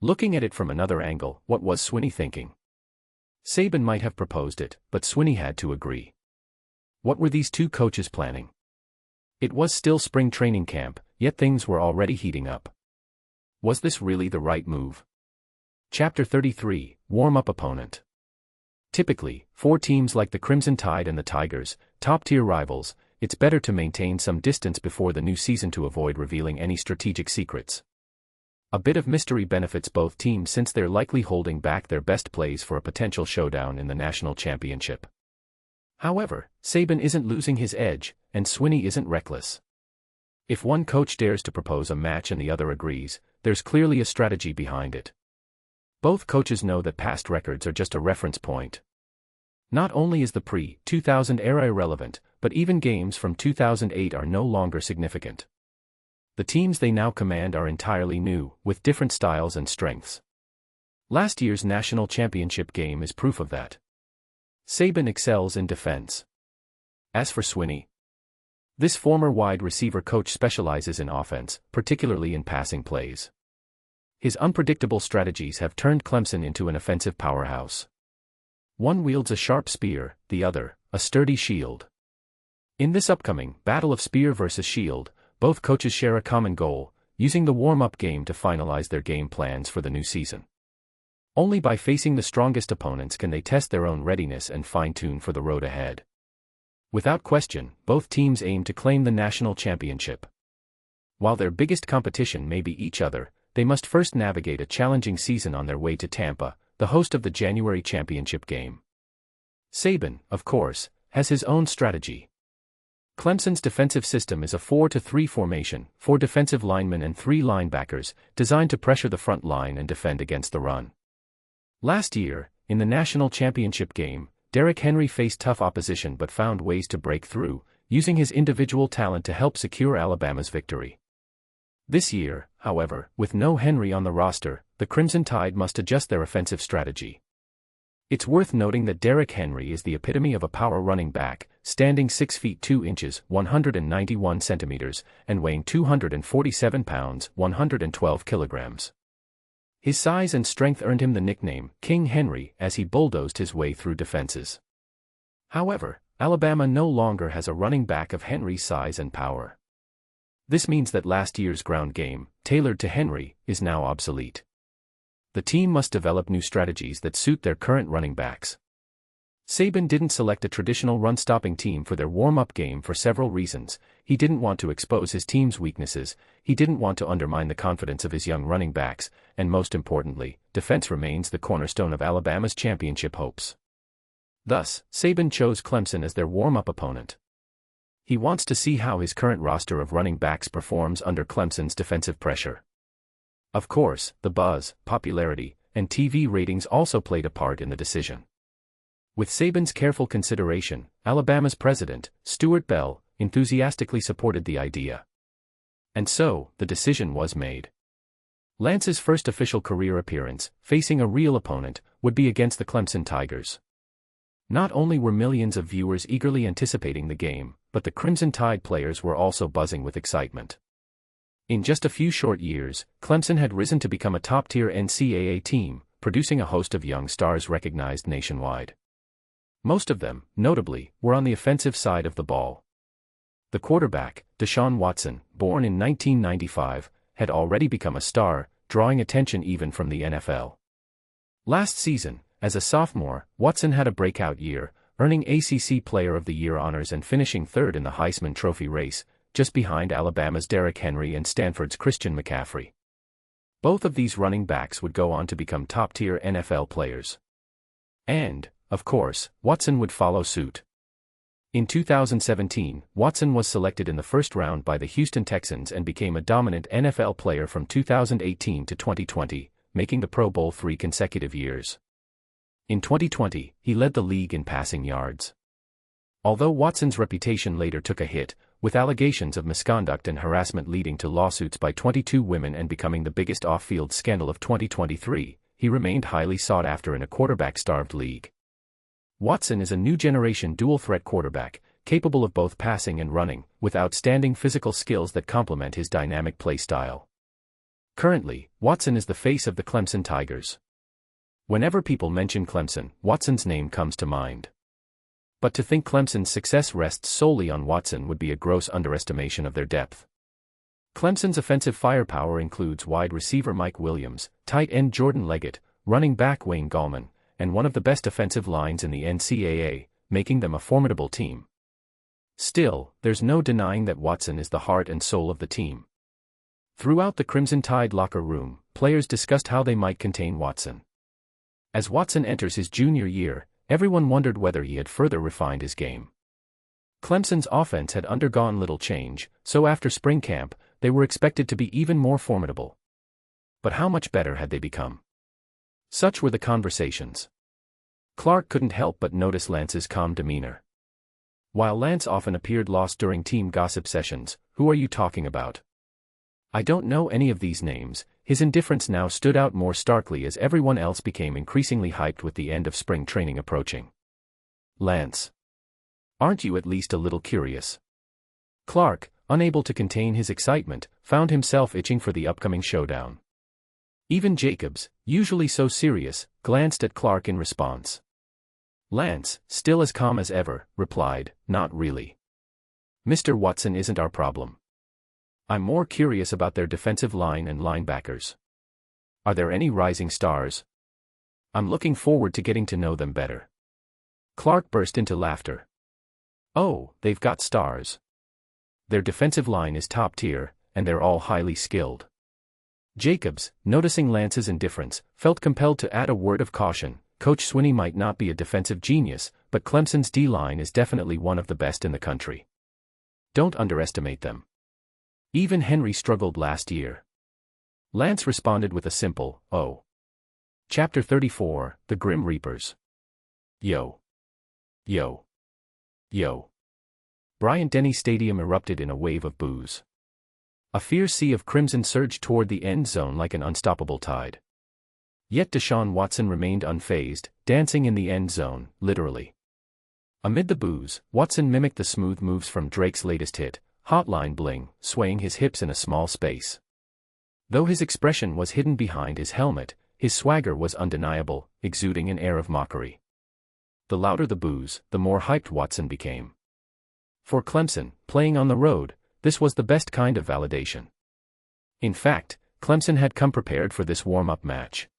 Looking at it from another angle, what was Swinney thinking? Saban might have proposed it, but Swinney had to agree. What were these two coaches planning? It was still spring training camp, yet things were already heating up. Was this really the right move? Chapter 33, Warm-Up Opponent. Typically, for teams like the Crimson Tide and the Tigers, top-tier rivals, it's better to maintain some distance before the new season to avoid revealing any strategic secrets. A bit of mystery benefits both teams since they're likely holding back their best plays for a potential showdown in the national championship. However, Saban isn't losing his edge, and Swinney isn't reckless. If one coach dares to propose a match and the other agrees, there's clearly a strategy behind it. Both coaches know that past records are just a reference point. Not only is the pre-2000 era irrelevant, but even games from 2008 are no longer significant. The teams they now command are entirely new, with different styles and strengths. Last year's national championship game is proof of that. Saban excels in defense. As for Swinney, this former wide receiver coach specializes in offense, particularly in passing plays. His unpredictable strategies have turned Clemson into an offensive powerhouse. One wields a sharp spear, the other, a sturdy shield. In this upcoming battle of spear versus shield, both coaches share a common goal, using the warm-up game to finalize their game plans for the new season. Only by facing the strongest opponents can they test their own readiness and fine-tune for the road ahead. Without question, both teams aim to claim the national championship. While their biggest competition may be each other, they must first navigate a challenging season on their way to Tampa, the host of the January championship game. Saban, of course, has his own strategy. Clemson's defensive system is a 4-3 formation, 4 defensive linemen and 3 linebackers, designed to pressure the front line and defend against the run. Last year, in the national championship game, Derrick Henry faced tough opposition but found ways to break through, using his individual talent to help secure Alabama's victory. This year, however, with no Henry on the roster, the Crimson Tide must adjust their offensive strategy. It's worth noting that Derrick Henry is the epitome of a power running back, standing 6 feet 2 inches, 191 centimeters, and weighing 247 pounds, 112 kilograms. His size and strength earned him the nickname King Henry as he bulldozed his way through defenses. However, Alabama no longer has a running back of Henry's size and power. This means that last year's ground game, tailored to Henry, is now obsolete. The team must develop new strategies that suit their current running backs. Saban didn't select a traditional run-stopping team for their warm-up game for several reasons. He didn't want to expose his team's weaknesses, he didn't want to undermine the confidence of his young running backs, and most importantly, defense remains the cornerstone of Alabama's championship hopes. Thus, Saban chose Clemson as their warm-up opponent. He wants to see how his current roster of running backs performs under Clemson's defensive pressure. Of course, the buzz, popularity, and TV ratings also played a part in the decision. With Saban's careful consideration, Alabama's president, Stuart Bell, enthusiastically supported the idea. And so, the decision was made. Lance's first official career appearance, facing a real opponent, would be against the Clemson Tigers. Not only were millions of viewers eagerly anticipating the game, but the Crimson Tide players were also buzzing with excitement. In just a few short years, Clemson had risen to become a top-tier NCAA team, producing a host of young stars recognized nationwide. Most of them, notably, were on the offensive side of the ball. The quarterback, Deshaun Watson, born in 1995, had already become a star, drawing attention even from the NFL. Last season, as a sophomore, Watson had a breakout year, earning ACC Player of the Year honors and finishing third in the Heisman Trophy race, just behind Alabama's Derrick Henry and Stanford's Christian McCaffrey. Both of these running backs would go on to become top-tier NFL players. And, of course, Watson would follow suit. In 2017, Watson was selected in the first round by the Houston Texans and became a dominant NFL player from 2018 to 2020, making the Pro Bowl 3 consecutive years. In 2020, he led the league in passing yards. Although Watson's reputation later took a hit, with allegations of misconduct and harassment leading to lawsuits by 22 women and becoming the biggest off-field scandal of 2023, he remained highly sought after in a quarterback-starved league. Watson is a new-generation dual-threat quarterback, capable of both passing and running, with outstanding physical skills that complement his dynamic play style. Currently, Watson is the face of the Clemson Tigers. Whenever people mention Clemson, Watson's name comes to mind. But to think Clemson's success rests solely on Watson would be a gross underestimation of their depth. Clemson's offensive firepower includes wide receiver Mike Williams, tight end Jordan Leggett, running back Wayne Gallman, and one of the best offensive lines in the NCAA, making them a formidable team. Still, there's no denying that Watson is the heart and soul of the team. Throughout the Crimson Tide locker room, players discussed how they might contain Watson. As Watson enters his junior year, everyone wondered whether he had further refined his game. Clemson's offense had undergone little change, so after spring camp, they were expected to be even more formidable. But how much better had they become? Such were the conversations. Clark couldn't help but notice Lance's calm demeanor. While Lance often appeared lost during team gossip sessions, "Who are you talking about? I don't know any of these names," his indifference now stood out more starkly as everyone else became increasingly hyped with the end of spring training approaching. "Lance, aren't you at least a little curious?" Clark, unable to contain his excitement, found himself itching for the upcoming showdown. Even Jacobs, usually so serious, glanced at Clark in response. Lance, still as calm as ever, replied, "Not really. Mr. Watson isn't our problem. I'm more curious about their defensive line and linebackers. Are there any rising stars? I'm looking forward to getting to know them better." Clark burst into laughter. "Oh, they've got stars. Their defensive line is top tier, and they're all highly skilled." Jacobs, noticing Lance's indifference, felt compelled to add a word of caution. "Coach Swinney might not be a defensive genius, but Clemson's D-line is definitely one of the best in the country. Don't underestimate them. Even Henry struggled last year." Lance responded with a simple, "Oh." Chapter 34, The Grim Reapers. Yo. Yo. Yo. Bryant-Denny Stadium erupted in a wave of boos. A fierce sea of crimson surged toward the end zone like an unstoppable tide. Yet Deshaun Watson remained unfazed, dancing in the end zone, literally. Amid the boos, Watson mimicked the smooth moves from Drake's latest hit, Hotline Bling, swaying his hips in a small space. Though his expression was hidden behind his helmet, his swagger was undeniable, exuding an air of mockery. The louder the boos, the more hyped Watson became. For Clemson, playing on the road, this was the best kind of validation. In fact, Clemson had come prepared for this warm-up match.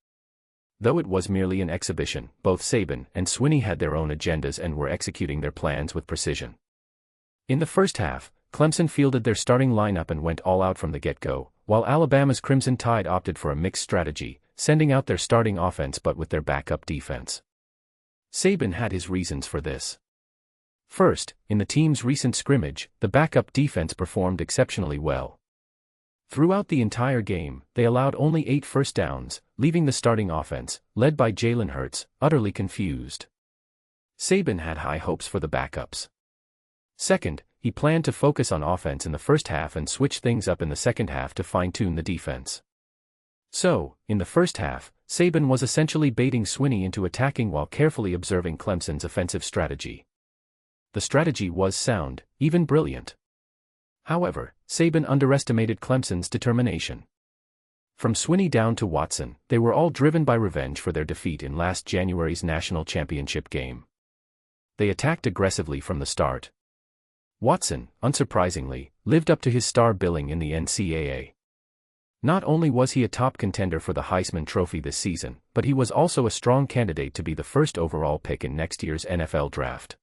Though it was merely an exhibition, both Saban and Swinney had their own agendas and were executing their plans with precision. In the first half, Clemson fielded their starting lineup and went all out from the get-go, while Alabama's Crimson Tide opted for a mixed strategy, sending out their starting offense but with their backup defense. Saban had his reasons for this. First, in the team's recent scrimmage, the backup defense performed exceptionally well. Throughout the entire game, they allowed only 8 first downs, leaving the starting offense, led by Jalen Hurts, utterly confused. Saban had high hopes for the backups. Second, he planned to focus on offense in the first half and switch things up in the second half to fine-tune the defense. So, in the first half, Saban was essentially baiting Swinney into attacking while carefully observing Clemson's offensive strategy. The strategy was sound, even brilliant. However, Saban underestimated Clemson's determination. From Swinney down to Watson, they were all driven by revenge for their defeat in last January's national championship game. They attacked aggressively from the start. Watson, unsurprisingly, lived up to his star billing in the NCAA. Not only was he a top contender for the Heisman Trophy this season, but he was also a strong candidate to be the first overall pick in next year's NFL draft.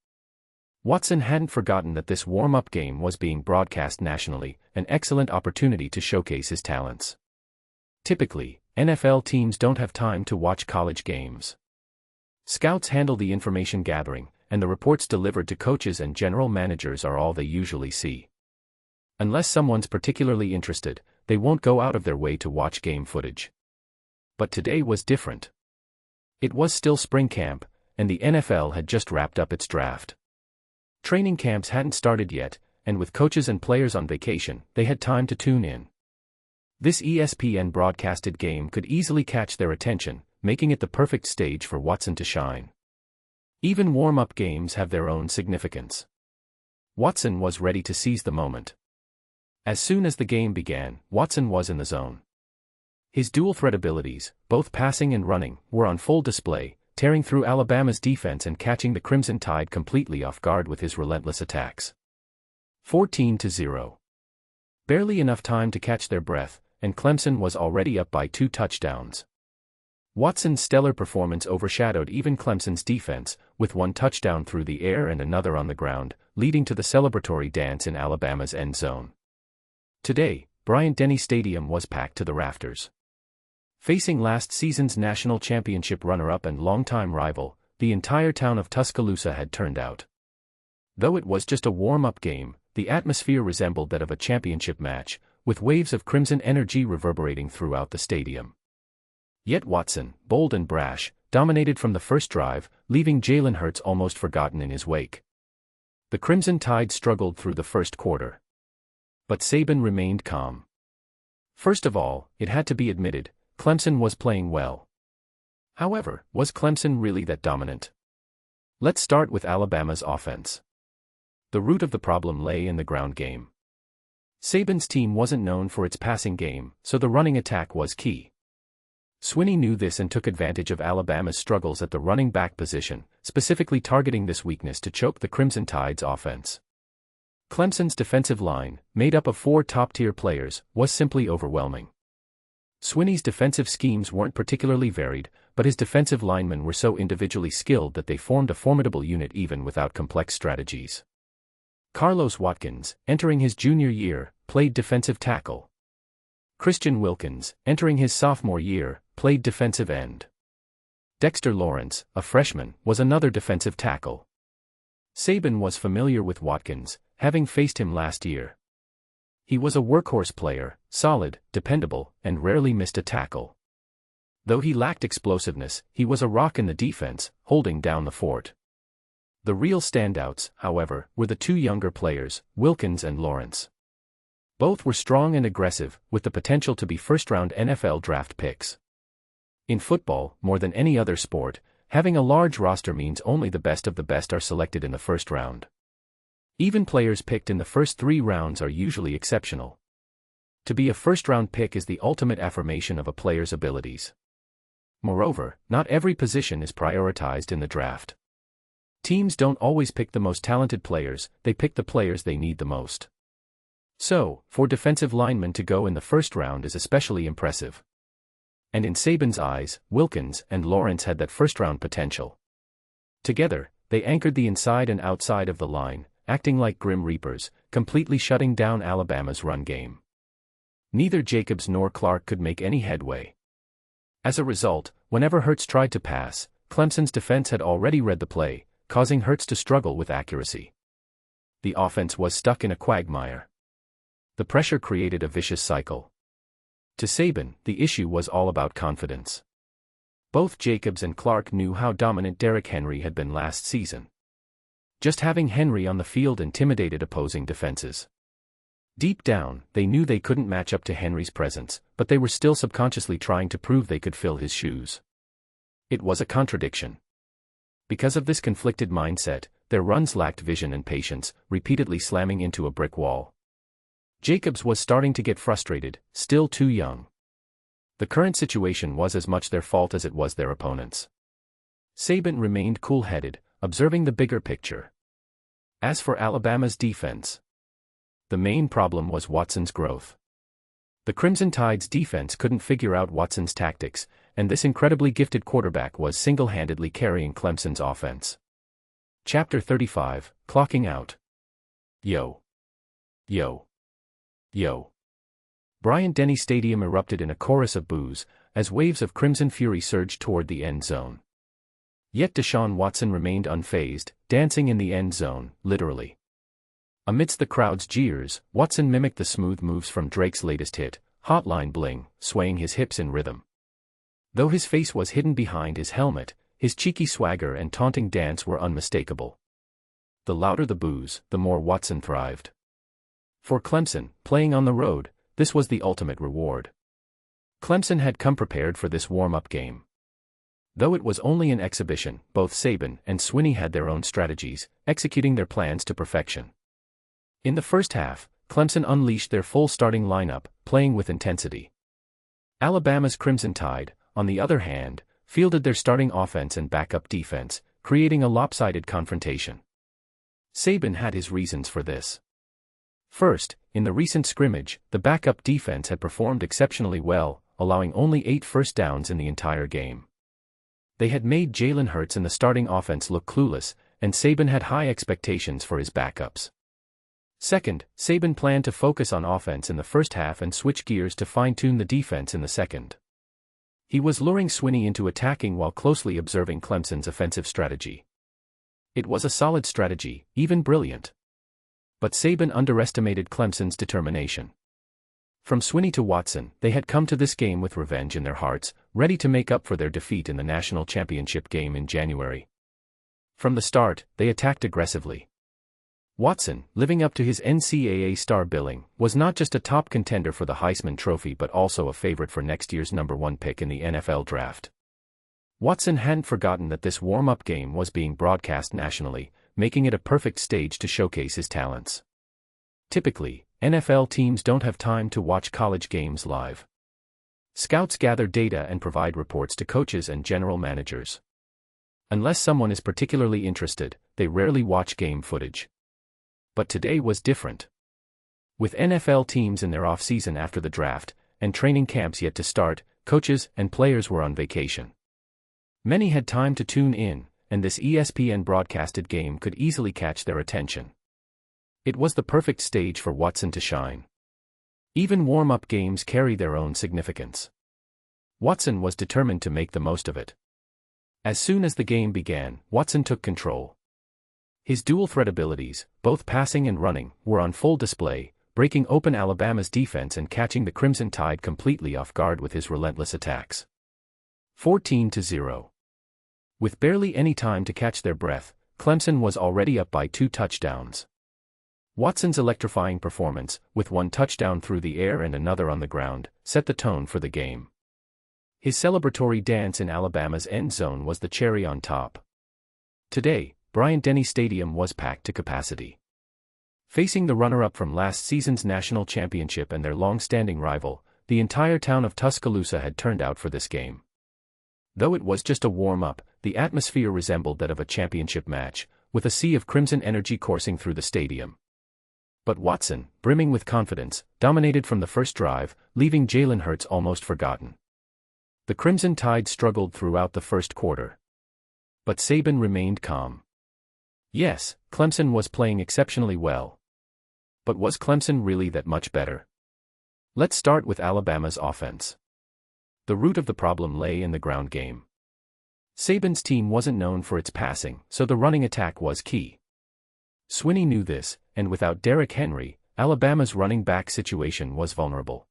Watson hadn't forgotten that this warm-up game was being broadcast nationally, an excellent opportunity to showcase his talents. Typically, NFL teams don't have time to watch college games. Scouts handle the information gathering, and the reports delivered to coaches and general managers are all they usually see. Unless someone's particularly interested, they won't go out of their way to watch game footage. But today was different. It was still spring camp, and the NFL had just wrapped up its draft. Training camps hadn't started yet, and with coaches and players on vacation, they had time to tune in. This ESPN broadcasted game could easily catch their attention, making it the perfect stage for Watson to shine. Even warm-up games have their own significance. Watson was ready to seize the moment. As soon as the game began, Watson was in the zone. His dual-threat abilities, both passing and running, were on full display, tearing through Alabama's defense and catching the Crimson Tide completely off guard with his relentless attacks. 14-0. Barely enough time to catch their breath, and Clemson was already up by 2 touchdowns. Watson's stellar performance overshadowed even Clemson's defense, with 1 touchdown through the air and another on the ground, leading to the celebratory dance in Alabama's end zone. Today, Bryant-Denny Stadium was packed to the rafters. Facing last season's national championship runner-up and longtime rival, the entire town of Tuscaloosa had turned out. Though it was just a warm-up game, the atmosphere resembled that of a championship match, with waves of crimson energy reverberating throughout the stadium. Yet Watson, bold and brash, dominated from the first drive, leaving Jalen Hurts almost forgotten in his wake. The Crimson Tide struggled through the first quarter. But Saban remained calm. First of all, it had to be admitted, Clemson was playing well. However, was Clemson really that dominant? Let's start with Alabama's offense. The root of the problem lay in the ground game. Saban's team wasn't known for its passing game, so the running attack was key. Swinney knew this and took advantage of Alabama's struggles at the running back position, specifically targeting this weakness to choke the Crimson Tide's offense. Clemson's defensive line, made up of 4 top-tier players, was simply overwhelming. Swinney's defensive schemes weren't particularly varied, but his defensive linemen were so individually skilled that they formed a formidable unit even without complex strategies. Carlos Watkins, entering his junior year, played defensive tackle. Christian Wilkins, entering his sophomore year, played defensive end. Dexter Lawrence, a freshman, was another defensive tackle. Saban was familiar with Watkins, having faced him last year. He was a workhorse player, solid, dependable, and rarely missed a tackle. Though he lacked explosiveness, he was a rock in the defense, holding down the fort. The real standouts, however, were the 2 younger players, Wilkins and Lawrence. Both were strong and aggressive, with the potential to be first-round NFL draft picks. In football, more than any other sport, having a large roster means only the best of the best are selected in the first round. Even players picked in the first 3 rounds are usually exceptional. To be a first-round pick is the ultimate affirmation of a player's abilities. Moreover, not every position is prioritized in the draft. Teams don't always pick the most talented players, they pick the players they need the most. So, for defensive linemen to go in the first round is especially impressive. And in Saban's eyes, Wilkins and Lawrence had that first-round potential. Together, they anchored the inside and outside of the line, acting like Grim Reapers, completely shutting down Alabama's run game. Neither Jacobs nor Clark could make any headway. As a result, whenever Hurts tried to pass, Clemson's defense had already read the play, causing Hurts to struggle with accuracy. The offense was stuck in a quagmire. The pressure created a vicious cycle. To Saban, the issue was all about confidence. Both Jacobs and Clark knew how dominant Derrick Henry had been last season. Just having Henry on the field intimidated opposing defenses. Deep down, they knew they couldn't match up to Henry's presence, but they were still subconsciously trying to prove they could fill his shoes. It was a contradiction. Because of this conflicted mindset, their runs lacked vision and patience, repeatedly slamming into a brick wall. Jacobs was starting to get frustrated, still too young. The current situation was as much their fault as it was their opponents'. Saban remained cool-headed, observing the bigger picture. As for Alabama's defense, the main problem was Watson's growth. The Crimson Tide's defense couldn't figure out Watson's tactics, and this incredibly gifted quarterback was single-handedly carrying Clemson's offense. Chapter 35, Clocking Out. Yo. Yo. Yo. Bryant-Denny Stadium erupted in a chorus of boos, as waves of crimson fury surged toward the end zone. Yet Deshaun Watson remained unfazed, dancing in the end zone, literally. Amidst the crowd's jeers, Watson mimicked the smooth moves from Drake's latest hit, Hotline Bling, swaying his hips in rhythm. Though his face was hidden behind his helmet, his cheeky swagger and taunting dance were unmistakable. The louder the boos, the more Watson thrived. For Clemson, playing on the road, this was the ultimate reward. Clemson had come prepared for this warm-up game. Though it was only an exhibition, both Saban and Swinney had their own strategies, executing their plans to perfection. In the first half, Clemson unleashed their full starting lineup, playing with intensity. Alabama's Crimson Tide, on the other hand, fielded their starting offense and backup defense, creating a lopsided confrontation. Saban had his reasons for this. First, in the recent scrimmage, the backup defense had performed exceptionally well, allowing only 8 first downs in the entire game. They had made Jalen Hurts and the starting offense look clueless, and Saban had high expectations for his backups. Second, Saban planned to focus on offense in the first half and switch gears to fine-tune the defense in the second. He was luring Swinney into attacking while closely observing Clemson's offensive strategy. It was a solid strategy, even brilliant. But Saban underestimated Clemson's determination. From Swinney to Watson, they had come to this game with revenge in their hearts, ready to make up for their defeat in the national championship game in January. From the start, they attacked aggressively. Watson, living up to his NCAA star billing, was not just a top contender for the Heisman Trophy but also a favorite for next year's #1 pick in the NFL draft. Watson hadn't forgotten that this warm-up game was being broadcast nationally, making it a perfect stage to showcase his talents. Typically, NFL teams don't have time to watch college games live. Scouts gather data and provide reports to coaches and general managers. Unless someone is particularly interested, they rarely watch game footage. But today was different. With NFL teams in their off-season after the draft, and training camps yet to start, coaches and players were on vacation. Many had time to tune in, and this ESPN broadcasted game could easily catch their attention. It was the perfect stage for Watson to shine. Even warm-up games carry their own significance. Watson was determined to make the most of it. As soon as the game began, Watson took control. His dual-threat abilities, both passing and running, were on full display, breaking open Alabama's defense and catching the Crimson Tide completely off guard with his relentless attacks. 14-0. With barely any time to catch their breath, Clemson was already up by 2 touchdowns. Watson's electrifying performance, with 1 touchdown through the air and another on the ground, set the tone for the game. His celebratory dance in Alabama's end zone was the cherry on top. Today, Bryant-Denny Stadium was packed to capacity. Facing the runner-up from last season's national championship and their long-standing rival, the entire town of Tuscaloosa had turned out for this game. Though it was just a warm-up, the atmosphere resembled that of a championship match, with a sea of crimson energy coursing through the stadium. But Watson, brimming with confidence, dominated from the first drive, leaving Jalen Hurts almost forgotten. The Crimson Tide struggled throughout the first quarter. But Saban remained calm. Yes, Clemson was playing exceptionally well. But was Clemson really that much better? Let's start with Alabama's offense. The root of the problem lay in the ground game. Saban's team wasn't known for its passing, so the running attack was key. Swinney knew this, and without Derrick Henry, Alabama's running back situation was vulnerable.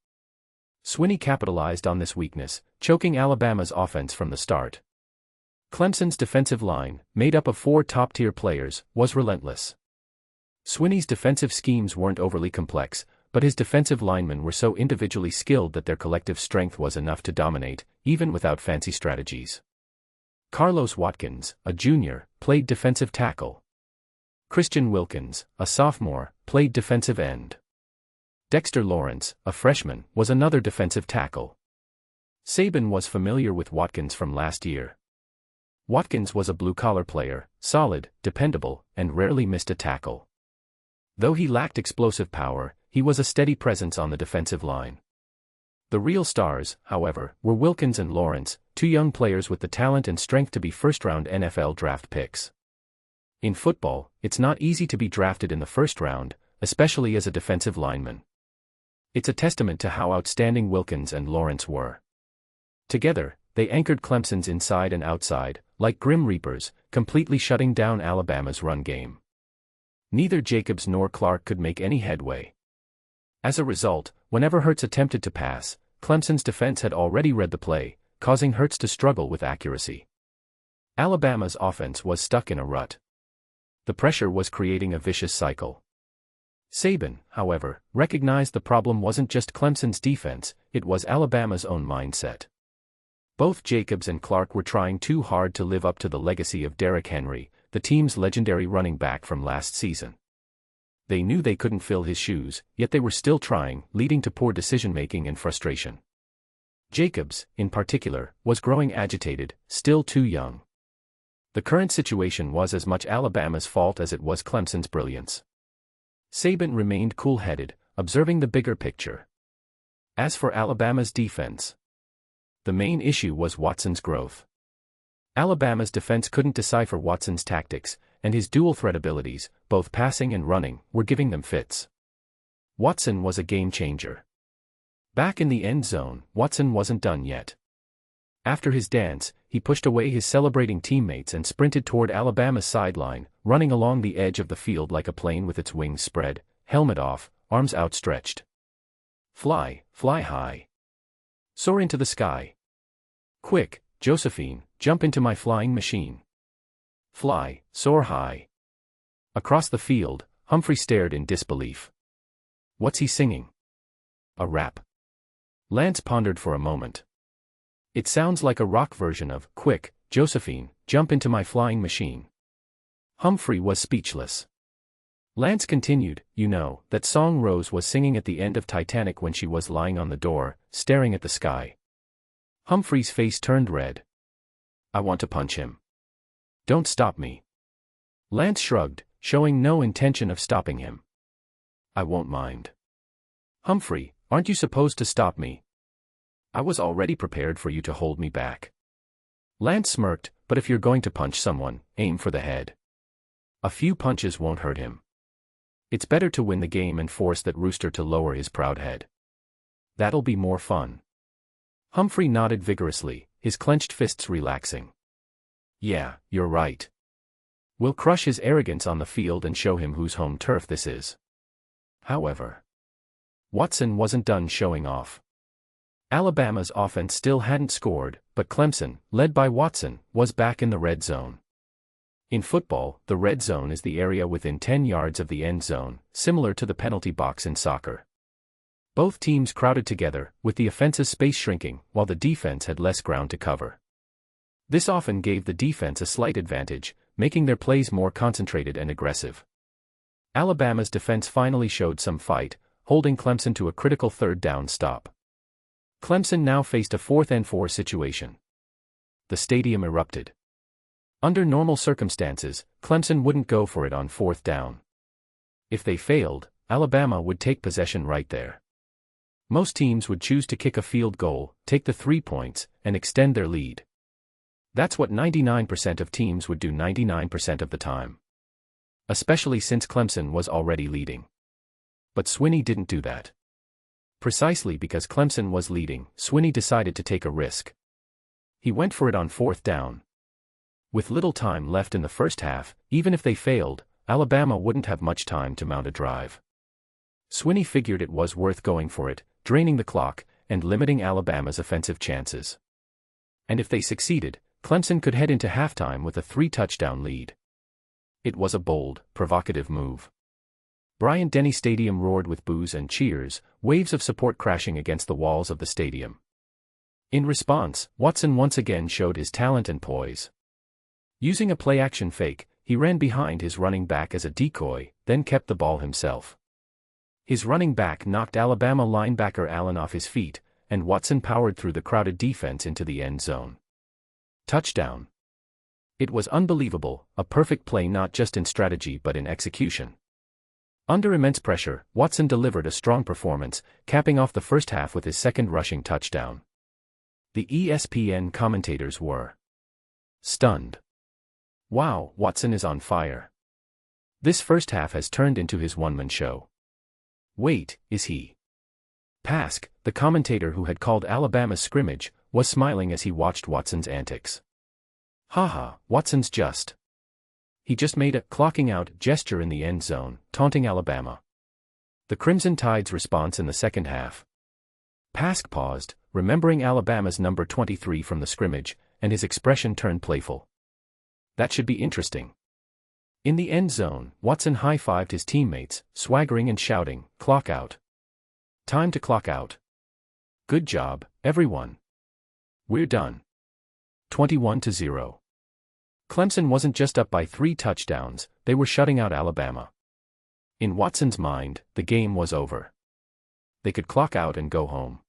Swinney capitalized on this weakness, choking Alabama's offense from the start. Clemson's defensive line, made up of 4 top-tier players, was relentless. Swinney's defensive schemes weren't overly complex, but his defensive linemen were so individually skilled that their collective strength was enough to dominate, even without fancy strategies. Carlos Watkins, a junior, played defensive tackle. Christian Wilkins, a sophomore, played defensive end. Dexter Lawrence, a freshman, was another defensive tackle. Saban was familiar with Watkins from last year. Watkins was a blue-collar player, solid, dependable, and rarely missed a tackle. Though he lacked explosive power, he was a steady presence on the defensive line. The real stars, however, were Wilkins and Lawrence, two young players with the talent and strength to be first-round NFL draft picks. In football, it's not easy to be drafted in the first round, especially as a defensive lineman. It's a testament to how outstanding Wilkins and Lawrence were. Together, they anchored Clemson's inside and outside, like Grim Reapers, completely shutting down Alabama's run game. Neither Jacobs nor Clark could make any headway. As a result, whenever Hurts attempted to pass, Clemson's defense had already read the play, causing Hurts to struggle with accuracy. Alabama's offense was stuck in a rut. The pressure was creating a vicious cycle. Saban, however, recognized the problem wasn't just Clemson's defense, it was Alabama's own mindset. Both Jacobs and Clark were trying too hard to live up to the legacy of Derrick Henry, the team's legendary running back from last season. They knew they couldn't fill his shoes, yet they were still trying, leading to poor decision-making and frustration. Jacobs, in particular, was growing agitated, still too young. The current situation was as much Alabama's fault as it was Clemson's brilliance. Saban remained cool-headed, observing the bigger picture. As for Alabama's defense, the main issue was Watson's growth. Alabama's defense couldn't decipher Watson's tactics, and his dual-threat abilities, both passing and running, were giving them fits. Watson was a game-changer. Back in the end zone, Watson wasn't done yet. After his dance, he pushed away his celebrating teammates and sprinted toward Alabama's sideline, running along the edge of the field like a plane with its wings spread, helmet off, arms outstretched. Fly, fly high. Soar into the sky. Quick, Josephine, jump into my flying machine. Fly, soar high. Across the field, Humphrey stared in disbelief. What's he singing? A rap. Lance pondered for a moment. It sounds like a rock version of, Quick, Josephine, jump into my flying machine. Humphrey was speechless. Lance continued, you know, that song Rose was singing at the end of Titanic when she was lying on the door, staring at the sky. Humphrey's face turned red. I want to punch him. Don't stop me. Lance shrugged, showing no intention of stopping him. I won't mind. Humphrey, aren't you supposed to stop me? I was already prepared for you to hold me back. Lance smirked, but if you're going to punch someone, aim for the head. A few punches won't hurt him. It's better to win the game and force that rooster to lower his proud head. That'll be more fun. Humphrey nodded vigorously, his clenched fists relaxing. Yeah, you're right. We'll crush his arrogance on the field and show him whose home turf this is. However, Watson wasn't done showing off. Alabama's offense still hadn't scored, but Clemson, led by Watson, was back in the red zone. In football, the red zone is the area within 10 yards of the end zone, similar to the penalty box in soccer. Both teams crowded together, with the offensive space shrinking, while the defense had less ground to cover. This often gave the defense a slight advantage, making their plays more concentrated and aggressive. Alabama's defense finally showed some fight, holding Clemson to a critical third down stop. Clemson now faced a 4th and 4 situation. The stadium erupted. Under normal circumstances, Clemson wouldn't go for it on 4th down. If they failed, Alabama would take possession right there. Most teams would choose to kick a field goal, take the 3 points, and extend their lead. That's what 99% of teams would do 99% of the time. Especially since Clemson was already leading. But Swinney didn't do that. Precisely because Clemson was leading, Swinney decided to take a risk. He went for it on 4th down. With little time left in the first half, even if they failed, Alabama wouldn't have much time to mount a drive. Swinney figured it was worth going for it, draining the clock, and limiting Alabama's offensive chances. And if they succeeded, Clemson could head into halftime with a 3-touchdown lead. It was a bold, provocative move. Bryant-Denny Stadium roared with boos and cheers, waves of support crashing against the walls of the stadium. In response, Watson once again showed his talent and poise. Using a play-action fake, he ran behind his running back as a decoy, then kept the ball himself. His running back knocked Alabama linebacker Allen off his feet, and Watson powered through the crowded defense into the end zone. Touchdown. It was unbelievable, a perfect play not just in strategy but in execution. Under immense pressure, Watson delivered a strong performance, capping off the first half with his second rushing touchdown. The ESPN commentators were stunned. Wow, Watson is on fire. This first half has turned into his one-man show. Wait, is he? Pask, the commentator who had called Alabama's scrimmage, was smiling as he watched Watson's antics. Haha, Watson's just. He just made a clocking out gesture in the end zone, taunting Alabama. The Crimson Tide's response in the second half. Pask paused, remembering Alabama's number 23 from the scrimmage, and his expression turned playful. That should be interesting. In the end zone, Watson high-fived his teammates, swaggering and shouting, "Clock out. Time to clock out. Good job, everyone. We're done." 21-0. Clemson wasn't just up by 3 touchdowns, they were shutting out Alabama. In Watson's mind, the game was over. They could clock out and go home.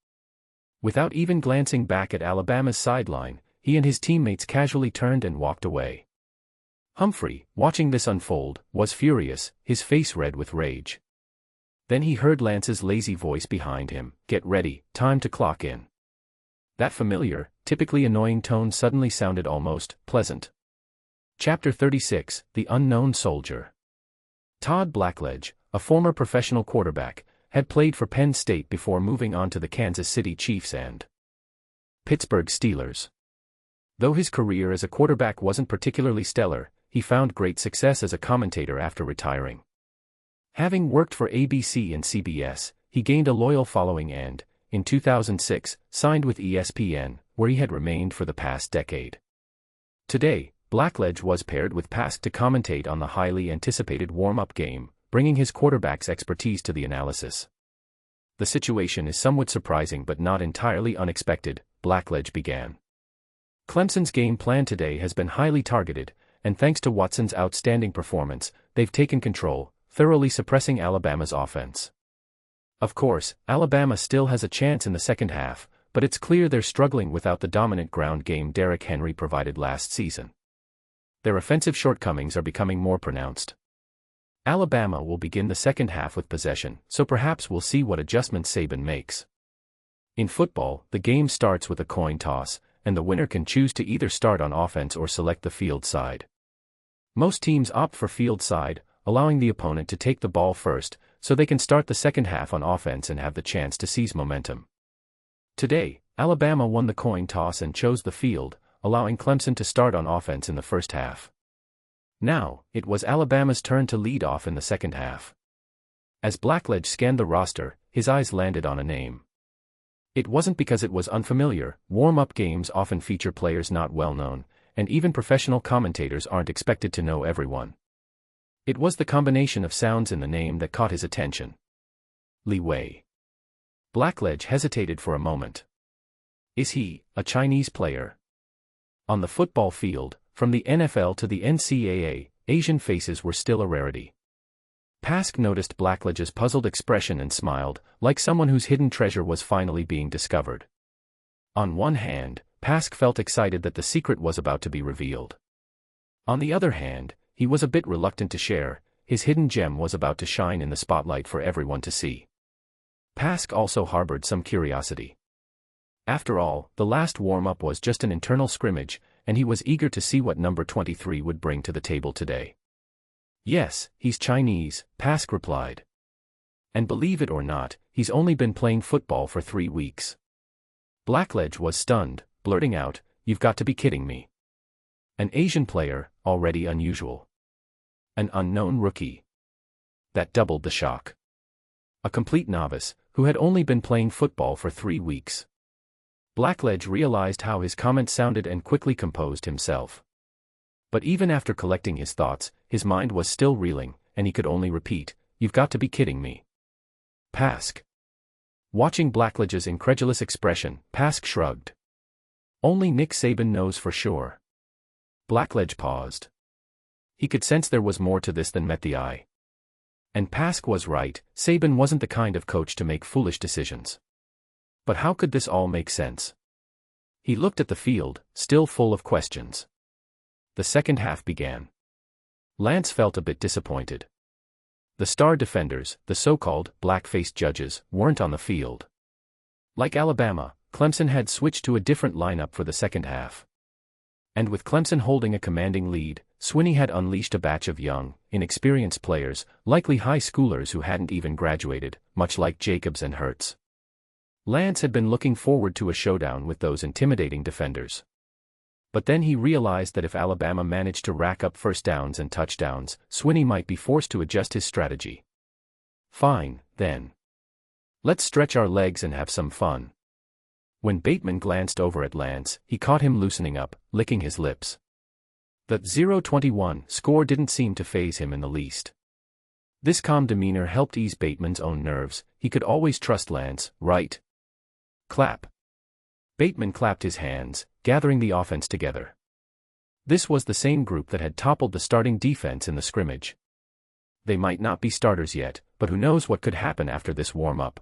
Without even glancing back at Alabama's sideline, he and his teammates casually turned and walked away. Humphrey, watching this unfold, was furious, his face red with rage. Then he heard Lance's lazy voice behind him, "Get ready, time to clock in." That familiar, typically annoying tone suddenly sounded almost pleasant. Chapter 36, The Unknown Soldier. Todd Blackledge, a former professional quarterback, had played for Penn State before moving on to the Kansas City Chiefs and Pittsburgh Steelers. Though his career as a quarterback wasn't particularly stellar, he found great success as a commentator after retiring. Having worked for ABC and CBS, he gained a loyal following and, in 2006, signed with ESPN, where he had remained for the past decade. Today, Blackledge was paired with Pask to commentate on the highly anticipated warm-up game, bringing his quarterback's expertise to the analysis. The situation is somewhat surprising but not entirely unexpected, Blackledge began. Clemson's game plan today has been highly targeted, and thanks to Watson's outstanding performance, they've taken control, thoroughly suppressing Alabama's offense. Of course, Alabama still has a chance in the second half, but it's clear they're struggling without the dominant ground game Derrick Henry provided last season. Their offensive shortcomings are becoming more pronounced. Alabama will begin the second half with possession, so perhaps we'll see what adjustments Saban makes. In football, the game starts with a coin toss, and the winner can choose to either start on offense or select the field side. Most teams opt for field side, allowing the opponent to take the ball first, so they can start the second half on offense and have the chance to seize momentum. Today, Alabama won the coin toss and chose the field, allowing Clemson to start on offense in the first half. Now, it was Alabama's turn to lead off in the second half. As Blackledge scanned the roster, his eyes landed on a name. It wasn't because it was unfamiliar, warm-up games often feature players not well known, and even professional commentators aren't expected to know everyone. It was the combination of sounds in the name that caught his attention. Li Wei. Blackledge hesitated for a moment. Is he a Chinese player? On the football field, from the NFL to the NCAA, Asian faces were still a rarity. Pask noticed Blackledge's puzzled expression and smiled, like someone whose hidden treasure was finally being discovered. On one hand, Pask felt excited that the secret was about to be revealed. On the other hand, he was a bit reluctant to share, his hidden gem was about to shine in the spotlight for everyone to see. Pask also harbored some curiosity. After all, the last warm-up was just an internal scrimmage, and he was eager to see what number 23 would bring to the table today. Yes, he's Chinese, Pask replied. And believe it or not, he's only been playing football for 3 weeks. Blackledge was stunned, blurting out, "You've got to be kidding me. An Asian player, already unusual. An unknown rookie." That doubled the shock. A complete novice, who had only been playing football for 3 weeks. Blackledge realized how his comment sounded and quickly composed himself. But even after collecting his thoughts, his mind was still reeling, and he could only repeat, You've got to be kidding me. Pask. Watching Blackledge's incredulous expression, Pask shrugged. Only Nick Saban knows for sure. Blackledge paused. He could sense there was more to this than met the eye. And Pask was right, Saban wasn't the kind of coach to make foolish decisions. But how could this all make sense? He looked at the field, still full of questions. The second half began. Lance felt a bit disappointed. The star defenders, the so-called black-faced judges, weren't on the field. Like Alabama, Clemson had switched to a different lineup for the second half. And with Clemson holding a commanding lead, Swinney had unleashed a batch of young, inexperienced players, likely high schoolers who hadn't even graduated, much like Jacobs and Hurts. Lance had been looking forward to a showdown with those intimidating defenders. But then he realized that if Alabama managed to rack up first downs and touchdowns, Swinney might be forced to adjust his strategy. Fine, then. Let's stretch our legs and have some fun. When Bateman glanced over at Lance, he caught him loosening up, licking his lips. The 0-21 score didn't seem to faze him in the least. This calm demeanor helped ease Bateman's own nerves. He could always trust Lance, right? Clap. Bateman clapped his hands, gathering the offense together. This was the same group that had toppled the starting defense in the scrimmage. They might not be starters yet, but who knows what could happen after this warm-up.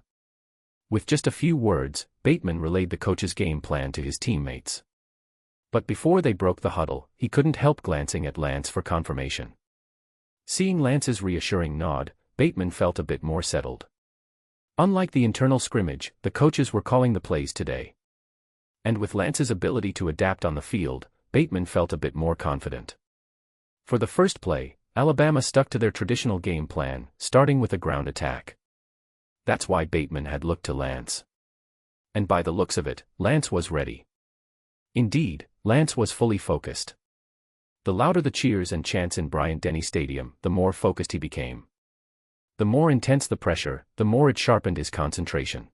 With just a few words, Bateman relayed the coach's game plan to his teammates. But before they broke the huddle, he couldn't help glancing at Lance for confirmation. Seeing Lance's reassuring nod, Bateman felt a bit more settled. Unlike the internal scrimmage, the coaches were calling the plays today. And with Lance's ability to adapt on the field, Bateman felt a bit more confident. For the first play, Alabama stuck to their traditional game plan, starting with a ground attack. That's why Bateman had looked to Lance. And by the looks of it, Lance was ready. Indeed, Lance was fully focused. The louder the cheers and chants in Bryant-Denny Stadium, the more focused he became. The more intense the pressure, the more it sharpened his concentration.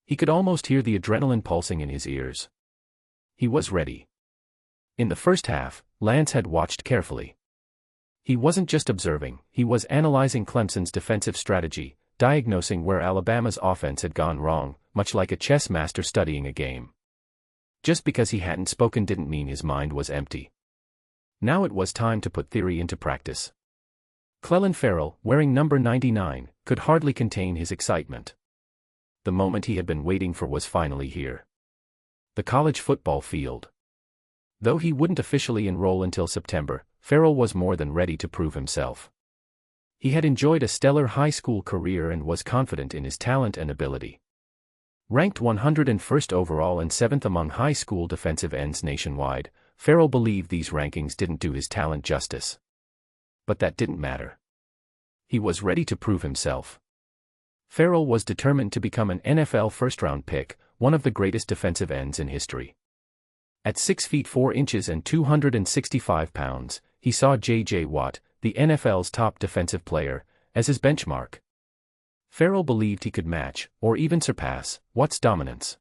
He could almost hear the adrenaline pulsing in his ears. He was ready. In the first half, Lance had watched carefully. He wasn't just observing, he was analyzing Clemson's defensive strategy, diagnosing where Alabama's offense had gone wrong, much like a chess master studying a game. Just because he hadn't spoken didn't mean his mind was empty. Now it was time to put theory into practice. Clelin Ferrell, wearing number 99, could hardly contain his excitement. The moment he had been waiting for was finally here. The college football field. Though he wouldn't officially enroll until September, Ferrell was more than ready to prove himself. He had enjoyed a stellar high school career and was confident in his talent and ability. Ranked 101st overall and 7th among high school defensive ends nationwide, Ferrell believed these rankings didn't do his talent justice. But that didn't matter. He was ready to prove himself. Ferrell was determined to become an NFL first-round pick, one of the greatest defensive ends in history. At 6 feet 4 inches and 265 pounds, he saw J.J. Watt, the NFL's top defensive player, as his benchmark. Ferrell believed he could match, or even surpass, Watt's dominance.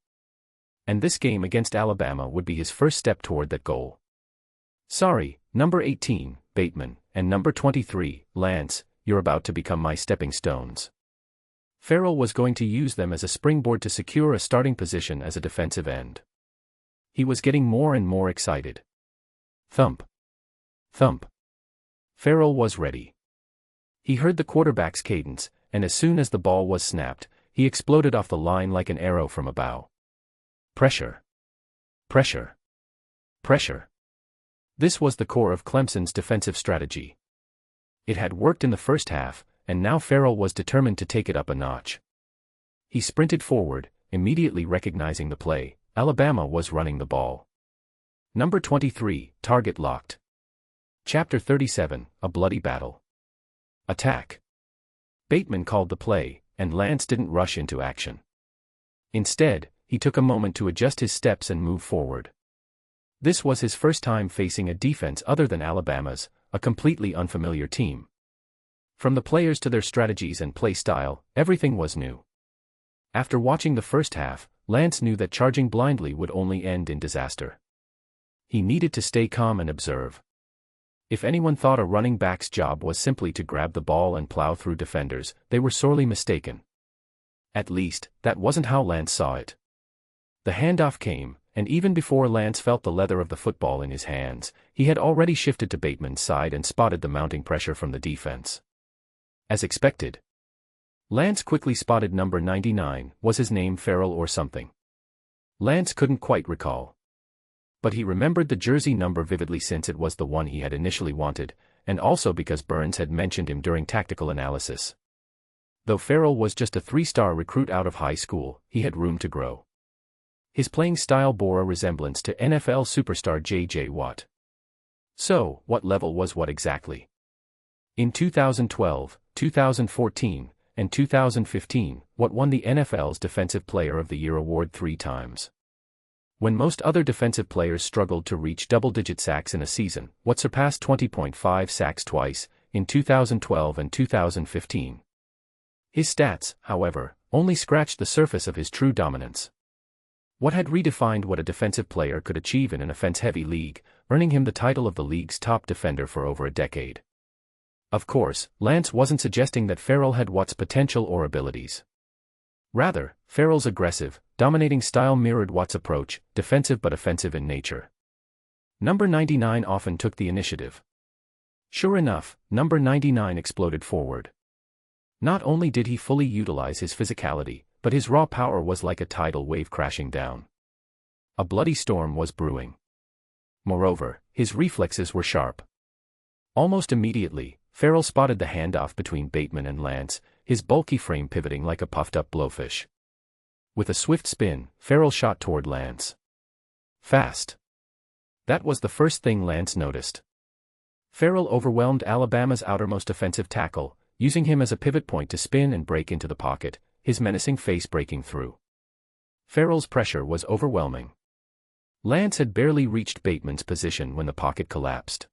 And this game against Alabama would be his first step toward that goal. Sorry, number 18, Bateman, and number 23, Lance, you're about to become my stepping stones. Ferrell was going to use them as a springboard to secure a starting position as a defensive end. He was getting more and more excited. Thump. Thump. Ferrell was ready. He heard the quarterback's cadence, and as soon as the ball was snapped, he exploded off the line like an arrow from a bow. Pressure. Pressure. Pressure. This was the core of Clemson's defensive strategy. It had worked in the first half, and now Ferrell was determined to take it up a notch. He sprinted forward, immediately recognizing the play. Alabama was running the ball. Number 23, target locked. Chapter 37, a bloody battle. Attack. Bateman called the play, and Lance didn't rush into action. Instead, he took a moment to adjust his steps and move forward. This was his first time facing a defense other than Alabama's, a completely unfamiliar team. From the players to their strategies and play style, everything was new. After watching the first half, Lance knew that charging blindly would only end in disaster. He needed to stay calm and observe. If anyone thought a running back's job was simply to grab the ball and plow through defenders, they were sorely mistaken. At least, that wasn't how Lance saw it. The handoff came, and even before Lance felt the leather of the football in his hands, he had already shifted to Bateman's side and spotted the mounting pressure from the defense. As expected, Lance quickly spotted number 99. Was his name Farrell or something? Lance couldn't quite recall. But he remembered the jersey number vividly since it was the one he had initially wanted, and also because Burns had mentioned him during tactical analysis. Though Farrell was just a 3-star recruit out of high school, he had room to grow. His playing style bore a resemblance to NFL superstar J.J. Watt. So, what level was what exactly? In 2012, 2014, and 2015, Watt won the NFL's Defensive Player of the Year award 3 times. When most other defensive players struggled to reach double-digit sacks in a season, Watt surpassed 20.5 sacks twice, in 2012 and 2015. His stats, however, only scratched the surface of his true dominance. Watt had redefined what a defensive player could achieve in an offense-heavy league, earning him the title of the league's top defender for over a decade. Of course, Lance wasn't suggesting that Farrell had Watt's potential or abilities. Rather, Farrell's aggressive, dominating style mirrored Watt's approach, defensive but offensive in nature. Number 99 often took the initiative. Sure enough, number 99 exploded forward. Not only did he fully utilize his physicality, but his raw power was like a tidal wave crashing down. A bloody storm was brewing. Moreover, his reflexes were sharp. Almost immediately, Farrell spotted the handoff between Bateman and Lance, his bulky frame pivoting like a puffed-up blowfish. With a swift spin, Farrell shot toward Lance. Fast. That was the first thing Lance noticed. Farrell overwhelmed Alabama's outermost offensive tackle, using him as a pivot point to spin and break into the pocket, his menacing face breaking through. Farrell's pressure was overwhelming. Lance had barely reached Bateman's position when the pocket collapsed.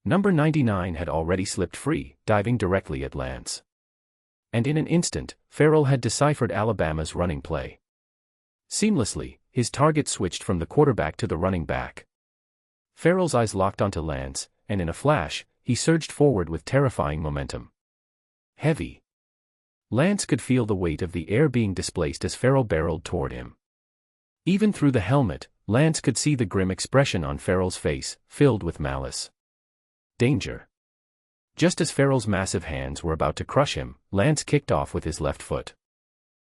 Number 99 had already slipped free, diving directly at Lance. And in an instant, Farrell had deciphered Alabama's running play. Seamlessly, his target switched from the quarterback to the running back. Farrell's eyes locked onto Lance, and in a flash, he surged forward with terrifying momentum. Heavy. Lance could feel the weight of the air being displaced as Farrell barreled toward him. Even through the helmet, Lance could see the grim expression on Farrell's face, filled with malice. Danger. Just as Farrell's massive hands were about to crush him, Lance kicked off with his left foot.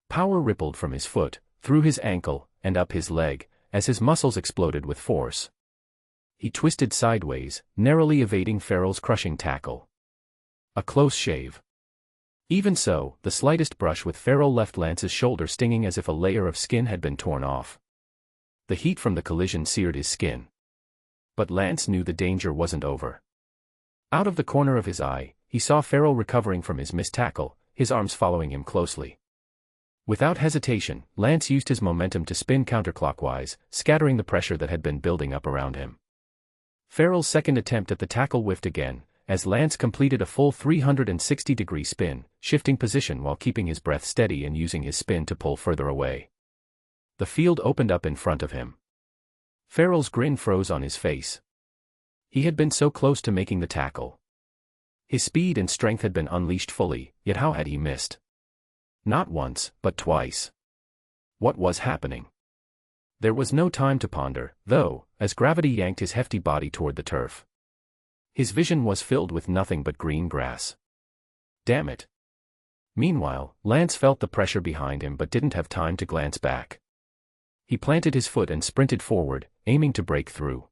Power rippled from his foot, through his ankle, and up his leg, as his muscles exploded with force. He twisted sideways, narrowly evading Farrell's crushing tackle. A close shave. Even so, the slightest brush with Farrell left Lance's shoulder stinging as if a layer of skin had been torn off. The heat from the collision seared his skin. But Lance knew the danger wasn't over. Out of the corner of his eye, he saw Farrell recovering from his missed tackle, his arms following him closely. Without hesitation, Lance used his momentum to spin counterclockwise, scattering the pressure that had been building up around him. Farrell's second attempt at the tackle whiffed again, as Lance completed a full 360-degree spin, shifting position while keeping his breath steady and using his spin to pull further away. The field opened up in front of him. Farrell's grin froze on his face. He had been so close to making the tackle. His speed and strength had been unleashed fully, yet how had he missed? Not once, but twice. What was happening? There was no time to ponder, though, as gravity yanked his hefty body toward the turf. His vision was filled with nothing but green grass. Damn it. Meanwhile, Lance felt the pressure behind him but didn't have time to glance back. He planted his foot and sprinted forward, aiming to break through.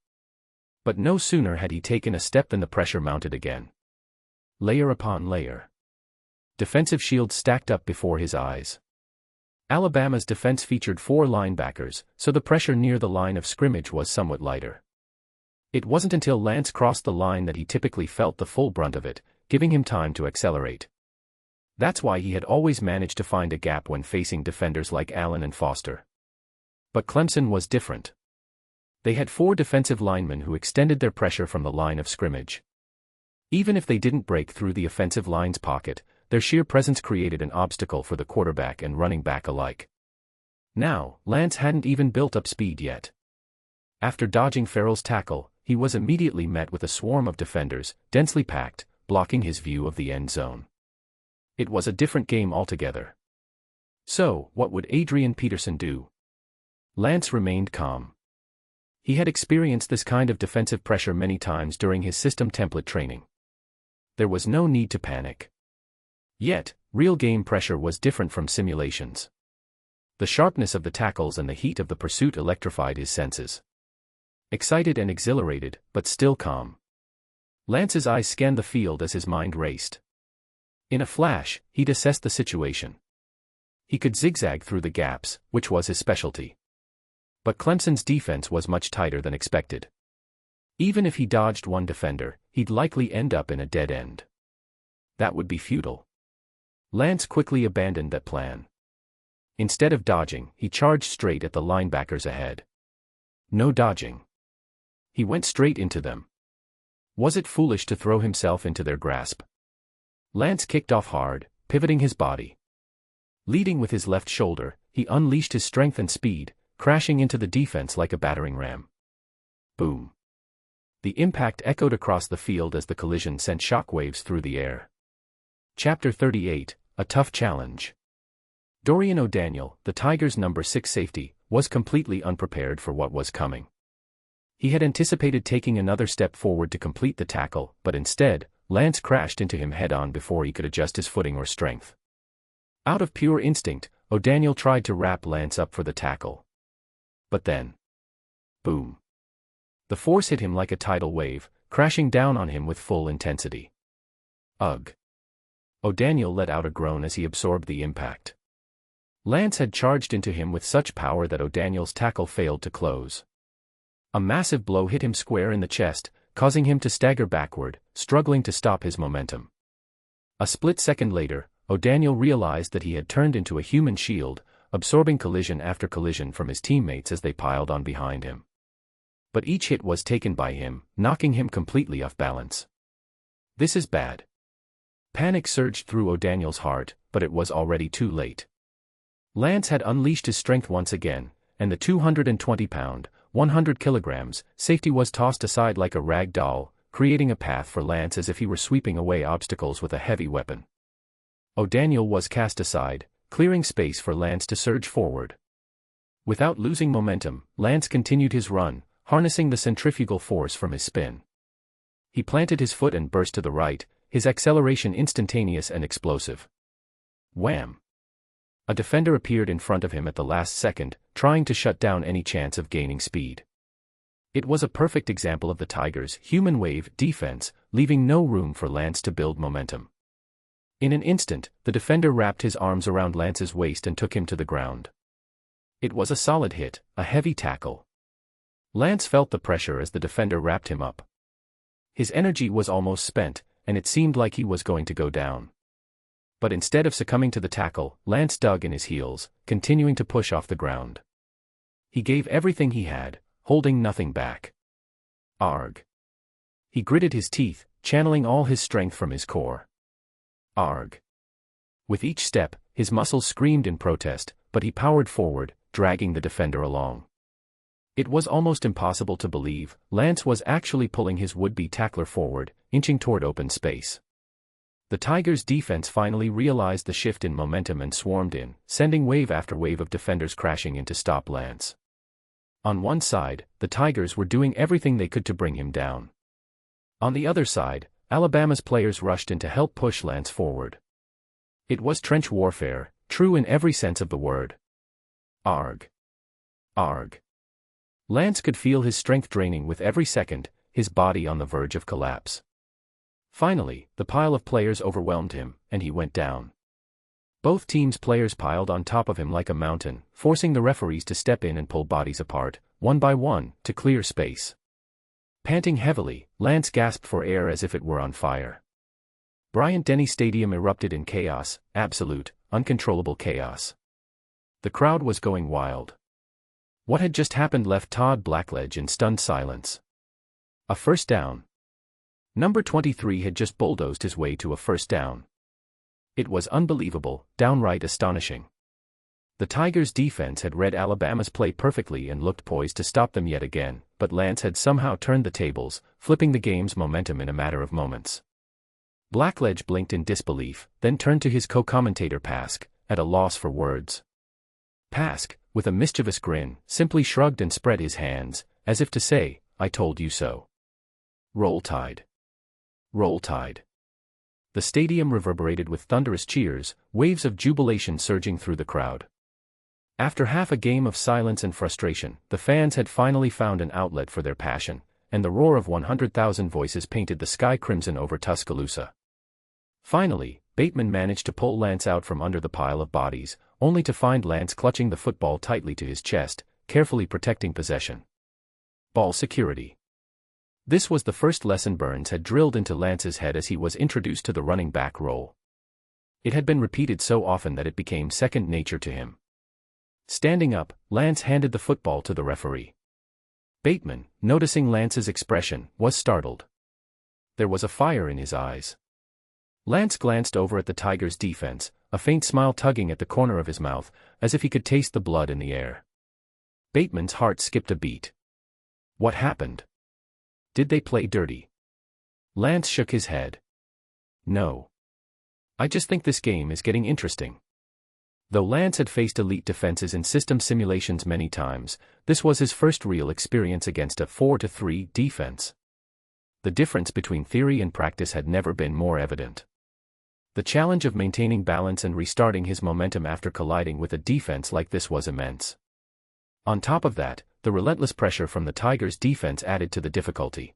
But no sooner had he taken a step than the pressure mounted again. Layer upon layer. Defensive shields stacked up before his eyes. Alabama's defense featured 4 linebackers, so the pressure near the line of scrimmage was somewhat lighter. It wasn't until Lance crossed the line that he typically felt the full brunt of it, giving him time to accelerate. That's why he had always managed to find a gap when facing defenders like Allen and Foster. But Clemson was different. They had 4 defensive linemen who extended their pressure from the line of scrimmage. Even if they didn't break through the offensive line's pocket, their sheer presence created an obstacle for the quarterback and running back alike. Now, Lance hadn't even built up speed yet. After dodging Farrell's tackle, he was immediately met with a swarm of defenders, densely packed, blocking his view of the end zone. It was a different game altogether. So, what would Adrian Peterson do? Lance remained calm. He had experienced this kind of defensive pressure many times during his system template training. There was no need to panic. Yet, real game pressure was different from simulations. The sharpness of the tackles and the heat of the pursuit electrified his senses. Excited and exhilarated, but still calm. Lance's eyes scanned the field as his mind raced. In a flash, he'd assessed the situation. He could zigzag through the gaps, which was his specialty. But Clemson's defense was much tighter than expected. Even if he dodged one defender, he'd likely end up in a dead end. That would be futile. Lance quickly abandoned that plan. Instead of dodging, he charged straight at the linebackers ahead. No dodging. He went straight into them. Was it foolish to throw himself into their grasp? Lance kicked off hard, pivoting his body. Leading with his left shoulder, he unleashed his strength and speed, crashing into the defense like a battering ram. Boom. The impact echoed across the field as the collision sent shockwaves through the air. Chapter 38, A Tough Challenge. Dorian O'Daniel, the Tigers' number 6 safety, was completely unprepared for what was coming. He had anticipated taking another step forward to complete the tackle, but instead, Lance crashed into him head-on before he could adjust his footing or strength. Out of pure instinct, O'Daniel tried to wrap Lance up for the tackle. But then, boom. The force hit him like a tidal wave, crashing down on him with full intensity. Ugh. O'Daniel let out a groan as he absorbed the impact. Lance had charged into him with such power that O'Daniel's tackle failed to close. A massive blow hit him square in the chest, causing him to stagger backward, struggling to stop his momentum. A split second later, O'Daniel realized that he had turned into a human shield, absorbing collision after collision from his teammates as they piled on behind him. But each hit was taken by him, knocking him completely off balance. This is bad. Panic surged through O'Daniel's heart, but it was already too late. Lance had unleashed his strength once again, and the 220-pound, 100 kilograms, safety was tossed aside like a rag doll, creating a path for Lance as if he were sweeping away obstacles with a heavy weapon. O'Daniel was cast aside, clearing space for Lance to surge forward. Without losing momentum, Lance continued his run, harnessing the centrifugal force from his spin. He planted his foot and burst to the right, his acceleration instantaneous and explosive. Wham! A defender appeared in front of him at the last second, trying to shut down any chance of gaining speed. It was a perfect example of the Tigers' human wave defense, leaving no room for Lance to build momentum. In an instant, the defender wrapped his arms around Lance's waist and took him to the ground. It was a solid hit, a heavy tackle. Lance felt the pressure as the defender wrapped him up. His energy was almost spent, and it seemed like he was going to go down. But instead of succumbing to the tackle, Lance dug in his heels, continuing to push off the ground. He gave everything he had, holding nothing back. Arg. He gritted his teeth, channeling all his strength from his core. Arg. With each step, his muscles screamed in protest, but he powered forward, dragging the defender along. It was almost impossible to believe, Lance was actually pulling his would-be tackler forward, inching toward open space. The Tigers' defense finally realized the shift in momentum and swarmed in, sending wave after wave of defenders crashing in to stop Lance. On one side, the Tigers were doing everything they could to bring him down. On the other side, Alabama's players rushed in to help push Lance forward. It was trench warfare, true in every sense of the word. Arg. Arg. Lance could feel his strength draining with every second, his body on the verge of collapse. Finally, the pile of players overwhelmed him, and he went down. Both teams' players piled on top of him like a mountain, forcing the referees to step in and pull bodies apart, one by one, to clear space. Panting heavily, Lance gasped for air as if it were on fire. Bryant-Denny Stadium erupted in chaos, absolute, uncontrollable chaos. The crowd was going wild. What had just happened left Todd Blackledge in stunned silence. A first down. Number 23 had just bulldozed his way to a first down. It was unbelievable, downright astonishing. The Tigers' defense had read Alabama's play perfectly and looked poised to stop them yet again, but Lance had somehow turned the tables, flipping the game's momentum in a matter of moments. Blackledge blinked in disbelief, then turned to his co-commentator Pask, at a loss for words. Pask, with a mischievous grin, simply shrugged and spread his hands, as if to say, "I told you so." Roll Tide. Roll Tide. The stadium reverberated with thunderous cheers, waves of jubilation surging through the crowd. After half a game of silence and frustration, the fans had finally found an outlet for their passion, and the roar of 100,000 voices painted the sky crimson over Tuscaloosa. Finally, Bateman managed to pull Lance out from under the pile of bodies, only to find Lance clutching the football tightly to his chest, carefully protecting possession. Ball security. This was the first lesson Burns had drilled into Lance's head as he was introduced to the running back role. It had been repeated so often that it became second nature to him. Standing up, Lance handed the football to the referee. Bateman, noticing Lance's expression, was startled. There was a fire in his eyes. Lance glanced over at the Tigers' defense, a faint smile tugging at the corner of his mouth, as if he could taste the blood in the air. Bateman's heart skipped a beat. What happened? Did they play dirty? Lance shook his head. No. I just think this game is getting interesting. Though Lance had faced elite defenses in system simulations many times, this was his first real experience against a 4-3 defense. The difference between theory and practice had never been more evident. The challenge of maintaining balance and restarting his momentum after colliding with a defense like this was immense. On top of that, the relentless pressure from the Tigers' defense added to the difficulty.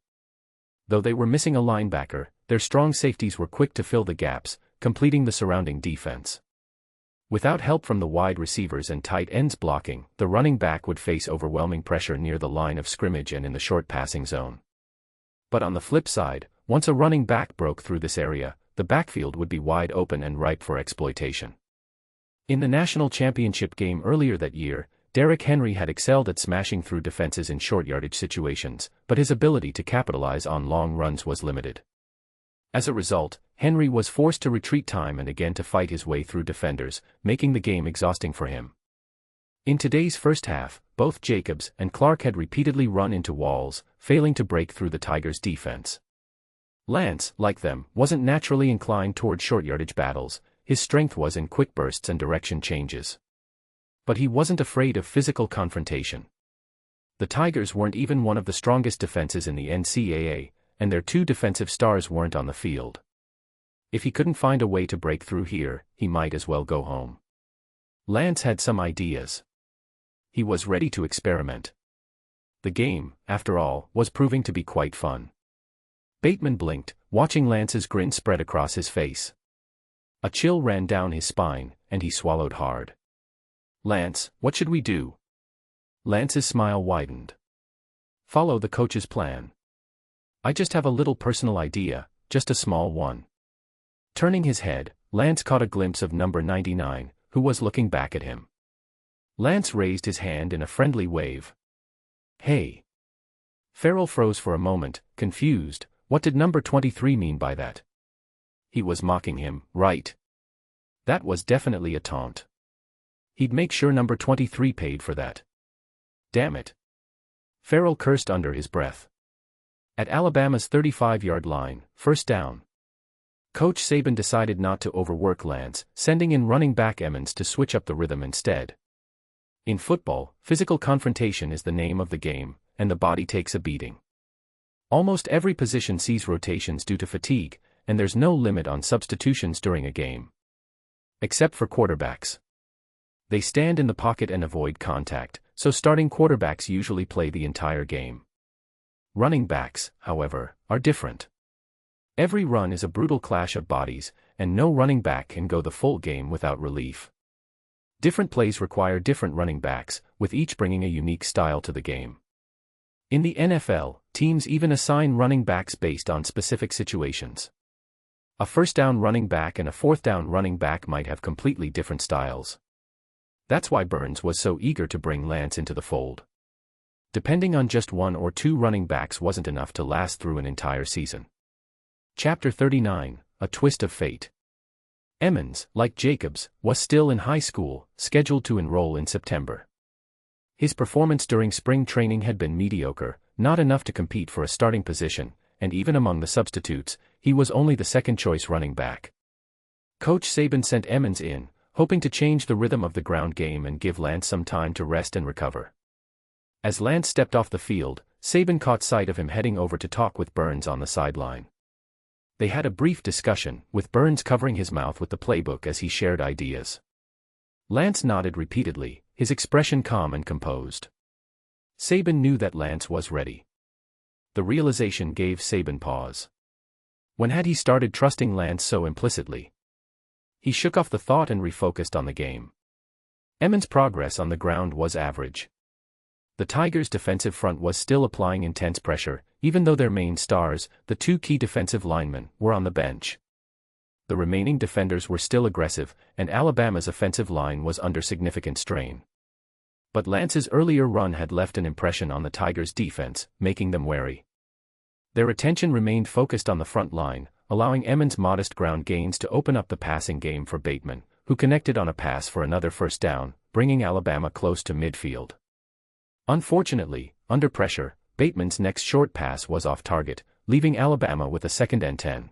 Though they were missing a linebacker, their strong safeties were quick to fill the gaps, completing the surrounding defense. Without help from the wide receivers and tight ends blocking, the running back would face overwhelming pressure near the line of scrimmage and in the short passing zone. But on the flip side, once a running back broke through this area, the backfield would be wide open and ripe for exploitation. In the national championship game earlier that year, Derrick Henry had excelled at smashing through defenses in short yardage situations, but his ability to capitalize on long runs was limited. As a result, Henry was forced to retreat time and again to fight his way through defenders, making the game exhausting for him. In today's first half, both Jacobs and Clark had repeatedly run into walls, failing to break through the Tigers' defense. Lance, like them, wasn't naturally inclined toward short yardage battles. His strength was in quick bursts and direction changes. But he wasn't afraid of physical confrontation. The Tigers weren't even one of the strongest defenses in the NCAA, and their two defensive stars weren't on the field. If he couldn't find a way to break through here, he might as well go home. Lance had some ideas. He was ready to experiment. The game, after all, was proving to be quite fun. Bateman blinked, watching Lance's grin spread across his face. A chill ran down his spine, and he swallowed hard. "Lance, what should we do?" Lance's smile widened. "Follow the coach's plan. I just have a little personal idea, just a small one." Turning his head, Lance caught a glimpse of number 99, who was looking back at him. Lance raised his hand in a friendly wave. "Hey." Farrell froze for a moment, confused. What did number 23 mean by that? He was mocking him, right? That was definitely a taunt. He'd make sure number 23 paid for that. Damn it. Farrell cursed under his breath. At Alabama's 35-yard line, first down. Coach Saban decided not to overwork Lance, sending in running back Emmons to switch up the rhythm instead. In football, physical confrontation is the name of the game, and the body takes a beating. Almost every position sees rotations due to fatigue, and there's no limit on substitutions during a game. Except for quarterbacks. They stand in the pocket and avoid contact, so starting quarterbacks usually play the entire game. Running backs, however, are different. Every run is a brutal clash of bodies, and no running back can go the full game without relief. Different plays require different running backs, with each bringing a unique style to the game. In the NFL, teams even assign running backs based on specific situations. A first down running back and a fourth down running back might have completely different styles. That's why Burns was so eager to bring Lance into the fold. Depending on just one or two running backs wasn't enough to last through an entire season. Chapter 39, A Twist of Fate. Emmons, like Jacobs, was still in high school, scheduled to enroll in September. His performance during spring training had been mediocre, not enough to compete for a starting position, and even among the substitutes, he was only the second-choice running back. Coach Saban sent Emmons in, hoping to change the rhythm of the ground game and give Lance some time to rest and recover. As Lance stepped off the field, Saban caught sight of him heading over to talk with Burns on the sideline. They had a brief discussion, with Burns covering his mouth with the playbook as he shared ideas. Lance nodded repeatedly, his expression calm and composed. Saban knew that Lance was ready. The realization gave Saban pause. When had he started trusting Lance so implicitly? He shook off the thought and refocused on the game. Emmons' progress on the ground was average. The Tigers' defensive front was still applying intense pressure, even though their main stars, the two key defensive linemen, were on the bench. The remaining defenders were still aggressive, and Alabama's offensive line was under significant strain. But Lance's earlier run had left an impression on the Tigers' defense, making them wary. Their attention remained focused on the front line, allowing Emmons' modest ground gains to open up the passing game for Bateman, who connected on a pass for another first down, bringing Alabama close to midfield. Unfortunately, under pressure, Bateman's next short pass was off target, leaving Alabama with a 2nd and 10.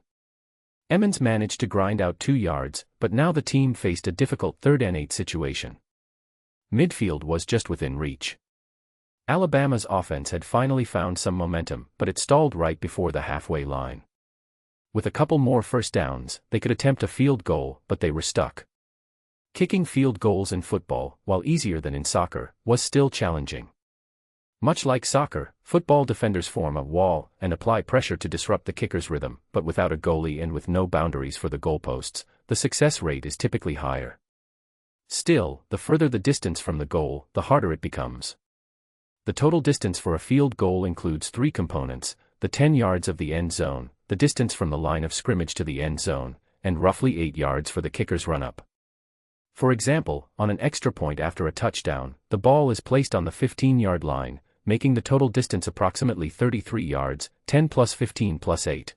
Emmons managed to grind out 2 yards, but now the team faced a difficult 3rd and 8 situation. Midfield was just within reach. Alabama's offense had finally found some momentum, but it stalled right before the halfway line. With a couple more first downs, they could attempt a field goal, but they were stuck. Kicking field goals in football, while easier than in soccer, was still challenging. Much like soccer, football defenders form a wall and apply pressure to disrupt the kicker's rhythm, but without a goalie and with no boundaries for the goalposts, the success rate is typically higher. Still, the further the distance from the goal, the harder it becomes. The total distance for a field goal includes 3 components: the 10 yards of the end zone, the distance from the line of scrimmage to the end zone, and roughly 8 yards for the kicker's run-up. For example, on an extra point after a touchdown, the ball is placed on the 15-yard line, making the total distance approximately 33 yards, 10 plus 15 plus 8.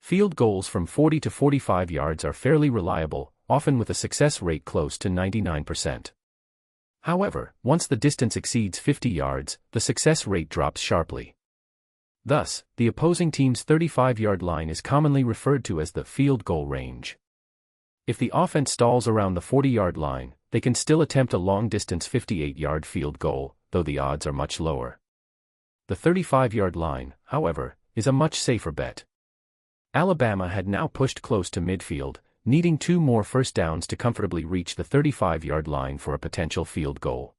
Field goals from 40 to 45 yards are fairly reliable, often with a success rate close to 99%. However, once the distance exceeds 50 yards, the success rate drops sharply. Thus, the opposing team's 35-yard line is commonly referred to as the field goal range. If the offense stalls around the 40-yard line, they can still attempt a long-distance 58-yard field goal, though the odds are much lower. The 35-yard line, however, is a much safer bet. Alabama had now pushed close to midfield, needing 2 more first downs to comfortably reach the 35-yard line for a potential field goal.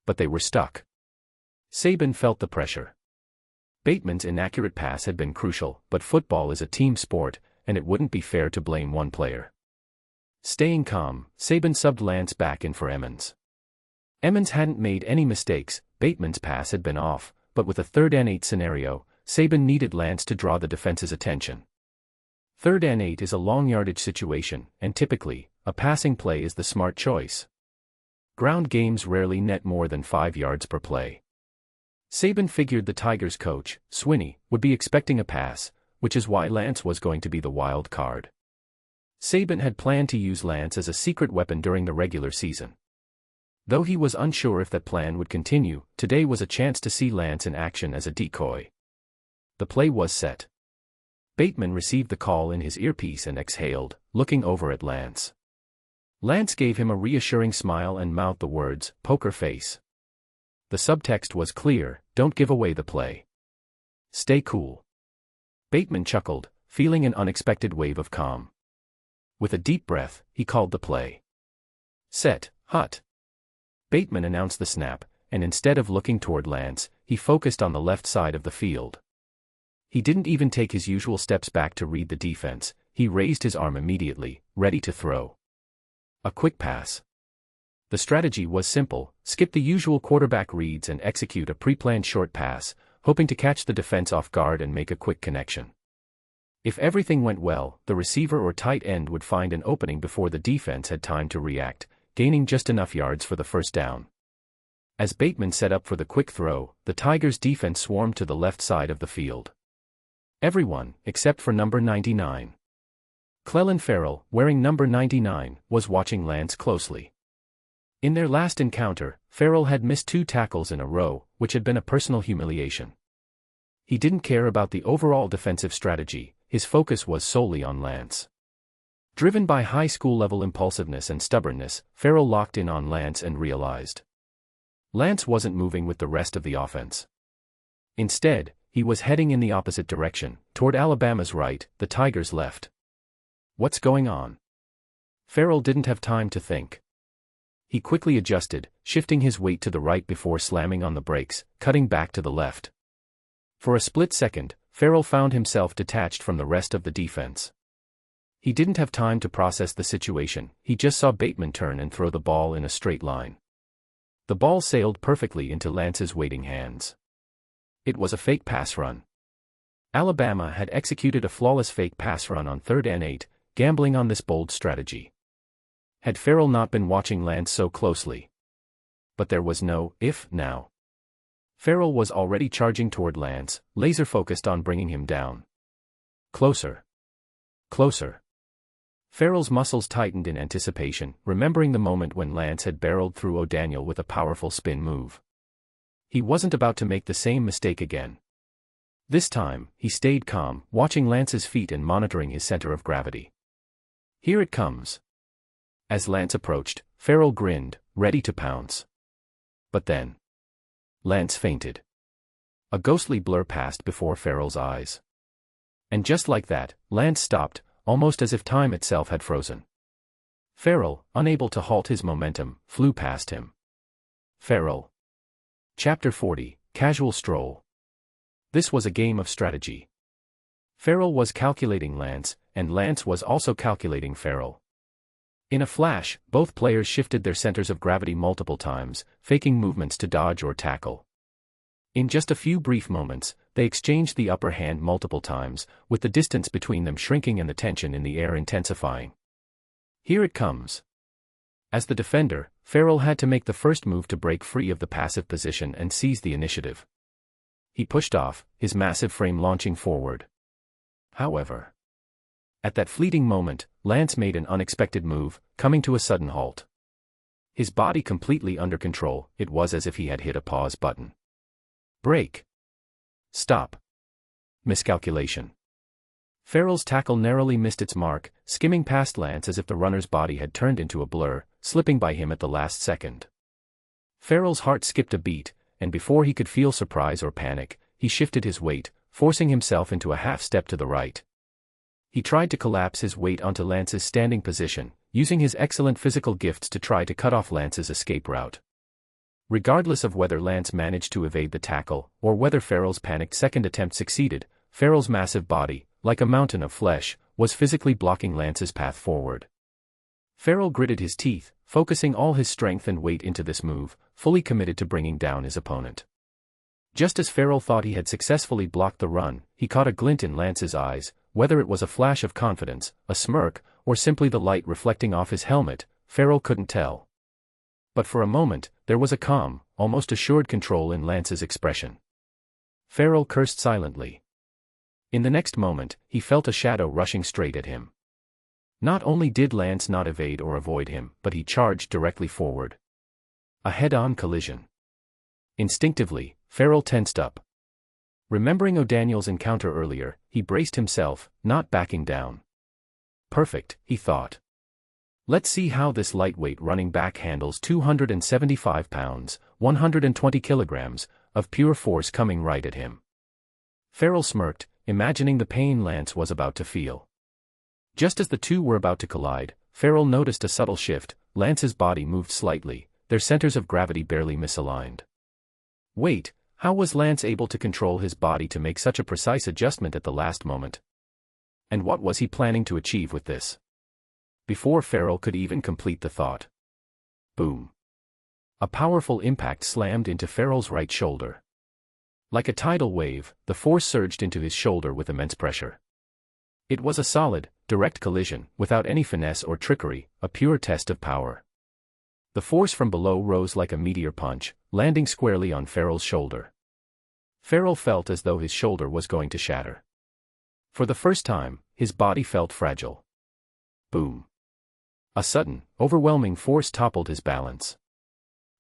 But they were stuck. Saban felt the pressure. Bateman's inaccurate pass had been crucial, but football is a team sport, and it wouldn't be fair to blame one player. Staying calm, Saban subbed Lance back in for Emmons. Emmons hadn't made any mistakes, Bateman's pass had been off, but with a 3rd and 8 scenario, Saban needed Lance to draw the defense's attention. 3rd and 8 is a long yardage situation, and typically, a passing play is the smart choice. Ground games rarely net more than 5 yards per play. Saban figured the Tigers coach, Swinney, would be expecting a pass, which is why Lance was going to be the wild card. Saban had planned to use Lance as a secret weapon during the regular season. Though he was unsure if that plan would continue, today was a chance to see Lance in action as a decoy. The play was set. Bateman received the call in his earpiece and exhaled, looking over at Lance. Lance gave him a reassuring smile and mouthed the words, "Poker face." The subtext was clear: don't give away the play. Stay cool. Bateman chuckled, feeling an unexpected wave of calm. With a deep breath, he called the play. Set, hut. Bateman announced the snap, and instead of looking toward Lance, he focused on the left side of the field. He didn't even take his usual steps back to read the defense, he raised his arm immediately, ready to throw. A quick pass. The strategy was simple: skip the usual quarterback reads and execute a pre-planned short pass, hoping to catch the defense off guard and make a quick connection. If everything went well, the receiver or tight end would find an opening before the defense had time to react, gaining just enough yards for the first down. As Bateman set up for the quick throw, the Tigers' defense swarmed to the left side of the field. Everyone, except for number 99. Clellan Farrell, wearing number 99, was watching Lance closely. In their last encounter, Farrell had missed 2 tackles in a row, which had been a personal humiliation. He didn't care about the overall defensive strategy, his focus was solely on Lance. Driven by high school-level impulsiveness and stubbornness, Farrell locked in on Lance and realized Lance wasn't moving with the rest of the offense. Instead, he was heading in the opposite direction, toward Alabama's right, the Tigers' left. What's going on? Farrell didn't have time to think. He quickly adjusted, shifting his weight to the right before slamming on the brakes, cutting back to the left. For a split second, Farrell found himself detached from the rest of the defense. He didn't have time to process the situation, he just saw Bateman turn and throw the ball in a straight line. The ball sailed perfectly into Lance's waiting hands. It was a fake pass run. Alabama had executed a flawless fake pass run on 3rd and 8, gambling on this bold strategy. Had Farrell not been watching Lance so closely? But there was no if now. Farrell was already charging toward Lance, laser-focused on bringing him down. Closer. Closer. Farrell's muscles tightened in anticipation, remembering the moment when Lance had barreled through O'Daniel with a powerful spin move. He wasn't about to make the same mistake again. This time, he stayed calm, watching Lance's feet and monitoring his center of gravity. Here it comes. As Lance approached, Farrell grinned, ready to pounce. But then, Lance fainted. A ghostly blur passed before Farrell's eyes. And just like that, Lance stopped, almost as if time itself had frozen. Farrell, unable to halt his momentum, flew past him. Farrell. Chapter 40, Casual Stroll. This was a game of strategy. Farrell was calculating Lance, and Lance was also calculating Farrell. In a flash, both players shifted their centers of gravity multiple times, faking movements to dodge or tackle. In just a few brief moments, they exchanged the upper hand multiple times, with the distance between them shrinking and the tension in the air intensifying. Here it comes. As the defender, Farrell had to make the first move to break free of the passive position and seize the initiative. He pushed off, his massive frame launching forward. However, at that fleeting moment, Lance made an unexpected move, coming to a sudden halt. His body completely under control, it was as if he had hit a pause button. Break. Stop. Miscalculation. Farrell's tackle narrowly missed its mark, skimming past Lance as if the runner's body had turned into a blur, slipping by him at the last second. Farrell's heart skipped a beat, and before he could feel surprise or panic, he shifted his weight, forcing himself into a half step to the right. He tried to collapse his weight onto Lance's standing position, using his excellent physical gifts to try to cut off Lance's escape route. Regardless of whether Lance managed to evade the tackle, or whether Farrell's panicked second attempt succeeded, Farrell's massive body, like a mountain of flesh, was physically blocking Lance's path forward. Farrell gritted his teeth, focusing all his strength and weight into this move, fully committed to bringing down his opponent. Just as Farrell thought he had successfully blocked the run, he caught a glint in Lance's eyes, whether it was a flash of confidence, a smirk, or simply the light reflecting off his helmet, Farrell couldn't tell. But for a moment, there was a calm, almost assured control in Lance's expression. Farrell cursed silently. In the next moment, he felt a shadow rushing straight at him. Not only did Lance not evade or avoid him, but he charged directly forward. A head-on collision. Instinctively, Farrell tensed up. Remembering O'Daniel's encounter earlier, he braced himself, not backing down. Perfect, he thought. Let's see how this lightweight running back handles 275 pounds, 120 kilograms, of pure force coming right at him. Farrell smirked, imagining the pain Lance was about to feel. Just as the two were about to collide, Farrell noticed a subtle shift. Lance's body moved slightly, their centers of gravity barely misaligned. Wait, how was Lance able to control his body to make such a precise adjustment at the last moment? And what was he planning to achieve with this? Before Farrell could even complete the thought. Boom. A powerful impact slammed into Farrell's right shoulder. Like a tidal wave, the force surged into his shoulder with immense pressure. It was a solid, direct collision, without any finesse or trickery, a pure test of power. The force from below rose like a meteor punch, landing squarely on Farrell's shoulder. Farrell felt as though his shoulder was going to shatter. For the first time, his body felt fragile. Boom. A sudden, overwhelming force toppled his balance.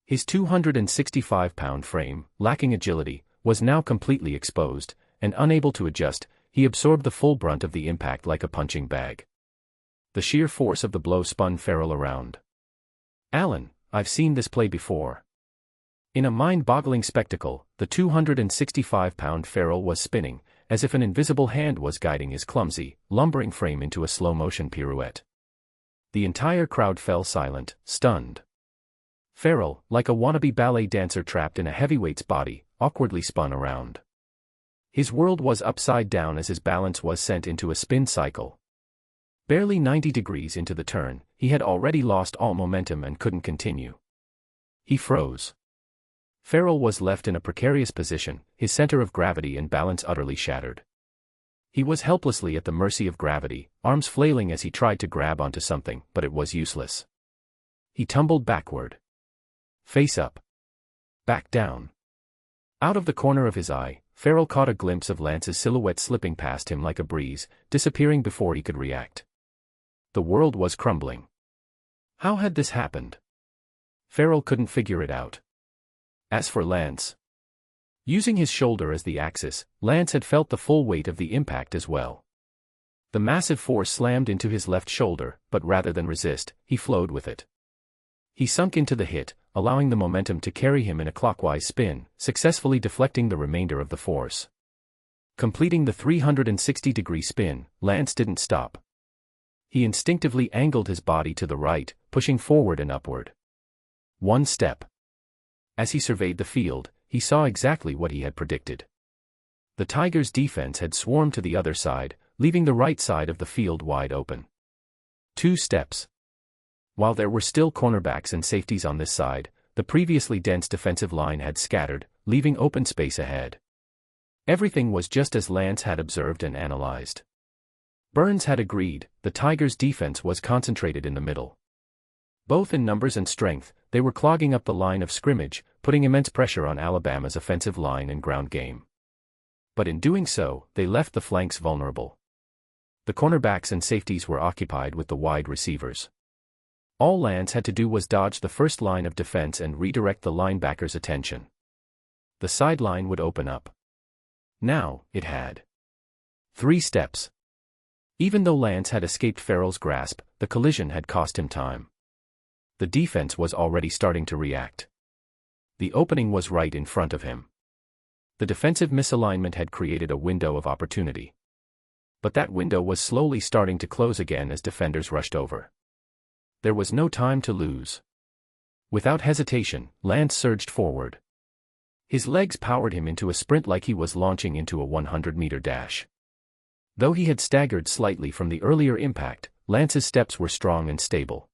His 265-pound frame, lacking agility, was now completely exposed, and unable to adjust, he absorbed the full brunt of the impact like a punching bag. The sheer force of the blow spun Farrell around. "Alan, I've seen this play before." In a mind-boggling spectacle, the 265-pound Farrell was spinning, as if an invisible hand was guiding his clumsy, lumbering frame into a slow-motion pirouette. The entire crowd fell silent, stunned. Farrell, like a wannabe ballet dancer trapped in a heavyweight's body, awkwardly spun around. His world was upside down as his balance was sent into a spin cycle. Barely 90 degrees into the turn, he had already lost all momentum and couldn't continue. He froze. Farrell was left in a precarious position, his center of gravity and balance utterly shattered. He was helplessly at the mercy of gravity, arms flailing as he tried to grab onto something, but it was useless. He tumbled backward. Face up. Back down. Out of the corner of his eye, Farrell caught a glimpse of Lance's silhouette slipping past him like a breeze, disappearing before he could react. The world was crumbling. How had this happened? Farrell couldn't figure it out. As for Lance, using his shoulder as the axis, Lance had felt the full weight of the impact as well. The massive force slammed into his left shoulder, but rather than resist, he flowed with it. He sunk into the hit, allowing the momentum to carry him in a clockwise spin, successfully deflecting the remainder of the force. Completing the 360-degree spin, Lance didn't stop. He instinctively angled his body to the right, pushing forward and upward. One step. As he surveyed the field, he saw exactly what he had predicted. The Tigers' defense had swarmed to the other side, leaving the right side of the field wide open. 2 steps. While there were still cornerbacks and safeties on this side, the previously dense defensive line had scattered, leaving open space ahead. Everything was just as Lance had observed and analyzed. Burns had agreed, the Tigers' defense was concentrated in the middle. Both in numbers and strength, they were clogging up the line of scrimmage, putting immense pressure on Alabama's offensive line and ground game. But in doing so, they left the flanks vulnerable. The cornerbacks and safeties were occupied with the wide receivers. All Lance had to do was dodge the first line of defense and redirect the linebackers' attention. The sideline would open up. Now, it had. 3 steps. Even though Lance had escaped Farrell's grasp, the collision had cost him time. The defense was already starting to react. The opening was right in front of him. The defensive misalignment had created a window of opportunity. But that window was slowly starting to close again as defenders rushed over. There was no time to lose. Without hesitation, Lance surged forward. His legs powered him into a sprint like he was launching into a 100-meter dash. Though he had staggered slightly from the earlier impact, Lance's steps were strong and stable.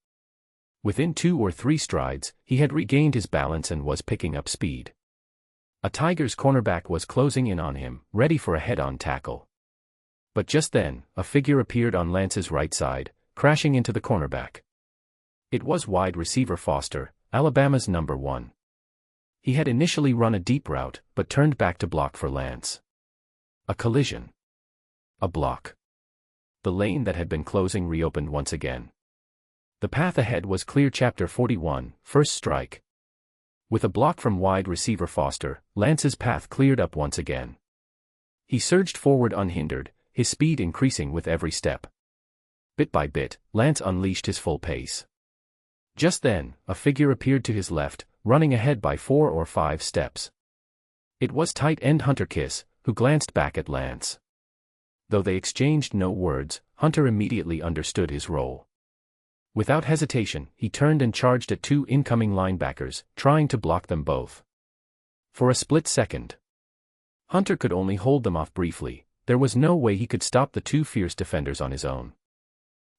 Within 2 or 3 strides, he had regained his balance and was picking up speed. A Tigers cornerback was closing in on him, ready for a head-on tackle. But just then, a figure appeared on Lance's right side, crashing into the cornerback. It was wide receiver Foster, Alabama's number 1. He had initially run a deep route, but turned back to block for Lance. A collision. A block. The lane that had been closing reopened once again. The path ahead was clear. Chapter 41, First Strike. With a block from wide receiver Foster, Lance's path cleared up once again. He surged forward unhindered, his speed increasing with every step. Bit by bit, Lance unleashed his full pace. Just then, a figure appeared to his left, running ahead by 4 or 5 steps. It was tight end Hunter Kiss, who glanced back at Lance. Though they exchanged no words, Hunter immediately understood his role. Without hesitation, he turned and charged at 2 incoming linebackers, trying to block them both. For a split second, Hunter could only hold them off briefly. There was no way he could stop the 2 fierce defenders on his own.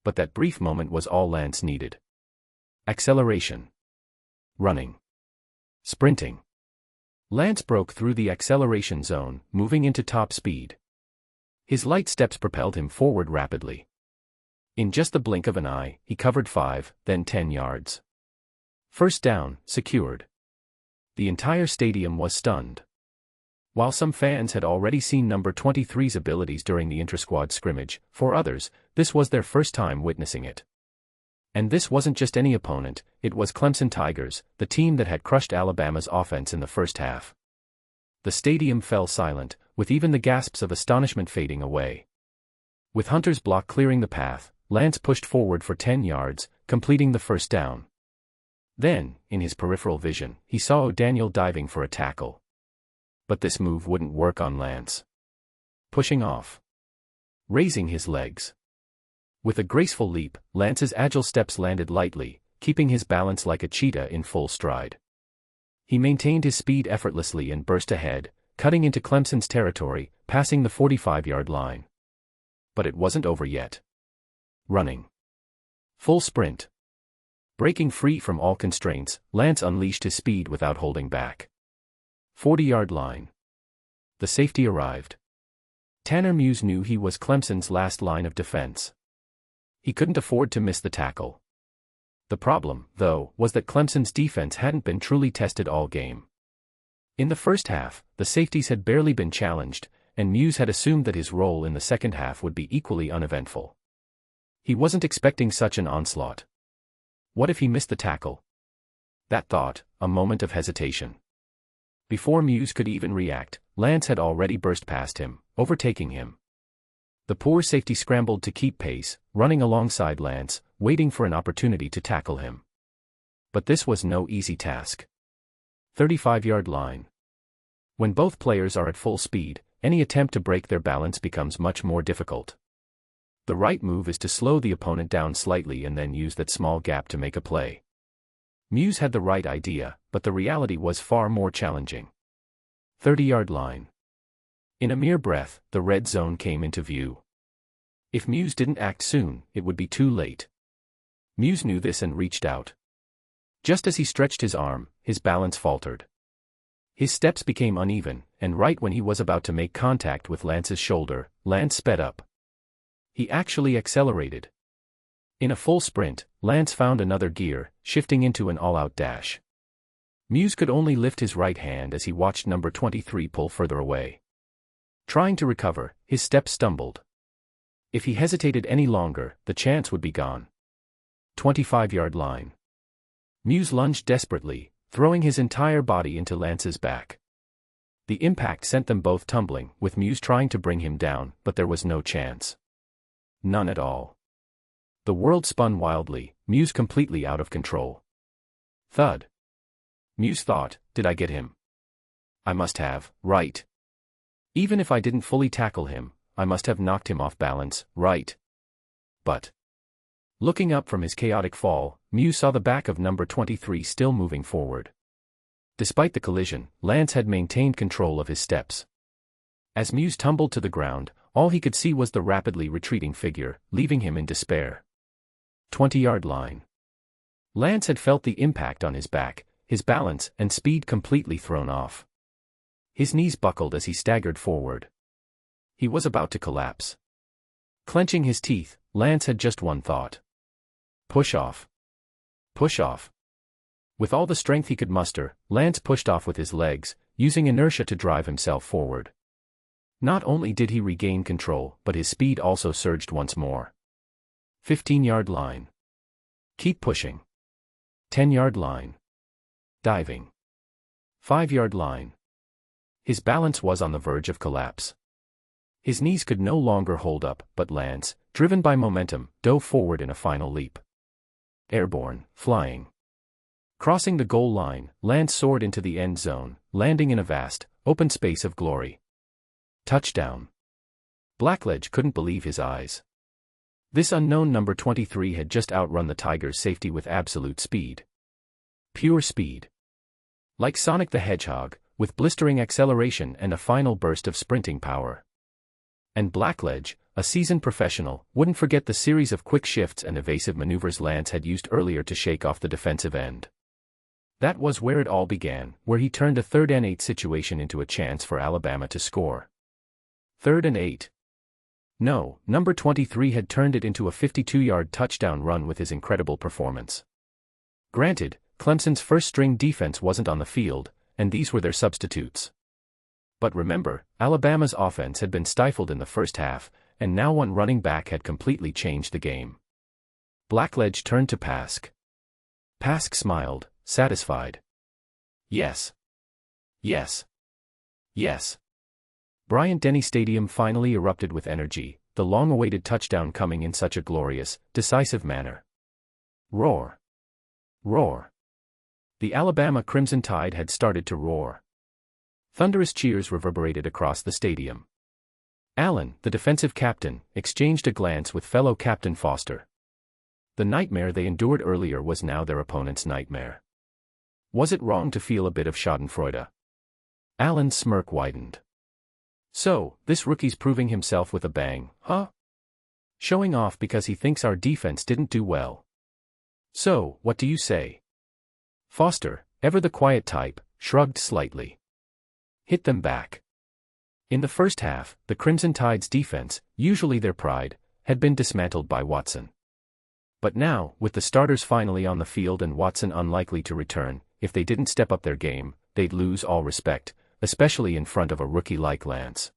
But that brief moment was all Lance needed. Acceleration. Running. Sprinting. Lance broke through the acceleration zone, moving into top speed. His light steps propelled him forward rapidly. In just the blink of an eye, he covered 5, then 10 yards. First down, secured. The entire stadium was stunned. While some fans had already seen number 23's abilities during the intrasquad scrimmage, for others, this was their first time witnessing it. And this wasn't just any opponent, it was Clemson Tigers, the team that had crushed Alabama's offense in the first half. The stadium fell silent, with even the gasps of astonishment fading away. With Hunter's block clearing the path, Lance pushed forward for 10 yards, completing the first down. Then, in his peripheral vision, he saw O'Daniel diving for a tackle. But this move wouldn't work on Lance. Pushing off. Raising his legs. With a graceful leap, Lance's agile steps landed lightly, keeping his balance like a cheetah in full stride. He maintained his speed effortlessly and burst ahead, cutting into Clemson's territory, passing the 45-yard line. But it wasn't over yet. Running. Full sprint. Breaking free from all constraints, Lance unleashed his speed without holding back. 40-yard line. The safety arrived. Tanner Muse knew he was Clemson's last line of defense. He couldn't afford to miss the tackle. The problem, though, was that Clemson's defense hadn't been truly tested all game. In the first half, the safeties had barely been challenged, and Muse had assumed that his role in the second half would be equally uneventful. He wasn't expecting such an onslaught. What if he missed the tackle? That thought, a moment of hesitation. Before Muse could even react, Lance had already burst past him, overtaking him. The poor safety scrambled to keep pace, running alongside Lance, waiting for an opportunity to tackle him. But this was no easy task. 35-yard line. When both players are at full speed, any attempt to break their balance becomes much more difficult. The right move is to slow the opponent down slightly and then use that small gap to make a play. Muse had the right idea, but the reality was far more challenging. 30-yard line. In a mere breath, the red zone came into view. If Muse didn't act soon, it would be too late. Muse knew this and reached out. Just as he stretched his arm, his balance faltered. His steps became uneven, and right when he was about to make contact with Lance's shoulder, Lance sped up. He actually accelerated. In a full sprint, Lance found another gear, shifting into an all-out dash. Muse could only lift his right hand as he watched number 23 pull further away. Trying to recover, his steps stumbled. If he hesitated any longer, the chance would be gone. 25-yard line. Muse lunged desperately, throwing his entire body into Lance's back. The impact sent them both tumbling, with Muse trying to bring him down, but there was no chance. None at all. The world spun wildly, Muse completely out of control. Thud. Muse thought, did I get him? I must have, right? Even if I didn't fully tackle him, I must have knocked him off balance, right? But. Looking up from his chaotic fall, Muse saw the back of number 23 still moving forward. Despite the collision, Lance had maintained control of his steps. As Muse tumbled to the ground, all he could see was the rapidly retreating figure, leaving him in despair. 20-yard line. Lance had felt the impact on his back, his balance and speed completely thrown off. His knees buckled as he staggered forward. He was about to collapse. Clenching his teeth, Lance had just one thought. Push off. Push off. With all the strength he could muster, Lance pushed off with his legs, using inertia to drive himself forward. Not only did he regain control, but his speed also surged once more. 15-yard line. Keep pushing. 10-yard line. Diving. 5-yard line. His balance was on the verge of collapse. His knees could no longer hold up, but Lance, driven by momentum, dove forward in a final leap. Airborne, flying. Crossing the goal line, Lance soared into the end zone, landing in a vast, open space of glory. Touchdown. Blackledge couldn't believe his eyes. This unknown number 23 had just outrun the Tigers' safety with absolute speed. Pure speed. Like Sonic the Hedgehog, with blistering acceleration and a final burst of sprinting power. And Blackledge, a seasoned professional, wouldn't forget the series of quick shifts and evasive maneuvers Lance had used earlier to shake off the defensive end. That was where it all began, where he turned a 3rd and 8 situation into a chance for Alabama to score. 3rd and 8. No, number 23 had turned it into a 52-yard touchdown run with his incredible performance. Granted, Clemson's first-string defense wasn't on the field, and these were their substitutes. But remember, Alabama's offense had been stifled in the first half, and now one running back had completely changed the game. Blackledge turned to Pask. Pask smiled, satisfied. Yes. Yes. Yes. Bryant-Denny Stadium finally erupted with energy, the long-awaited touchdown coming in such a glorious, decisive manner. Roar. Roar. The Alabama Crimson Tide had started to roar. Thunderous cheers reverberated across the stadium. Allen, the defensive captain, exchanged a glance with fellow Captain Foster. The nightmare they endured earlier was now their opponent's nightmare. Was it wrong to feel a bit of schadenfreude? Allen's smirk widened. So, this rookie's proving himself with a bang, huh? Showing off because he thinks our defense didn't do well. So, what do you say? Foster, ever the quiet type, shrugged slightly. Hit them back. In the first half, the Crimson Tide's defense, usually their pride, had been dismantled by Watson. But now, with the starters finally on the field and Watson unlikely to return, if they didn't step up their game, they'd lose all respect, especially in front of a rookie like Lance.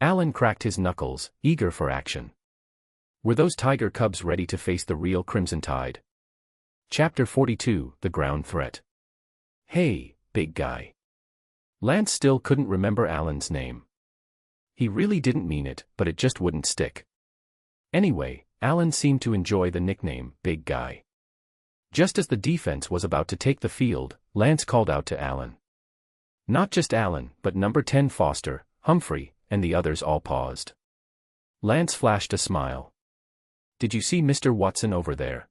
Allen cracked his knuckles, eager for action. Were those Tiger Cubs ready to face the real Crimson Tide? Chapter 42, The Ground Threat. Hey, big guy. Lance still couldn't remember Allen's name. He really didn't mean it, but it just wouldn't stick. Anyway, Allen seemed to enjoy the nickname, Big Guy. Just as the defense was about to take the field, Lance called out to Allen. Not just Allen, but number 10 Foster, Humphrey, and the others all paused. Lance flashed a smile. Did you see Mr. Watson over there?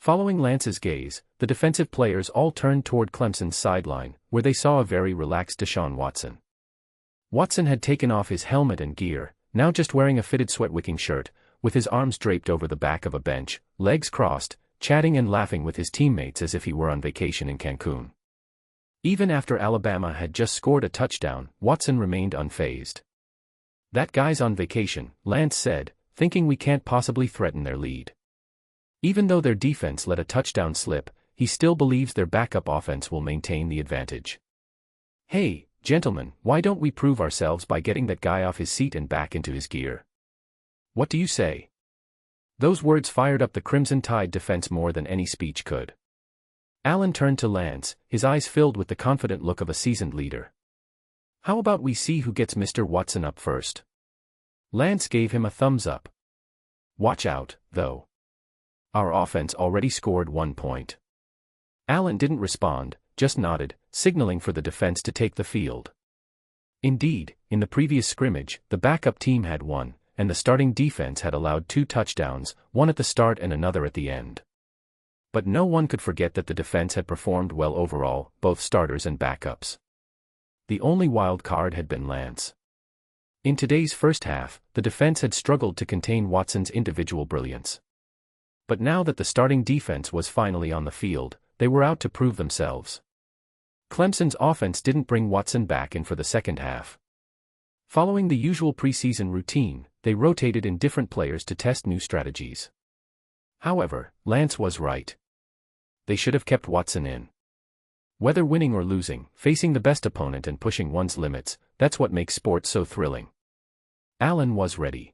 Following Lance's gaze, the defensive players all turned toward Clemson's sideline, where they saw a very relaxed Deshaun Watson. Watson had taken off his helmet and gear, now just wearing a fitted sweat-wicking shirt, with his arms draped over the back of a bench, legs crossed, chatting and laughing with his teammates as if he were on vacation in Cancun. Even after Alabama had just scored a touchdown, Watson remained unfazed. That guy's on vacation, Lance said, thinking we can't possibly threaten their lead. Even though their defense let a touchdown slip, he still believes their backup offense will maintain the advantage. Hey, gentlemen, why don't we prove ourselves by getting that guy off his seat and back into his gear? What do you say? Those words fired up the Crimson Tide defense more than any speech could. Allen turned to Lance, his eyes filled with the confident look of a seasoned leader. How about we see who gets Mr. Watson up first? Lance gave him a thumbs up. Watch out, though. Our offense already scored 1 point. Allen didn't respond, just nodded, signaling for the defense to take the field. Indeed, in the previous scrimmage, the backup team had won, and the starting defense had allowed 2 touchdowns, one at the start and another at the end. But no one could forget that the defense had performed well overall, both starters and backups. The only wild card had been Lance. In today's first half, the defense had struggled to contain Watson's individual brilliance. But now that the starting defense was finally on the field, they were out to prove themselves. Clemson's offense didn't bring Watson back in for the second half. Following the usual preseason routine, they rotated in different players to test new strategies. However, Lance was right. They should have kept Watson in. Whether winning or losing, facing the best opponent and pushing one's limits, that's what makes sports so thrilling. Allen was ready.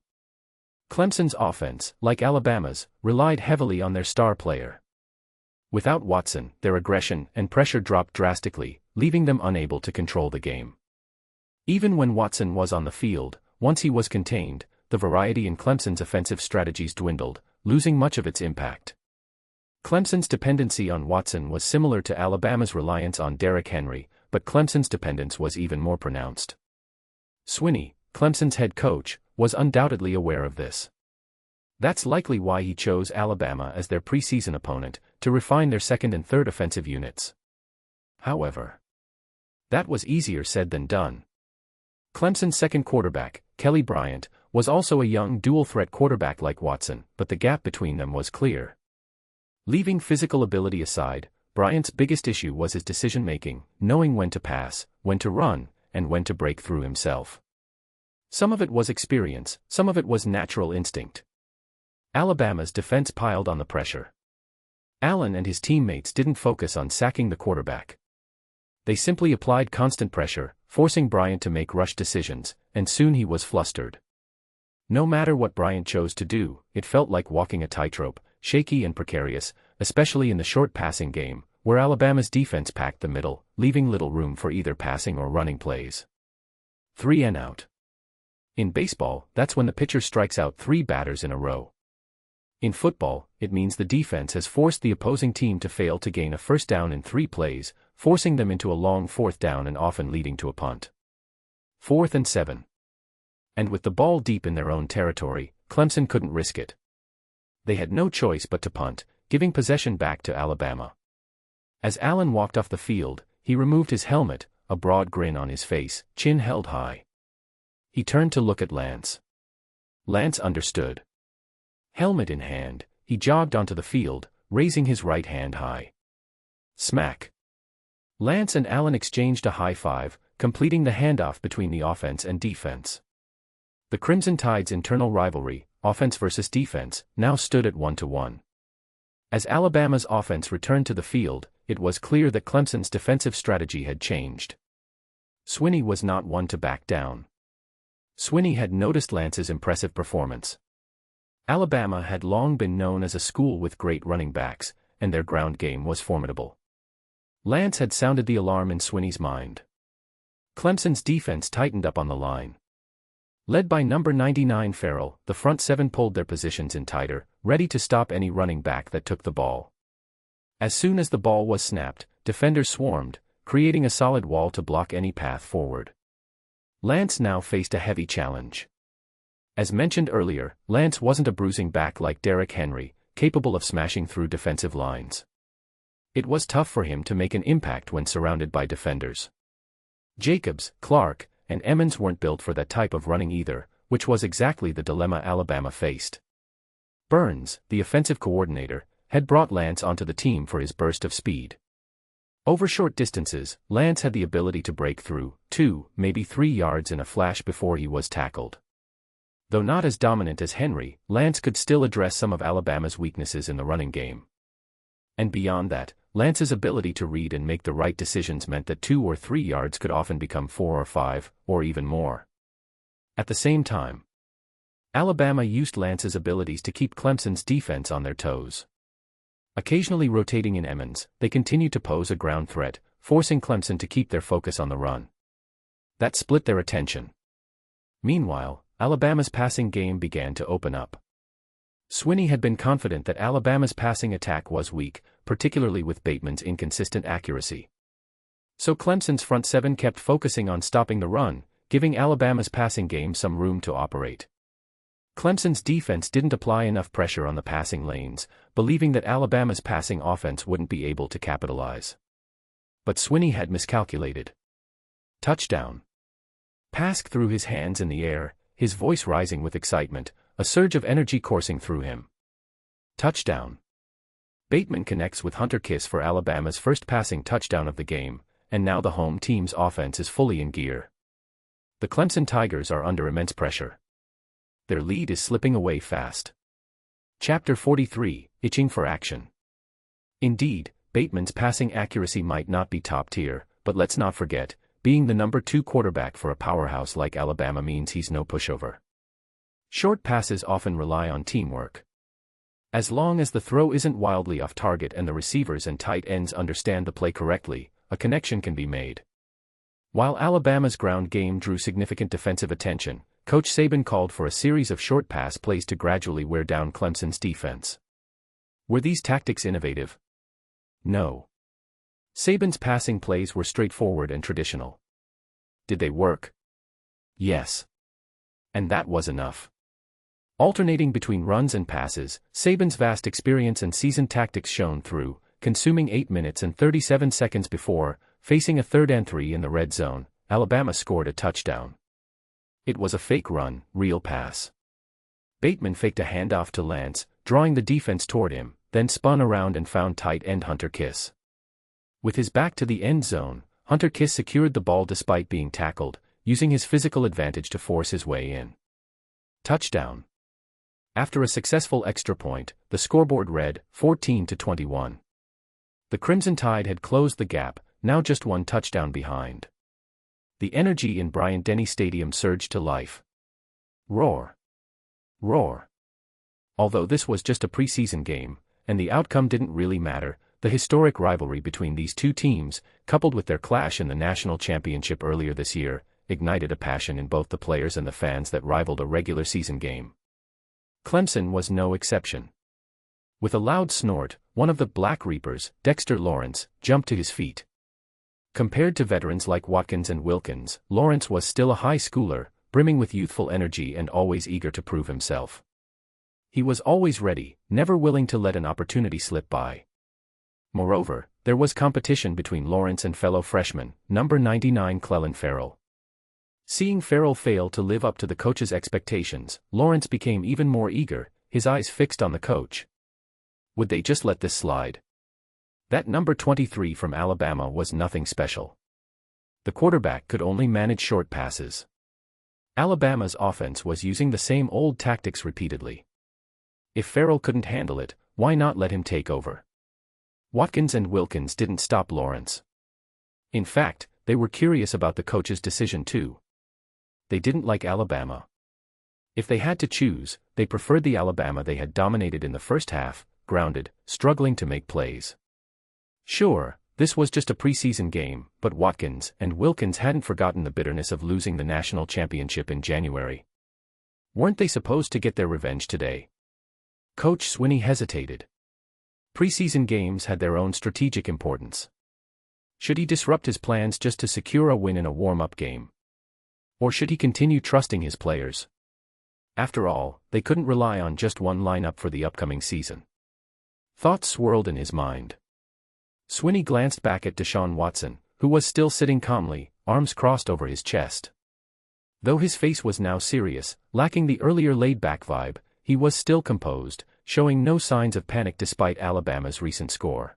Clemson's offense, like Alabama's, relied heavily on their star player. Without Watson, their aggression and pressure dropped drastically, leaving them unable to control the game. Even when Watson was on the field, once he was contained, the variety in Clemson's offensive strategies dwindled, losing much of its impact. Clemson's dependency on Watson was similar to Alabama's reliance on Derrick Henry, but Clemson's dependence was even more pronounced. Swinney, Clemson's head coach, was undoubtedly aware of this. That's likely why he chose Alabama as their preseason opponent, to refine their second and third offensive units. However, that was easier said than done. Clemson's second quarterback, Kelly Bryant, was also a young dual-threat quarterback like Watson, but the gap between them was clear. Leaving physical ability aside, Bryant's biggest issue was his decision-making, knowing when to pass, when to run, and when to break through himself. Some of it was experience, some of it was natural instinct. Alabama's defense piled on the pressure. Allen and his teammates didn't focus on sacking the quarterback. They simply applied constant pressure, forcing Bryant to make rush decisions, and soon he was flustered. No matter what Bryant chose to do, it felt like walking a tightrope, shaky and precarious, especially in the short passing game, where Alabama's defense packed the middle, leaving little room for either passing or running plays. 3 and out. In baseball, that's when the pitcher strikes out 3 batters in a row. In football, it means the defense has forced the opposing team to fail to gain a first down in 3 plays, forcing them into a long 4th down and often leading to a punt. 4th and 7. And with the ball deep in their own territory, Clemson couldn't risk it. They had no choice but to punt, giving possession back to Alabama. As Allen walked off the field, he removed his helmet, a broad grin on his face, chin held high. He turned to look at Lance. Lance understood. Helmet in hand, he jogged onto the field, raising his right hand high. Smack. Lance and Allen exchanged a high five, completing the handoff between the offense and defense. The Crimson Tide's internal rivalry, offense versus defense, now stood at 1-1. As Alabama's offense returned to the field, it was clear that Clemson's defensive strategy had changed. Swinney was not one to back down. Swinney had noticed Lance's impressive performance. Alabama had long been known as a school with great running backs, and their ground game was formidable. Lance had sounded the alarm in Swinney's mind. Clemson's defense tightened up on the line. Led by number 99 Farrell, the front 7 pulled their positions in tighter, ready to stop any running back that took the ball. As soon as the ball was snapped, defenders swarmed, creating a solid wall to block any path forward. Lance now faced a heavy challenge. As mentioned earlier, Lance wasn't a bruising back like Derrick Henry, capable of smashing through defensive lines. It was tough for him to make an impact when surrounded by defenders. Jacobs, Clark, and Emmons weren't built for that type of running either, which was exactly the dilemma Alabama faced. Burns, the offensive coordinator, had brought Lance onto the team for his burst of speed. Over short distances, Lance had the ability to break through 2, maybe 3 yards in a flash before he was tackled. Though not as dominant as Henry, Lance could still address some of Alabama's weaknesses in the running game. And beyond that, Lance's ability to read and make the right decisions meant that 2 or 3 yards could often become 4 or 5, or even more. At the same time, Alabama used Lance's abilities to keep Clemson's defense on their toes. Occasionally rotating in Emmons, they continued to pose a ground threat, forcing Clemson to keep their focus on the run. That split their attention. Meanwhile, Alabama's passing game began to open up. Swinney had been confident that Alabama's passing attack was weak, particularly with Bateman's inconsistent accuracy. So Clemson's front 7 kept focusing on stopping the run, giving Alabama's passing game some room to operate. Clemson's defense didn't apply enough pressure on the passing lanes, believing that Alabama's passing offense wouldn't be able to capitalize. But Swinney had miscalculated. Touchdown. Pass threw his hands in the air, his voice rising with excitement, a surge of energy coursing through him. Touchdown. Bateman connects with Hunter Kiss for Alabama's first passing touchdown of the game, and now the home team's offense is fully in gear. The Clemson Tigers are under immense pressure. Their lead is slipping away fast. Chapter 43, Itching for Action. Indeed, Bateman's passing accuracy might not be top tier, but let's not forget, being the number 2 quarterback for a powerhouse like Alabama means he's no pushover. Short passes often rely on teamwork. As long as the throw isn't wildly off target and the receivers and tight ends understand the play correctly, a connection can be made. While Alabama's ground game drew significant defensive attention, Coach Saban called for a series of short pass plays to gradually wear down Clemson's defense. Were these tactics innovative? No. Saban's passing plays were straightforward and traditional. Did they work? Yes. And that was enough. Alternating between runs and passes, Saban's vast experience and seasoned tactics shone through, consuming 8 minutes and 37 seconds before, facing a 3rd and 3 in the red zone, Alabama scored a touchdown. It was a fake run, real pass. Bateman faked a handoff to Lance, drawing the defense toward him, then spun around and found tight end Hunter Kiss. With his back to the end zone, Hunter Kiss secured the ball despite being tackled, using his physical advantage to force his way in. Touchdown. After a successful extra point, the scoreboard read 14-21. The Crimson Tide had closed the gap, now just 1 touchdown behind. The energy in Bryant-Denny Stadium surged to life. Roar! Roar! Although this was just a preseason game, and the outcome didn't really matter, the historic rivalry between these two teams, coupled with their clash in the national championship earlier this year, ignited a passion in both the players and the fans that rivaled a regular season game. Clemson was no exception. With a loud snort, one of the Black Reapers, Dexter Lawrence, jumped to his feet. Compared to veterans like Watkins and Wilkins, Lawrence was still a high schooler, brimming with youthful energy and always eager to prove himself. He was always ready, never willing to let an opportunity slip by. Moreover, there was competition between Lawrence and fellow freshman, number 99 Clelin Ferrell. Seeing Ferrell fail to live up to the coach's expectations, Lawrence became even more eager, his eyes fixed on the coach. Would they just let this slide? That number 23 from Alabama was nothing special. The quarterback could only manage short passes. Alabama's offense was using the same old tactics repeatedly. If Ferrell couldn't handle it, why not let him take over? Watkins and Wilkins didn't stop Lawrence. In fact, they were curious about the coach's decision too. They didn't like Alabama. If they had to choose, they preferred the Alabama they had dominated in the first half, grounded, struggling to make plays. Sure, this was just a preseason game, but Watkins and Wilkins hadn't forgotten the bitterness of losing the national championship in January. Weren't they supposed to get their revenge today? Coach Swinney hesitated. Preseason games had their own strategic importance. Should he disrupt his plans just to secure a win in a warm-up game? Or should he continue trusting his players? After all, they couldn't rely on just one lineup for the upcoming season. Thoughts swirled in his mind. Swinney glanced back at Deshaun Watson, who was still sitting calmly, arms crossed over his chest. Though his face was now serious, lacking the earlier laid-back vibe, he was still composed, showing no signs of panic despite Alabama's recent score.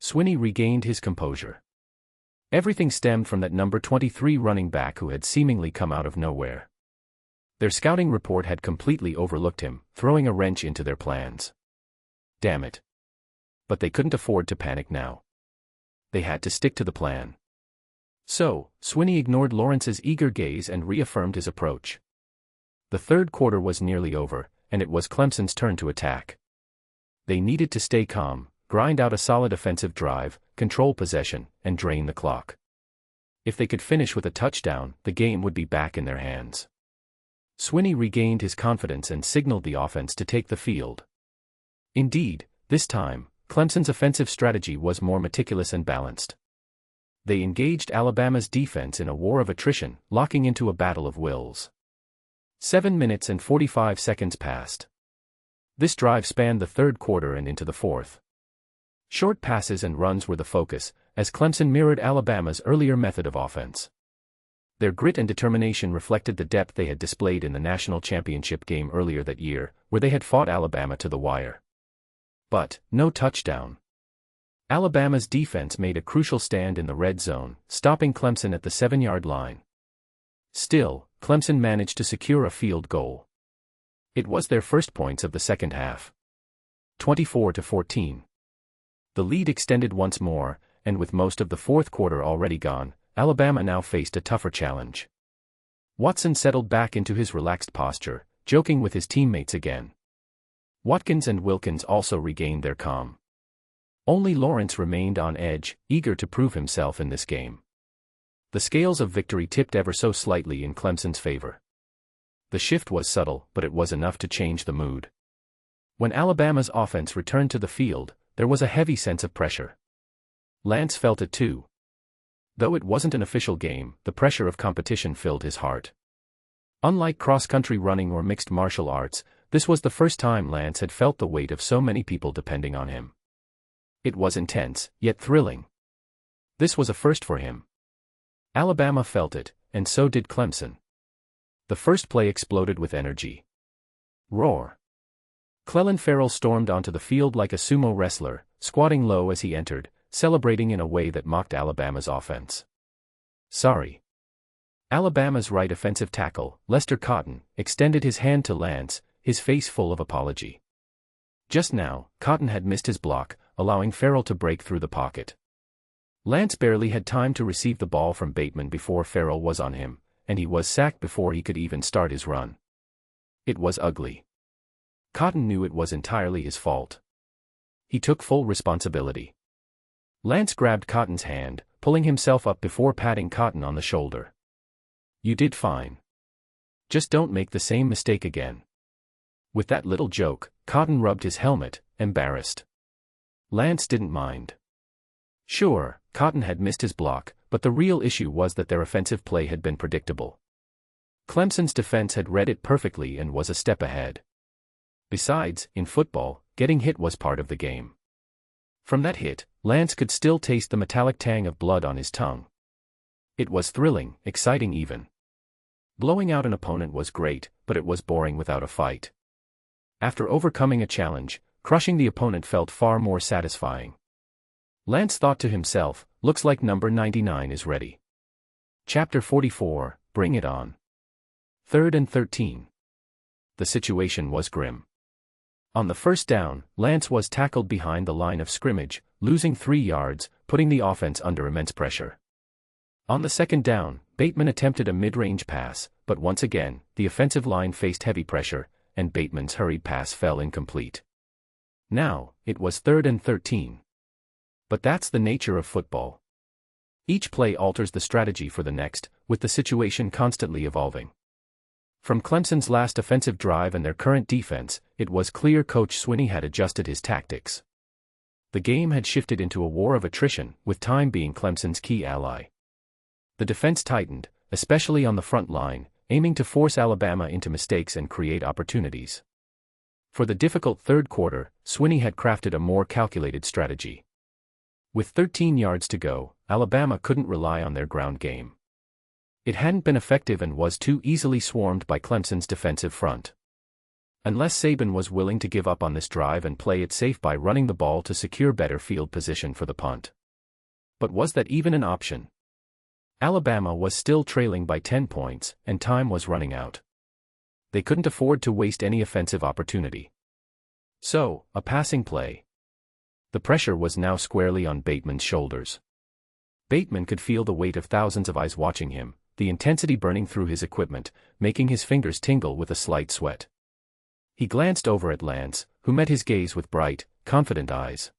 Swinney regained his composure. Everything stemmed from that number 23 running back who had seemingly come out of nowhere. Their scouting report had completely overlooked him, throwing a wrench into their plans. Damn it. But they couldn't afford to panic now. They had to stick to the plan. So, Swinney ignored Lawrence's eager gaze and reaffirmed his approach. The third quarter was nearly over, and it was Clemson's turn to attack. They needed to stay calm, grind out a solid offensive drive, control possession, and drain the clock. If they could finish with a touchdown, the game would be back in their hands. Swinney regained his confidence and signaled the offense to take the field. Indeed, this time, Clemson's offensive strategy was more meticulous and balanced. They engaged Alabama's defense in a war of attrition, locking into a battle of wills. 7 minutes and 45 seconds passed. This drive spanned the third quarter and into the fourth. Short passes and runs were the focus, as Clemson mirrored Alabama's earlier method of offense. Their grit and determination reflected the depth they had displayed in the national championship game earlier that year, where they had fought Alabama to the wire. But, no touchdown. Alabama's defense made a crucial stand in the red zone, stopping Clemson at the 7-yard line. Still, Clemson managed to secure a field goal. It was their first points of the second half. 24-14. The lead extended once more, and with most of the fourth quarter already gone, Alabama now faced a tougher challenge. Watson settled back into his relaxed posture, joking with his teammates again. Watkins and Wilkins also regained their calm. Only Lawrence remained on edge, eager to prove himself in this game. The scales of victory tipped ever so slightly in Clemson's favor. The shift was subtle, but it was enough to change the mood. When Alabama's offense returned to the field, there was a heavy sense of pressure. Lance felt it too. Though it wasn't an official game, the pressure of competition filled his heart. Unlike cross-country running or mixed martial arts, this was the first time Lance had felt the weight of so many people depending on him. It was intense, yet thrilling. This was a first for him. Alabama felt it, and so did Clemson. The first play exploded with energy. Roar! Clelin Ferrell stormed onto the field like a sumo wrestler, squatting low as he entered, celebrating in a way that mocked Alabama's offense. Sorry. Alabama's right offensive tackle, Lester Cotton, extended his hand to Lance, his face full of apology. Just now, Cotton had missed his block, allowing Ferrell to break through the pocket. Lance barely had time to receive the ball from Bateman before Farrell was on him, and he was sacked before he could even start his run. It was ugly. Cotton knew it was entirely his fault. He took full responsibility. Lance grabbed Cotton's hand, pulling himself up before patting Cotton on the shoulder. "You did fine. Just don't make the same mistake again." With that little joke, Cotton rubbed his helmet, embarrassed. Lance didn't mind. Sure, Cotton had missed his block, but the real issue was that their offensive play had been predictable. Clemson's defense had read it perfectly and was a step ahead. Besides, in football, getting hit was part of the game. From that hit, Lance could still taste the metallic tang of blood on his tongue. It was thrilling, exciting even. Blowing out an opponent was great, but it was boring without a fight. After overcoming a challenge, crushing the opponent felt far more satisfying. Lance thought to himself, "Looks like number 99 is ready." Chapter 44, Bring It On. 3rd and 13. The situation was grim. On the first down, Lance was tackled behind the line of scrimmage, losing 3 yards, putting the offense under immense pressure. On the second down, Bateman attempted a mid-range pass, but once again, the offensive line faced heavy pressure, and Bateman's hurried pass fell incomplete. Now, it was 3rd and 13. But that's the nature of football. Each play alters the strategy for the next, with the situation constantly evolving. From Clemson's last offensive drive and their current defense, it was clear Coach Swinney had adjusted his tactics. The game had shifted into a war of attrition, with time being Clemson's key ally. The defense tightened, especially on the front line, aiming to force Alabama into mistakes and create opportunities. For the difficult third quarter, Swinney had crafted a more calculated strategy. With 13 yards to go, Alabama couldn't rely on their ground game. It hadn't been effective and was too easily swarmed by Clemson's defensive front. Unless Saban was willing to give up on this drive and play it safe by running the ball to secure better field position for the punt. But was that even an option? Alabama was still trailing by 10 points, and time was running out. They couldn't afford to waste any offensive opportunity. So, a passing play. The pressure was now squarely on Bateman's shoulders. Bateman could feel the weight of thousands of eyes watching him, the intensity burning through his equipment, making his fingers tingle with a slight sweat. He glanced over at Lance, who met his gaze with bright, confident eyes.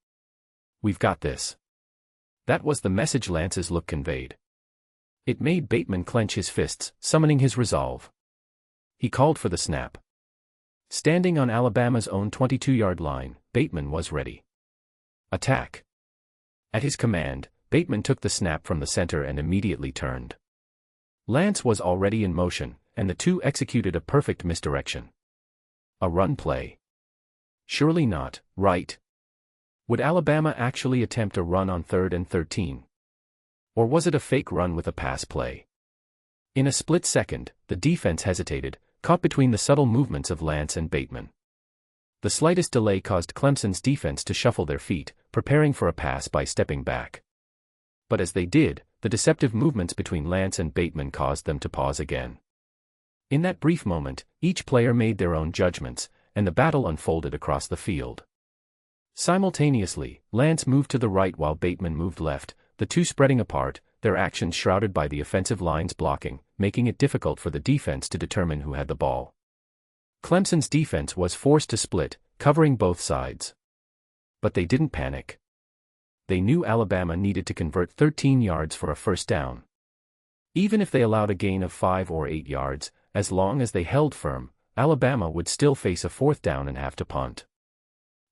"We've got this." That was the message Lance's look conveyed. It made Bateman clench his fists, summoning his resolve. He called for the snap. Standing on Alabama's own 22-yard line, Bateman was ready. Attack. At his command, Bateman took the snap from the center and immediately turned. Lance was already in motion, and the two executed a perfect misdirection. A run play. Surely not, right? Would Alabama actually attempt a run on 3rd and 13? Or was it a fake run with a pass play? In a split second, the defense hesitated, caught between the subtle movements of Lance and Bateman. The slightest delay caused Clemson's defense to shuffle their feet, preparing for a pass by stepping back. But as they did, the deceptive movements between Lance and Bateman caused them to pause again. In that brief moment, each player made their own judgments, and the battle unfolded across the field. Simultaneously, Lance moved to the right while Bateman moved left, the two spreading apart, their actions shrouded by the offensive line's blocking, making it difficult for the defense to determine who had the ball. Clemson's defense was forced to split, covering both sides. But they didn't panic. They knew Alabama needed to convert 13 yards for a first down. Even if they allowed a gain of 5 or 8 yards, as long as they held firm, Alabama would still face a 4th down and have to punt.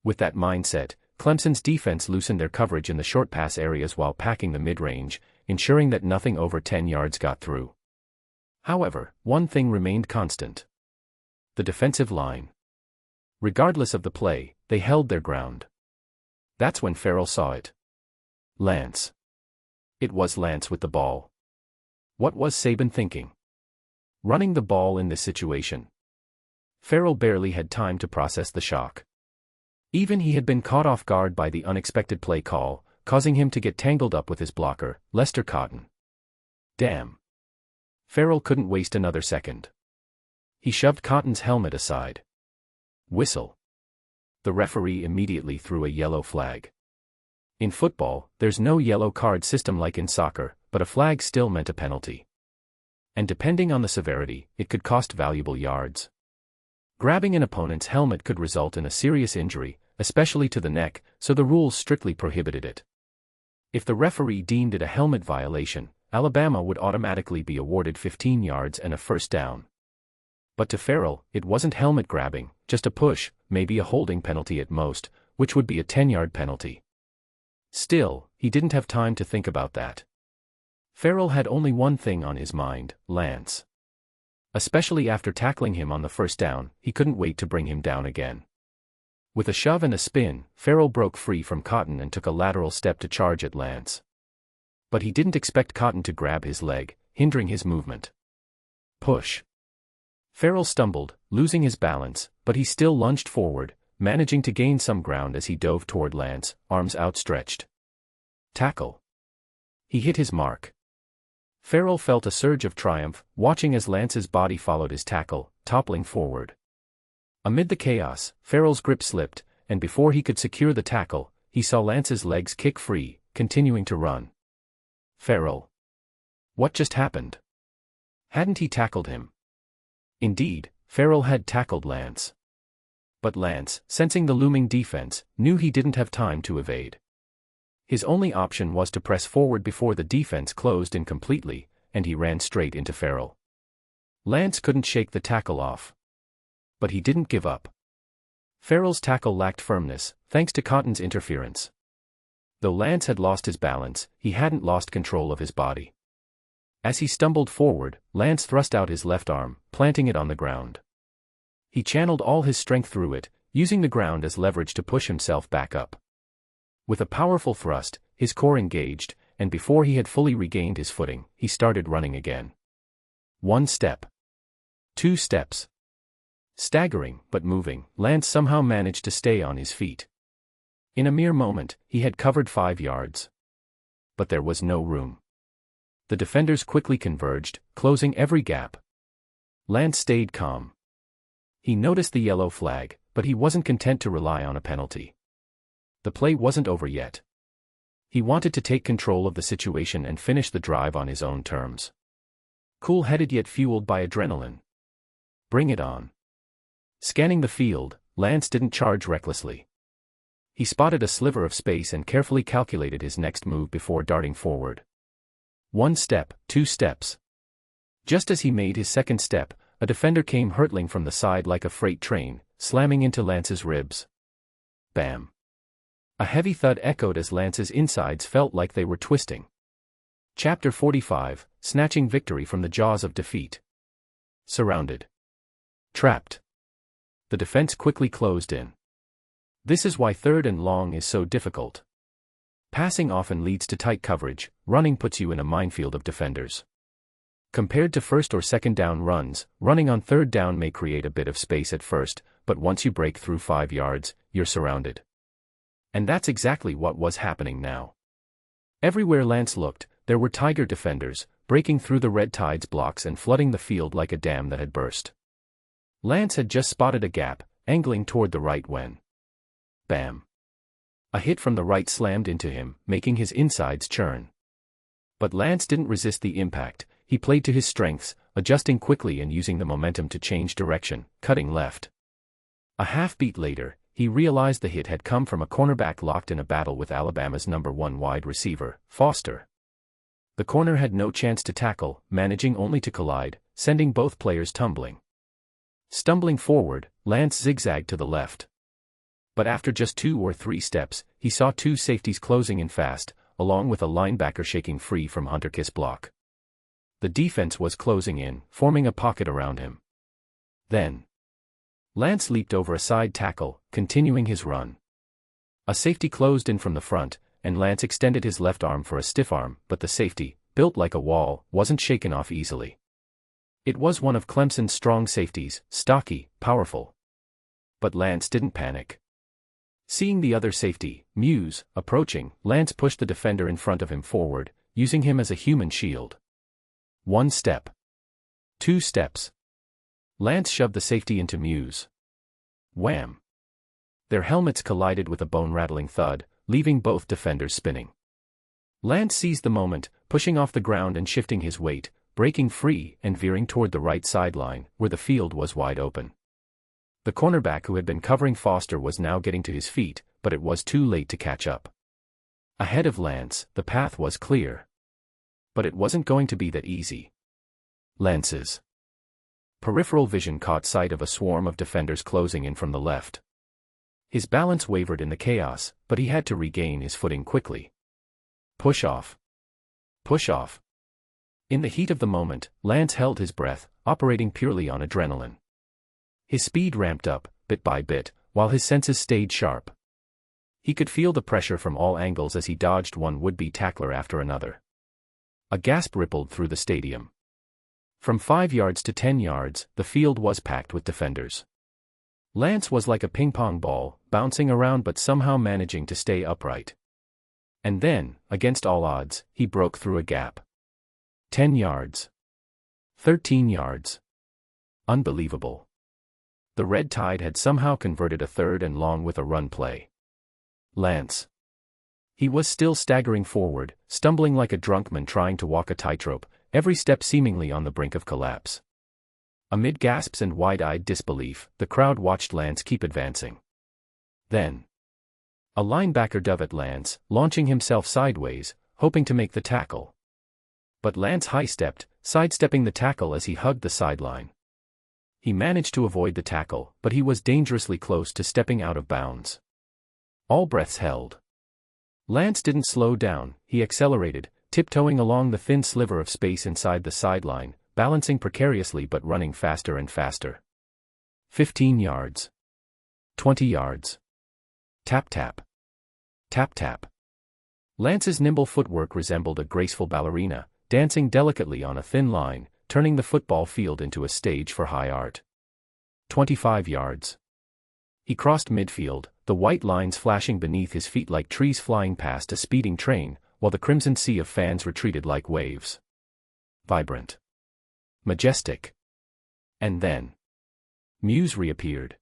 With that mindset, Clemson's defense loosened their coverage in the short pass areas while packing the mid-range, ensuring that nothing over 10 yards got through. However, one thing remained constant. The defensive line. Regardless of the play, they held their ground. That's when Farrell saw it. Lance. It was Lance with the ball. What was Saban thinking? Running the ball in this situation. Farrell barely had time to process the shock. Even he had been caught off guard by the unexpected play call, causing him to get tangled up with his blocker, Lester Cotton. Damn. Farrell couldn't waste another second. He shoved Cotton's helmet aside. Whistle. The referee immediately threw a yellow flag. In football, there's no yellow card system like in soccer, but a flag still meant a penalty. And depending on the severity, it could cost valuable yards. Grabbing an opponent's helmet could result in a serious injury, especially to the neck, so the rules strictly prohibited it. If the referee deemed it a helmet violation, Alabama would automatically be awarded 15 yards and a first down. But to Farrell, it wasn't helmet grabbing, just a push, maybe a holding penalty at most, which would be a 10-yard penalty. Still, he didn't have time to think about that. Farrell had only one thing on his mind, Lance. Especially after tackling him on the first down, he couldn't wait to bring him down again. With a shove and a spin, Farrell broke free from Cotton and took a lateral step to charge at Lance. But he didn't expect Cotton to grab his leg, hindering his movement. Push. Farrell stumbled, losing his balance, but he still lunged forward, managing to gain some ground as he dove toward Lance, arms outstretched. Tackle. He hit his mark. Farrell felt a surge of triumph, watching as Lance's body followed his tackle, toppling forward. Amid the chaos, Farrell's grip slipped, and before he could secure the tackle, he saw Lance's legs kick free, continuing to run. Farrell. What just happened? Hadn't he tackled him? Indeed, Farrell had tackled Lance. But Lance, sensing the looming defense, knew he didn't have time to evade. His only option was to press forward before the defense closed in completely, and he ran straight into Farrell. Lance couldn't shake the tackle off. But he didn't give up. Farrell's tackle lacked firmness, thanks to Cotton's interference. Though Lance had lost his balance, he hadn't lost control of his body. As he stumbled forward, Lance thrust out his left arm, planting it on the ground. He channeled all his strength through it, using the ground as leverage to push himself back up. With a powerful thrust, his core engaged, and before he had fully regained his footing, he started running again. 1 step. 2 steps. Staggering, but moving, Lance somehow managed to stay on his feet. In a mere moment, he had covered 5 yards. But there was no room. The defenders quickly converged, closing every gap. Lance stayed calm. He noticed the yellow flag, but he wasn't content to rely on a penalty. The play wasn't over yet. He wanted to take control of the situation and finish the drive on his own terms. Cool-headed yet fueled by adrenaline. Bring it on. Scanning the field, Lance didn't charge recklessly. He spotted a sliver of space and carefully calculated his next move before darting forward. 1 step, 2 steps. Just as he made his second step, a defender came hurtling from the side like a freight train, slamming into Lance's ribs. Bam. A heavy thud echoed as Lance's insides felt like they were twisting. Chapter 45, Snatching Victory from the Jaws of Defeat. Surrounded. Trapped. The defense quickly closed in. This is why 3rd and long is so difficult. Passing often leads to tight coverage, running puts you in a minefield of defenders. Compared to 1st or 2nd down runs, running on 3rd down may create a bit of space at first, but once you break through 5 yards, you're surrounded. And that's exactly what was happening now. Everywhere Lance looked, there were Tiger defenders, breaking through the Red Tide's blocks and flooding the field like a dam that had burst. Lance had just spotted a gap, angling toward the right when. Bam. A hit from the right slammed into him, making his insides churn. But Lance didn't resist the impact. He played to his strengths, adjusting quickly and using the momentum to change direction, cutting left. A half-beat later, he realized the hit had come from a cornerback locked in a battle with Alabama's #1 wide receiver, Foster. The corner had no chance to tackle, managing only to collide, sending both players tumbling. Stumbling forward, Lance zigzagged to the left. But after just 2 or 3 steps, he saw 2 safeties closing in fast, along with a linebacker shaking free from Hunterkiss block. The defense was closing in, forming a pocket around him. Then, Lance leaped over a side tackle, continuing his run. A safety closed in from the front, and Lance extended his left arm for a stiff arm, but the safety, built like a wall, wasn't shaken off easily. It was one of Clemson's strong safeties, stocky, powerful. But Lance didn't panic. Seeing the other safety, Muse, approaching, Lance pushed the defender in front of him forward, using him as a human shield. 1 step. 2 steps. Lance shoved the safety into Muse. Wham! Their helmets collided with a bone-rattling thud, leaving both defenders spinning. Lance seized the moment, pushing off the ground and shifting his weight, breaking free and veering toward the right sideline, where the field was wide open. The cornerback who had been covering Foster was now getting to his feet, but it was too late to catch up. Ahead of Lance, the path was clear. But it wasn't going to be that easy. Lance's peripheral vision caught sight of a swarm of defenders closing in from the left. His balance wavered in the chaos, but he had to regain his footing quickly. Push off. Push off. In the heat of the moment, Lance held his breath, operating purely on adrenaline. His speed ramped up, bit by bit, while his senses stayed sharp. He could feel the pressure from all angles as he dodged one would-be tackler after another. A gasp rippled through the stadium. From 5 yards to 10 yards, the field was packed with defenders. Lance was like a ping-pong ball, bouncing around but somehow managing to stay upright. And then, against all odds, he broke through a gap. 10 yards. 13 yards. Unbelievable. The Red Tide had somehow converted a 3rd and long with a run play. Lance. He was still staggering forward, stumbling like a drunk man trying to walk a tightrope, every step seemingly on the brink of collapse. Amid gasps and wide-eyed disbelief, the crowd watched Lance keep advancing. Then, a linebacker dove at Lance, launching himself sideways, hoping to make the tackle. But Lance high-stepped, sidestepping the tackle as he hugged the sideline. He managed to avoid the tackle, but he was dangerously close to stepping out of bounds. All breaths held. Lance didn't slow down, he accelerated, tiptoeing along the thin sliver of space inside the sideline, balancing precariously but running faster and faster. 15 yards. 20 yards. Tap tap. Tap tap. Lance's nimble footwork resembled a graceful ballerina, dancing delicately on a thin line, turning the football field into a stage for high art. 25 yards. He crossed midfield, the white lines flashing beneath his feet like trees flying past a speeding train, while the crimson sea of fans retreated like waves. Vibrant. Majestic. And then, Muse reappeared.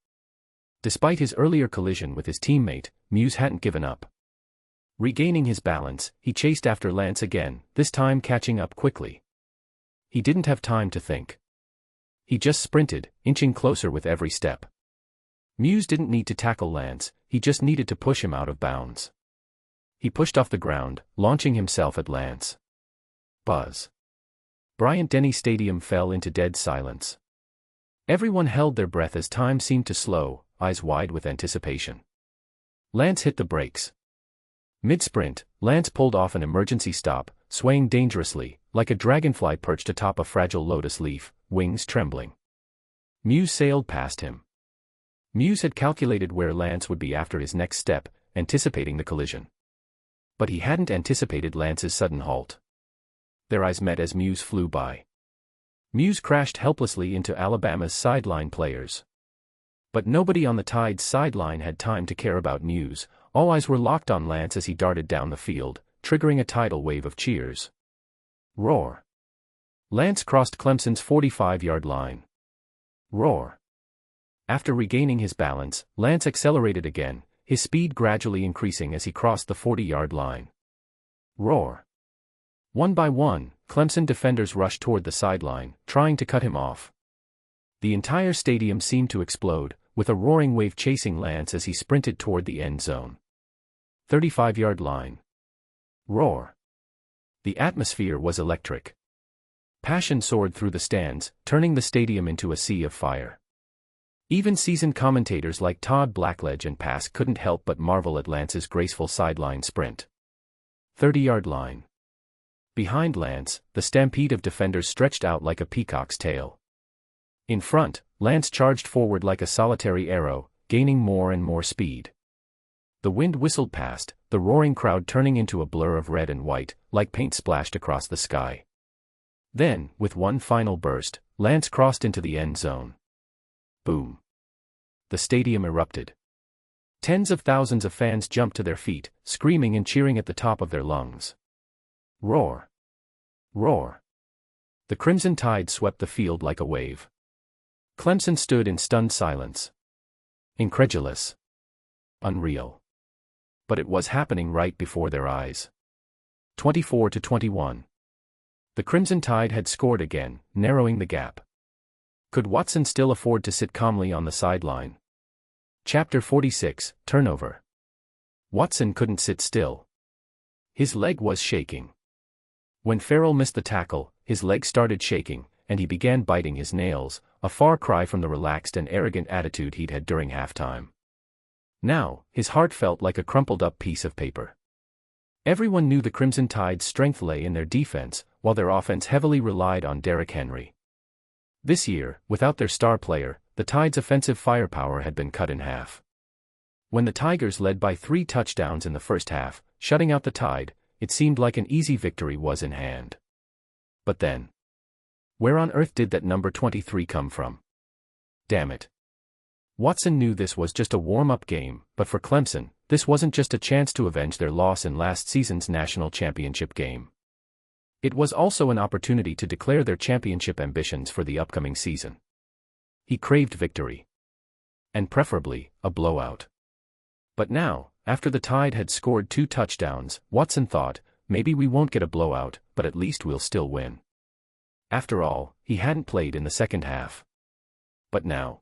Despite his earlier collision with his teammate, Muse hadn't given up. Regaining his balance, he chased after Lance again, this time catching up quickly. He didn't have time to think. He just sprinted, inching closer with every step. Muse didn't need to tackle Lance, he just needed to push him out of bounds. He pushed off the ground, launching himself at Lance. Buzz. Bryant-Denny Stadium fell into dead silence. Everyone held their breath as time seemed to slow, eyes wide with anticipation. Lance hit the brakes. Mid-sprint, Lance pulled off an emergency stop, swaying dangerously, like a dragonfly perched atop a fragile lotus leaf, wings trembling. Muse sailed past him. Muse had calculated where Lance would be after his next step, anticipating the collision. But he hadn't anticipated Lance's sudden halt. Their eyes met as Muse flew by. Muse crashed helplessly into Alabama's sideline players. But nobody on the Tide's sideline had time to care about Muse, all eyes were locked on Lance as he darted down the field, triggering a tidal wave of cheers. Roar. Lance crossed Clemson's 45-yard line. Roar. After regaining his balance, Lance accelerated again, his speed gradually increasing as he crossed the 40-yard line. Roar. One by one, Clemson defenders rushed toward the sideline, trying to cut him off. The entire stadium seemed to explode, with a roaring wave chasing Lance as he sprinted toward the end zone. 35-yard line. Roar. The atmosphere was electric. Passion soared through the stands, turning the stadium into a sea of fire. Even seasoned commentators like Todd Blackledge and Pass couldn't help but marvel at Lance's graceful sideline sprint. 30-yard line. Behind Lance, the stampede of defenders stretched out like a peacock's tail. In front, Lance charged forward like a solitary arrow, gaining more and more speed. The wind whistled past, the roaring crowd turning into a blur of red and white, like paint splashed across the sky. Then, with one final burst, Lance crossed into the end zone. Boom. The stadium erupted. Tens of thousands of fans jumped to their feet, screaming and cheering at the top of their lungs. Roar. Roar. The Crimson Tide swept the field like a wave. Clemson stood in stunned silence. Incredulous. Unreal. But it was happening right before their eyes. 24-21. The Crimson Tide had scored again, narrowing the gap. Could Watson still afford to sit calmly on the sideline? Chapter 46, Turnover. Watson couldn't sit still. His leg was shaking. When Farrell missed the tackle, his leg started shaking, and he began biting his nails, a far cry from the relaxed and arrogant attitude he'd had during halftime. Now, his heart felt like a crumpled-up piece of paper. Everyone knew the Crimson Tide's strength lay in their defense, while their offense heavily relied on Derrick Henry. This year, without their star player, the Tide's offensive firepower had been cut in half. When the Tigers led by 3 touchdowns in the first half, shutting out the Tide, it seemed like an easy victory was in hand. But then, where on earth did that number 23 come from? Damn it. Watson knew this was just a warm-up game, but for Clemson, this wasn't just a chance to avenge their loss in last season's national championship game. It was also an opportunity to declare their championship ambitions for the upcoming season. He craved victory. And preferably, a blowout. But now, after the Tide had scored 2 touchdowns, Watson thought, maybe we won't get a blowout, but at least we'll still win. After all, he hadn't played in the second half. But now,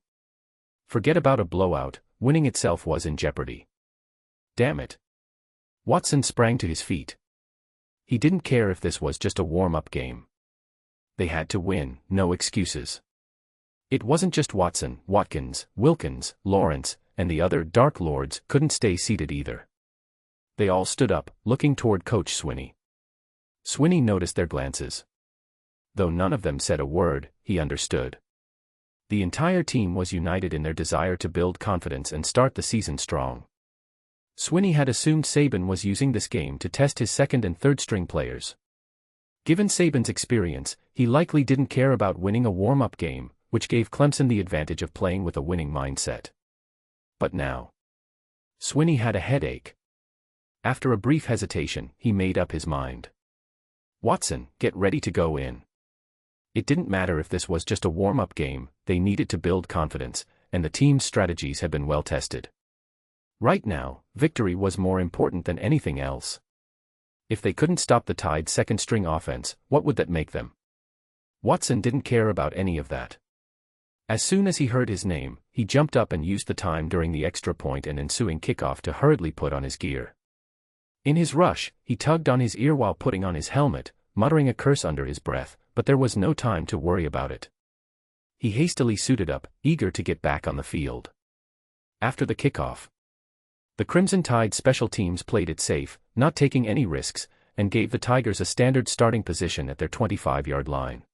forget about a blowout, winning itself was in jeopardy. Damn it. Watson sprang to his feet. He didn't care if this was just a warm-up game. They had to win, no excuses. It wasn't just Watson, Watkins, Wilkins, Lawrence, and the other Dark Lords couldn't stay seated either. They all stood up, looking toward Coach Swinney. Swinney noticed their glances. Though none of them said a word, he understood. The entire team was united in their desire to build confidence and start the season strong. Swinney had assumed Saban was using this game to test his second and third string players. Given Saban's experience, he likely didn't care about winning a warm-up game, which gave Clemson the advantage of playing with a winning mindset. But now, Swinney had a headache. After a brief hesitation, he made up his mind. Watson, get ready to go in. It didn't matter if this was just a warm-up game, they needed to build confidence, and the team's strategies had been well tested. Right now, victory was more important than anything else. If they couldn't stop the Tide's second-string offense, what would that make them? Watson didn't care about any of that. As soon as he heard his name, he jumped up and used the time during the extra point and ensuing kickoff to hurriedly put on his gear. In his rush, he tugged on his ear while putting on his helmet, muttering a curse under his breath, but there was no time to worry about it. He hastily suited up, eager to get back on the field. After the kickoff, the Crimson Tide special teams played it safe, not taking any risks, and gave the Tigers a standard starting position at their 25-yard line.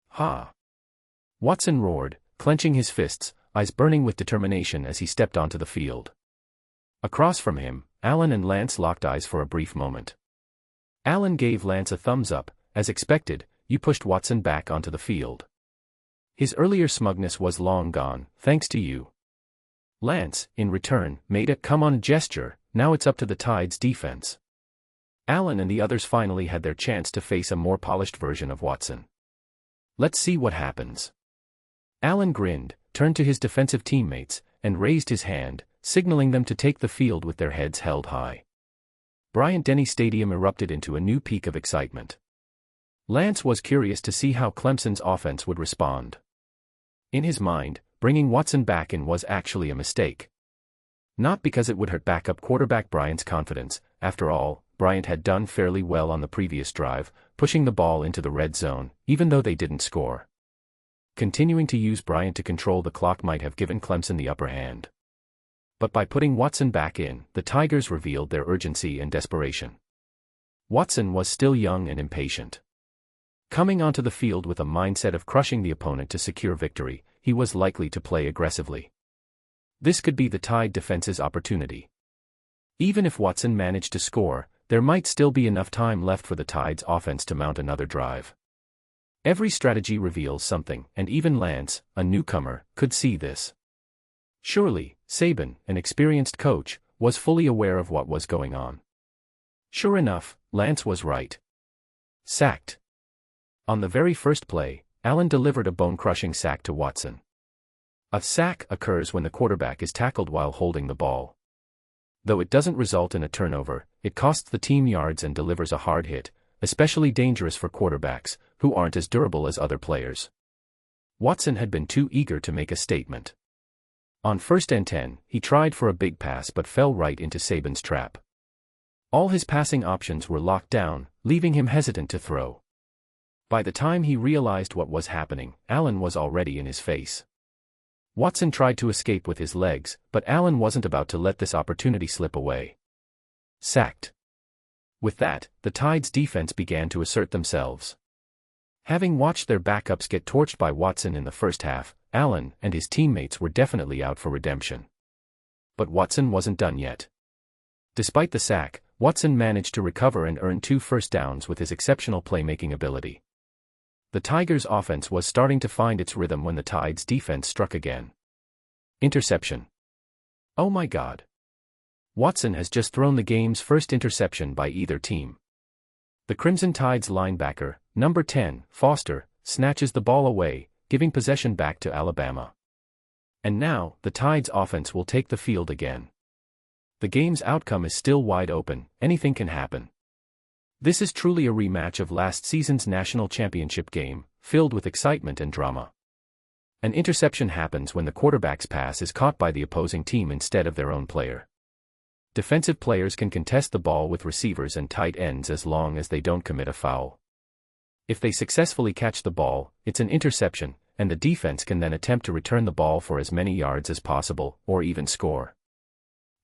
Ha! Watson roared, clenching his fists, eyes burning with determination as he stepped onto the field. Across from him, Allen and Lance locked eyes for a brief moment. Allen gave Lance a thumbs up. As expected, you pushed Watson back onto the field. His earlier smugness was long gone, thanks to you. Lance, in return, made a come-on gesture. Now it's up to the Tide's defense. Allen and the others finally had their chance to face a more polished version of Watson. Let's see what happens. Allen grinned, turned to his defensive teammates, and raised his hand, signaling them to take the field with their heads held high. Bryant-Denny Stadium erupted into a new peak of excitement. Lance was curious to see how Clemson's offense would respond. In his mind, bringing Watson back in was actually a mistake. Not because it would hurt backup quarterback Bryant's confidence. After all, Bryant had done fairly well on the previous drive, pushing the ball into the red zone, even though they didn't score. Continuing to use Bryant to control the clock might have given Clemson the upper hand. But by putting Watson back in, the Tigers revealed their urgency and desperation. Watson was still young and impatient. Coming onto the field with a mindset of crushing the opponent to secure victory, he was likely to play aggressively. This could be the Tide defense's opportunity. Even if Watson managed to score, there might still be enough time left for the Tide's offense to mount another drive. Every strategy reveals something, and even Lance, a newcomer, could see this. Surely, Saban, an experienced coach, was fully aware of what was going on. Sure enough, Lance was right. Sacked. On the very first play, Allen delivered a bone-crushing sack to Watson. A sack occurs when the quarterback is tackled while holding the ball. Though it doesn't result in a turnover, it costs the team yards and delivers a hard hit, especially dangerous for quarterbacks, who aren't as durable as other players. Watson had been too eager to make a statement. On 1st and 10, he tried for a big pass but fell right into Saban's trap. All his passing options were locked down, leaving him hesitant to throw. By the time he realized what was happening, Allen was already in his face. Watson tried to escape with his legs, but Allen wasn't about to let this opportunity slip away. Sacked. With that, the Tide's defense began to assert themselves. Having watched their backups get torched by Watson in the first half, Allen and his teammates were definitely out for redemption. But Watson wasn't done yet. Despite the sack, Watson managed to recover and earn 2 first downs with his exceptional playmaking ability. The Tigers' offense was starting to find its rhythm when the Tide's defense struck again. Interception. Oh my God. Watson has just thrown the game's first interception by either team. The Crimson Tide's linebacker, number 10, Foster, snatches the ball away, giving possession back to Alabama. And now, the Tide's offense will take the field again. The game's outcome is still wide open, anything can happen. This is truly a rematch of last season's national championship game, filled with excitement and drama. An interception happens when the quarterback's pass is caught by the opposing team instead of their own player. Defensive players can contest the ball with receivers and tight ends as long as they don't commit a foul. If they successfully catch the ball, it's an interception, and the defense can then attempt to return the ball for as many yards as possible, or even score.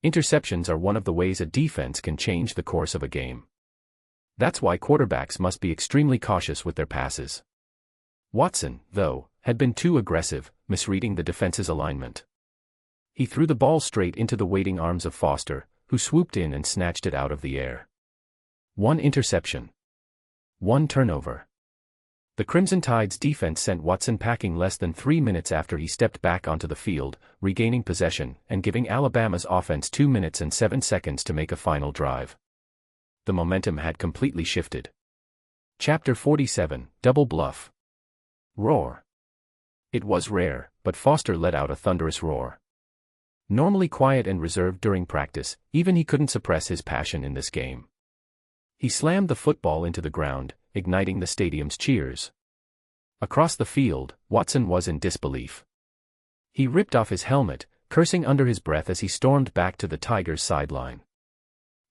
Interceptions are one of the ways a defense can change the course of a game. That's why quarterbacks must be extremely cautious with their passes. Watson, though, had been too aggressive, misreading the defense's alignment. He threw the ball straight into the waiting arms of Foster, who swooped in and snatched it out of the air. 1 interception. 1 turnover. The Crimson Tide's defense sent Watson packing less than 3 minutes after he stepped back onto the field, regaining possession and giving Alabama's offense 2 minutes and 7 seconds to make a final drive. The momentum had completely shifted. Chapter 47, Double Bluff. Roar. It was rare, but Foster let out a thunderous roar. Normally quiet and reserved during practice, even he couldn't suppress his passion in this game. He slammed the football into the ground, igniting the stadium's cheers. Across the field, Watson was in disbelief. He ripped off his helmet, cursing under his breath as he stormed back to the Tigers' sideline.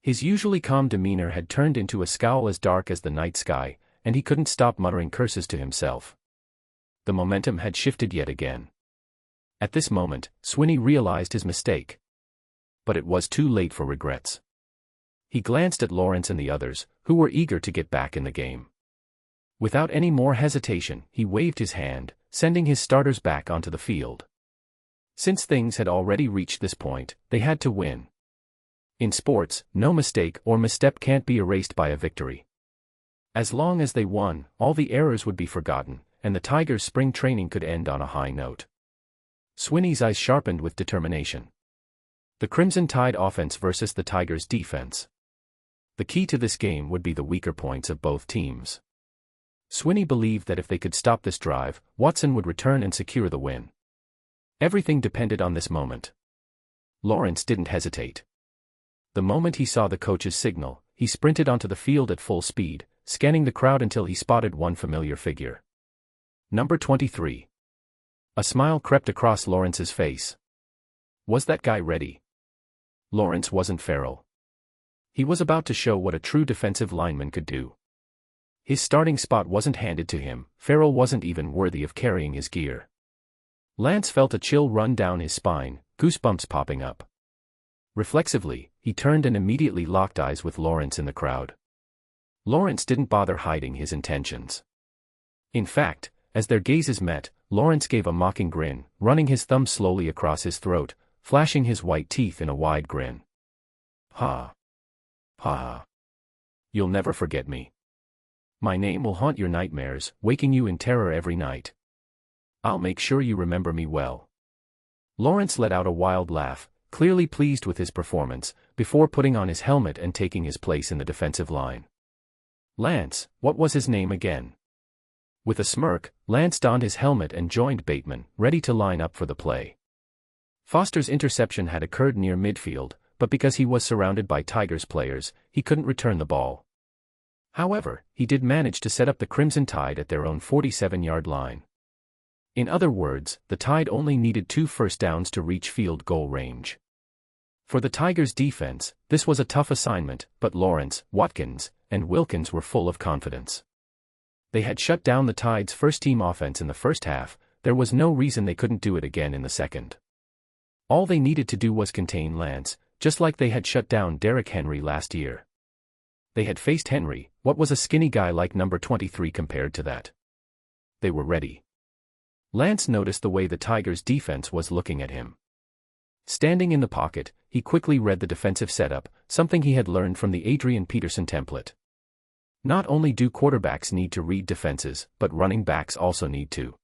His usually calm demeanor had turned into a scowl as dark as the night sky, and he couldn't stop muttering curses to himself. The momentum had shifted yet again. At this moment, Swinney realized his mistake. But it was too late for regrets. He glanced at Lawrence and the others, who were eager to get back in the game. Without any more hesitation, he waved his hand, sending his starters back onto the field. Since things had already reached this point, they had to win. In sports, no mistake or misstep can't be erased by a victory. As long as they won, all the errors would be forgotten, and the Tigers' spring training could end on a high note. Swinney's eyes sharpened with determination. The Crimson Tide offense versus the Tigers' defense. The key to this game would be the weaker points of both teams. Swinney believed that if they could stop this drive, Watson would return and secure the win. Everything depended on this moment. Lawrence didn't hesitate. The moment he saw the coach's signal, he sprinted onto the field at full speed, scanning the crowd until he spotted one familiar figure. Number 23. A smile crept across Lawrence's face. Was that guy ready? Lawrence wasn't feral. He was about to show what a true defensive lineman could do. His starting spot wasn't handed to him, Farrell wasn't even worthy of carrying his gear. Lance felt a chill run down his spine, goosebumps popping up. Reflexively, he turned and immediately locked eyes with Lawrence in the crowd. Lawrence didn't bother hiding his intentions. In fact, as their gazes met, Lawrence gave a mocking grin, running his thumb slowly across his throat, flashing his white teeth in a wide grin. Ha. Ha. You'll never forget me. My name will haunt your nightmares, waking you in terror every night. I'll make sure you remember me well. Lawrence let out a wild laugh, clearly pleased with his performance, before putting on his helmet and taking his place in the defensive line. Lance, what was his name again? With a smirk, Lance donned his helmet and joined Bateman, ready to line up for the play. Foster's interception had occurred near midfield, but because he was surrounded by Tigers players, he couldn't return the ball. However, he did manage to set up the Crimson Tide at their own 47-yard line. In other words, the Tide only needed 2 first downs to reach field goal range. For the Tigers' defense, this was a tough assignment, but Lawrence, Watkins, and Wilkins were full of confidence. They had shut down the Tide's first-team offense in the first half. There was no reason they couldn't do it again in the second. All they needed to do was contain Lance, just like they had shut down Derrick Henry last year. They had faced Henry, what was a skinny guy like number 23 compared to that? They were ready. Lance noticed the way the Tigers' defense was looking at him. Standing in the pocket, he quickly read the defensive setup, something he had learned from the Adrian Peterson template. Not only do quarterbacks need to read defenses, but running backs also need to.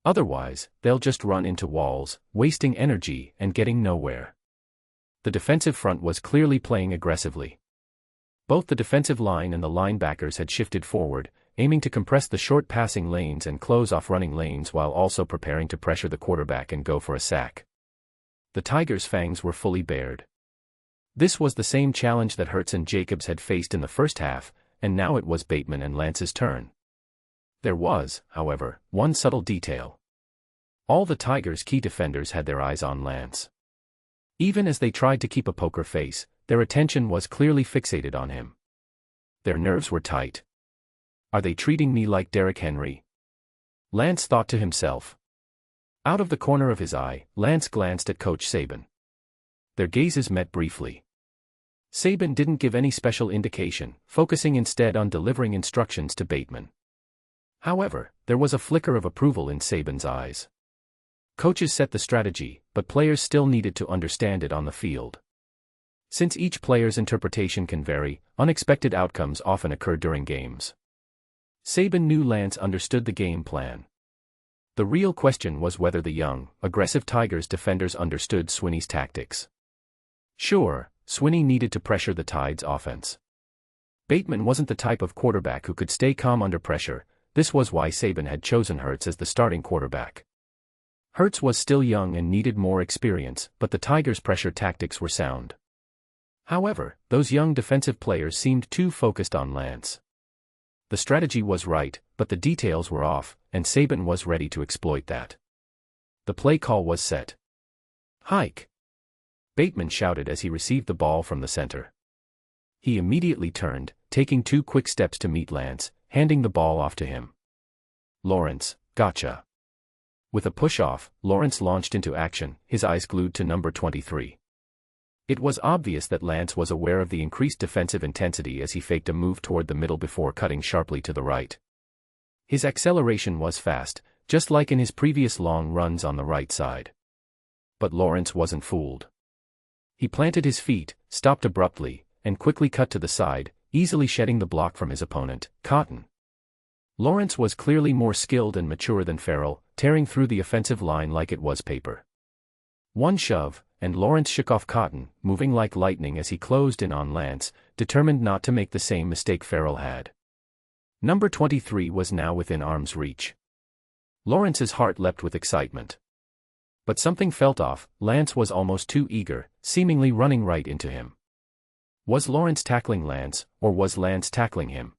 Otherwise, they'll just run into walls, wasting energy and getting nowhere. The defensive front was clearly playing aggressively. Both the defensive line and the linebackers had shifted forward, aiming to compress the short passing lanes and close off running lanes while also preparing to pressure the quarterback and go for a sack. The Tigers' fangs were fully bared. This was the same challenge that Hurts and Jacobs had faced in the first half, and now it was Bateman and Lance's turn. There was, however, one subtle detail. All the Tigers' key defenders had their eyes on Lance. Even as they tried to keep a poker face, their attention was clearly fixated on him. Their nerves were tight. Are they treating me like Derrick Henry? Lance thought to himself. Out of the corner of his eye, Lance glanced at Coach Saban. Their gazes met briefly. Saban didn't give any special indication, focusing instead on delivering instructions to Bateman. However, there was a flicker of approval in Saban's eyes. Coaches set the strategy, but players still needed to understand it on the field. Since each player's interpretation can vary, unexpected outcomes often occur during games. Saban knew Lance understood the game plan. The real question was whether the young, aggressive Tigers defenders understood Swinney's tactics. Sure, Swinney needed to pressure the Tide's offense. Bateman wasn't the type of quarterback who could stay calm under pressure. This was why Saban had chosen Hurts as the starting quarterback. Hurts was still young and needed more experience, but the Tigers' pressure tactics were sound. However, those young defensive players seemed too focused on Lance. The strategy was right, but the details were off, and Saban was ready to exploit that. The play call was set. "Hike!" Bateman shouted as he received the ball from the center. He immediately turned, taking 2 quick steps to meet Lance, handing the ball off to him. "Lawrence, gotcha." With a push-off, Lawrence launched into action, his eyes glued to number 23. It was obvious that Lance was aware of the increased defensive intensity as he faked a move toward the middle before cutting sharply to the right. His acceleration was fast, just like in his previous long runs on the right side. But Lawrence wasn't fooled. He planted his feet, stopped abruptly, and quickly cut to the side, easily shedding the block from his opponent, Cotton. Lawrence was clearly more skilled and mature than Farrell, tearing through the offensive line like it was paper. One shove, and Lawrence shook off Cotton, moving like lightning as he closed in on Lance, determined not to make the same mistake Farrell had. Number 23 was now within arm's reach. Lawrence's heart leapt with excitement. But something felt off. Lance was almost too eager, seemingly running right into him. Was Lawrence tackling Lance, or was Lance tackling him?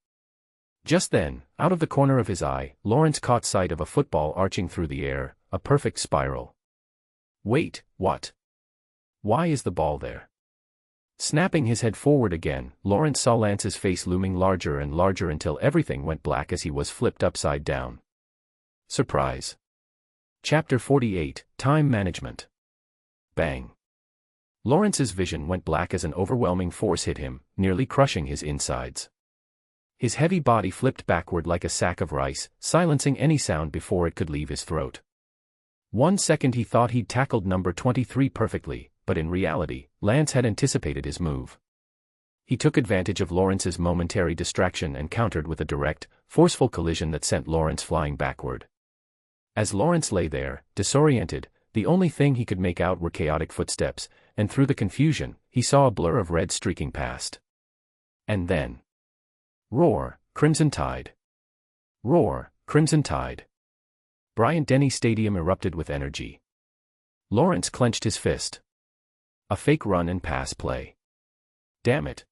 Just then, out of the corner of his eye, Lawrence caught sight of a football arching through the air, a perfect spiral. Wait, what? Why is the ball there? Snapping his head forward again, Lawrence saw Lance's face looming larger and larger until everything went black as he was flipped upside down. Surprise. Chapter 48, Time Management. Bang. Lawrence's vision went black as an overwhelming force hit him, nearly crushing his insides. His heavy body flipped backward like a sack of rice, silencing any sound before it could leave his throat. 1 second he thought he'd tackled number 23 perfectly, but in reality, Lance had anticipated his move. He took advantage of Lawrence's momentary distraction and countered with a direct, forceful collision that sent Lawrence flying backward. As Lawrence lay there, disoriented, the only thing he could make out were chaotic footsteps, and through the confusion, he saw a blur of red streaking past. And then... Roar, Crimson Tide. Roar, Crimson Tide. Bryant-Denny Stadium erupted with energy. Lawrence clenched his fist. A fake run and pass play. Damn it.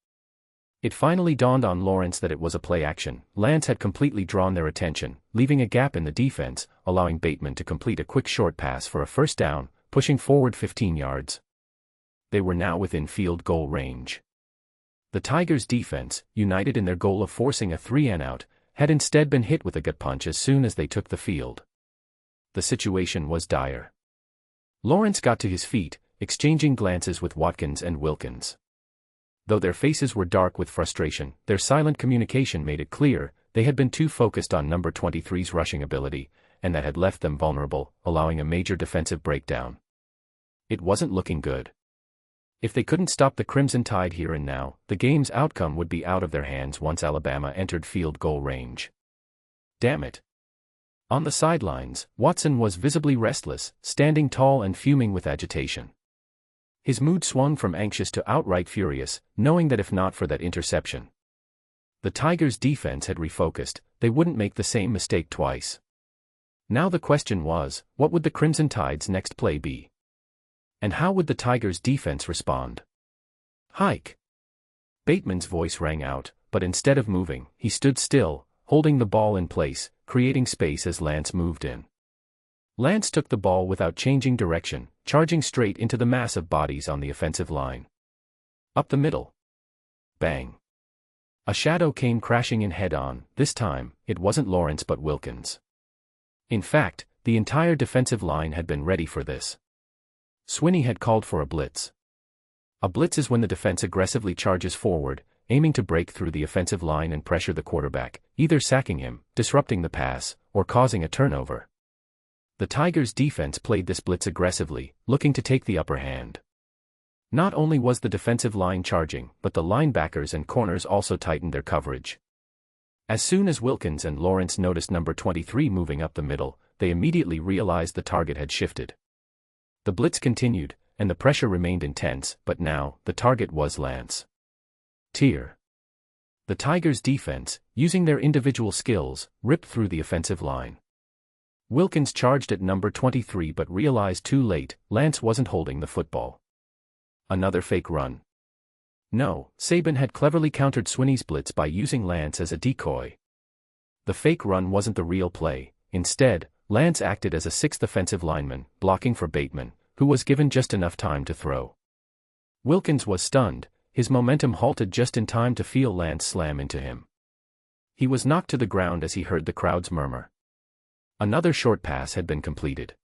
It finally dawned on Lawrence that it was a play action. Lance had completely drawn their attention, leaving a gap in the defense, allowing Bateman to complete a quick short pass for a first down, pushing forward 15 yards. They were now within field goal range. The Tigers' defense, united in their goal of forcing a 3-and-out, had instead been hit with a gut punch as soon as they took the field. The situation was dire. Lawrence got to his feet, exchanging glances with Watkins and Wilkins. Though their faces were dark with frustration, their silent communication made it clear they had been too focused on number 23's rushing ability, and that had left them vulnerable, allowing a major defensive breakdown. It wasn't looking good. If they couldn't stop the Crimson Tide here and now, the game's outcome would be out of their hands once Alabama entered field goal range. Damn it. On the sidelines, Watson was visibly restless, standing tall and fuming with agitation. His mood swung from anxious to outright furious, knowing that if not for that interception, the Tigers' defense had refocused, they wouldn't make the same mistake twice. Now the question was, what would the Crimson Tide's next play be? And how would the Tigers' defense respond? Hike! Bateman's voice rang out, but instead of moving, he stood still, holding the ball in place, creating space as Lance moved in. Lance took the ball without changing direction, charging straight into the mass of bodies on the offensive line. Up the middle. Bang. A shadow came crashing in head-on. This time, it wasn't Lawrence but Wilkins. In fact, the entire defensive line had been ready for this. Swinney had called for a blitz. A blitz is when the defense aggressively charges forward, aiming to break through the offensive line and pressure the quarterback, either sacking him, disrupting the pass, or causing a turnover. The Tigers' defense played this blitz aggressively, looking to take the upper hand. Not only was the defensive line charging, but the linebackers and corners also tightened their coverage. As soon as Wilkins and Lawrence noticed number 23 moving up the middle, they immediately realized the target had shifted. The blitz continued, and the pressure remained intense, but now, the target was Lance. The Tigers' defense, using their individual skills, ripped through the offensive line. Wilkins charged at number 23 but realized too late, Lance wasn't holding the football. Another fake run. No, Saban had cleverly countered Swinney's blitz by using Lance as a decoy. The fake run wasn't the real play. Instead, Lance acted as a sixth offensive lineman, blocking for Bateman, who was given just enough time to throw. Wilkins was stunned, his momentum halted just in time to feel Lance slam into him. He was knocked to the ground as he heard the crowd's murmur. Another short pass had been completed.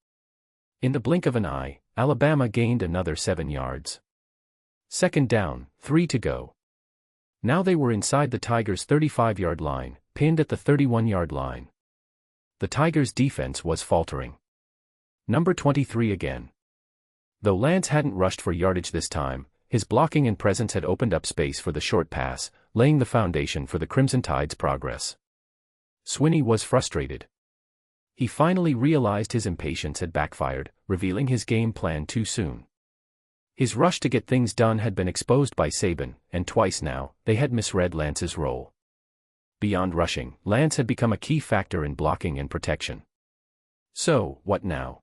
In the blink of an eye, Alabama gained another 7 yards. Second down, 3 to go. Now they were inside the Tigers' 35-yard line, pinned at the 31-yard line. The Tigers' defense was faltering. Number 23 again. Though Lance hadn't rushed for yardage this time, his blocking and presence had opened up space for the short pass, laying the foundation for the Crimson Tide's progress. Swinney was frustrated. He finally realized his impatience had backfired, revealing his game plan too soon. His rush to get things done had been exposed by Saban, and twice now, they had misread Lance's role. Beyond rushing, Lance had become a key factor in blocking and protection. So, what now?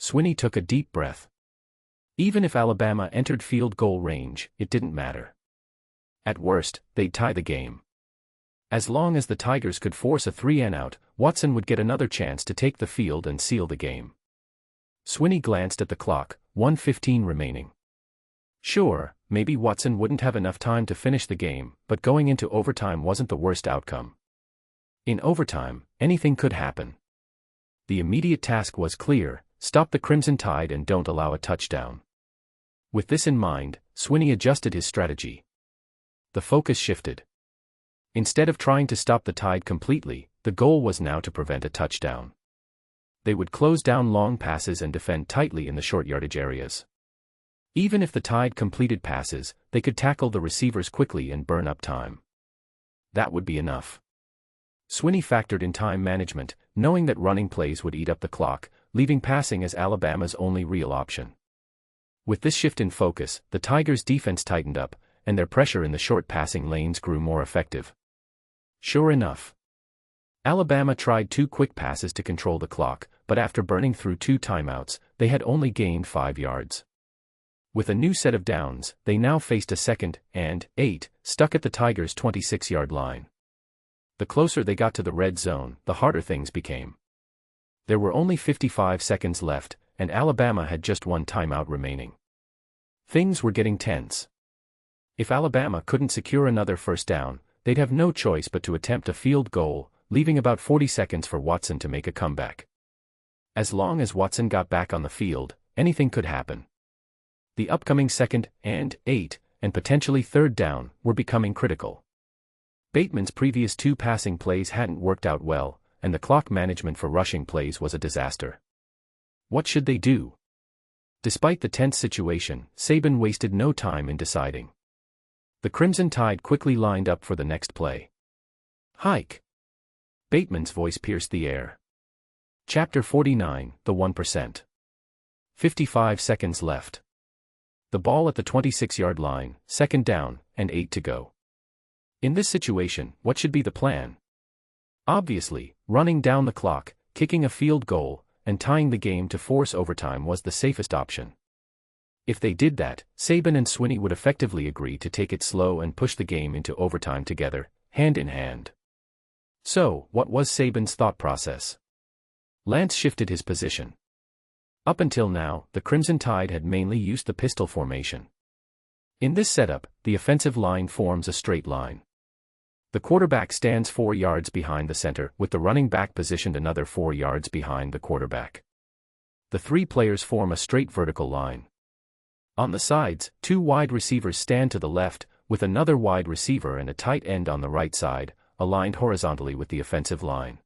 Swinney took a deep breath. Even if Alabama entered field goal range, it didn't matter. At worst, they'd tie the game. As long as the Tigers could force a 3-and-out, Watson would get another chance to take the field and seal the game. Swinney glanced at the clock, 1:15 remaining. Sure, maybe Watson wouldn't have enough time to finish the game, but going into overtime wasn't the worst outcome. In overtime, anything could happen. The immediate task was clear: stop the Crimson Tide and don't allow a touchdown. With this in mind, Swinney adjusted his strategy. The focus shifted. Instead of trying to stop the Tide completely, the goal was now to prevent a touchdown. They would close down long passes and defend tightly in the short yardage areas. Even if the Tide completed passes, they could tackle the receivers quickly and burn up time. That would be enough. Swinney factored in time management, knowing that running plays would eat up the clock, leaving passing as Alabama's only real option. With this shift in focus, the Tigers' defense tightened up, and their pressure in the short passing lanes grew more effective. Sure enough, Alabama tried 2 quick passes to control the clock, but after burning through 2 timeouts, they had only gained 5 yards. With a new set of downs, they now faced a 2nd and 8, stuck at the Tigers' 26-yard line. The closer they got to the red zone, the harder things became. There were only 55 seconds left, and Alabama had just one timeout remaining. Things were getting tense. If Alabama couldn't secure another first down, they'd have no choice but to attempt a field goal, leaving about 40 seconds for Watson to make a comeback. As long as Watson got back on the field, anything could happen. The upcoming 2nd and 8, and potentially 3rd down, were becoming critical. Bateman's previous 2 passing plays hadn't worked out well, and the clock management for rushing plays was a disaster. What should they do? Despite the tense situation, Saban wasted no time in deciding. The Crimson Tide quickly lined up for the next play. Hike! Bateman's voice pierced the air. Chapter 49, The 1%. 55 seconds left. The ball at the 26-yard line, 2nd down, and 8 to go. In this situation, what should be the plan? Obviously, running down the clock, kicking a field goal, and tying the game to force overtime was the safest option. If they did that, Saban and Swinney would effectively agree to take it slow and push the game into overtime together, hand in hand. So, what was Saban's thought process? Lance shifted his position. Up until now, the Crimson Tide had mainly used the pistol formation. In this setup, the offensive line forms a straight line. The quarterback stands 4 yards behind the center, with the running back positioned another 4 yards behind the quarterback. The 3 players form a straight vertical line. On the sides, 2 wide receivers stand to the left, with another wide receiver and a tight end on the right side, aligned horizontally with the offensive line.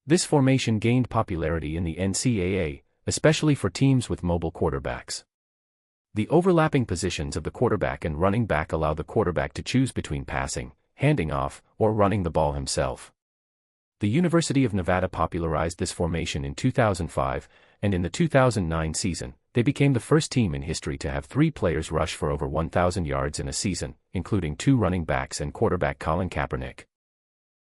This formation gained popularity in the NCAA, especially for teams with mobile quarterbacks. The overlapping positions of the quarterback and running back allow the quarterback to choose between passing, handing off, or running the ball himself. The University of Nevada popularized this formation in 2005, and in the 2009 season, they became the first team in history to have 3 players rush for over 1,000 yards in a season, including 2 running backs and quarterback Colin Kaepernick.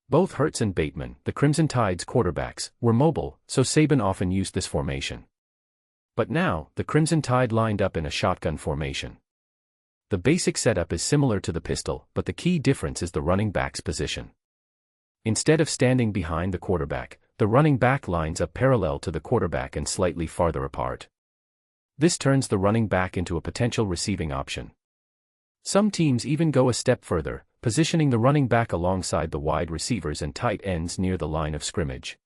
Both Hurts and Bateman, the Crimson Tide's quarterbacks, were mobile, so Saban often used this formation. But now, the Crimson Tide lined up in a shotgun formation. The basic setup is similar to the pistol, but the key difference is the running back's position. Instead of standing behind the quarterback, the running back lines up parallel to the quarterback and slightly farther apart. This turns the running back into a potential receiving option. Some teams even go a step further, positioning the running back alongside the wide receivers and tight ends near the line of scrimmage.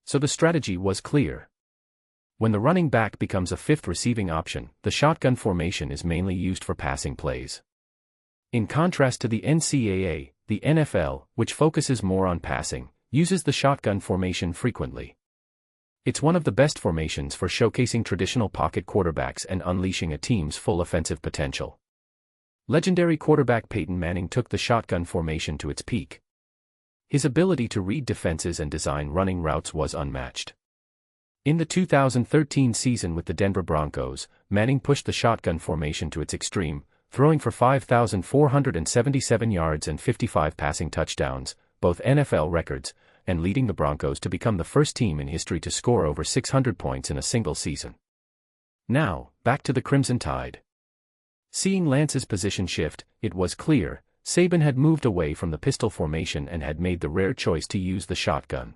So the strategy was clear. When the running back becomes a 5th receiving option, the shotgun formation is mainly used for passing plays. In contrast to the NCAA, the NFL, which focuses more on passing, uses the shotgun formation frequently. It's one of the best formations for showcasing traditional pocket quarterbacks and unleashing a team's full offensive potential. Legendary quarterback Peyton Manning took the shotgun formation to its peak. His ability to read defenses and design running routes was unmatched. In the 2013 season with the Denver Broncos, Manning pushed the shotgun formation to its extreme, throwing for 5,477 yards and 55 passing touchdowns, both NFL records, and leading the Broncos to become the first team in history to score over 600 points in a single season. Now, back to the Crimson Tide. Seeing Lance's position shift, it was clear, Saban had moved away from the pistol formation and had made the rare choice to use the shotgun.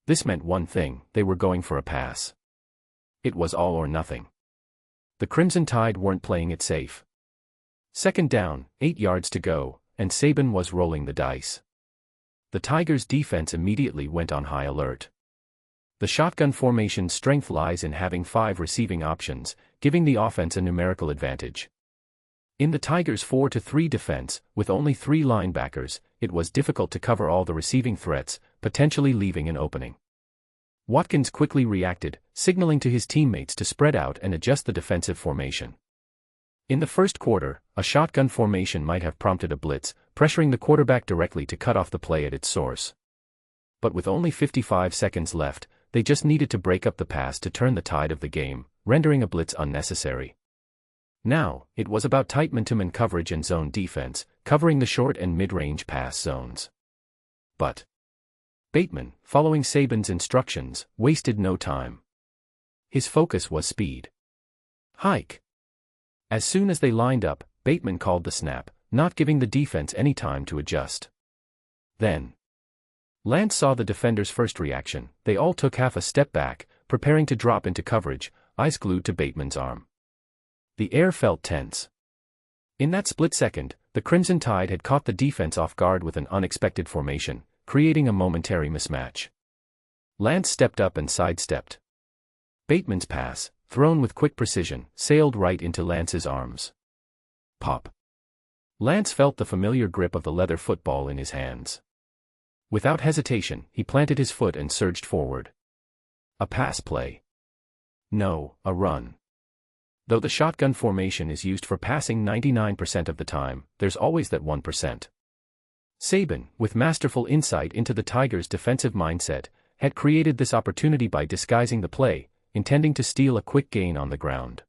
This meant one thing: they were going for a pass. It was all or nothing. The Crimson Tide weren't playing it safe. 2nd down, 8 yards to go, and Saban was rolling the dice. The Tigers' defense immediately went on high alert. The shotgun formation's strength lies in having 5 receiving options, giving the offense a numerical advantage. In the Tigers' 4-3 defense, with only 3 linebackers, it was difficult to cover all the receiving threats, potentially leaving an opening. Watkins quickly reacted, signaling to his teammates to spread out and adjust the defensive formation. In the first quarter, a shotgun formation might have prompted a blitz, pressuring the quarterback directly to cut off the play at its source. But with only 55 seconds left, they just needed to break up the pass to turn the tide of the game, rendering a blitz unnecessary. Now, it was about tight man-to-man coverage and zone defense, covering the short and mid-range pass zones. But Bateman, following Saban's instructions, wasted no time. His focus was speed. Hike! As soon as they lined up, Bateman called the snap, not giving the defense any time to adjust. Then Lance saw the defender's first reaction. They all took half a step back, preparing to drop into coverage, eyes glued to Bateman's arm. The air felt tense. In that split second, the Crimson Tide had caught the defense off guard with an unexpected formation, creating a momentary mismatch. Lance stepped up and sidestepped. Bateman's pass, thrown with quick precision, sailed right into Lance's arms. Pop. Lance felt the familiar grip of the leather football in his hands. Without hesitation, he planted his foot and surged forward. A pass play. No, a run. Though the shotgun formation is used for passing 99% of the time, there's always that 1%. Saban, with masterful insight into the Tigers' defensive mindset, had created this opportunity by disguising the play, intending to steal a quick gain on the ground.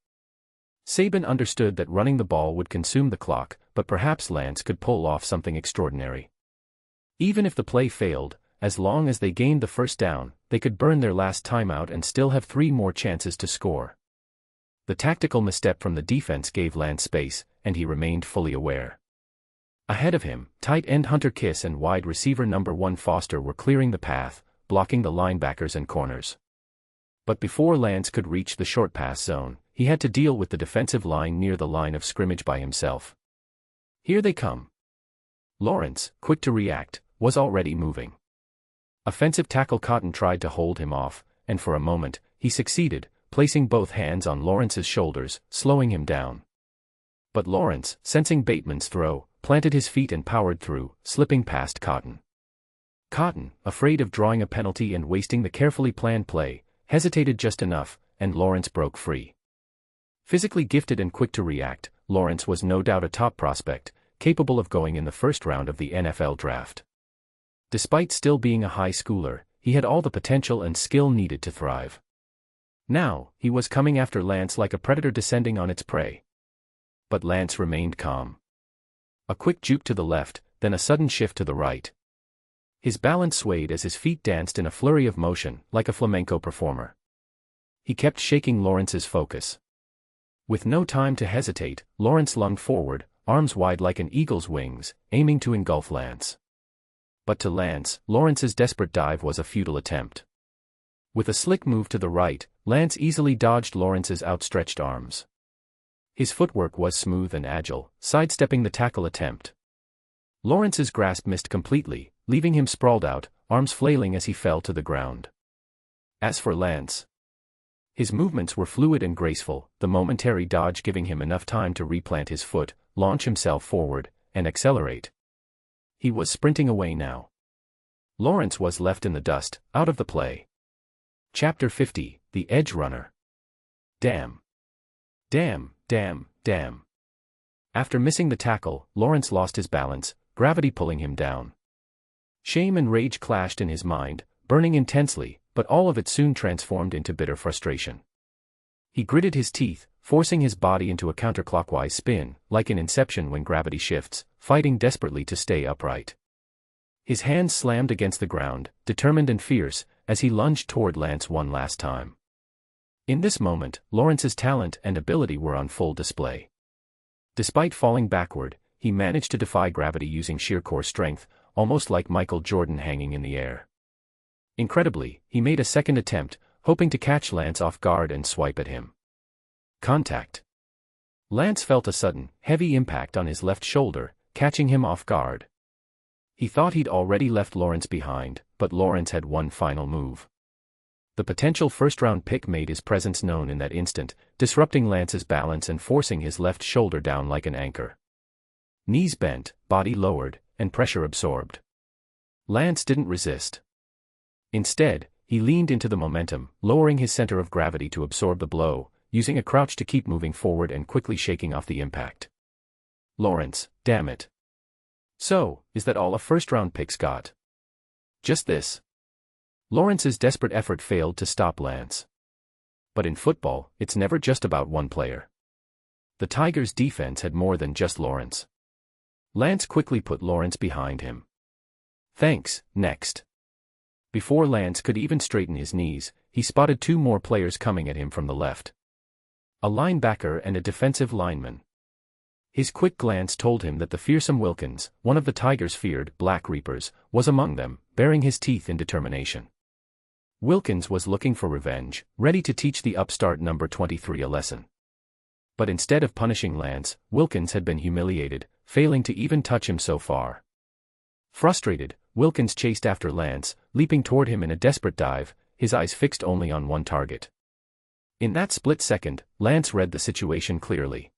Saban understood that running the ball would consume the clock, but perhaps Lance could pull off something extraordinary. Even if the play failed, as long as they gained the first down, they could burn their last timeout and still have 3 more chances to score. The tactical misstep from the defense gave Lance space, and he remained fully aware. Ahead of him, tight end Hunter Kiss and wide receiver number 1 Foster were clearing the path, blocking the linebackers and corners. But before Lance could reach the short pass zone, he had to deal with the defensive line near the line of scrimmage by himself. Here they come. Lawrence, quick to react, was already moving. Offensive tackle Cotton tried to hold him off, and for a moment, he succeeded, placing both hands on Lawrence's shoulders, slowing him down. But Lawrence, sensing Bateman's throw, planted his feet and powered through, slipping past Cotton. Cotton, afraid of drawing a penalty and wasting the carefully planned play, hesitated just enough, and Lawrence broke free. Physically gifted and quick to react, Lawrence was no doubt a top prospect, capable of going in the first round of the NFL draft. Despite still being a high schooler, he had all the potential and skill needed to thrive. Now, he was coming after Lance like a predator descending on its prey. But Lance remained calm. A quick juke to the left, then a sudden shift to the right. His balance swayed as his feet danced in a flurry of motion, like a flamenco performer. He kept shaking Lawrence's focus. With no time to hesitate, Lawrence lunged forward, arms wide like an eagle's wings, aiming to engulf Lance. But to Lance, Lawrence's desperate dive was a futile attempt. With a slick move to the right, Lance easily dodged Lawrence's outstretched arms. His footwork was smooth and agile, sidestepping the tackle attempt. Lawrence's grasp missed completely, leaving him sprawled out, arms flailing as he fell to the ground. As for Lance, his movements were fluid and graceful, the momentary dodge giving him enough time to replant his foot, launch himself forward, and accelerate. He was sprinting away now. Lawrence was left in the dust, out of the play. Chapter 50, The Edge Runner. Damn. Damn, damn, damn. After missing the tackle, Lawrence lost his balance, gravity pulling him down. Shame and rage clashed in his mind, burning intensely, but all of it soon transformed into bitter frustration. He gritted his teeth, forcing his body into a counterclockwise spin, like in Inception when gravity shifts, fighting desperately to stay upright. His hands slammed against the ground, determined and fierce, as he lunged toward Lance one last time. In this moment, Lawrence's talent and ability were on full display. Despite falling backward, he managed to defy gravity using sheer core strength, almost like Michael Jordan hanging in the air. Incredibly, he made a second attempt, hoping to catch Lance off guard and swipe at him. Contact. Lance felt a sudden, heavy impact on his left shoulder, catching him off guard. He thought he'd already left Lawrence behind, but Lawrence had one final move. The potential first-round pick made his presence known in that instant, disrupting Lance's balance and forcing his left shoulder down like an anchor. Knees bent, body lowered, and pressure absorbed. Lance didn't resist. Instead, he leaned into the momentum, lowering his center of gravity to absorb the blow, using a crouch to keep moving forward and quickly shaking off the impact. Lawrence, damn it. So, is that all a first-round pick's got? Just this. Lawrence's desperate effort failed to stop Lance. But in football, it's never just about one player. The Tigers' defense had more than just Lawrence. Lance quickly put Lawrence behind him. Thanks, next. Before Lance could even straighten his knees, he spotted two more players coming at him from the left. A linebacker and a defensive lineman. His quick glance told him that the fearsome Wilkins, one of the Tigers' feared Black Reapers, was among them, baring his teeth in determination. Wilkins was looking for revenge, ready to teach the upstart number 23 a lesson. But instead of punishing Lance, Wilkins had been humiliated, failing to even touch him so far. Frustrated, Wilkins chased after Lance, leaping toward him in a desperate dive, his eyes fixed only on one target. In that split second, Lance read the situation clearly.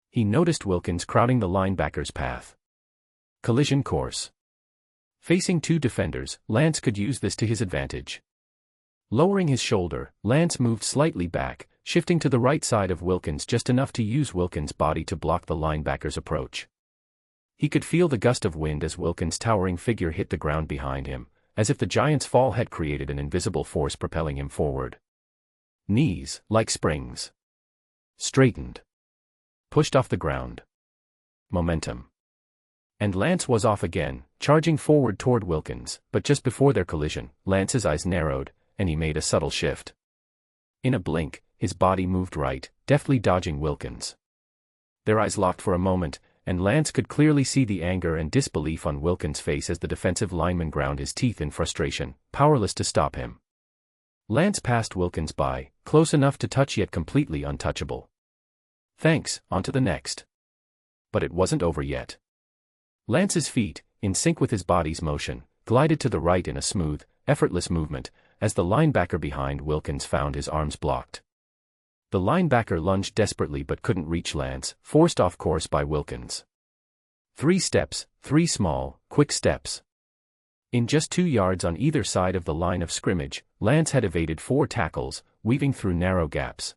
He noticed Wilkins crowding the linebacker's path. Collision course. Facing two defenders, Lance could use this to his advantage. Lowering his shoulder, Lance moved slightly back, shifting to the right side of Wilkins just enough to use Wilkins' body to block the linebacker's approach. He could feel the gust of wind as Wilkins' towering figure hit the ground behind him, as if the giant's fall had created an invisible force propelling him forward. Knees, like springs. Straightened. Pushed off the ground. Momentum. And Lance was off again, charging forward toward Wilkins, but just before their collision, Lance's eyes narrowed, and he made a subtle shift. In a blink, his body moved right, deftly dodging Wilkins. Their eyes locked for a moment, and Lance could clearly see the anger and disbelief on Wilkins' face as the defensive lineman ground his teeth in frustration, powerless to stop him. Lance passed Wilkins by, close enough to touch yet completely untouchable. Thanks, on to the next. But it wasn't over yet. Lance's feet, in sync with his body's motion, glided to the right in a smooth, effortless movement, as the linebacker behind Wilkins found his arms blocked. The linebacker lunged desperately but couldn't reach Lance, forced off course by Wilkins. 3 steps, 3 small, quick steps. In just 2 yards on either side of the line of scrimmage, Lance had evaded 4 tackles, weaving through narrow gaps.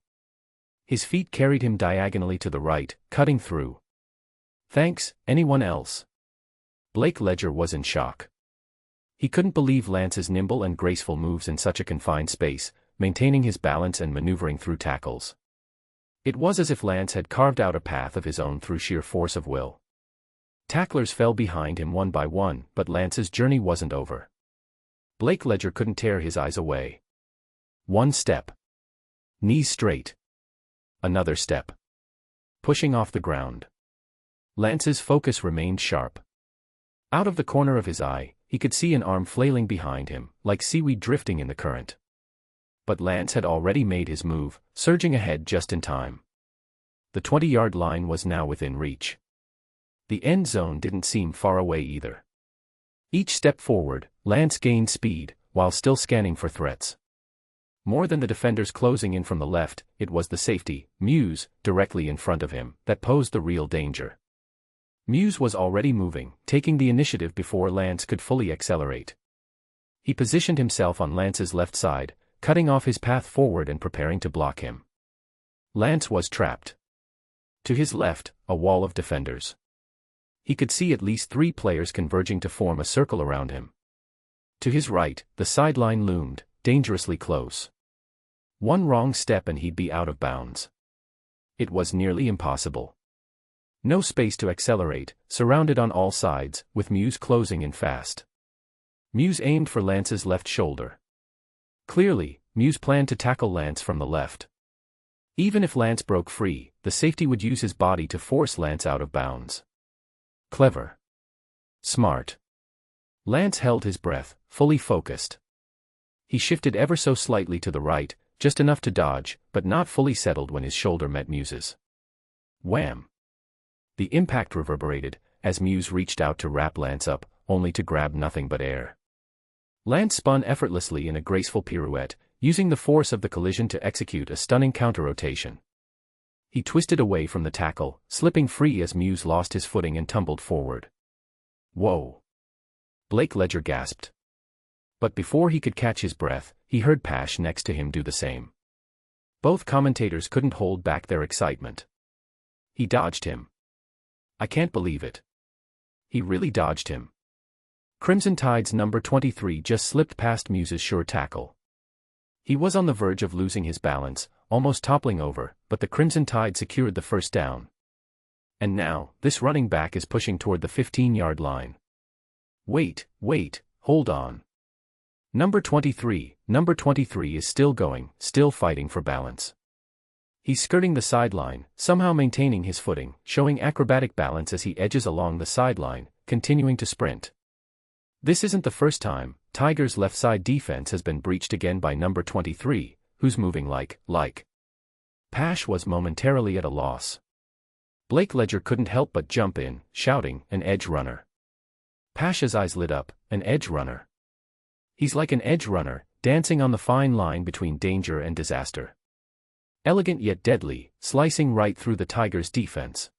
His feet carried him diagonally to the right, cutting through. Thanks, anyone else? Blake Ledger was in shock. He couldn't believe Lance's nimble and graceful moves in such a confined space, maintaining his balance and maneuvering through tackles. It was as if Lance had carved out a path of his own through sheer force of will. Tacklers fell behind him one by one, but Lance's journey wasn't over. Blake Ledger couldn't tear his eyes away. 1 step. Knees straight. Another step. Pushing off the ground. Lance's focus remained sharp. Out of the corner of his eye, he could see an arm flailing behind him, like seaweed drifting in the current. But Lance had already made his move, surging ahead just in time. The 20-yard line was now within reach. The end zone didn't seem far away either. Each step forward, Lance gained speed, while still scanning for threats. More than the defenders closing in from the left, it was the safety, Muse, directly in front of him, that posed the real danger. Muse was already moving, taking the initiative before Lance could fully accelerate. He positioned himself on Lance's left side, cutting off his path forward and preparing to block him. Lance was trapped. To his left, a wall of defenders. He could see at least 3 players converging to form a circle around him. To his right, the sideline loomed, dangerously close. 1 wrong step and he'd be out of bounds. It was nearly impossible. No space to accelerate, surrounded on all sides, with Muse closing in fast. Muse aimed for Lance's left shoulder. Clearly, Muse planned to tackle Lance from the left. Even if Lance broke free, the safety would use his body to force Lance out of bounds. Clever. Smart. Lance held his breath, fully focused. He shifted ever so slightly to the right, just enough to dodge, but not fully settled when his shoulder met Muse's. Wham! The impact reverberated, as Muse reached out to wrap Lance up, only to grab nothing but air. Lance spun effortlessly in a graceful pirouette, using the force of the collision to execute a stunning counter-rotation. He twisted away from the tackle, slipping free as Muse lost his footing and tumbled forward. Whoa! Blake Ledger gasped. But before he could catch his breath, he heard Pash next to him do the same. Both commentators couldn't hold back their excitement. He dodged him. I can't believe it. He really dodged him. Crimson Tide's number 23 just slipped past Muse's sure tackle. He was on the verge of losing his balance, almost toppling over, but the Crimson Tide secured the first down. And now, this running back is pushing toward the 15-yard line. Wait, hold on. Number 23 is still going, still fighting for balance. He's skirting the sideline, somehow maintaining his footing, showing acrobatic balance as he edges along the sideline, continuing to sprint. This isn't the first time Tigers' left side defense has been breached again by number 23, who's moving like. Pash was momentarily at a loss. Blake Ledger couldn't help but jump in, shouting, "An edge runner." Pash's eyes lit up, an edge runner. He's like an edge runner, dancing on the fine line between danger and disaster. Elegant yet deadly, slicing right through the Tigers' defense.